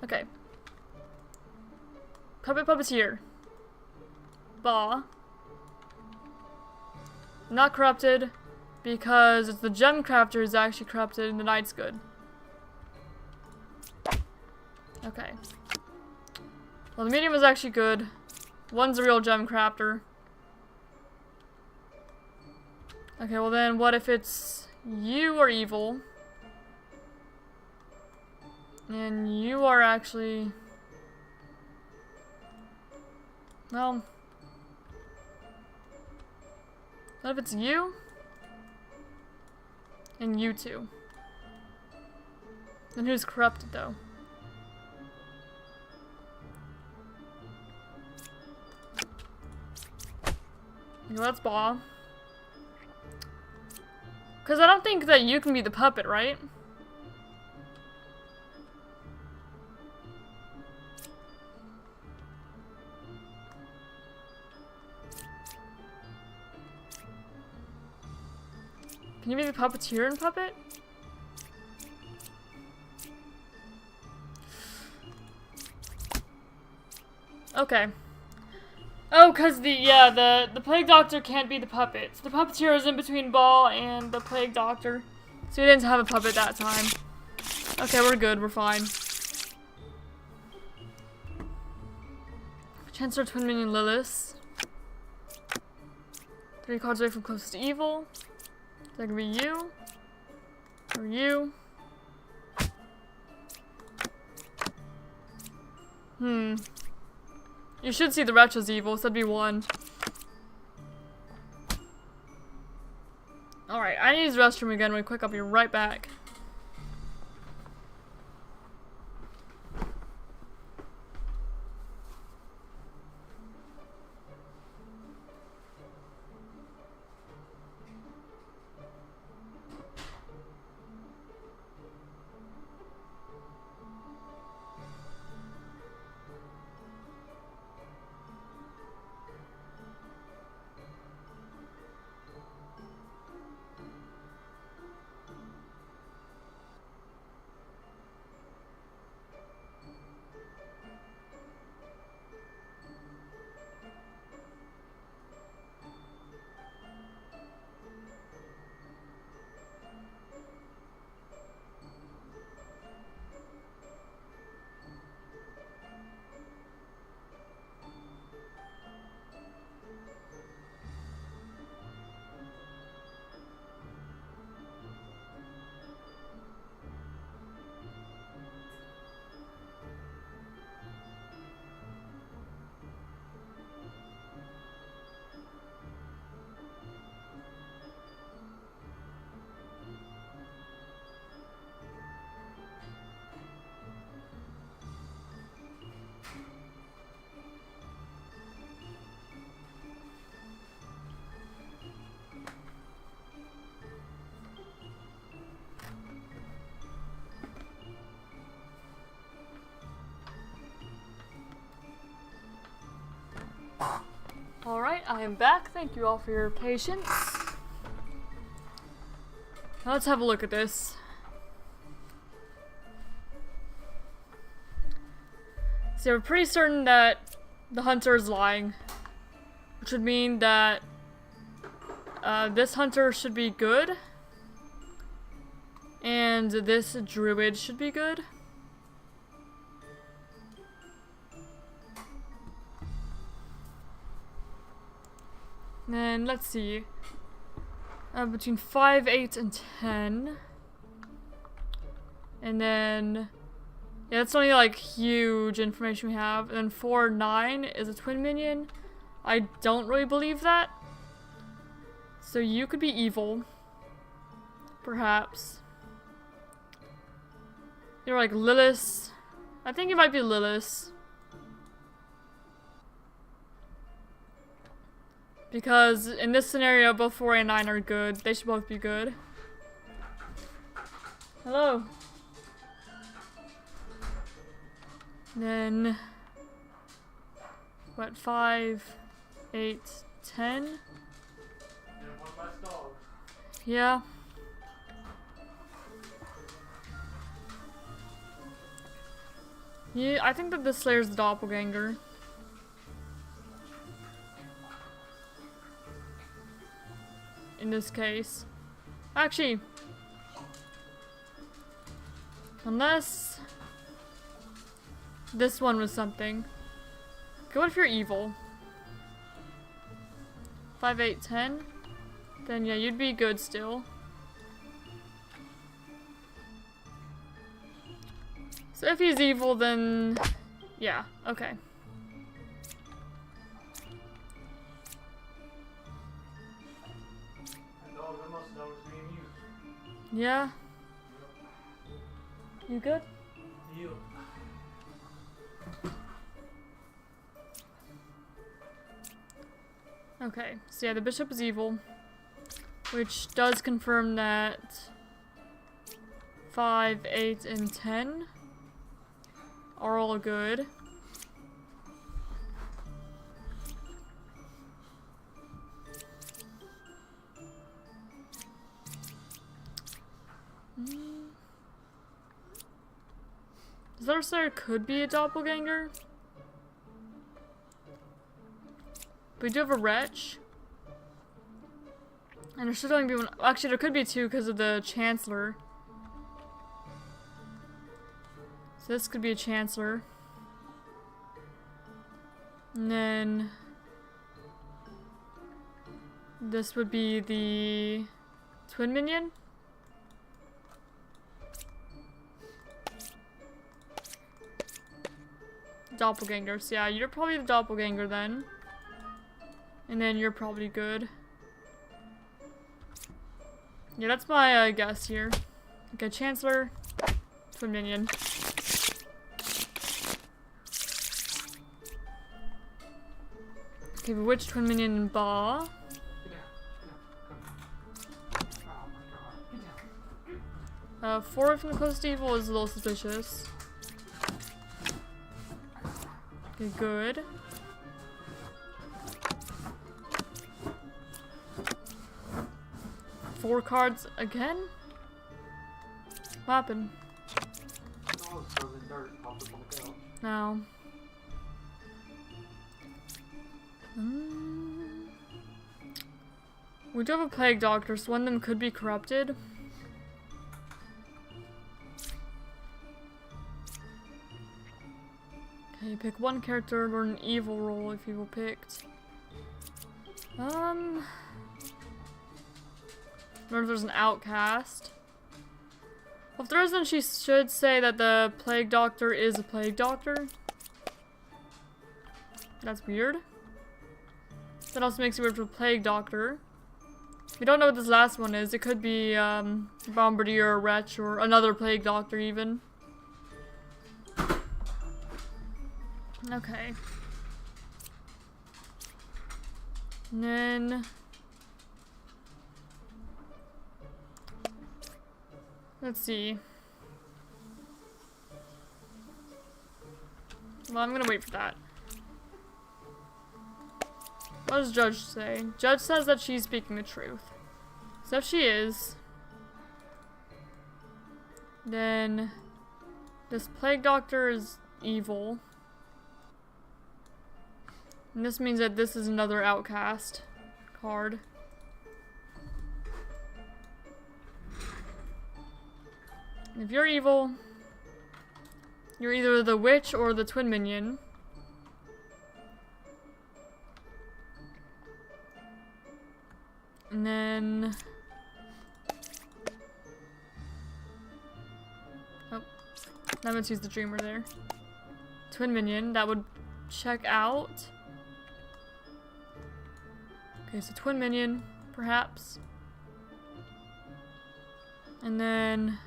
Speaker 1: okay. Puppeteer. Ba. Not corrupted, because it's the gem crafter who's actually corrupted and the knight's good. Okay. Well, the medium was actually good. One's a real gem crafter. Okay, well then, what if it's you are evil? And you are actually... well... what if it's you? And you two? Then who's corrupted, though? Well, that's Ba. Because I don't think that you can be the puppet, right? Can you be the puppeteer and puppet? Okay. Oh, cause the plague doctor can't be the puppet. So the puppeteer is in between Ball and the plague doctor. So he didn't have a puppet that time. Okay, we're good, we're fine. Chancellor Twin Minion Lilith. 3 cards away from closest to evil. That could be you. Or you. You should see the Wretch as evil, so that'd be 1. Alright, I need to use the restroom again really quick. I'll be right back. Alright, I am back. Thank you all for your patience. Now let's have a look at this. So we're pretty certain that the hunter is lying, which would mean that this hunter should be good, and this druid should be good. And let's see. Between 5, 8, and 10. And then... yeah, that's only like huge information we have. And then 4, 9 is a twin minion. I don't really believe that. So you could be evil. Perhaps. You're like Lilith. I think you might be Lilith. Because in this scenario, both 4 and 9 are good. They should both be good. Hello. Then... what, 5, 8, 10? Yeah. Yeah, I think that this Slayer's the doppelganger. In this case. Actually, unless this one was something. Okay, what if you're evil? 5, 8, 10? Then yeah, you'd be good still. So if he's evil, then yeah, okay. Yeah. You good?
Speaker 2: You.
Speaker 1: Okay, so yeah, the bishop is evil, which does confirm that 5, 8, and 10 are all good. Zarsair could be a doppelganger. But we do have a wretch. And there should only be one. Actually, there could be 2 because of the Chancellor. So this could be a Chancellor. And then this would be the twin minion. Doppelgangers. Yeah, you're probably the doppelganger then. And then you're probably good. Yeah, that's my guess here. Okay, Chancellor, twin minion. Okay, but which twin minion Ba? Four from the closest evil is a little suspicious. Okay, good. Four cards again? What happened? No. We do have a plague doctor, so one of them could be corrupted. Okay, pick one character or an evil role if evil picked. Remember if there's an outcast. Well, if there isn't, she should say that the plague doctor is a plague doctor. That's weird. That also makes it weird for a plague doctor. We don't know what this last one is. It could be Bombardier or Wretch or another plague doctor even. Okay. And then let's see. Well, I'm gonna wait for that. What does Judge say? Judge says that she's speaking the truth. So if she is, then this plague doctor is evil. And this means that this is another outcast card. And if you're evil, you're either the witch or the twin minion. And then oh, that meant to use the dreamer there. Twin minion, that would check out. Okay, so twin minion, perhaps. And then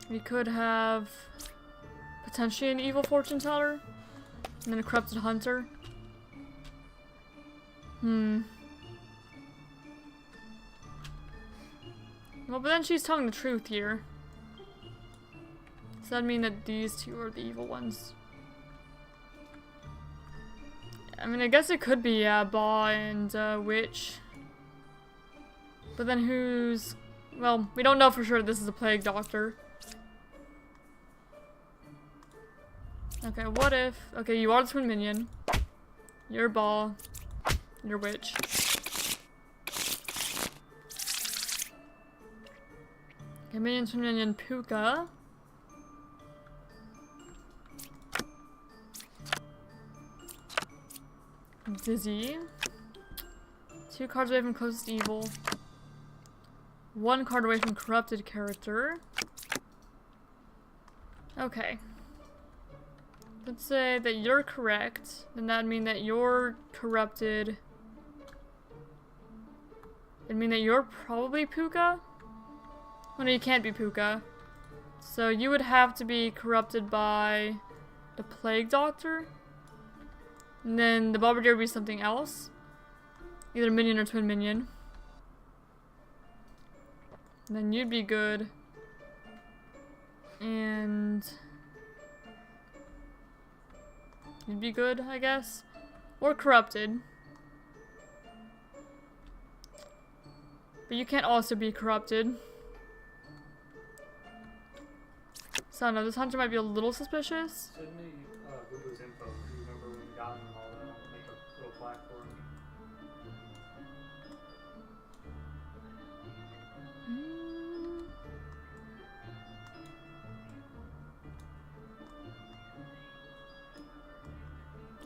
Speaker 1: we could have potentially an evil fortune teller, and then a corrupted hunter. Well, but then she's telling the truth here. So that'd mean that these two are the evil ones. I mean, I guess it could be, Ba and, Witch. But then who's... Well, we don't know for sure this is a plague doctor. Okay, what if... Okay, you are the twin minion. You're Ba. You're Witch. Okay, minion, twin minion, Puka. Dizzy. 2 cards away from closest evil. 1 card away from corrupted character. Okay. Let's say that you're correct. Then that'd mean that you're corrupted. It'd mean that you're probably Puka? Well, no, you can't be Puka. So you would have to be corrupted by the Plague Doctor. And then the Bombardier would be something else. Either minion or twin minion. And then you'd be good. And you'd be good, I guess. Or corrupted. But you can't also be corrupted. So I don't know, this hunter might be a little suspicious.
Speaker 2: Send me Gugu's info. Do you remember when we got him and all that? I'll make a little plaque for him.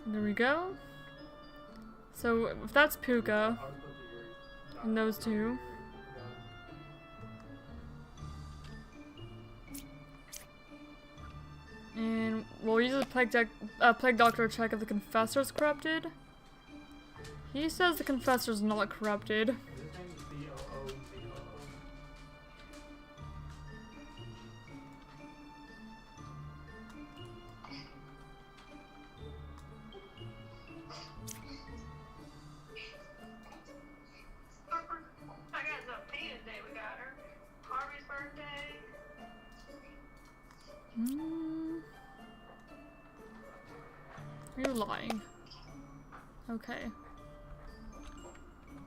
Speaker 1: There we go. So if that's Puka, and those two. And we'll use the Plague Doctor to check if the Confessor's corrupted. He says the Confessor's not corrupted. You're lying. Okay.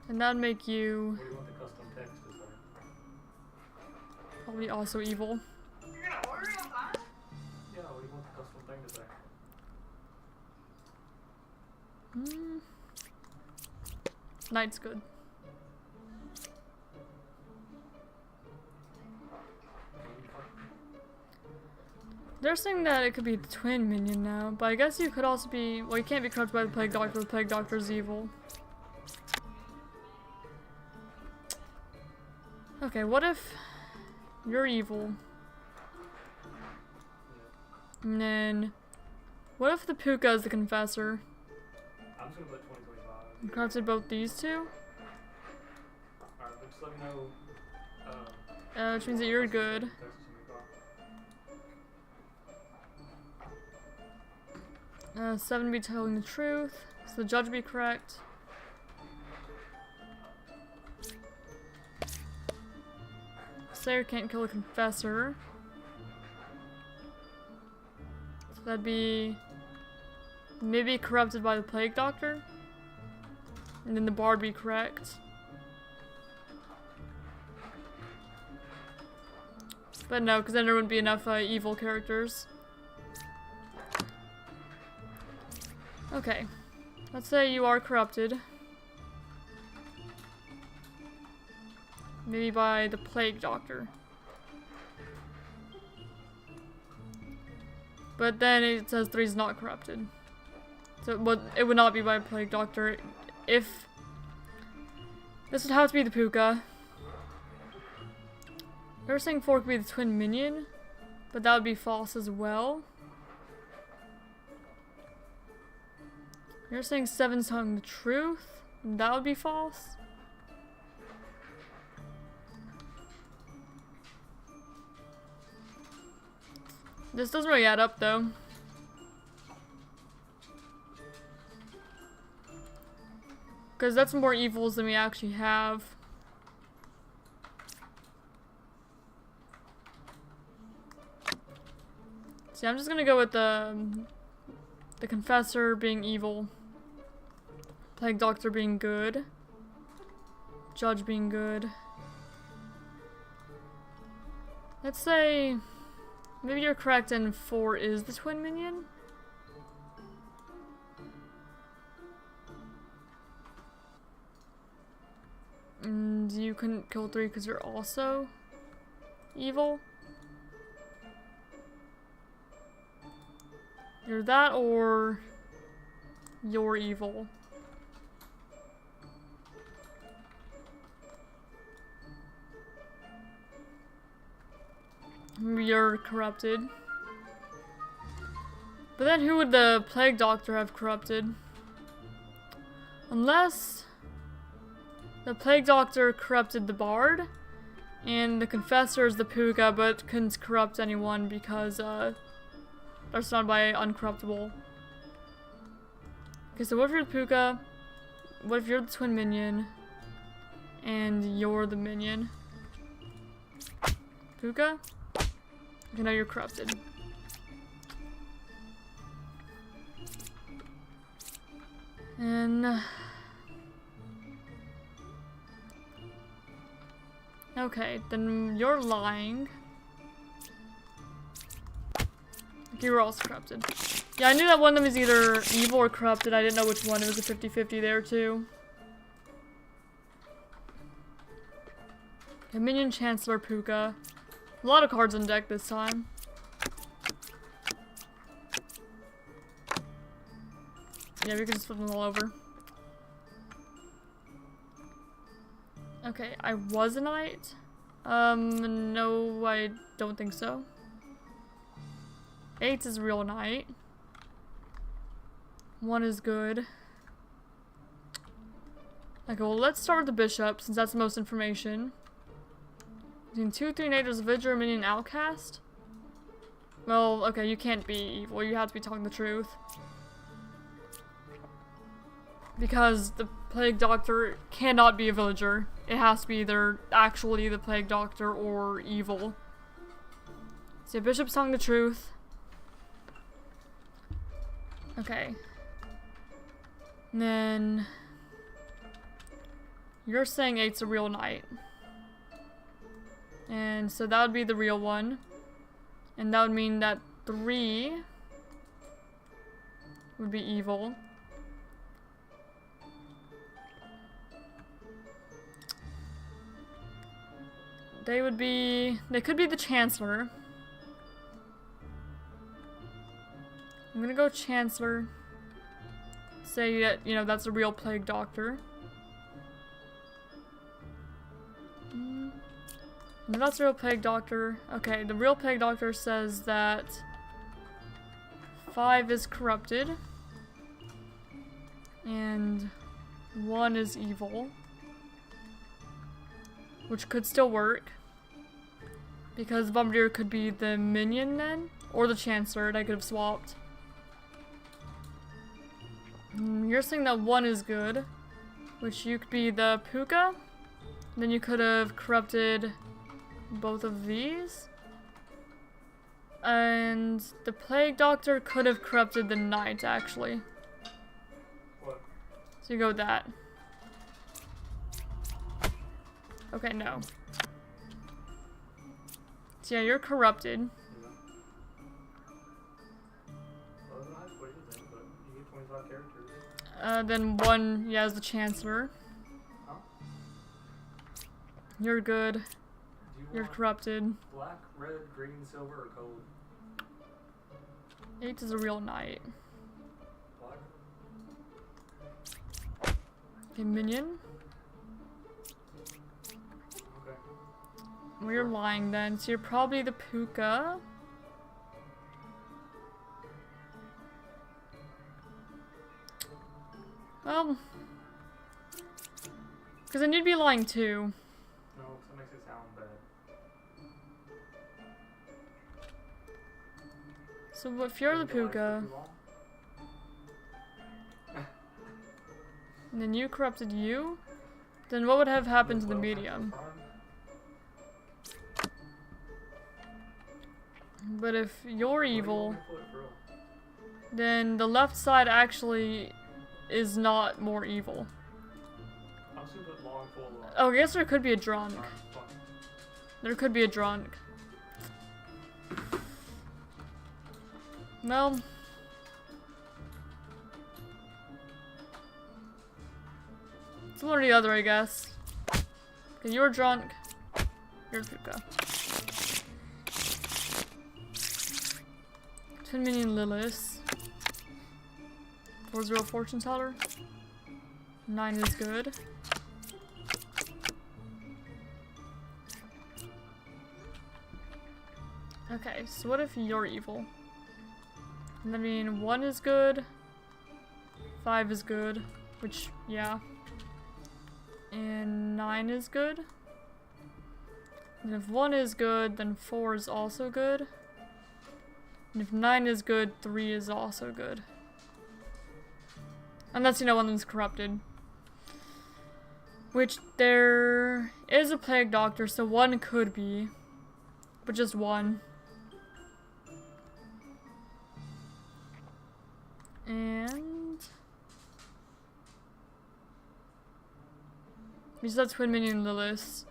Speaker 1: And that'd make you...
Speaker 2: What do you want the custom text to say?
Speaker 1: Probably also evil.
Speaker 3: You're gonna order it online?
Speaker 2: Yeah, what do you want the custom thing to say?
Speaker 1: Knight's good. They're saying that it could be the twin minion now, but I guess you could also be... Well, you can't be corrupted by the Plague Doctor. The Plague Doctor's evil. Okay, what if you're evil? And then... What if the Puka is the Confessor?
Speaker 2: I'm just gonna put 2025.
Speaker 1: You corrupted both these two?
Speaker 2: Alright, but just let me know.
Speaker 1: Which means that you're good.
Speaker 2: Text to me,
Speaker 1: 7 be telling the truth. So the judge be correct. Slayer can't kill a confessor. So that'd be maybe corrupted by the Plague Doctor. And then the Bard be correct. But no, because then there wouldn't be enough evil characters. Okay, let's say you are corrupted. Maybe by the Plague Doctor. But then it says 3's not corrupted. So it would not be by a Plague Doctor. If... This would have to be the Puka. They're saying 4 could be the twin minion. But that would be false as well. You're saying 7's telling the truth? That would be false? This doesn't really add up though. Because that's more evils than we actually have. See, I'm just gonna go with the Confessor being evil. Plague Doctor being good. Judge being good. Let's say... Maybe you're correct and 4 is the twin minion? And you couldn't kill 3 because you're also evil? You're that or you're evil? You're corrupted. But then who would the Plague Doctor have corrupted? Unless the Plague Doctor corrupted the Bard, and the Confessor is the Puka, but couldn't corrupt anyone because they're surrounded by uncorruptible. Okay, so what if you're the Puka? What if you're the twin minion? And you're the minion? Puka? Okay, now you're corrupted. And... Okay, then you're lying. You were also corrupted. Yeah, I knew that one of them is either evil or corrupted. I didn't know which one. It was a 50-50 there, too. Okay, Minion Chancellor Puka. A lot of cards on deck this time. Yeah, we can just flip them all over. Okay, I was a knight. No, I don't think so. 8 is a real knight. 1 is good. Okay, well, let's start with the bishop, since that's the most information. Between 2, 3, and 8, there's a villager, minion, outcast. Well, okay, you can't be evil. You have to be telling the truth. Because the plague doctor cannot be a villager. It has to be either actually the plague doctor or evil. So yeah, bishop's telling the truth. Okay. And then you're saying 8's a real knight. And so that would be the real one. And that would mean that 3 would be evil. They could be the Chancellor. I'm gonna go Chancellor. Say that, you know, that's a real plague doctor. No, that's a real plague doctor. Okay, the real plague doctor says that 5 is corrupted. And 1 is evil. Which could still work. Because the Bombardier could be the minion then. Or the Chancellor, they could have swapped. You're saying that 1 is good. Which you could be the Puka. Then you could have corrupted both of these. And the Plague Doctor could have corrupted the Knight, actually.
Speaker 2: What?
Speaker 1: So you go with that. Okay, no. So yeah, you're corrupted.
Speaker 2: Yeah. Well, it's not as quick as that, but you get 25 characters.
Speaker 1: Then 1, yeah, is the Chancellor.
Speaker 2: Huh?
Speaker 1: You're good.
Speaker 2: Do you
Speaker 1: You're
Speaker 2: want
Speaker 1: corrupted.
Speaker 2: black, red, green, silver, or gold?
Speaker 1: 8 is a real knight.
Speaker 2: Black?
Speaker 1: Okay, minion.
Speaker 2: Okay.
Speaker 1: Well, you're lying then, so you're probably the Puka. Well, because then you'd be lying too.
Speaker 2: No, that makes it sound bad.
Speaker 1: So if you're the Puka, and then you corrupted you, then what would have happened to the medium? But if you're evil, then the left side actually is not more evil.
Speaker 2: I'm just gonna put long full of
Speaker 1: Oh, I guess there could be a drunk.
Speaker 2: fuck.
Speaker 1: There could be a drunk. Well, it's one or the other, I guess. Okay, you're drunk. You're Puka. Twin minion Lilith. 4-0 fortune teller. 9 is good. Okay, so what if you're evil? I mean, 1 is good. 5 is good. Which, yeah. And 9 is good. And if 1 is good, then 4 is also good. And if 9 is good, 3 is also good. Unless, you know, one of them's corrupted. Which, there is a plague doctor, so 1 could be. But just 1. And... Because that's twin minion Lilith.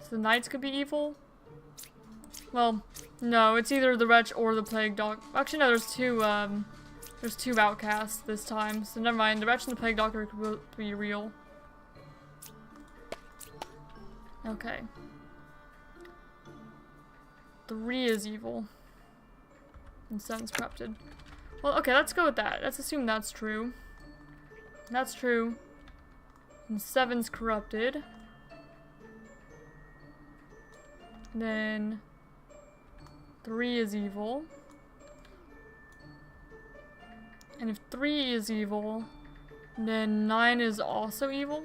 Speaker 1: So the knights could be evil? Well, no, it's either the wretch or the plague doctor. Actually, no, there's two outcasts this time, so never mind. The wretch and the plague doctor could be real. Okay. 3 is evil. And 7's corrupted. Well, okay, let's go with that. Let's assume that's true. That's true. And 7's corrupted. Then 3 is evil. And if 3 is evil, then 9 is also evil.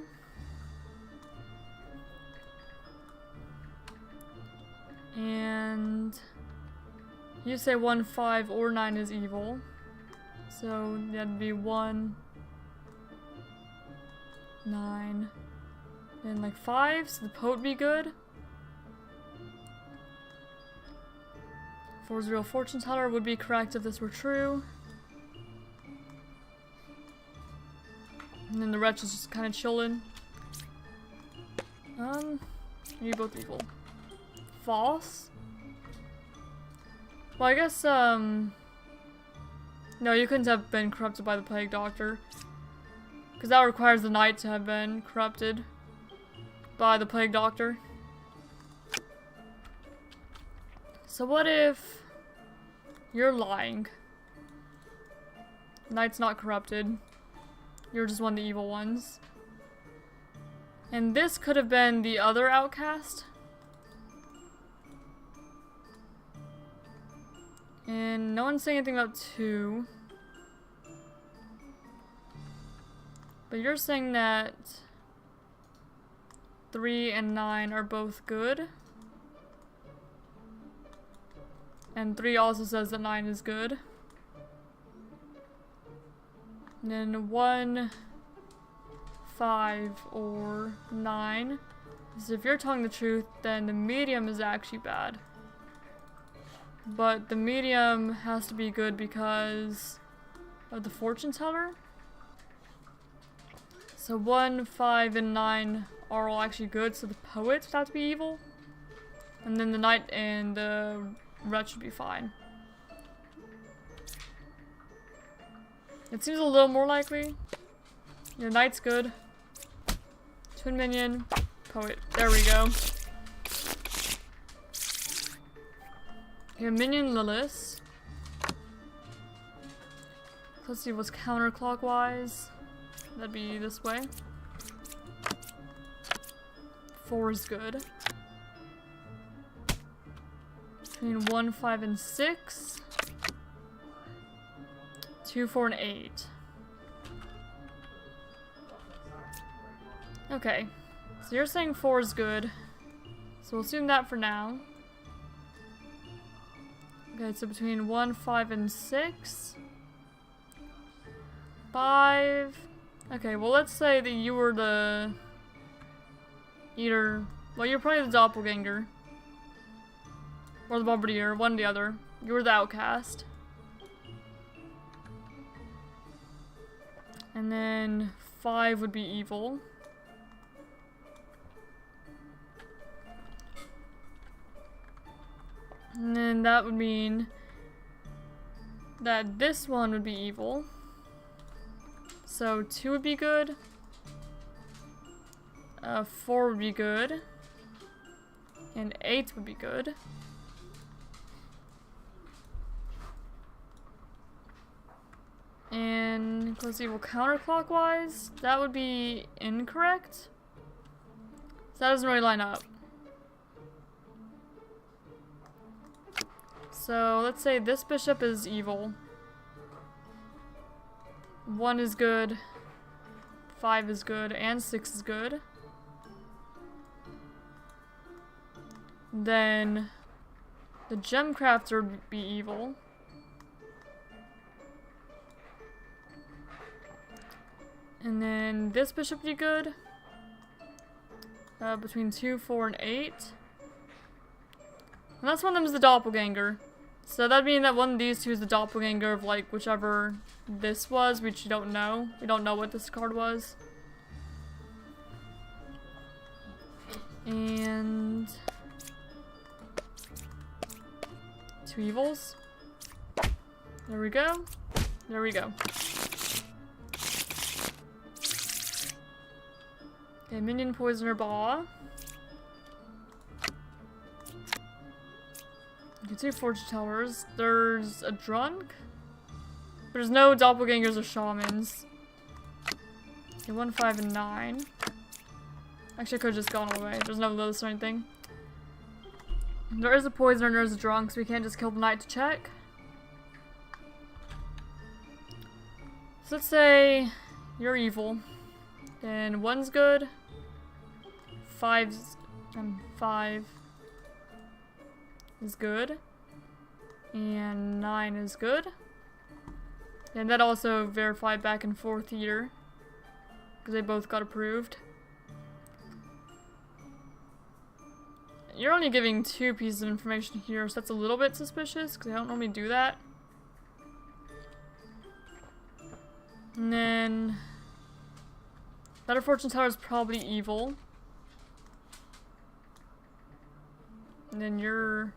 Speaker 1: And you say 1, 5, or 9 is evil. So that'd be 1, 9, and like 5, so the Poe would be good. 4's real fortune teller would be correct if this were true. And then the wretch is just kind of chilling. You're both evil. False? Well, I guess, no, you couldn't have been corrupted by the Plague Doctor. Because that requires the knight to have been corrupted by the Plague Doctor. So what if you're lying? The knight's not corrupted. You're just one of the evil ones. And this could have been the other outcast. And no one's saying anything about 2. But you're saying that 3 and 9 are both good. And 3 also says that 9 is good. And then 1, 5, or 9. So if you're telling the truth, then the medium is actually bad. But the medium has to be good because of the fortune teller. So 1, 5, and 9 are all actually good, so the poet would have to be evil. And then the knight and the wretch would be fine. It seems a little more likely. Your knight's good. Twin minion, poet. There we go. Your minion Lilith. Let's see what's counterclockwise. That'd be this way. 4 is good. Between 1, 5, and 6. 2, 4, and 8. Okay. So you're saying 4 is good. So we'll assume that for now. Okay, so between 1, 5, and 6. 5. Okay, well let's say that you were the eater. Well, you're probably the doppelganger. Or the bombardier, one or the other. You were the outcast. And then 5 would be evil. And then that would mean that this one would be evil. So 2 would be good. 4 would be good. And 8 would be good. And close evil counterclockwise, that would be incorrect. So that doesn't really line up. So let's say this bishop is evil. 1 is good. 5 is good. And 6 is good. Then the gem crafter would be evil. And then this bishop would be good. Between 2, 4, and 8. Unless one of them is the doppelganger. So that'd mean that one of these two is the doppelganger of like whichever this was, which you don't know. We don't know what this card was. And 2 evils. There we go. There we go. Okay, minion poisoner Ba. Okay, 2 fortune tellers. There's a drunk. There's no doppelgangers or shamans. Okay, 1, 5, and 9. Actually, I could have just gone all the way. There's no list or anything. There is a poisoner and there's a drunk, so we can't just kill the knight to check. So let's say you're evil. Then 1's good. 5 is good. And 9 is good. And that also verified back and forth here. Because they both got approved. You're only giving 2 pieces of information here, so that's a little bit suspicious, because I don't normally do that. And then... the other fortune teller is probably evil. And then you're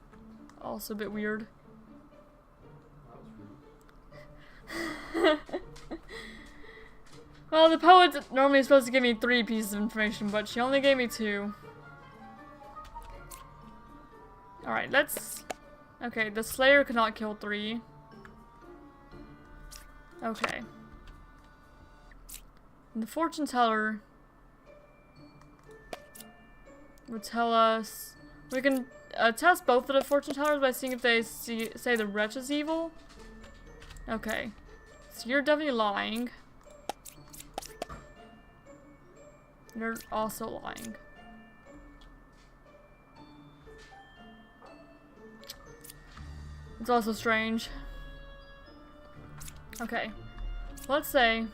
Speaker 1: also a bit weird. Well, the poet's normally supposed to give me 3 pieces of information, but she only gave me 2. Alright, let's... okay, the Slayer could not kill 3. Okay. And the fortune teller would tell us... we can test both of the fortune tellers by seeing if they say the wretch is evil. Okay. So you're definitely lying. You're also lying. It's also strange. Okay. Let's say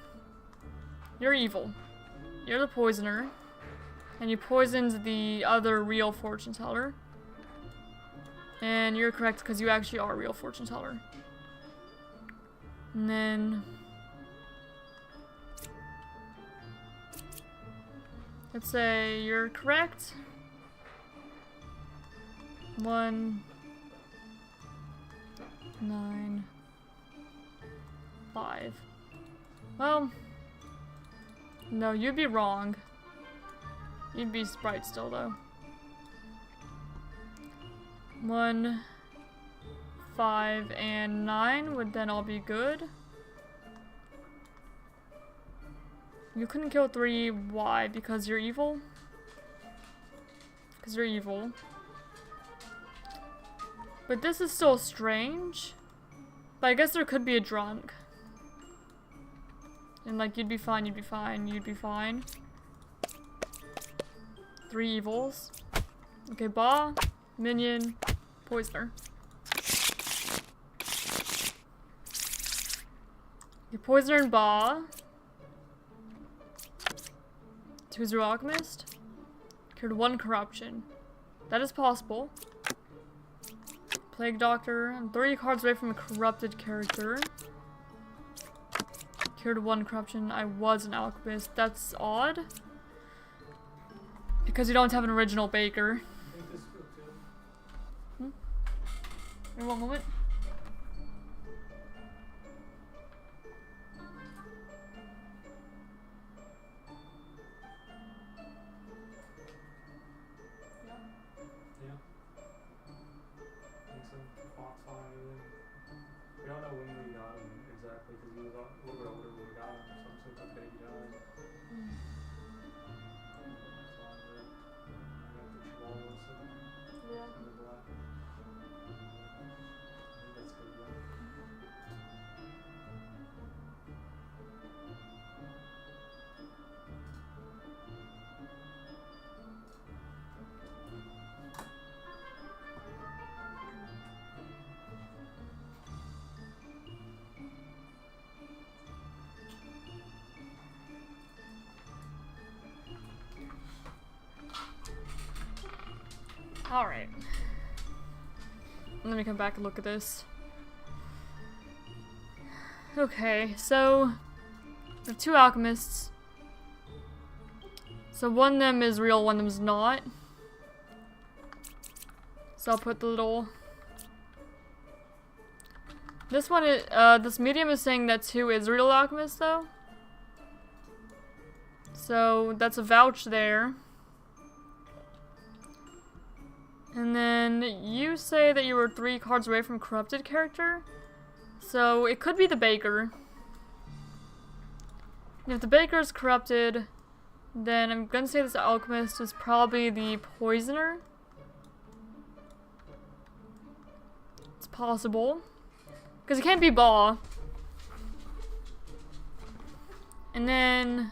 Speaker 1: you're evil. You're the poisoner. And you poisoned the other real fortune teller. And you're correct because you actually are a real fortune teller. And then... let's say you're correct. 1, 9, 5. Well, no, you'd be wrong. You'd be right still, though. 1, 5, and 9 would then all be good. You couldn't kill 3. Why? Because you're evil? Because you're evil. But this is still strange. But I guess there could be a drunk. And like, you'd be fine, you'd be fine, you'd be fine. 3 evils. Okay, Ba, Minion, Poisoner. Okay, Poisoner and Ba. 2's your alchemist. Cured 1 corruption. That is possible. Plague Doctor. I'm 30 cards away from a corrupted character. Cured 1 corruption. I was an alchemist. That's odd. Because you don't have an original baker. In one moment.
Speaker 2: We don't know when we got him exactly because he was a little bit older when we got him, so I'm assuming the day he died.
Speaker 1: Yeah.
Speaker 2: That's good, yeah.
Speaker 1: Alright. Let me come back and look at this. Okay, so we have 2 alchemists. So one of them is real, one of them is not. So I'll put the little... this one is, this medium is saying that 2 is real alchemist though. So that's a vouch there. And then you say that you were 3 cards away from corrupted character. So it could be the baker. And if the baker is corrupted, then I'm gonna say this alchemist is probably the poisoner. It's possible. Because it can't be Baugh. And then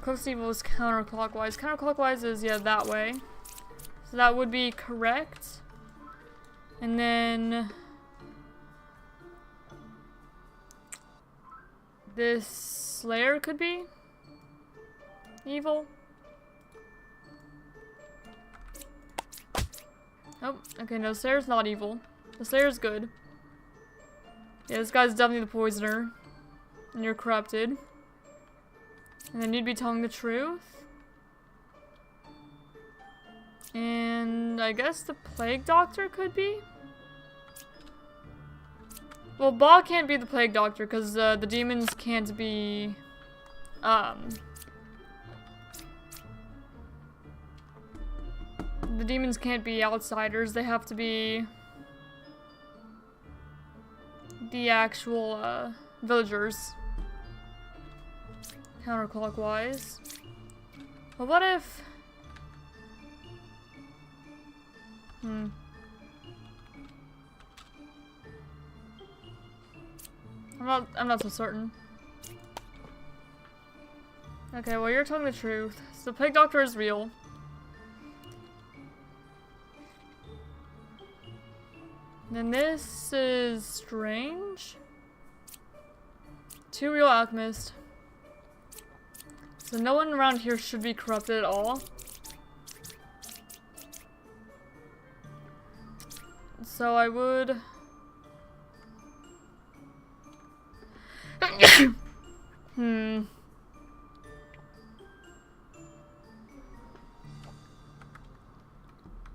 Speaker 1: close to evil is counterclockwise. Counterclockwise is, yeah, that way. So that would be correct. And then this Slayer could be evil. Oh, okay, no, Slayer's not evil. The Slayer's good. Yeah, this guy's definitely the poisoner. And you're corrupted. And then you'd be telling the truth. And I guess the Plague Doctor could be? Well, Baugh can't be the Plague Doctor because the demons can't be, the demons can't be outsiders. They have to be the actual, villagers. Counterclockwise. Well, what if... I'm not so certain. Okay, well, you're telling the truth. So the Plague Doctor is real. Then this is strange. 2 real alchemists. So no one around here should be corrupted at all. So I would...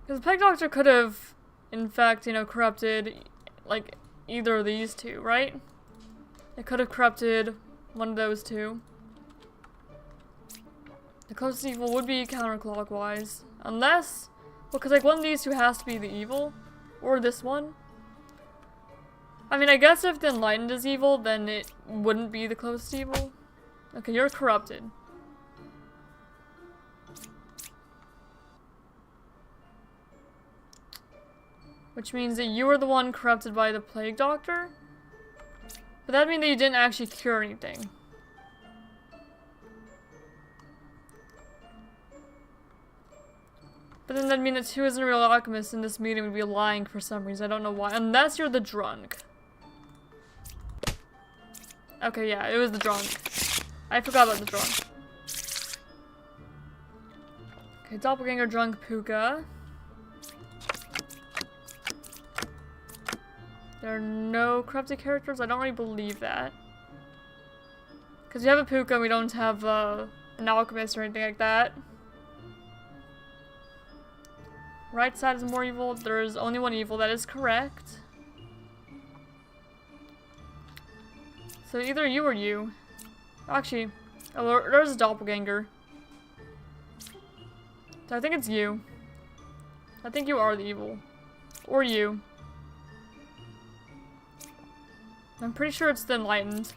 Speaker 1: Because the Plague Doctor could have, in fact, you know, corrupted, like, either of these two, right? It could have corrupted one of those two. The closest evil would be counterclockwise. Unless, well, because, like, one of these two has to be the evil. Or this one. I mean, I guess if the Enlightened is evil, then it wouldn't be the closest evil. Okay, you're corrupted. Which means that you were the one corrupted by the Plague Doctor. But that'd mean that you didn't actually cure anything. But then that'd mean that 2 isn't a real alchemist and this meeting would be lying for some reason. I don't know why. Unless you're the drunk. Okay, yeah, it was the drunk. I forgot about the drunk. Okay, doppelganger, drunk, Puka. There are no corrupted characters? I don't really believe that. Because we have a Puka and we don't have an alchemist or anything like that. Right side is more evil. There is only one evil. That is correct. So either you or you. Actually, oh, there's a doppelganger. So I think it's you. I think you are the evil. Or you. I'm pretty sure it's the Enlightened.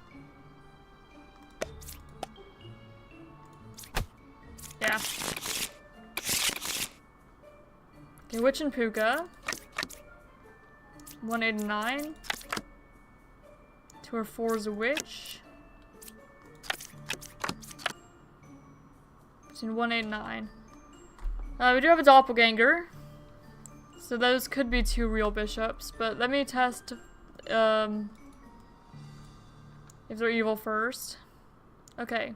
Speaker 1: Yeah. Okay, Witch and Puka. 189. 2 or 4 is a Witch. Between 189. We do have a doppelganger. So those could be 2 real bishops, but let me test if they're evil first. Okay.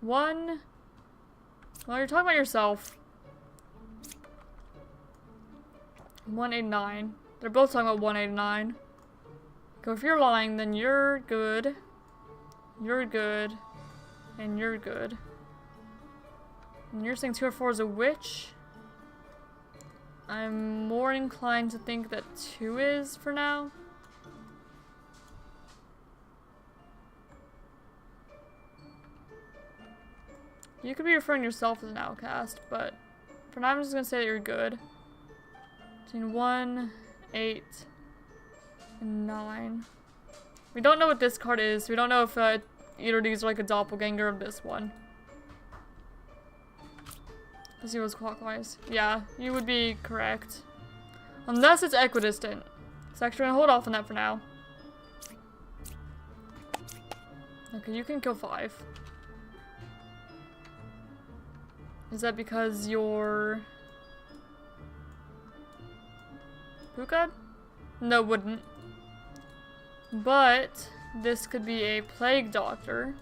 Speaker 1: 1. Well, you're talking about yourself. 189. They're both talking about 189. So if you're lying, then you're good. You're good. And you're good. And you're saying 2 or 4 is a witch. I'm more inclined to think that 2 is for now. You could be referring to yourself as an outcast, but For now, I'm just gonna say that you're good. Between 1, 8, and 9. We don't know what this card is. We don't know if either of these are like a doppelganger of this one. Let's see what's clockwise. Yeah, you would be correct. Unless it's equidistant. So actually, we're gonna hold off on that for now. Okay, you can kill 5. Is that because you're... Puka? No, wouldn't. But this could be a plague doctor.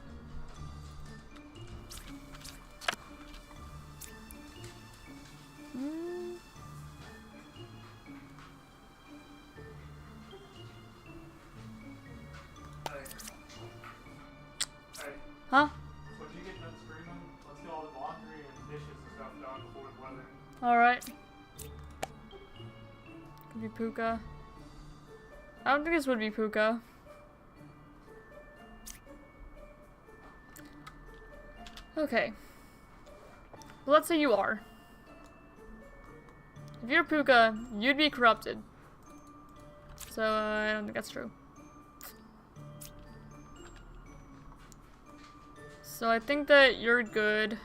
Speaker 1: Huh?
Speaker 2: When you get done screaming, let's get all the laundry and dishes and stuff done before the weather.
Speaker 1: Alright. Could be Puka. I don't think this would be Puka. Okay. Well, let's say you are. If you're Puka, you'd be corrupted. So, I don't think that's true. So I think that you're good.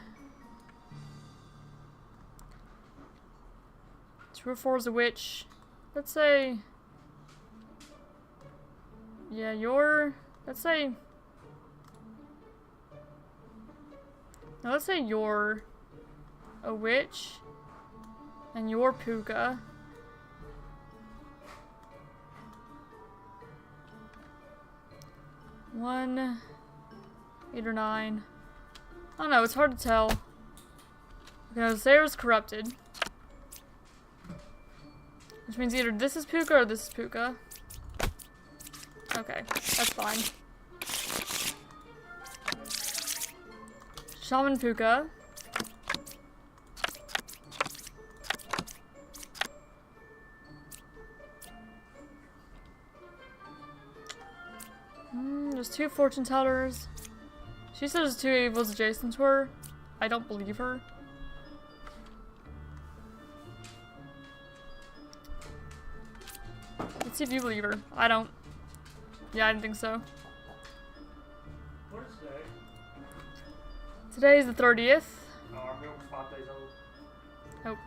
Speaker 1: 2 or 4 is a witch. Let's say... Yeah, you're... Let's say... Now let's say you're a witch. And you're Puka. One... 8 or 9. I don't know, it's hard to tell. Okay, Sarah's corrupted. Which means either this is Puka or this is Puka. Okay, that's fine. Shaman Puka. There's 2 fortune tellers. She says there's 2 evils adjacent to her. I don't believe her. Let's see if you believe her. I don't. Yeah, I didn't think so.
Speaker 2: What is today?
Speaker 1: Today's the 30th.
Speaker 2: Oh, our milk's 5 days old.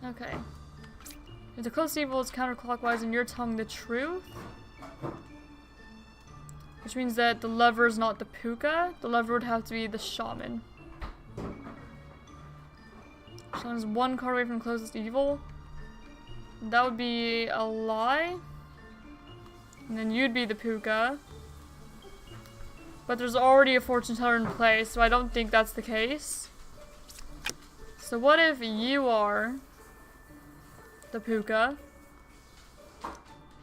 Speaker 1: Oh. Okay. If the close evil is counterclockwise and you're telling the truth. Which means that the lover is not the Puka. The lover would have to be the shaman. Shaman's 1 card away from closest evil. That would be a lie. And then you'd be the Puka. But there's already a fortune teller in place, so I don't think that's the case. So what if you are the Puka?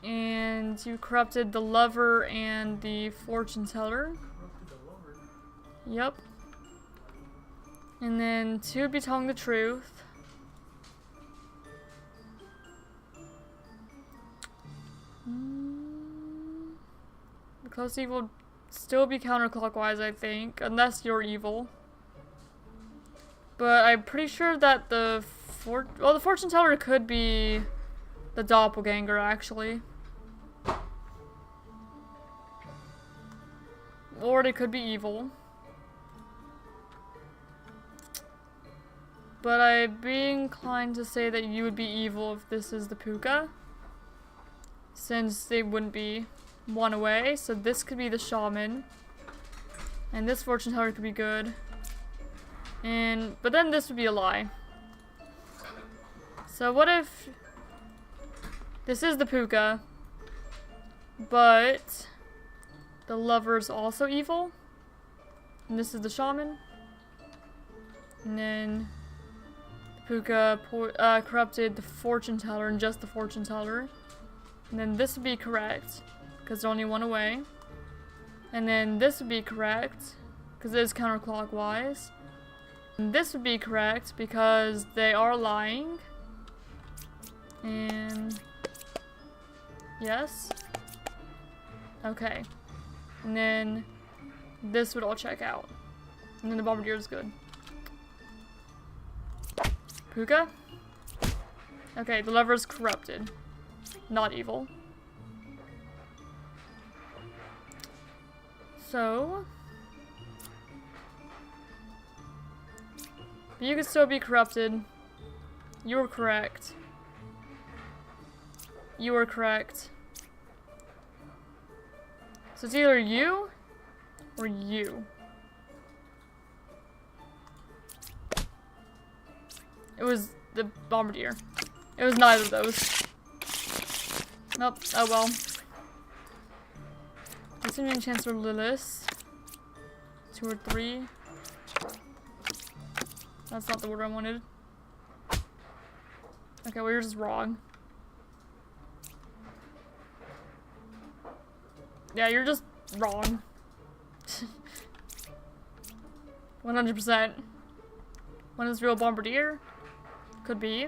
Speaker 1: And you corrupted the lover and the fortune teller. Yep. And then 2 would be telling the truth. The close evil would still be counterclockwise, I think, unless you're evil. But I'm pretty sure that the fortune teller could be the doppelganger, actually. Or it could be evil. But I'd be inclined to say that you would be evil if this is the Puka. Since they wouldn't be 1 away. So this could be the shaman. And this fortune teller could be good. But then this would be a lie. So what if this is the Puka, but the lover's also evil? And this is the shaman. And then the Puka corrupted the fortune teller and just the fortune teller. And then this would be correct, because they're only 1 away. And then this would be correct, because it is counterclockwise. And this would be correct, because they are lying. And... yes. Okay. And then this would all check out. And then the bombardier is good. Puka? Okay, the lever is corrupted. Not evil. So... you could still be corrupted. You were correct. You were correct. So it's either you or you. It was the Bombardier. It was neither of those. Nope. Oh well. Continuing Chancellor Lilith. 2 or 3. That's not the order I wanted. Okay, well, you're just wrong. Yeah, you're just wrong. 100%. One is real Bombardier? Could be.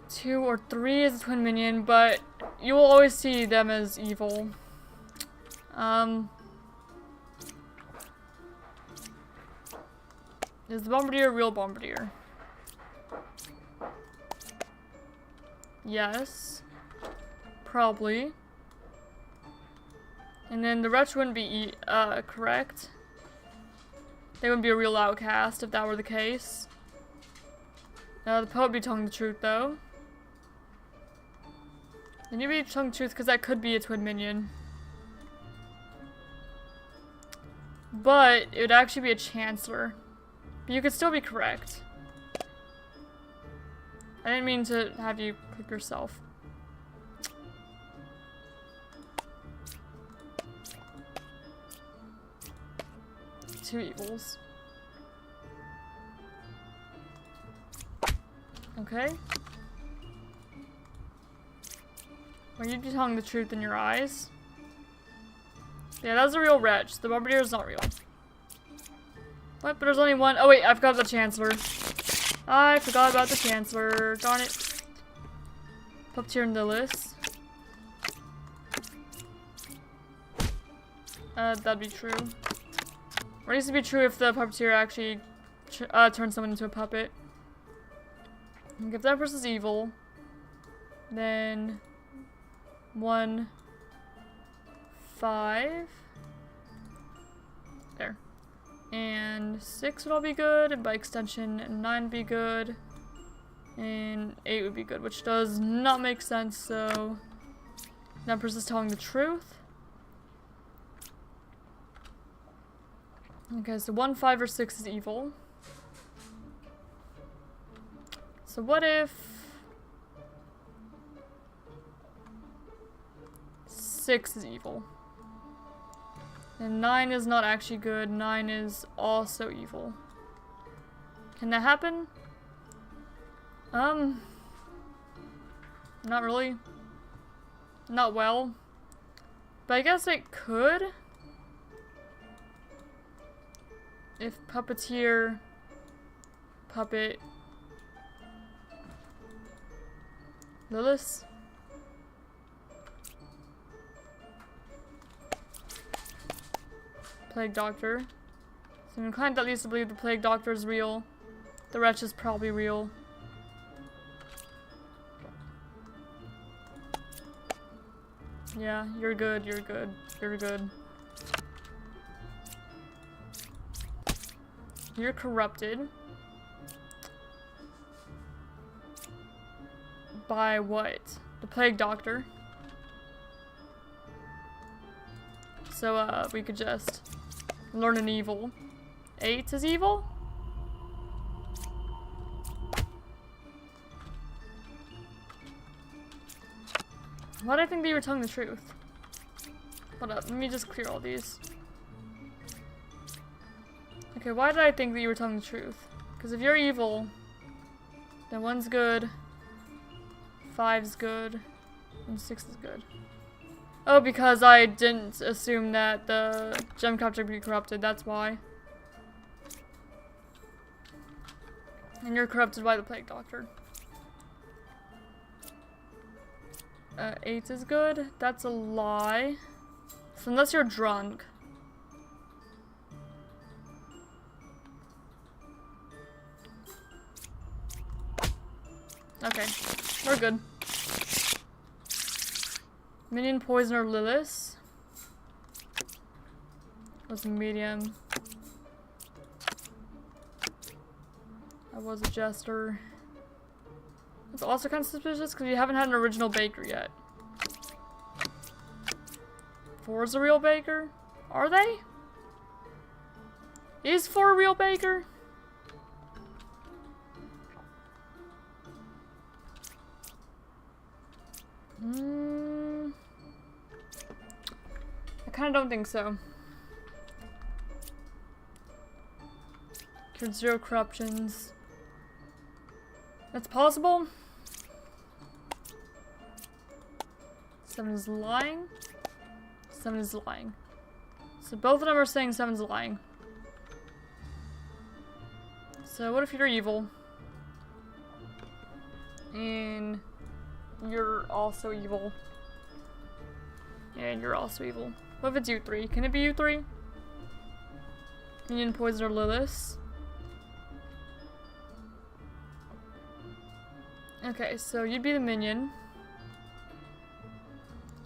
Speaker 1: 2 or 3 is a twin minion, but you will always see them as evil. Is the Bombardier a real Bombardier? Yes. Probably. And then the Wretch wouldn't be correct. They wouldn't be a real outcast if that were the case. The Poet would be telling the truth though. Then you'd be telling the truth because that could be a twin minion. But it would actually be a Chancellor. But you could still be correct. I didn't mean to have you click yourself. Two evils. Okay. Well, you'd be telling the truth in your eyes. Yeah, that's a real wretch. The Bombardier is not real. What? But there's only one. Oh wait, I forgot the Chancellor. I forgot about the Chancellor. Darn it. Puppeteer and Lilith. That'd be true. Or it needs to be true if the Puppeteer actually turns someone into a puppet. And if that person's evil, then 1, 5. There. And 6 would all be good, and by extension 9 would be good. And 8 would be good, which does not make sense, so that person's telling the truth. Okay, so 1, 5, or 6 is evil. So what if 6 is evil? And 9 is not actually good. 9 is also evil. Can that happen? Not really. Not well. But I guess it could. If Puppeteer, Puppet, Lilith. Plague Doctor. So I'm inclined at least to believe the Plague Doctor is real. The Wretch is probably real. Yeah, you're good, you're good, you're good. You're corrupted. By what? The Plague Doctor. So, we could just learn an evil. 8 is evil? Why do I think that you were telling the truth? Hold up, let me just clear all these. Okay, why did I think that you were telling the truth? Because if you're evil, then 1's good, 5's good, and 6 is good. Oh, because I didn't assume that the gem capture would be corrupted, that's why. And you're corrupted by the Plague Doctor. 8 is good? That's a lie. So unless you're drunk. good. Minion Poisoner Lilith. Was a medium. I was a jester. It's also kind of suspicious because you haven't had an original baker yet. 4 is a real baker? Are they? Is 4 a real baker? I kind of don't think so. Cured 0 corruptions. That's possible. 7 is lying. 7 is lying. So both of them are saying 7's lying. So what if you're evil? And you're also evil. And you're also evil. What if it's you 3? Can it be you 3? Minion Poisoner Lilith. Okay, so you'd be the minion.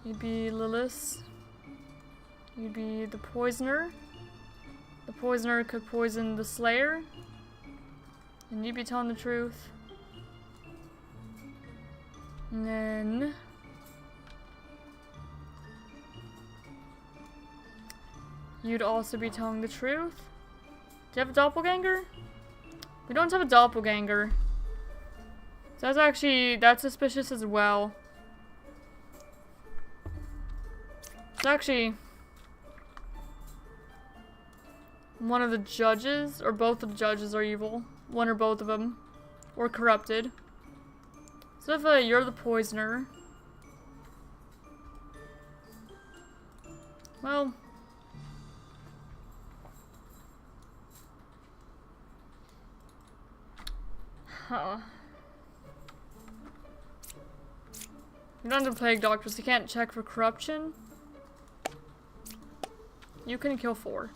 Speaker 1: You'd be Lilith. You'd be the poisoner. The poisoner could poison the slayer. And you'd be telling the truth. And then... you'd also be telling the truth. Do you have a doppelganger? We don't have a doppelganger. So that's suspicious as well. It's actually one of the judges, or both of the judges are evil. One or both of them. Or corrupted. So if you're the poisoner. Well. Huh. You don't have to plague doctor, so you can't check for corruption. You can kill 4.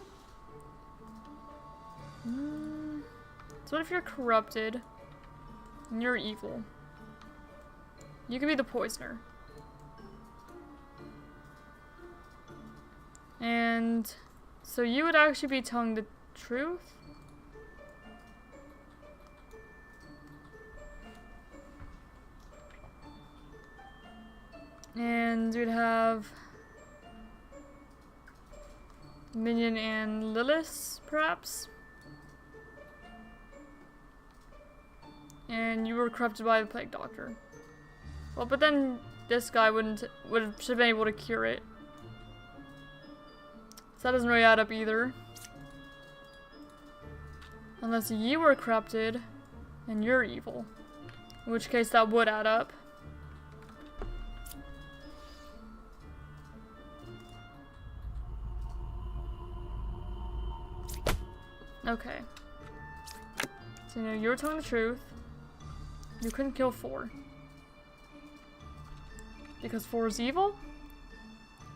Speaker 1: So what if you're corrupted and you're evil? You could be the poisoner. And so you would actually be telling the truth? And you'd have Minion and Lilith, perhaps? And you were corrupted by the plague doctor. Well, but then this guy should have been able to cure it. So that doesn't really add up either. Unless you were corrupted and you're evil. In which case that would add up. Okay. So, you were telling the truth. You couldn't kill 4. Because 4 is evil?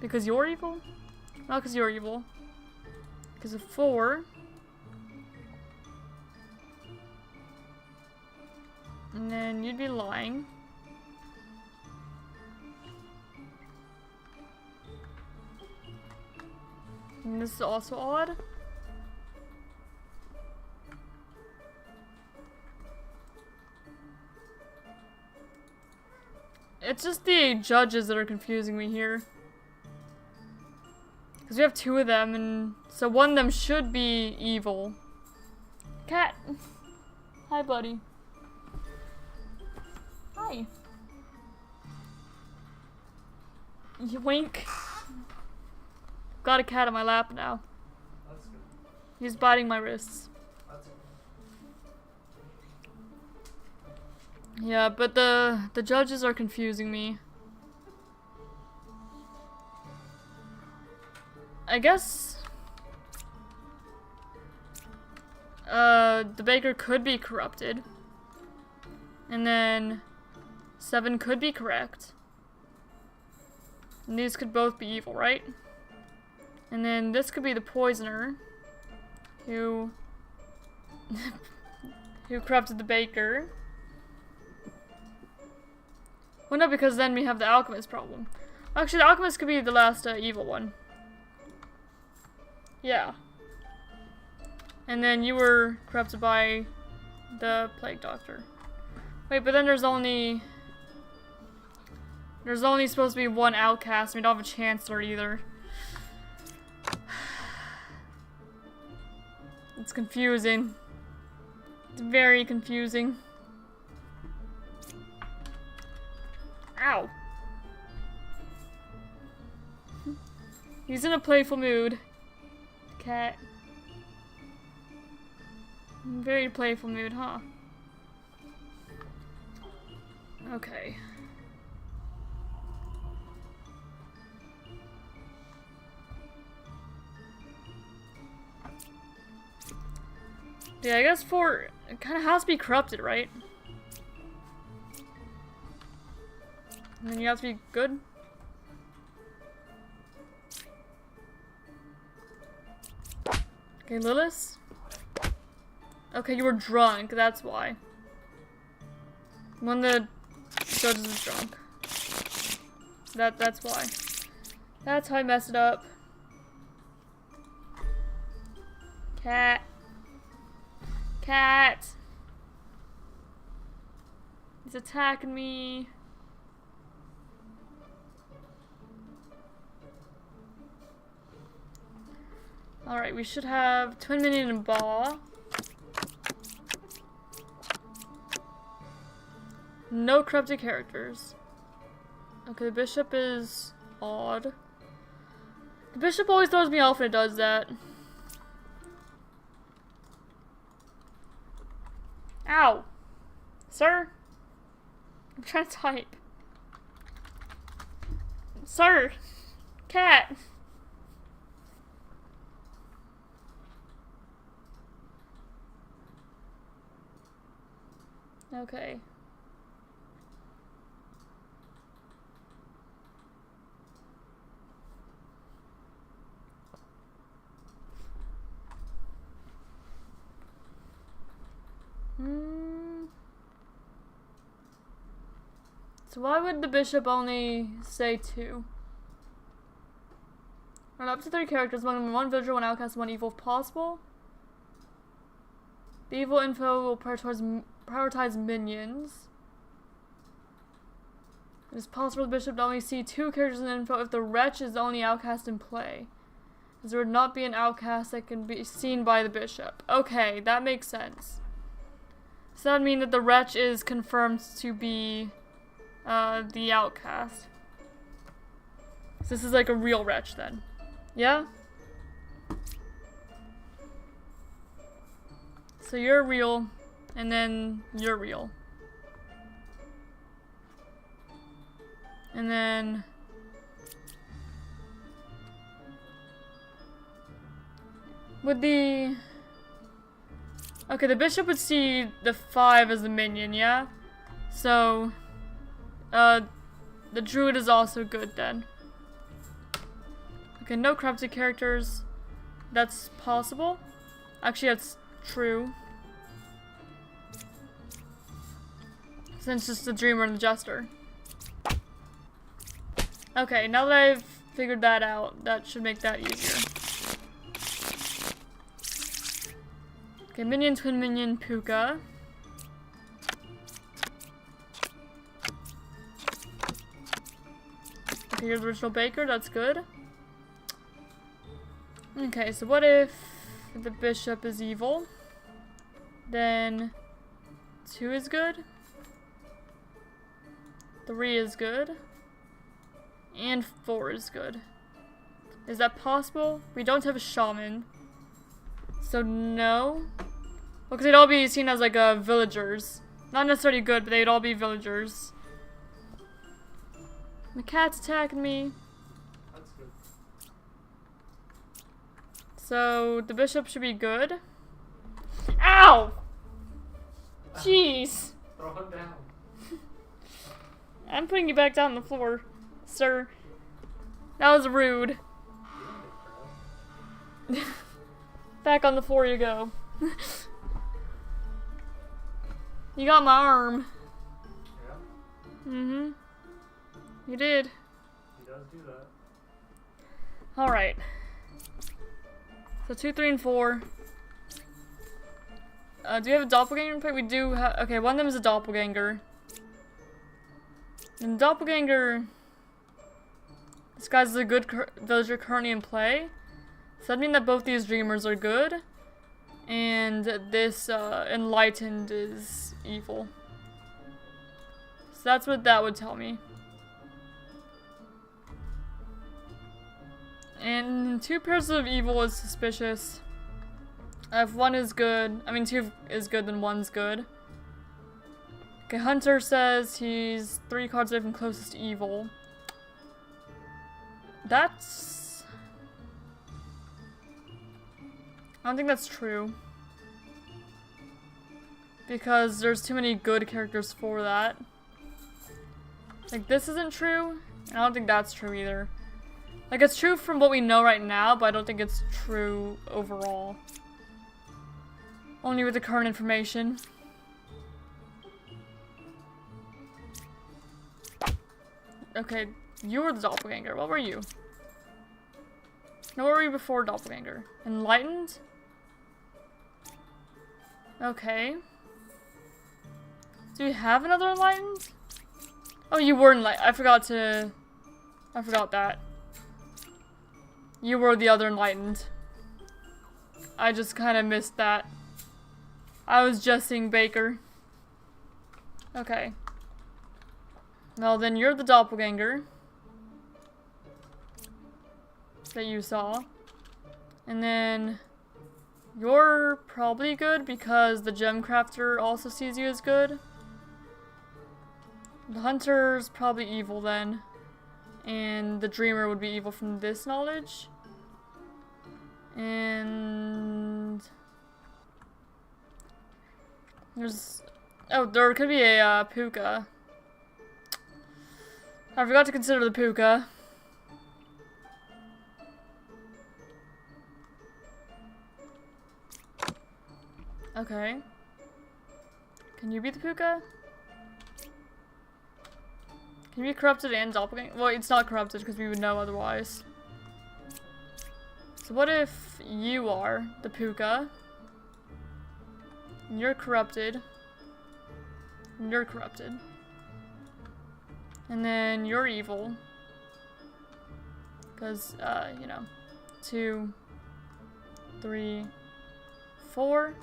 Speaker 1: Because you're evil? Not because you're evil. Because of 4. And then you'd be lying. And this is also odd. It's just the judges that are confusing me here. Because we have 2 of them, and so one of them should be evil. Cat. Hi, buddy. Hi. You wink. Got a cat on my lap now.
Speaker 2: That's good.
Speaker 1: He's biting my wrists.
Speaker 2: That's good.
Speaker 1: Yeah, but the judges are confusing me. I guess the baker could be corrupted. And then 7 could be correct. And these could both be evil, right? And then this could be the poisoner who who corrupted the baker. Well, no, because then we have the alchemist problem. Actually, the alchemist could be the last evil one. Yeah. And then you were corrupted by the plague doctor. Wait, but then there's only supposed to be one outcast. We don't have a chancellor either. It's confusing. It's very confusing. Ow. He's in a playful mood. Cat. Very playful mood, huh? Okay. Yeah, I guess it kind of has to be corrupted, right? And then you have to be good. Okay, Lilith. Okay, you were drunk, that's why. When the judge is drunk. That's why. That's how I messed it up. Cat. Cat. He's attacking me. Alright, we should have Twin Minion and Ball. No corrupted characters. Okay, the bishop is odd. The bishop always throws me off when it does that. Ow! Sir? I'm trying to type. Sir! Cat! Okay. So why would the bishop only say 2? Run up to 3 characters, one vigilant, one outcast, one evil if possible. The evil info will prioritize minions. It is possible the bishop to only see 2 characters in the info if the wretch is the only outcast in play, as there would not be an outcast that can be seen by the bishop. Okay, that makes sense. So that would mean that the wretch is confirmed to be the outcast. So this is like a real wretch then. Yeah? So you're real, and then you're real. And then would the... Okay, the bishop would see the 5 as the minion, yeah? So, the druid is also good then. Okay, no corrupted characters. That's possible. Actually, that's true. Since it's the dreamer and the jester. Okay, now that I've figured that out, that should make that easier. Okay, minion, twin minion, Puka. Okay, here's the original baker, that's good. Okay, so what if the bishop is evil? Then 2 is good. 3 is good. And 4 is good. Is that possible? We don't have a shaman. So no. Well, because they'd all be seen as like villagers. Not necessarily good, but they'd all be villagers. The cat's attacking me.
Speaker 2: That's good.
Speaker 1: So the bishop should be good. Ow! Jeez.
Speaker 2: Throw him down.
Speaker 1: I'm putting you back down on the floor, sir. That was rude. Back on the floor you go. You got my arm.
Speaker 2: Yeah.
Speaker 1: Mm-hmm. You did.
Speaker 2: He does do that.
Speaker 1: Alright. So 2, 3, and 4. Do you have a doppelganger in play? We do have. Okay, one of them is a doppelganger. And doppelganger. This guy's a good villager currently in play. So that means that both these dreamers are good. And this enlightened is evil. So that's what that would tell me. And 2 pairs of evil is suspicious. If 1 is good, I mean 2 is good, then 1's good. Okay, Hunter says he's 3 cards away from closest to evil. That's... I don't think that's true. Because there's too many good characters for that. Like, this isn't true, and I don't think that's true either. Like, it's true from what we know right now, but I don't think it's true overall. Only with the current information. Okay, you were the doppelganger. What were you? No, what were you before doppelganger? Enlightened? Okay. Do you have another enlightened? Oh, you were enlightened. I forgot that. You were the other enlightened. I just kind of missed that. I was just seeing Baker. Okay. Well, then you're the doppelganger that you saw. And then you're probably good because the gem crafter also sees you as good. The hunter's probably evil then. And the dreamer would be evil from this knowledge. And there's... Oh, there could be a puka. I forgot to consider the puka. Okay. Can you be the puka? Can you be corrupted and doppelganger? Well, it's not corrupted because we would know otherwise. So what if you are the puka? And you're corrupted. And you're corrupted. And then you're evil. Because, you know. 2, 3, 4.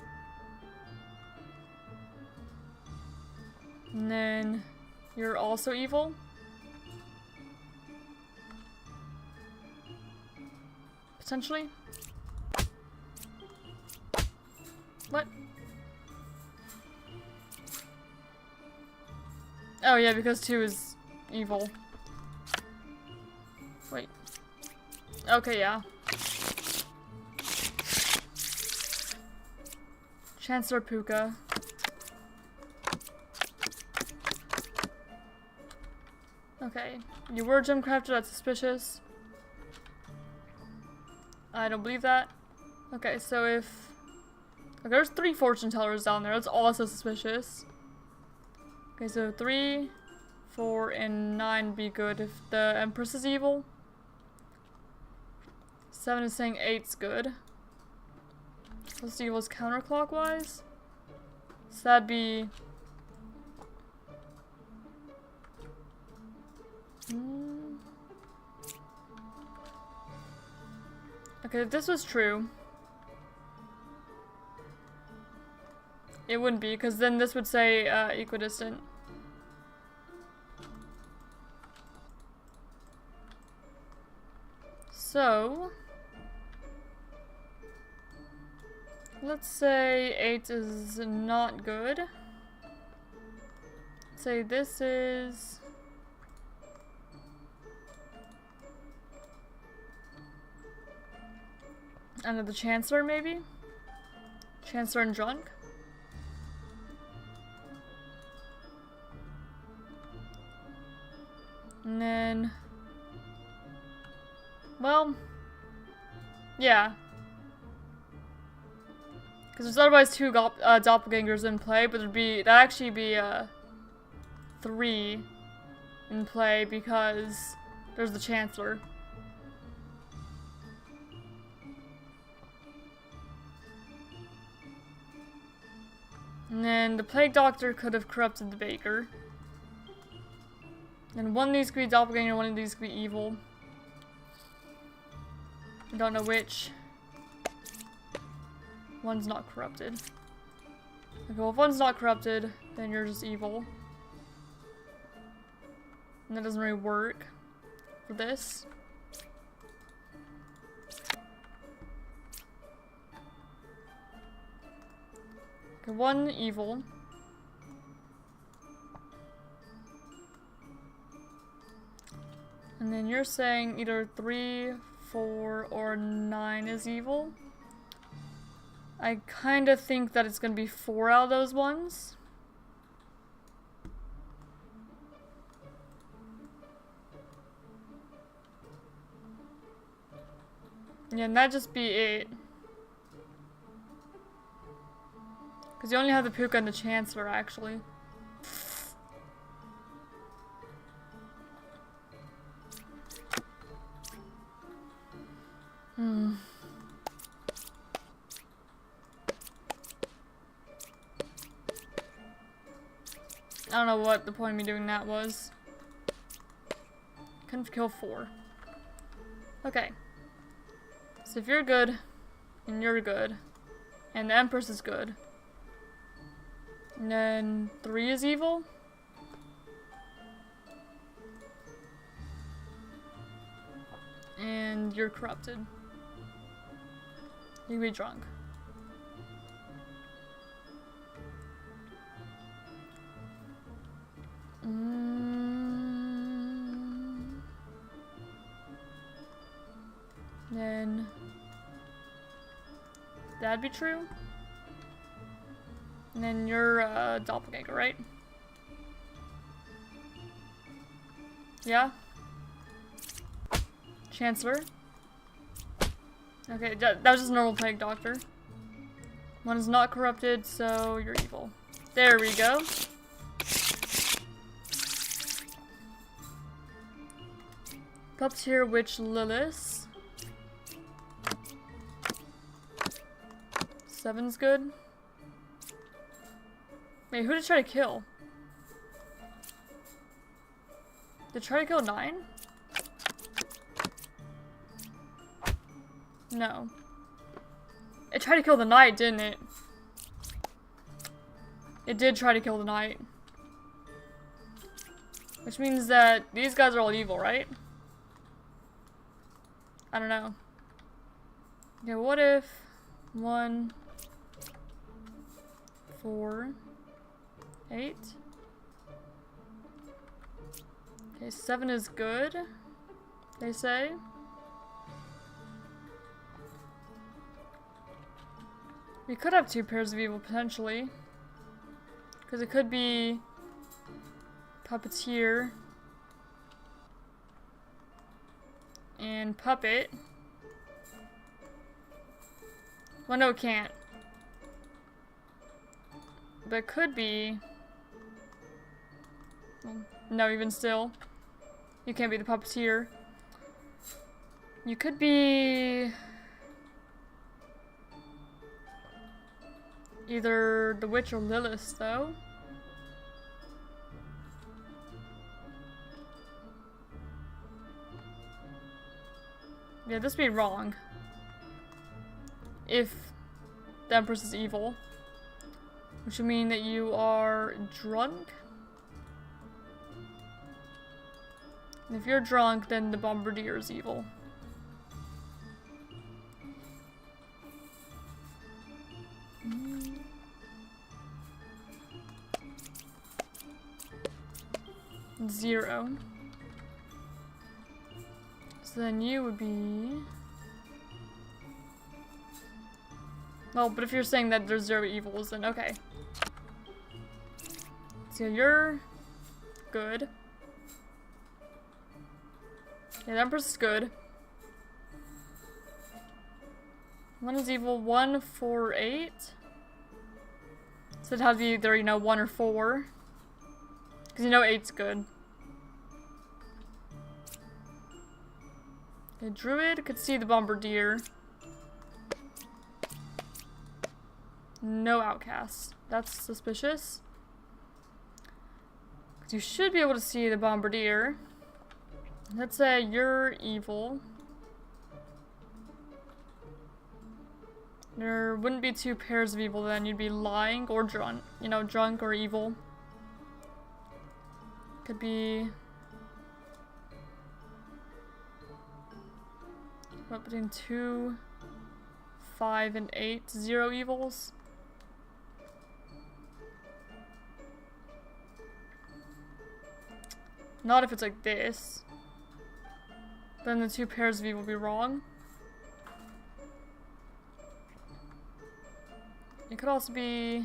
Speaker 1: And then you're also evil. Potentially. What? Oh yeah, because 2 is evil. Wait. Okay, yeah. Chancellor Puka. Okay. You were gem crafter, that's suspicious. I don't believe that. Okay, so if... Okay, there's 3 fortune tellers down there, that's also suspicious. Okay, so 3, 4, and 9 would be good if the Empress is evil. 7 is saying 8's good. Plus evil is counterclockwise. So that'd be... Okay, if this was true, it wouldn't be, because then this would say equidistant. So, let's say 8 is not good. Say this is... Under the Chancellor, maybe? Chancellor and drunk? And then... Well... Yeah. Because there's otherwise 2 doppelgangers in play, but that'd actually be 3 in play because there's the Chancellor. And then the Plague Doctor could have corrupted the Baker. And one of these could be Doppelganger, one of these could be evil. I don't know which. One's not corrupted. Okay, well if one's not corrupted, then you're just evil. And that doesn't really work for this. Okay, one evil. And then you're saying either 3, 4, or 9 is evil. I kind of think that it's going to be 4 out of those ones. Yeah, and that'd just be it. Because you only have the Puka and the Chancellor, actually. I don't know what the point of me doing that was. Couldn't kill 4. Okay. So if you're good, and you're good, and the Empress is good, and then 3 is evil? And you're corrupted. You can be drunk. Then that'd be true. And then you're a doppelganger, right? Yeah? Chancellor. Okay, that was just normal Plague Doctor. One is not corrupted, so you're evil. There we go. Puppeteer Witch Lilith. 7's good. Wait, who did try to kill? Did it try to kill 9? No. It tried to kill the knight, didn't it? It did try to kill the knight. Which means that these guys are all evil, right? I don't know. Okay, what if 1, 4, 8? Okay, 7 is good, they say. We could have 2 pairs of evil, potentially. Because it could be Puppeteer and Puppet. Well, no, it can't. But it could be... Well, no, even still. You can't be the Puppeteer. You could be... either the Witch or Lilith, though. Yeah, this would be wrong. If the Empress is evil. Which would mean that you are drunk. And if you're drunk, then the Bombardier is evil. Zero. So then you would be... Well, but if you're saying that there's 0 evils, then okay. So you're good. Yeah, the Empress is good. 1 is evil, 1, 4, 8. So it has to be either, you know, 1 or 4. Because you know 8's good. The druid could see the bombardier. No outcasts. That's suspicious. Because you should be able to see the bombardier. Let's say you're evil. There wouldn't be two pairs of evil then. You'd be lying or drunk. You know, drunk or evil. Could be... what, between 2, 5, and 8? 0 evils? Not if it's like this. Then the two pairs of evil will be wrong. It could also be...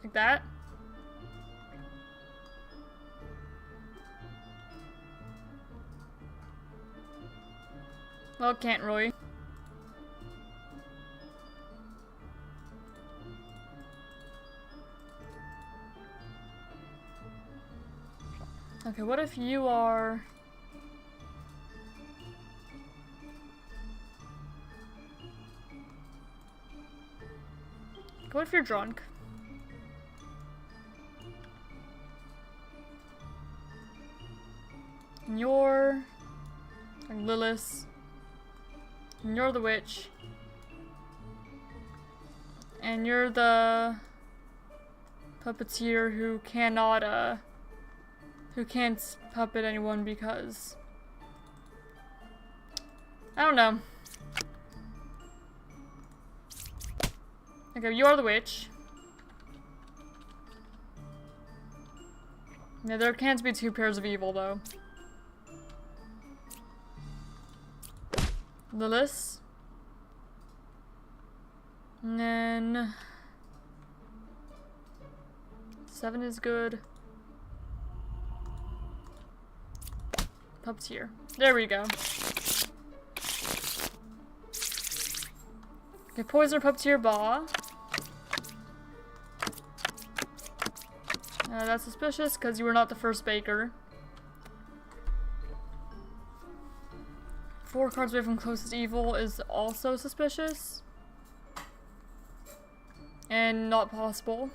Speaker 1: like that. Well, can't really. Okay, what if you are... what if you're drunk? And you're... like Lilith. And you're the witch. And you're the... puppeteer who cannot, who can't puppet anyone because... I don't know. Okay, you are the witch. Yeah, there can't be two pairs of evil, though. Lilith. And then... 7 is good. Puppeteer. There we go. Okay, Poisoner, Puppeteer, Ba. That's suspicious because you were not the first baker. 4 cards away from closest evil is also suspicious. And not possible.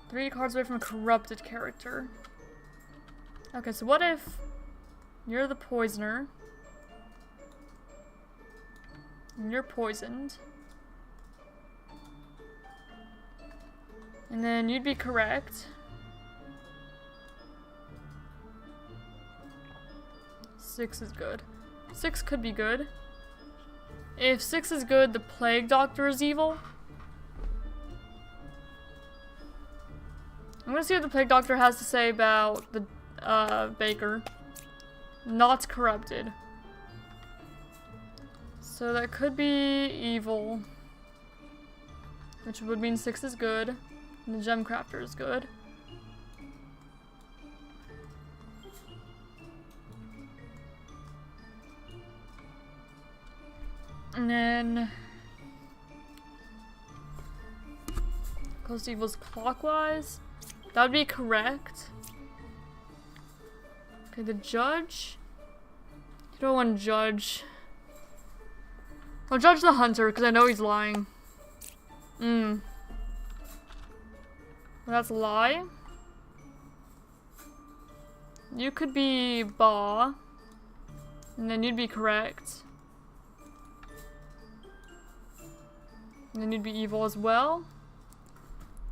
Speaker 1: 3 cards away from a corrupted character. Okay, so what if you're the poisoner and you're poisoned, and then you'd be correct. 6 is good. 6 could be good. If 6 is good, the Plague Doctor is evil. I'm gonna see what the Plague Doctor has to say about the Baker. Not corrupted. So that could be evil. Which would mean 6 is good. And the Gem Crafter is good. And then... close to evil's clockwise. That would be correct. Okay, the judge. You don't want to judge. I'll judge the hunter because I know he's lying. Well, that's a lie. You could be Ba. And then you'd be correct. And then you'd be evil as well.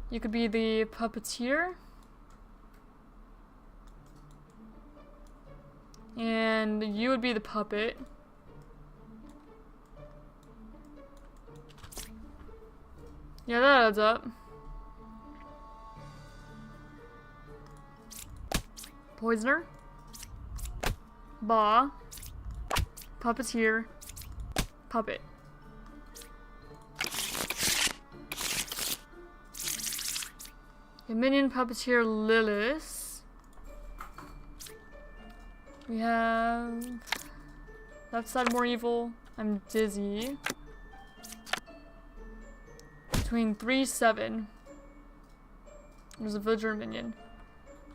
Speaker 1: You could be the puppeteer. And you would be the puppet. Yeah, that adds up. Poisoner. Ba. Puppeteer. Puppet. Minion, Puppeteer, Lilith. We have... Left side more evil. I'm dizzy. Between 3-7. There's a villager minion.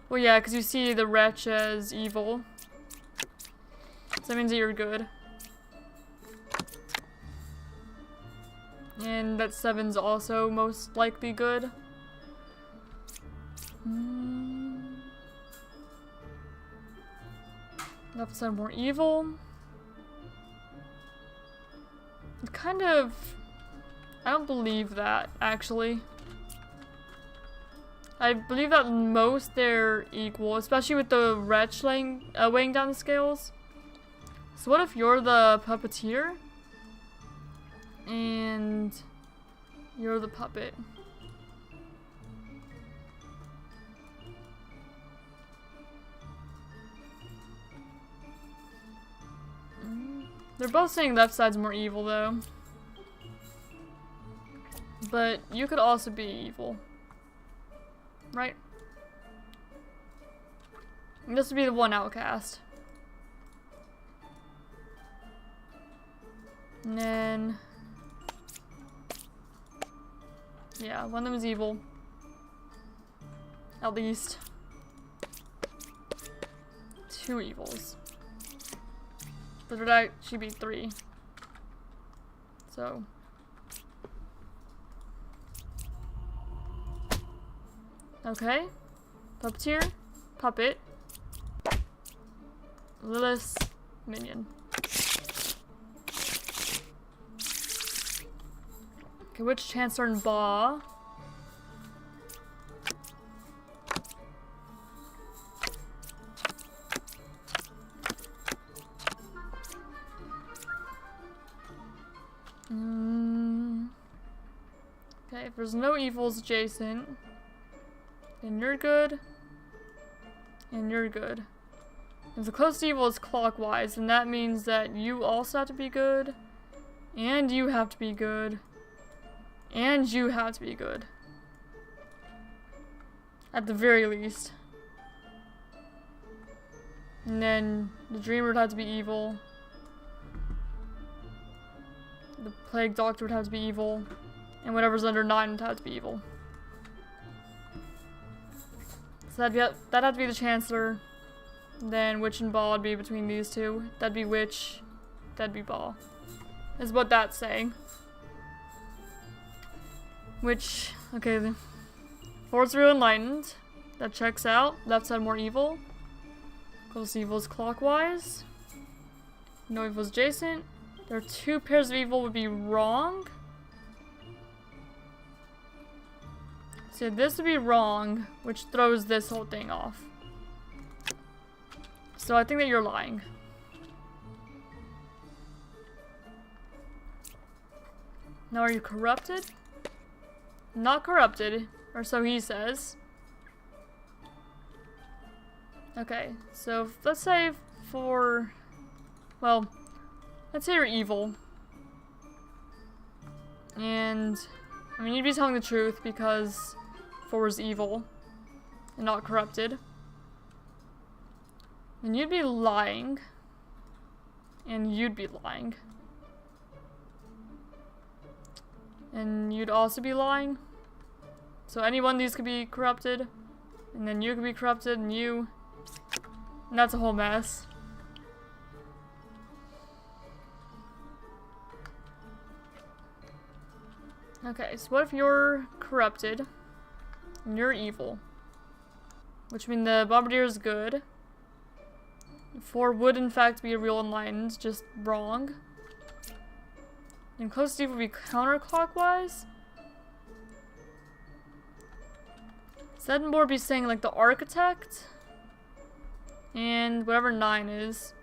Speaker 1: Well, yeah, because you see the wretch as evil. So that means that you're good. And that 7's also most likely good. Left side more evil. It kind of... I don't believe that, actually. I believe that most they're equal, especially with the wretch weighing down the scales. So what if you're the puppeteer? And you're the puppet. They're both saying left side's more evil, though. But you could also be evil. Right? And this would be the one outcast. And then... yeah, one of them is evil. At least. 2 evils. But it would actually be 3. So... okay. Puppeteer. Puppet. Lilith. Minion. Okay, which Chancellor and Baw? Okay, if there's no evils adjacent, then you're good, and you're good. If the closest evil is clockwise, then that means that you also have to be good, and you have to be good, and you have to be good. At the very least. And then the Dreamer would have to be evil. The Plague Doctor would have to be evil. And whatever's under 9 would have to be evil. So that'd have to be the Chancellor. Then Witch and Ball would be between these two. That'd be Witch. That'd be Ball. Is what that's saying. Which, okay, the Force Real Enlightened. That checks out. Left side more evil. Close evil is clockwise. No evil is adjacent. There are 2 pairs of evil would be wrong. So this would be wrong, which throws this whole thing off. So I think that you're lying. Now are you corrupted? Not corrupted, or so he says. Okay, so let's say for... well, let's say you're evil. And, I mean, you'd be telling the truth because 4 is evil and not corrupted. And you'd be lying. And you'd be lying. And you'd also be lying. So any one of these could be corrupted. And then you could be corrupted, and you... and that's a whole mess. Okay, so what if you're corrupted and you're evil? Which means the Bombardier is good. 4 would in fact be a real enlightened, just wrong. And close to evil would be counterclockwise. So that'd more be saying like the Architect and whatever 9 is.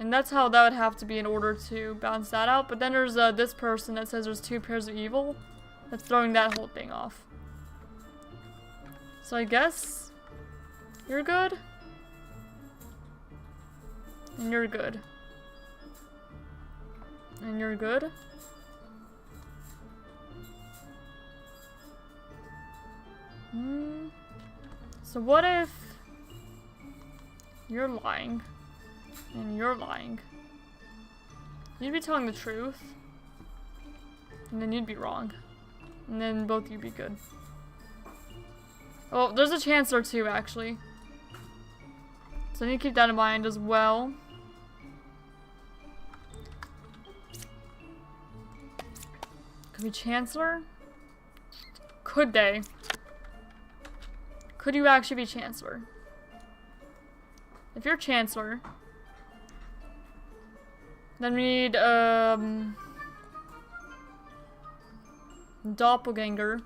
Speaker 1: And that's how that would have to be in order to balance that out. But then there's this person that says there's 2 pairs of evil. That's throwing that whole thing off. So I guess you're good. And you're good. And you're good. So what if You're lying. And you're lying. You'd be telling the truth. And then you'd be wrong. And then both you'd be good. Oh, there's a Chancellor too, actually. So I need to keep that in mind as well. Could be Chancellor? Could they? Could you actually be Chancellor? If you're Chancellor, then we need, Doppelganger.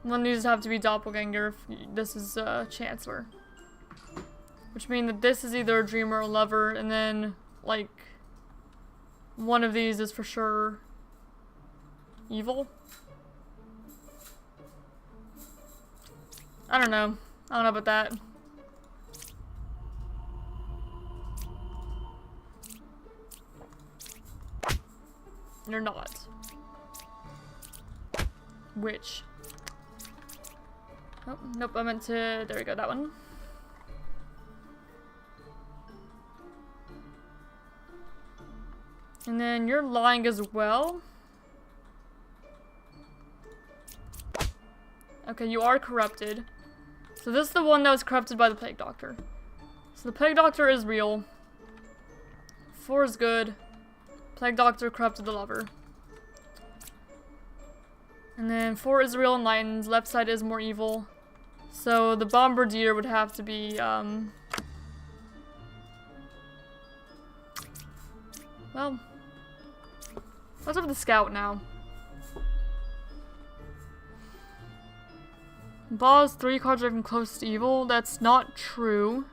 Speaker 1: One of these have to be Doppelganger if this is, Chancellor. Which means that this is either a dreamer or a lover, and then, like, one of these is for sure evil. I don't know. I don't know about that. You're not. Which? Oh, nope, I meant to... There we go, that one. And then you're lying as well. Okay, you are corrupted. So this is the one that was corrupted by the Plague Doctor. So the Plague Doctor is real. 4 is good. Plague Doctor corrupted the lover. And then 4 is real enlightened. Left side is more evil. So the Bombardier would have to be, well, let's have the Scout now. Boss, 3 cards are even close to evil. That's not true.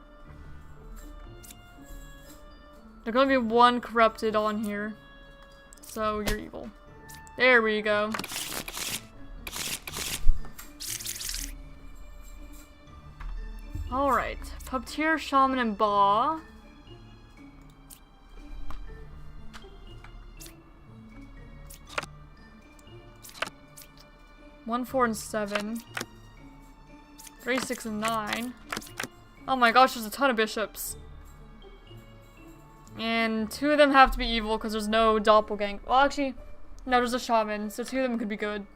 Speaker 1: There's gonna be 1 corrupted on here. So you're evil. There we go. Alright. Puppeteer, Shaman, and Ba. One, 4, and 7. 3, 6, and 9. Oh my gosh, there's a ton of bishops. And 2 of them have to be evil because there's no doppelganger. Well, actually, no, there's a shaman, so 2 of them could be good.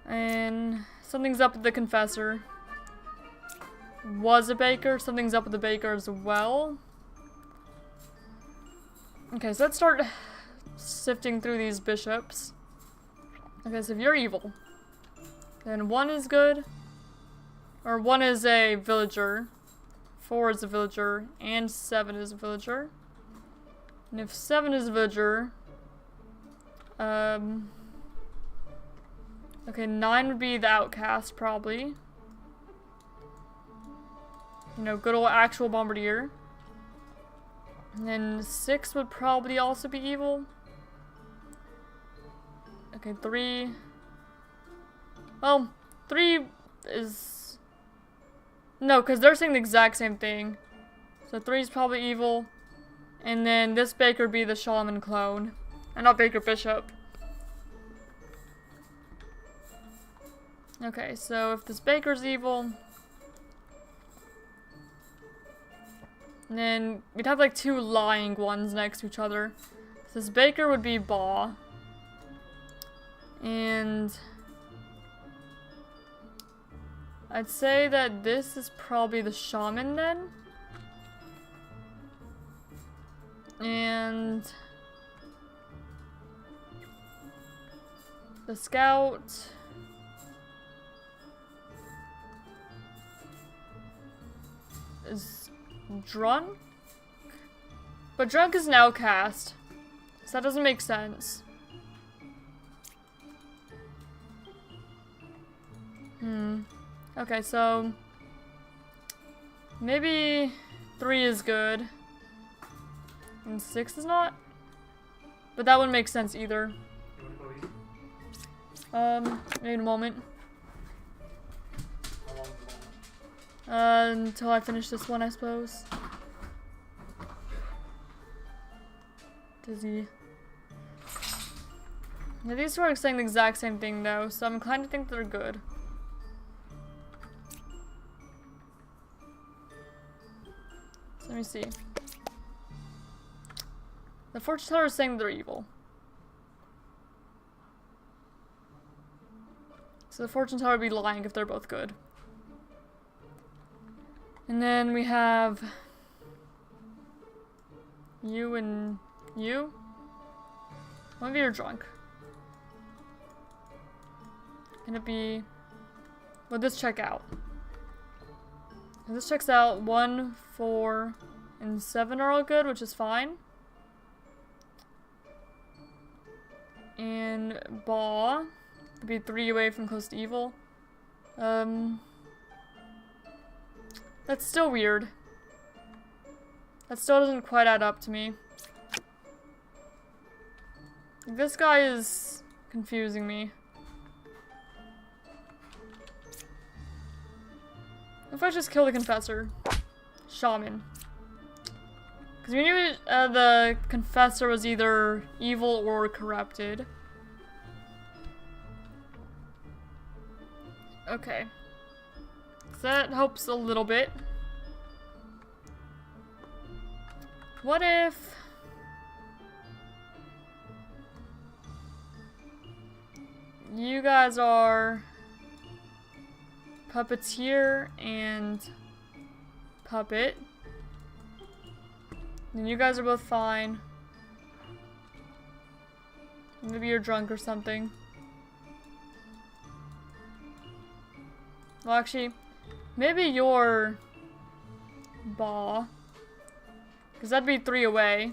Speaker 1: And something's up with the confessor. Was a baker. Something's up with the baker as well. Okay, so let's start sifting through these bishops. Okay, so if you're evil, then 1 is good. Or 1 is a villager. 4 is a villager. And 7 is a villager. And if 7 is a villager... okay, 9 would be the outcast, probably. You know, good old actual Bombardier. And then 6 would probably also be evil. Okay, 3... Well, 3 is... No, because they're saying the exact same thing. So 3 is probably evil. And then this Baker would be the Shaman clone. And not Baker Bishop. Okay, so if this Baker's evil... then we'd have like 2 lying ones next to each other. So this Baker would be Ba. And... I'd say that this is probably the Shaman then. And... the Scout... is Drunk? But Drunk is an outcast. So that doesn't make sense. Okay, so... maybe 3 is good. And 6 is not? But that wouldn't make sense either. Maybe in a moment. Until I finish this one, I suppose. Dizzy. Now, these 2 are saying the exact same thing, though, so I'm inclined to think they're good. Let me see. The fortune teller is saying they're evil. So the fortune teller would be lying if they're both good. And then we have you and you. One of you are drunk. Can it be... Would this check out? This checks out. 1, 4, and 7 are all good, which is fine. And Baw would be 3 away from close to evil. That's still weird. That still doesn't quite add up to me. This guy is confusing me. If I just kill the confessor. Shaman. Because we knew the confessor was either evil or corrupted. Okay. So that helps a little bit. What if... you guys are... Puppeteer and Puppet. And you guys are both fine. Maybe you're drunk or something. Well, actually, maybe you're Baw. Because that'd be 3 away.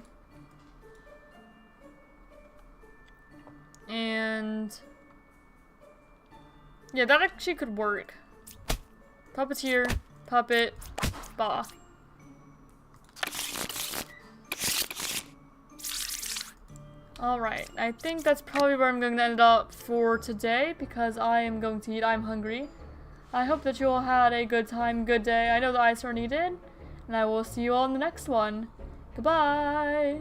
Speaker 1: And... yeah, that actually could work. Puppeteer, Puppet, Baw. Alright, I think that's probably where I'm going to end up for today because I am going to eat. I'm hungry. I hope that you all had a good time, good day. I know that I certainly did. And I will see you all in the next one. Goodbye!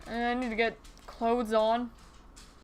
Speaker 1: And I need to get clothes on.